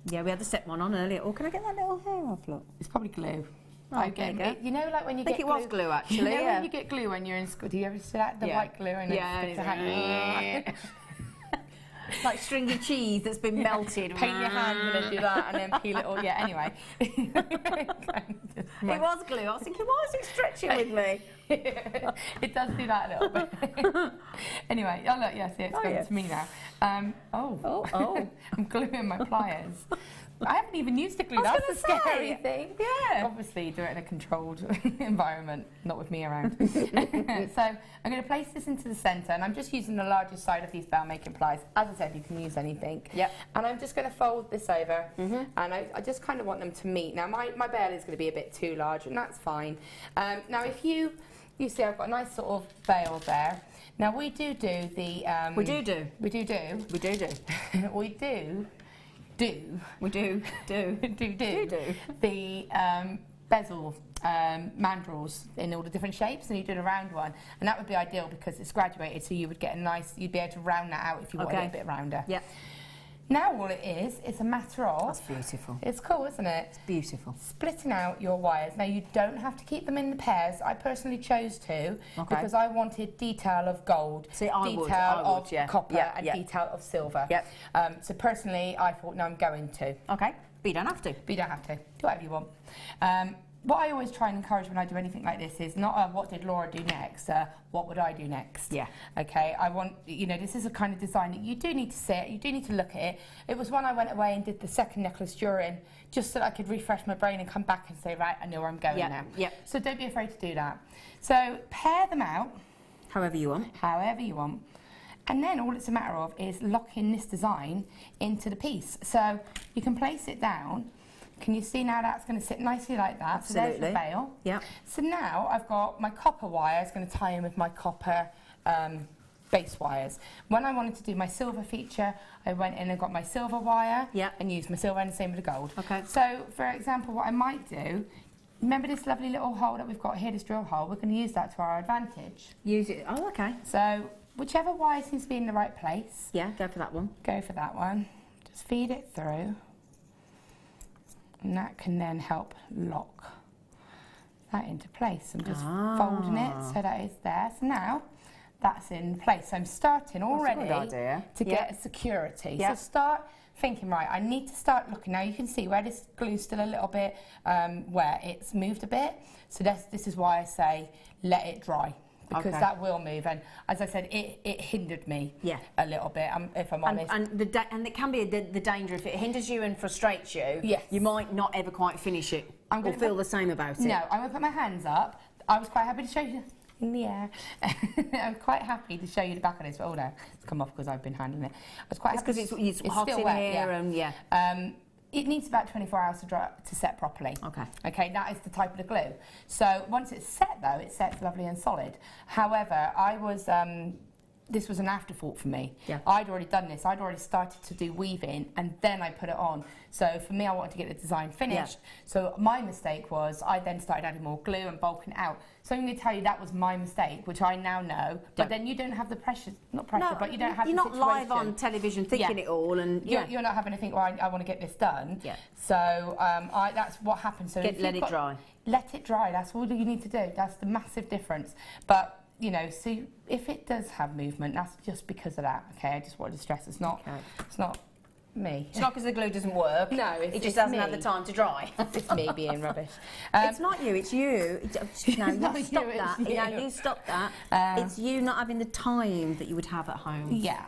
Yeah, we had the stepped one on earlier. Or can I get that little hair off, look? It's probably glue. Oh, okay, you know, like when you get glue. I think it was glue, actually. You know when you get glue when you're in school, do you ever see that? The white glue and it's like stringy cheese that's been melted. Paint your hand and then do that and then peel it all. Yeah, anyway. It was glue. I was thinking, why is it stretching with me? It does do that a little bit. Anyway, oh look, see, it's going to me now. I'm gluing my pliers. I haven't even used the glue, that's the scary thing. Yeah. Obviously, do it in a controlled environment, not with me around. So I'm going to place this into the centre, and I'm just using the largest side of these bail making pliers. As I said, you can use anything. Yep. And I'm just going to fold this over, and I just kind of want them to meet. Now, my bail is going to be a bit too large, and that's fine. Now, if you see, I've got a nice sort of bail there. Now, we do the... We do the bezel mandrels in all the different shapes, and you do a round one, and that would be ideal because it's graduated, so you would get a nice, you'd be able to round that out if you wanted it a bit rounder. Yeah. Now all it is, it's a matter of... That's beautiful. It's cool, isn't it? It's beautiful. Splitting out your wires. Now you don't have to keep them in the pairs. I personally chose to because I wanted detail of gold, detail of copper and detail of silver. Yep. So personally, I thought, no, I'm going to. Okay, but you don't have to. But you don't have to. Do whatever you want. What I always try and encourage when I do anything like this is not what did Laura do next, what would I do next? Yeah. Okay, I want, you know, this is a kind of design that you do need to sit, you do need to look at it. It was when I went away and did the second necklace during, just so that I could refresh my brain and come back and say, right, I know where I'm going now. Yeah. So don't be afraid to do that. So pair them out. However you want. However you want. And then all it's a matter of is locking this design into the piece. So you can place it down. Can you see now that's going to sit nicely like that? Absolutely. So there's the bail. Yeah. So now I've got my copper wire. It's going to tie in with my copper base wires. When I wanted to do my silver feature, I went in and got my silver wire and used my silver, and the same with the gold. Okay. So, for example, what I might do, remember this lovely little hole that we've got here, this drill hole? We're going to use that to our advantage. Use it. Oh, okay. So, whichever wire seems to be in the right place. Yeah, go for that one. Go for that one. Just feed it through. And that can then help lock that into place. I'm just folding it so that it's there. So now that's in place. So I'm starting already to get a security. So start thinking, right, I need to start looking. Now you can see where this glue's still a little bit where it's moved a bit. So this is why I say let it dry. Because that will move, and as I said, it hindered me a little bit, if I'm honest. And it can be the danger if it hinders you and frustrates you. Yes. You might not ever quite finish it, or feel the same about it. No, I'm going to put my hands up. I was quite happy to show you in the air. I'm quite happy to show you the back of this. Oh no, it's come off because I've been handling it. I was quite happy. Because it's hot still in wet, here, and it needs about 24 hours to dry, to set properly. Okay. Okay, that is the type of the glue. So once it's set though, it sets lovely and solid. However, I was this was an afterthought for me. Yeah. I'd already done this. I'd already started to do weaving, and then I put it on. So for me, I wanted to get the design finished. Yeah. So my mistake was I then started adding more glue and bulking it out. So I'm going to tell you that was my mistake, which I now know. But then you don't have the pressure, not pressure, but you don't have you're the not situation. live on television thinking it all, and you're not having to think, well, I want to get this done. Yeah. So that's what happened. So let it dry. Let it dry. That's all you need to do. That's the massive difference. But you know, see, if it does have movement, that's just because of that. Okay, I just wanted to stress it's not me. It's not because the glue doesn't work. No, it just hasn't had the time to dry. It's me being rubbish. It's not you, it's you. No, not stop you, that. it's You know, you. you stop that. It's you not having the time that you would have at home. Yeah.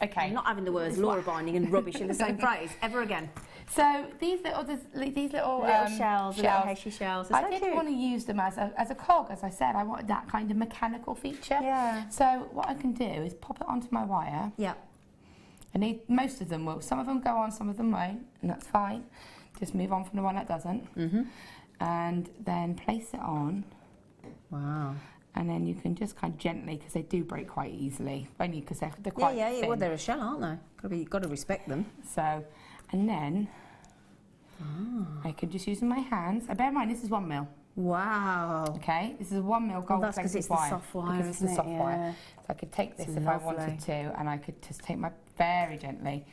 Okay. I'm not having the words Laura binding and rubbish in the same phrase ever again. So these little shells, little heishi shells. I didn't want to use them as a cog, as I said. I wanted that kind of mechanical feature. Yeah. So what I can do is pop it onto my wire. Yeah. Most of them will. Some of them go on, some of them won't, and that's fine. Just move on from the one that doesn't. Mm-hmm. And then place it on. Wow. And then you can just kind of gently, because they do break quite easily, only because they're quite thin. Well, they're a shell, aren't they? Got to respect them. So, and then I can just use my hands. Bear in mind, this is 1 mil. Wow. Okay, this is a 1 mil gold that's because it's the soft wire, because it's the soft wire. So I could take this if I wanted to, and I could just take my very gently,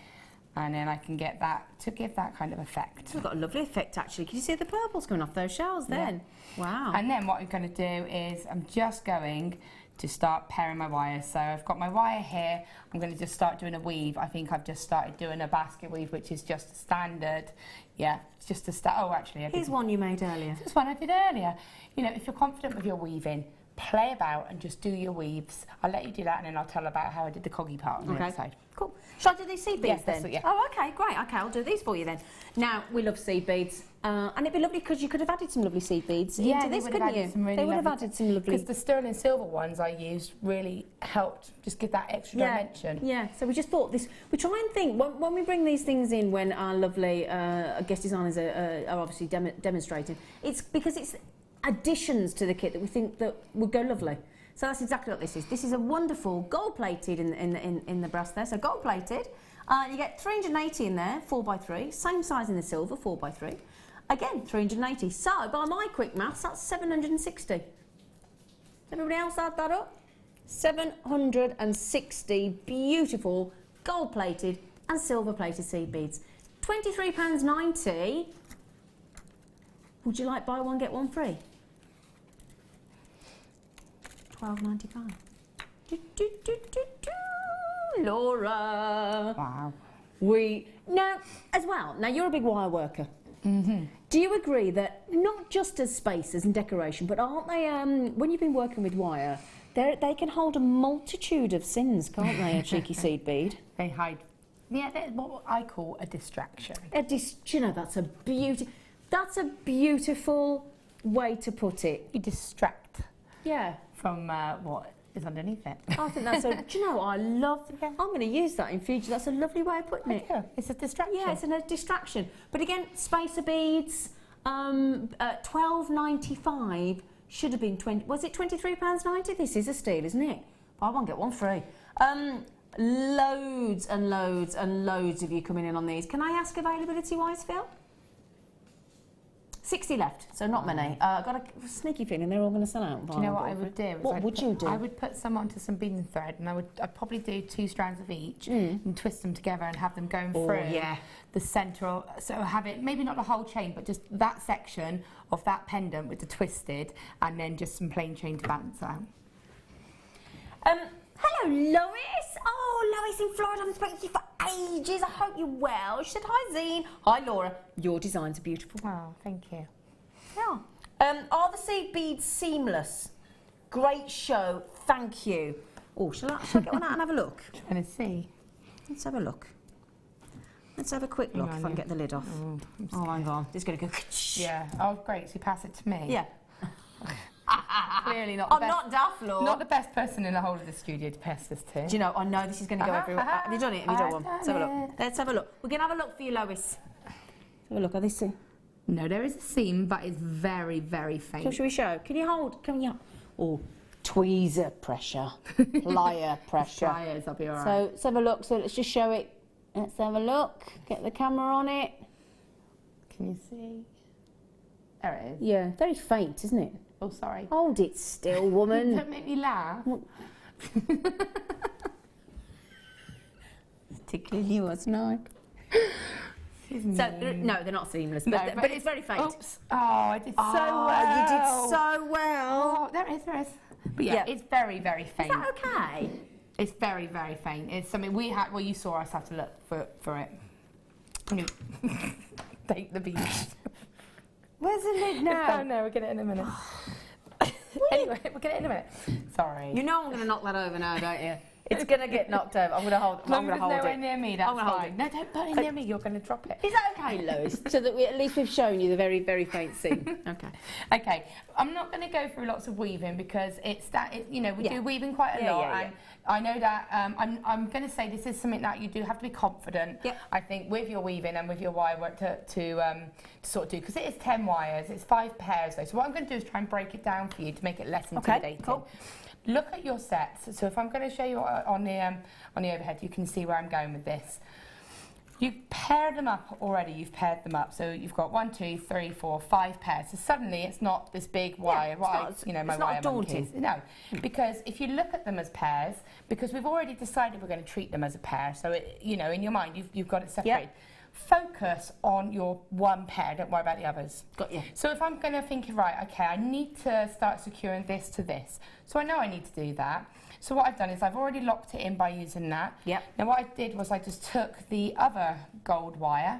and then I can get that to give that kind of effect. We've got a lovely effect actually. Can you see the purples coming off those shells then? Yeah. Wow. And then what I'm going to do is I'm just going to start pairing my wires. So I've got my wire here. I'm going to just start doing a weave. I think I've just started doing a basket weave, which is just a standard. Yeah, it's just a oh, actually, here's one you made earlier. This one I did earlier. You know, if you're confident with your weaving, play about and just do your weaves. I'll let you do that, and then I'll tell about how I did the coggy part on the other side. Cool. Shall I do these seed beads then? Yeah. Oh, okay, great. Okay, I'll do these for you then. Now, we love seed beads, and it'd be lovely because you could have added some lovely seed beads into this, couldn't you? They would have added some lovely... Because the sterling silver ones I used really helped just give that extra dimension. Yeah, so we just thought this... We try and think, when we bring these things in, when our lovely guest designers are obviously demonstrating, it's because it's additions to the kit that we think that would go lovely. So that's exactly what this is. This is a wonderful gold-plated in the brass there. So gold-plated. You get 380 in there, 4x3. Same size in the silver, 4x3. Again, 380. So by my quick maths, that's 760. Everybody else add that up? 760 beautiful gold-plated and silver-plated seed beads. £23.90. Would you like buy one, get one free? £12.95. Laura. Wow. Now, as well, now you're a big wire worker. Mm-hmm. Do you agree that not just as spacers and decoration, but aren't they, when you've been working with wire, they can hold a multitude of sins, can't they, a cheeky seed bead? They hide. Yeah, they're what I call a distraction. You know, that's a beautiful way to put it. You distract. Yeah. From what is underneath it. I think that's do you know, I love... I'm going to use that in future. That's a lovely way of putting it. Yeah, it's a distraction. Yeah, it's a distraction. But again, spacer beads, £12.95 should have been was it £23.90? This is a steal, isn't it? Buy one, get one free. Loads and loads and loads of you coming in on these. Can I ask availability-wise, Phil? 60 left, so not many. I've got a sneaky feeling they're all going to sell out. Do you know what I would do? What would you do? I would put some onto some bead and thread, and I'd probably do 2 strands of each and twist them together and have them going through the central. So have it, maybe not the whole chain, but just that section of that pendant with the twisted, and then just some plain chain to balance out. Hello, Lois. Oh, Lois in Florida. I haven't spoken to you for ages. I hope you're well. She said, hi, Zena. Hi, Laura. Your designs are beautiful. Oh, thank you. Yeah. Are the seed beads seamless? Great show. Thank you. Oh, shall I get one out and have a look? Trying to see. Let's have a look. Let's have a quick look if I can get the lid off. Oh, hang on. This is going to go... Yeah. Oh, great. So you pass it to me. Yeah. Clearly not. I'm not daft, Laura. Not the best person in the whole of the studio to pass this to. Do you know? I know this is going to go everywhere. Have you done it? Have you done one? Let's have a look. Let's have a look. We're going to have a look for you, Lois. Let's have a look. Are they seam? No, there is a seam, but it's very, very faint. So shall we show? Can you hold? Can you? Oh, tweezer pressure, plier pressure. Pliers, I'll be all right. So let's have a look. So let's just show it. Let's have a look. Get the camera on it. Can you see? There it is. Yeah, very faint, isn't it? Oh, sorry. Hold it still, woman. Don't make me laugh. Tickling you, wasn't I? So, no, they're not seamless, but it's very faint. Oops. Oh, I did so well. You did so well. Oh, there it is. But yeah, it's very, very faint. Is that okay? It's very, very faint. It's something we had, well, you saw us have to look for it. Take the bead. Where's the lid now? Oh, no, we'll get it in a minute. Anyway, we'll get it in a minute. Sorry. You know I'm going to knock that over now, don't you? It's going to get knocked over. I'm going to hold it. I'm going to hold it. Nowhere near me, that's fine. No, don't put it near me, you're going to drop it. Is that okay, Lois? So that at least we've shown you the very, very faint seam. Okay. Okay. I'm not going to go through lots of weaving because it's that, you know, we do weaving quite a lot. And I know that I'm going to say this is something that you do have to be confident, I think, with your weaving and with your wire work to sort of do, because it is 10 wires, it's 5 pairs though. So what I'm going to do is try and break it down for you to make it less intimidating. Okay, cool. Look at your sets. So if I'm going to show you on the overhead, you can see where I'm going with this. You've paired them up already. You've paired them up. So you've got 1, 2, 3, 4, 5 pairs. So suddenly it's not this big wire. You know, my wire monkeys. No, because if you look at them as pairs, because we've already decided we're going to treat them as a pair. So it, you know, in your mind, you've got it separated. Focus on your one pair, don't worry about the others. Got you. So if I'm going to think, right, okay, I need to start securing this to this. So I know I need to do that. So what I've done is I've already locked it in by using that. Yep. Now what I did was I just took the other gold wire,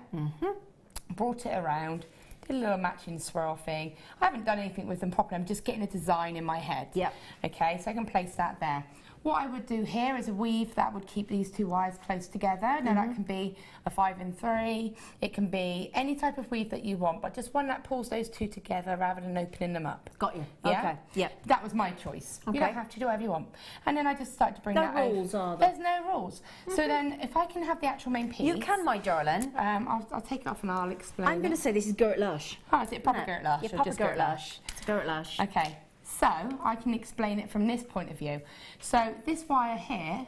brought it around, did a little matching swirl thing. I haven't done anything with them properly, I'm just getting a design in my head. Yep. Okay, so I can place that there. What I would do here is a weave that would keep these two wires close together. Now that can be a 5 and 3, it can be any type of weave that you want, but just one that pulls those two together rather than opening them up. Got you. Yeah? Okay. Yeah. That was my choice. Okay. You don't have to do whatever you want. And then I just started to bring that over. No rules, are there? There's no rules. So then if I can have the actual main piece. You can, my darling. I'll take it off and I'll explain. I'm going to say this is Girt Lush. Oh, is it proper Girt Lush? Yeah, or proper just Girt Lush. It's Girt Lush. Okay. So I can explain it from this point of view. So this wire here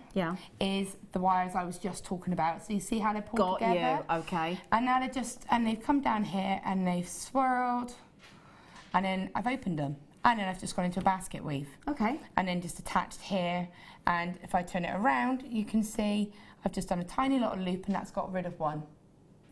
is the wires I was just talking about. So you see how they pull together? Got you, okay. And now they've come down here and they've swirled, and then I've opened them. And then I've just gone into a basket weave. Okay. And then just attached here. And if I turn it around, you can see I've just done a tiny little loop and that's got rid of one.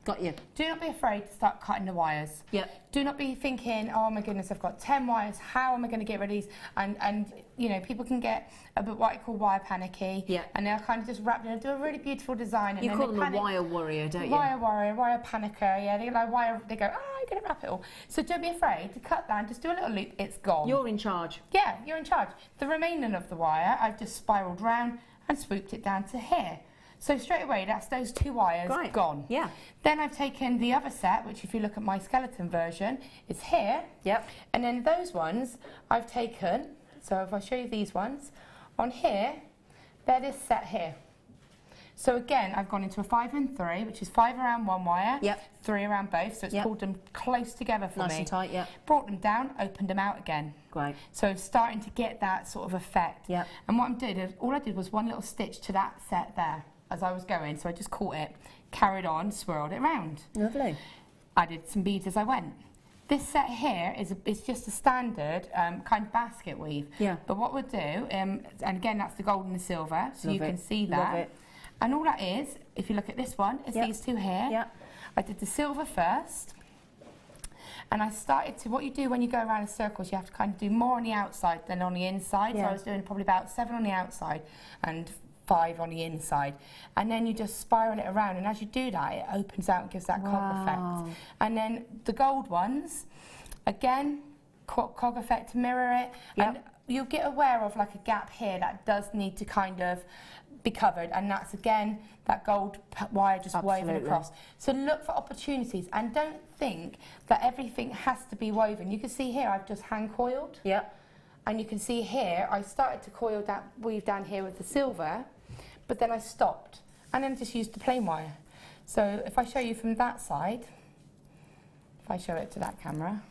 Got you. Do not be afraid to start cutting the wires. Yep. Do not be thinking, oh my goodness, I've got 10 wires, how am I going to get rid of these? And you know, people can get a bit what I call wire panicky. Yeah. And they'll kind of just wrap it and do a really beautiful design. And you then call them a wire warrior, don't you? Wire warrior, wire panicker, yeah. They like wire, they go, oh, I'm going to wrap it all. So don't be afraid to cut that and just do a little loop, it's gone. You're in charge. Yeah, you're in charge. The remaining of the wire, I've just spiraled round and swooped it down to here. So straight away, that's those two wires gone. Yeah. Then I've taken the other set, which if you look at my skeleton version, is here. Yep. And then those ones I've taken, so if I show you these ones, on here, they're this set here. So again, I've gone into a 5 and 3, which is 5 around one wire, 3 around both, so it's pulled them close together for me. Nice and tight, yeah. Brought them down, opened them out again. Great. So I'm starting to get that sort of effect. Yeah. And what I did, all I did was one little stitch to that set there as I was going, so I just caught it, carried on, swirled it round. Lovely. Added some beads as I went. This set here is just a standard kind of basket weave. Yeah. But what we'll do, and again that's the gold and the silver, so you can see that. Love it. And all that is, if you look at this one, it's these two here. Yeah. I did the silver first. And I started to, what you do when you go around in circles, you have to kind of do more on the outside than on the inside. So I was doing probably about 7 on the outside and 5 on the inside, and then you just spiral it around, and as you do that, it opens out and gives that cog effect. And then the gold ones, again, cog effect to mirror it, and you'll get aware of like a gap here that does need to kind of be covered, and that's again that gold wire just woven across. So look for opportunities and don't think that everything has to be woven. You can see here I've just hand coiled. And you can see here I started to coil that weave down here with the silver, but then I stopped and then just used the plain wire. So if I show you from that side, if I show it to that camera.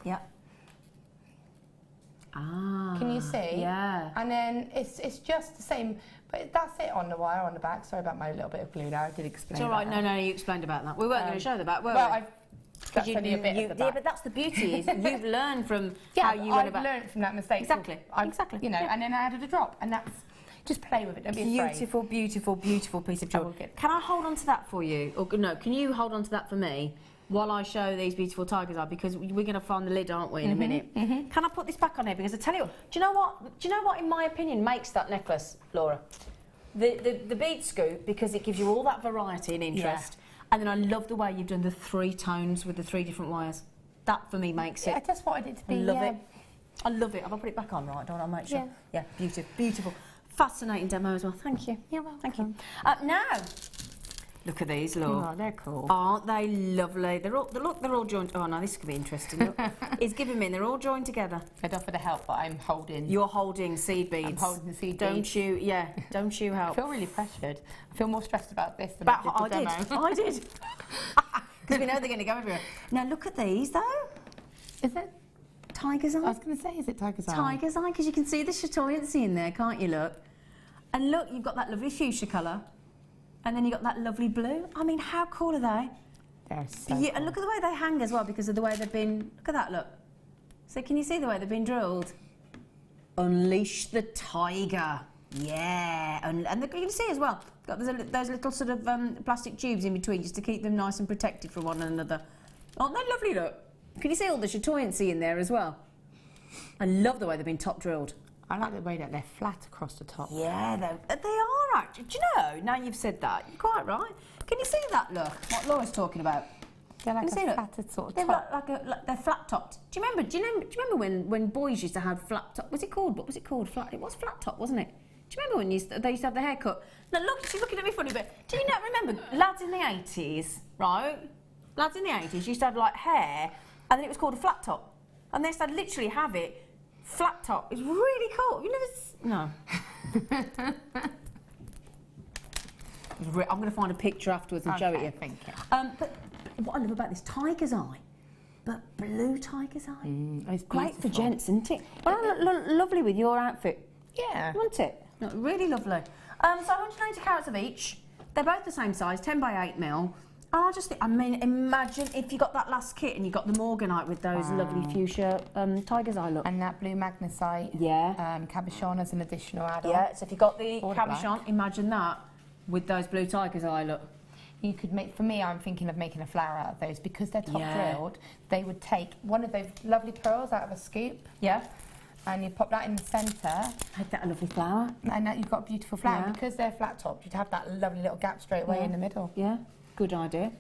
Ah, Can you see? Yeah. And then it's just the same, but that's it on the wire on the back. Sorry about my little bit of glue there. I did explain. It's all right. No, you explained about that. We weren't going to show the back, were we? Well, that's only a bit of the back. Yeah, but that's the beauty is you've learned from yeah, how you went about. I've learned from that mistake. Exactly. Exactly. You know, and then I added a drop, and that's just play with it. Don't be afraid. Beautiful, beautiful, beautiful piece of jewellery. Can I hold on to that for you? Or no, can you hold on to that for me while I show these beautiful tiger's eye? Because we're going to find the lid, aren't we, in a minute? Can I put this back on here? Because I tell you what, do you know what? Do you know what, in my opinion, makes that necklace, Laura? The bead scoop, because it gives you all that variety and interest. And then I love the way you've done the 3 tones with the 3 different wires. That for me makes it. I just wanted it to be. Love it. I love it. Have I put it back on right? Don't I make sure? Yeah, beautiful, beautiful. Fascinating demo as well. Thank you. You're welcome. Thank you. Now, look at these, Laura. Oh, they're cool. Aren't they lovely? They're all joined. Oh no, this could be interesting. Look. It's giving me. They're all joined together. I'd offer the help, but I'm holding. You're holding seed beads. I'm holding the seed beads. Don't you? Yeah. Don't you help? I feel really pressured. I feel more stressed about this than I did the demo. I did. Because we know they're going to go everywhere. Now look at these though. Is it? Tiger's eye? I was going to say, is it tiger's eye? Tiger's eye, because you can see the chatoyancy in there, can't you, look? And look, you've got that lovely fuchsia colour, and then you've got that lovely blue. I mean, how cool are they? They're so cool. And look at the way they hang as well, because of the way they've been... Look at that, look. So can you see the way they've been drilled? Unleash the tiger. Yeah. And you can see as well, got those little sort of plastic tubes in between, just to keep them nice and protected from one another. Aren't they lovely, look? Can you see all the chatoyancy in there as well? I love the way they've been top drilled. I like the way that they're flat across the top. Yeah, they are actually. Do you know, now you've said that, you're quite right. Can you see that, look, what Laura's talking about? They're like a flattered sort of top. They're flat topped. Do you remember when boys used to have flat top? What was it called? Flat, it was flat top, wasn't it? Do you remember when they used to have the haircut? Now look, she's looking at me funny, but do you not remember lads in the 80s, right? Lads in the 80s used to have like hair, and then it was called a flat top. And they used to literally have it flat top. It's really cool. Have you never... No. I'm going to find a picture afterwards and show it you. Thank you. But what I love about this tiger's eye, but blue tiger's eye. It's great for gents, isn't it? Well, lovely with your outfit. Yeah. Wasn't it? No, really lovely. So 190 carats of each. They're both the same size, 10 by 8 mil. And I just think, I mean, imagine if you got that last kit and you got the Morganite with those lovely fuchsia tiger's eye look. And that blue magnesite. Yeah. Cabochon as an additional add-on. Yeah, so if you got the cabochon, imagine that with those blue tiger's eye look. You could make, for me, I'm thinking of making a flower out of those because they're top drilled. They would take one of those lovely pearls out of a scoop. Yeah. And you pop that in the centre. Make that a lovely flower. And that you've got a beautiful flower. Yeah. Because they're flat topped, you'd have that lovely little gap straight away in the middle. Yeah, good idea.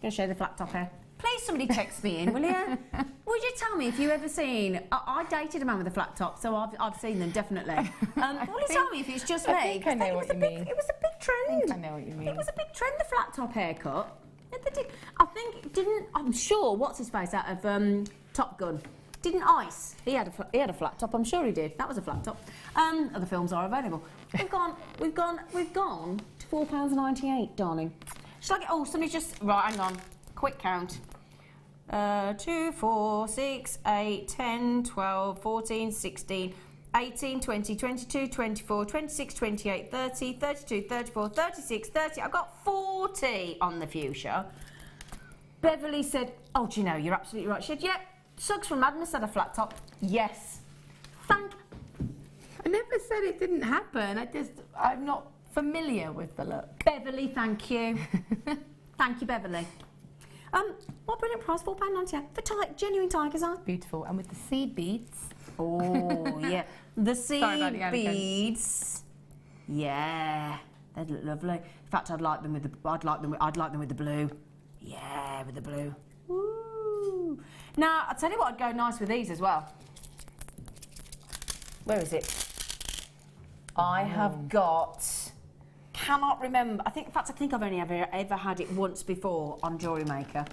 Going to show the flat top hair. Please somebody text me in, will you? Would you tell me if you ever seen... I dated a man with a flat top, so I've seen them, definitely. Will you tell me if it's just me? I think I know what you mean. It was a big trend. I think I know what you mean. It was a big trend, the flat top haircut. I'm sure, what's his face out of Top Gun? Didn't Ice? He had a flat top, I'm sure he did. That was a flat top. Other films are available. We've gone to £4.98, darling. Shall I get... Oh, somebody just... Right, hang on. Quick count. 2, 4, 6, 8, 10, 12, 14, 16, 18, 20, 22, 24, 26, 28, 30, 32, 34, 36, 30. I've got 40 on the fuchsia. Beverly said, oh, do you know, you're absolutely right. She said, yep, Suggs from Madness had a flat top. Yes. I never said it didn't happen. I'm not familiar with the look. Beverly, thank you. Thank you, Beverly. What brilliant price, £4.98 for genuine tiger's eye. Beautiful, and with the seed beads. Oh yeah, the seed beads. Yeah, they'd look lovely. In fact, I'd like them with the blue. Yeah, with the blue. Woo. Now, I'll tell you what, I'd go nice with these as well. Where is it? I have got. Cannot remember. I think I've only ever had it once before on Jewellery Maker.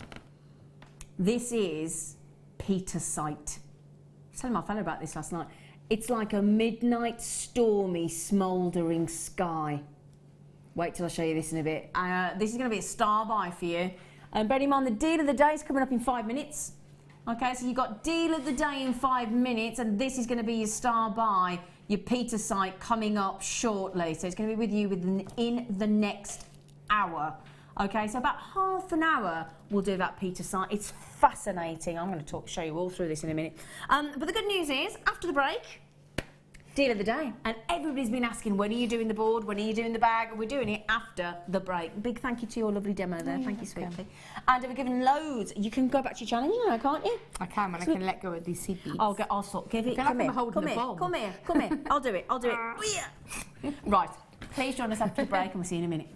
This is Petersite. I was telling my fellow about this last night. It's like a midnight, stormy, smouldering sky. Wait till I show you this in a bit. This is going to be a star buy for you. And bear in mind, the deal of the day is coming up in 5 minutes. Okay, so you've got deal of the day in 5 minutes, and this is going to be your star buy, your petersite coming up shortly. So it's going to be with you in the next hour. Okay, so about half an hour we'll do that petersite. It's fascinating. I'm going to show you all through this in a minute. But the good news is, after the break, deal of the day. And everybody's been asking, when are you doing the board? When are you doing the bag? We're doing it after the break. Big thank you to your lovely demo there. Thank you, sweetie. And we're giving loads. You can go back to your challenge now, can't you? I can, and I can let go of these seed beads. I'll give it. Come here. Come here. I'll do it. Right. Please join us after the break, and we'll see you in a minute.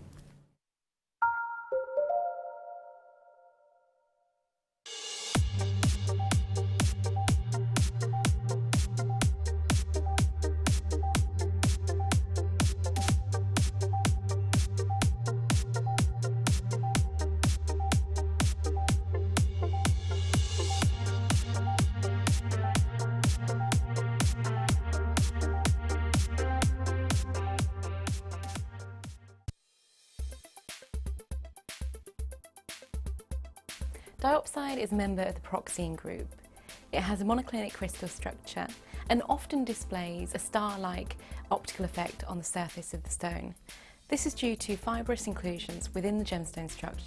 Diopside is a member of the pyroxene group. It has a monoclinic crystal structure and often displays a star-like optical effect on the surface of the stone. This is due to fibrous inclusions within the gemstone structure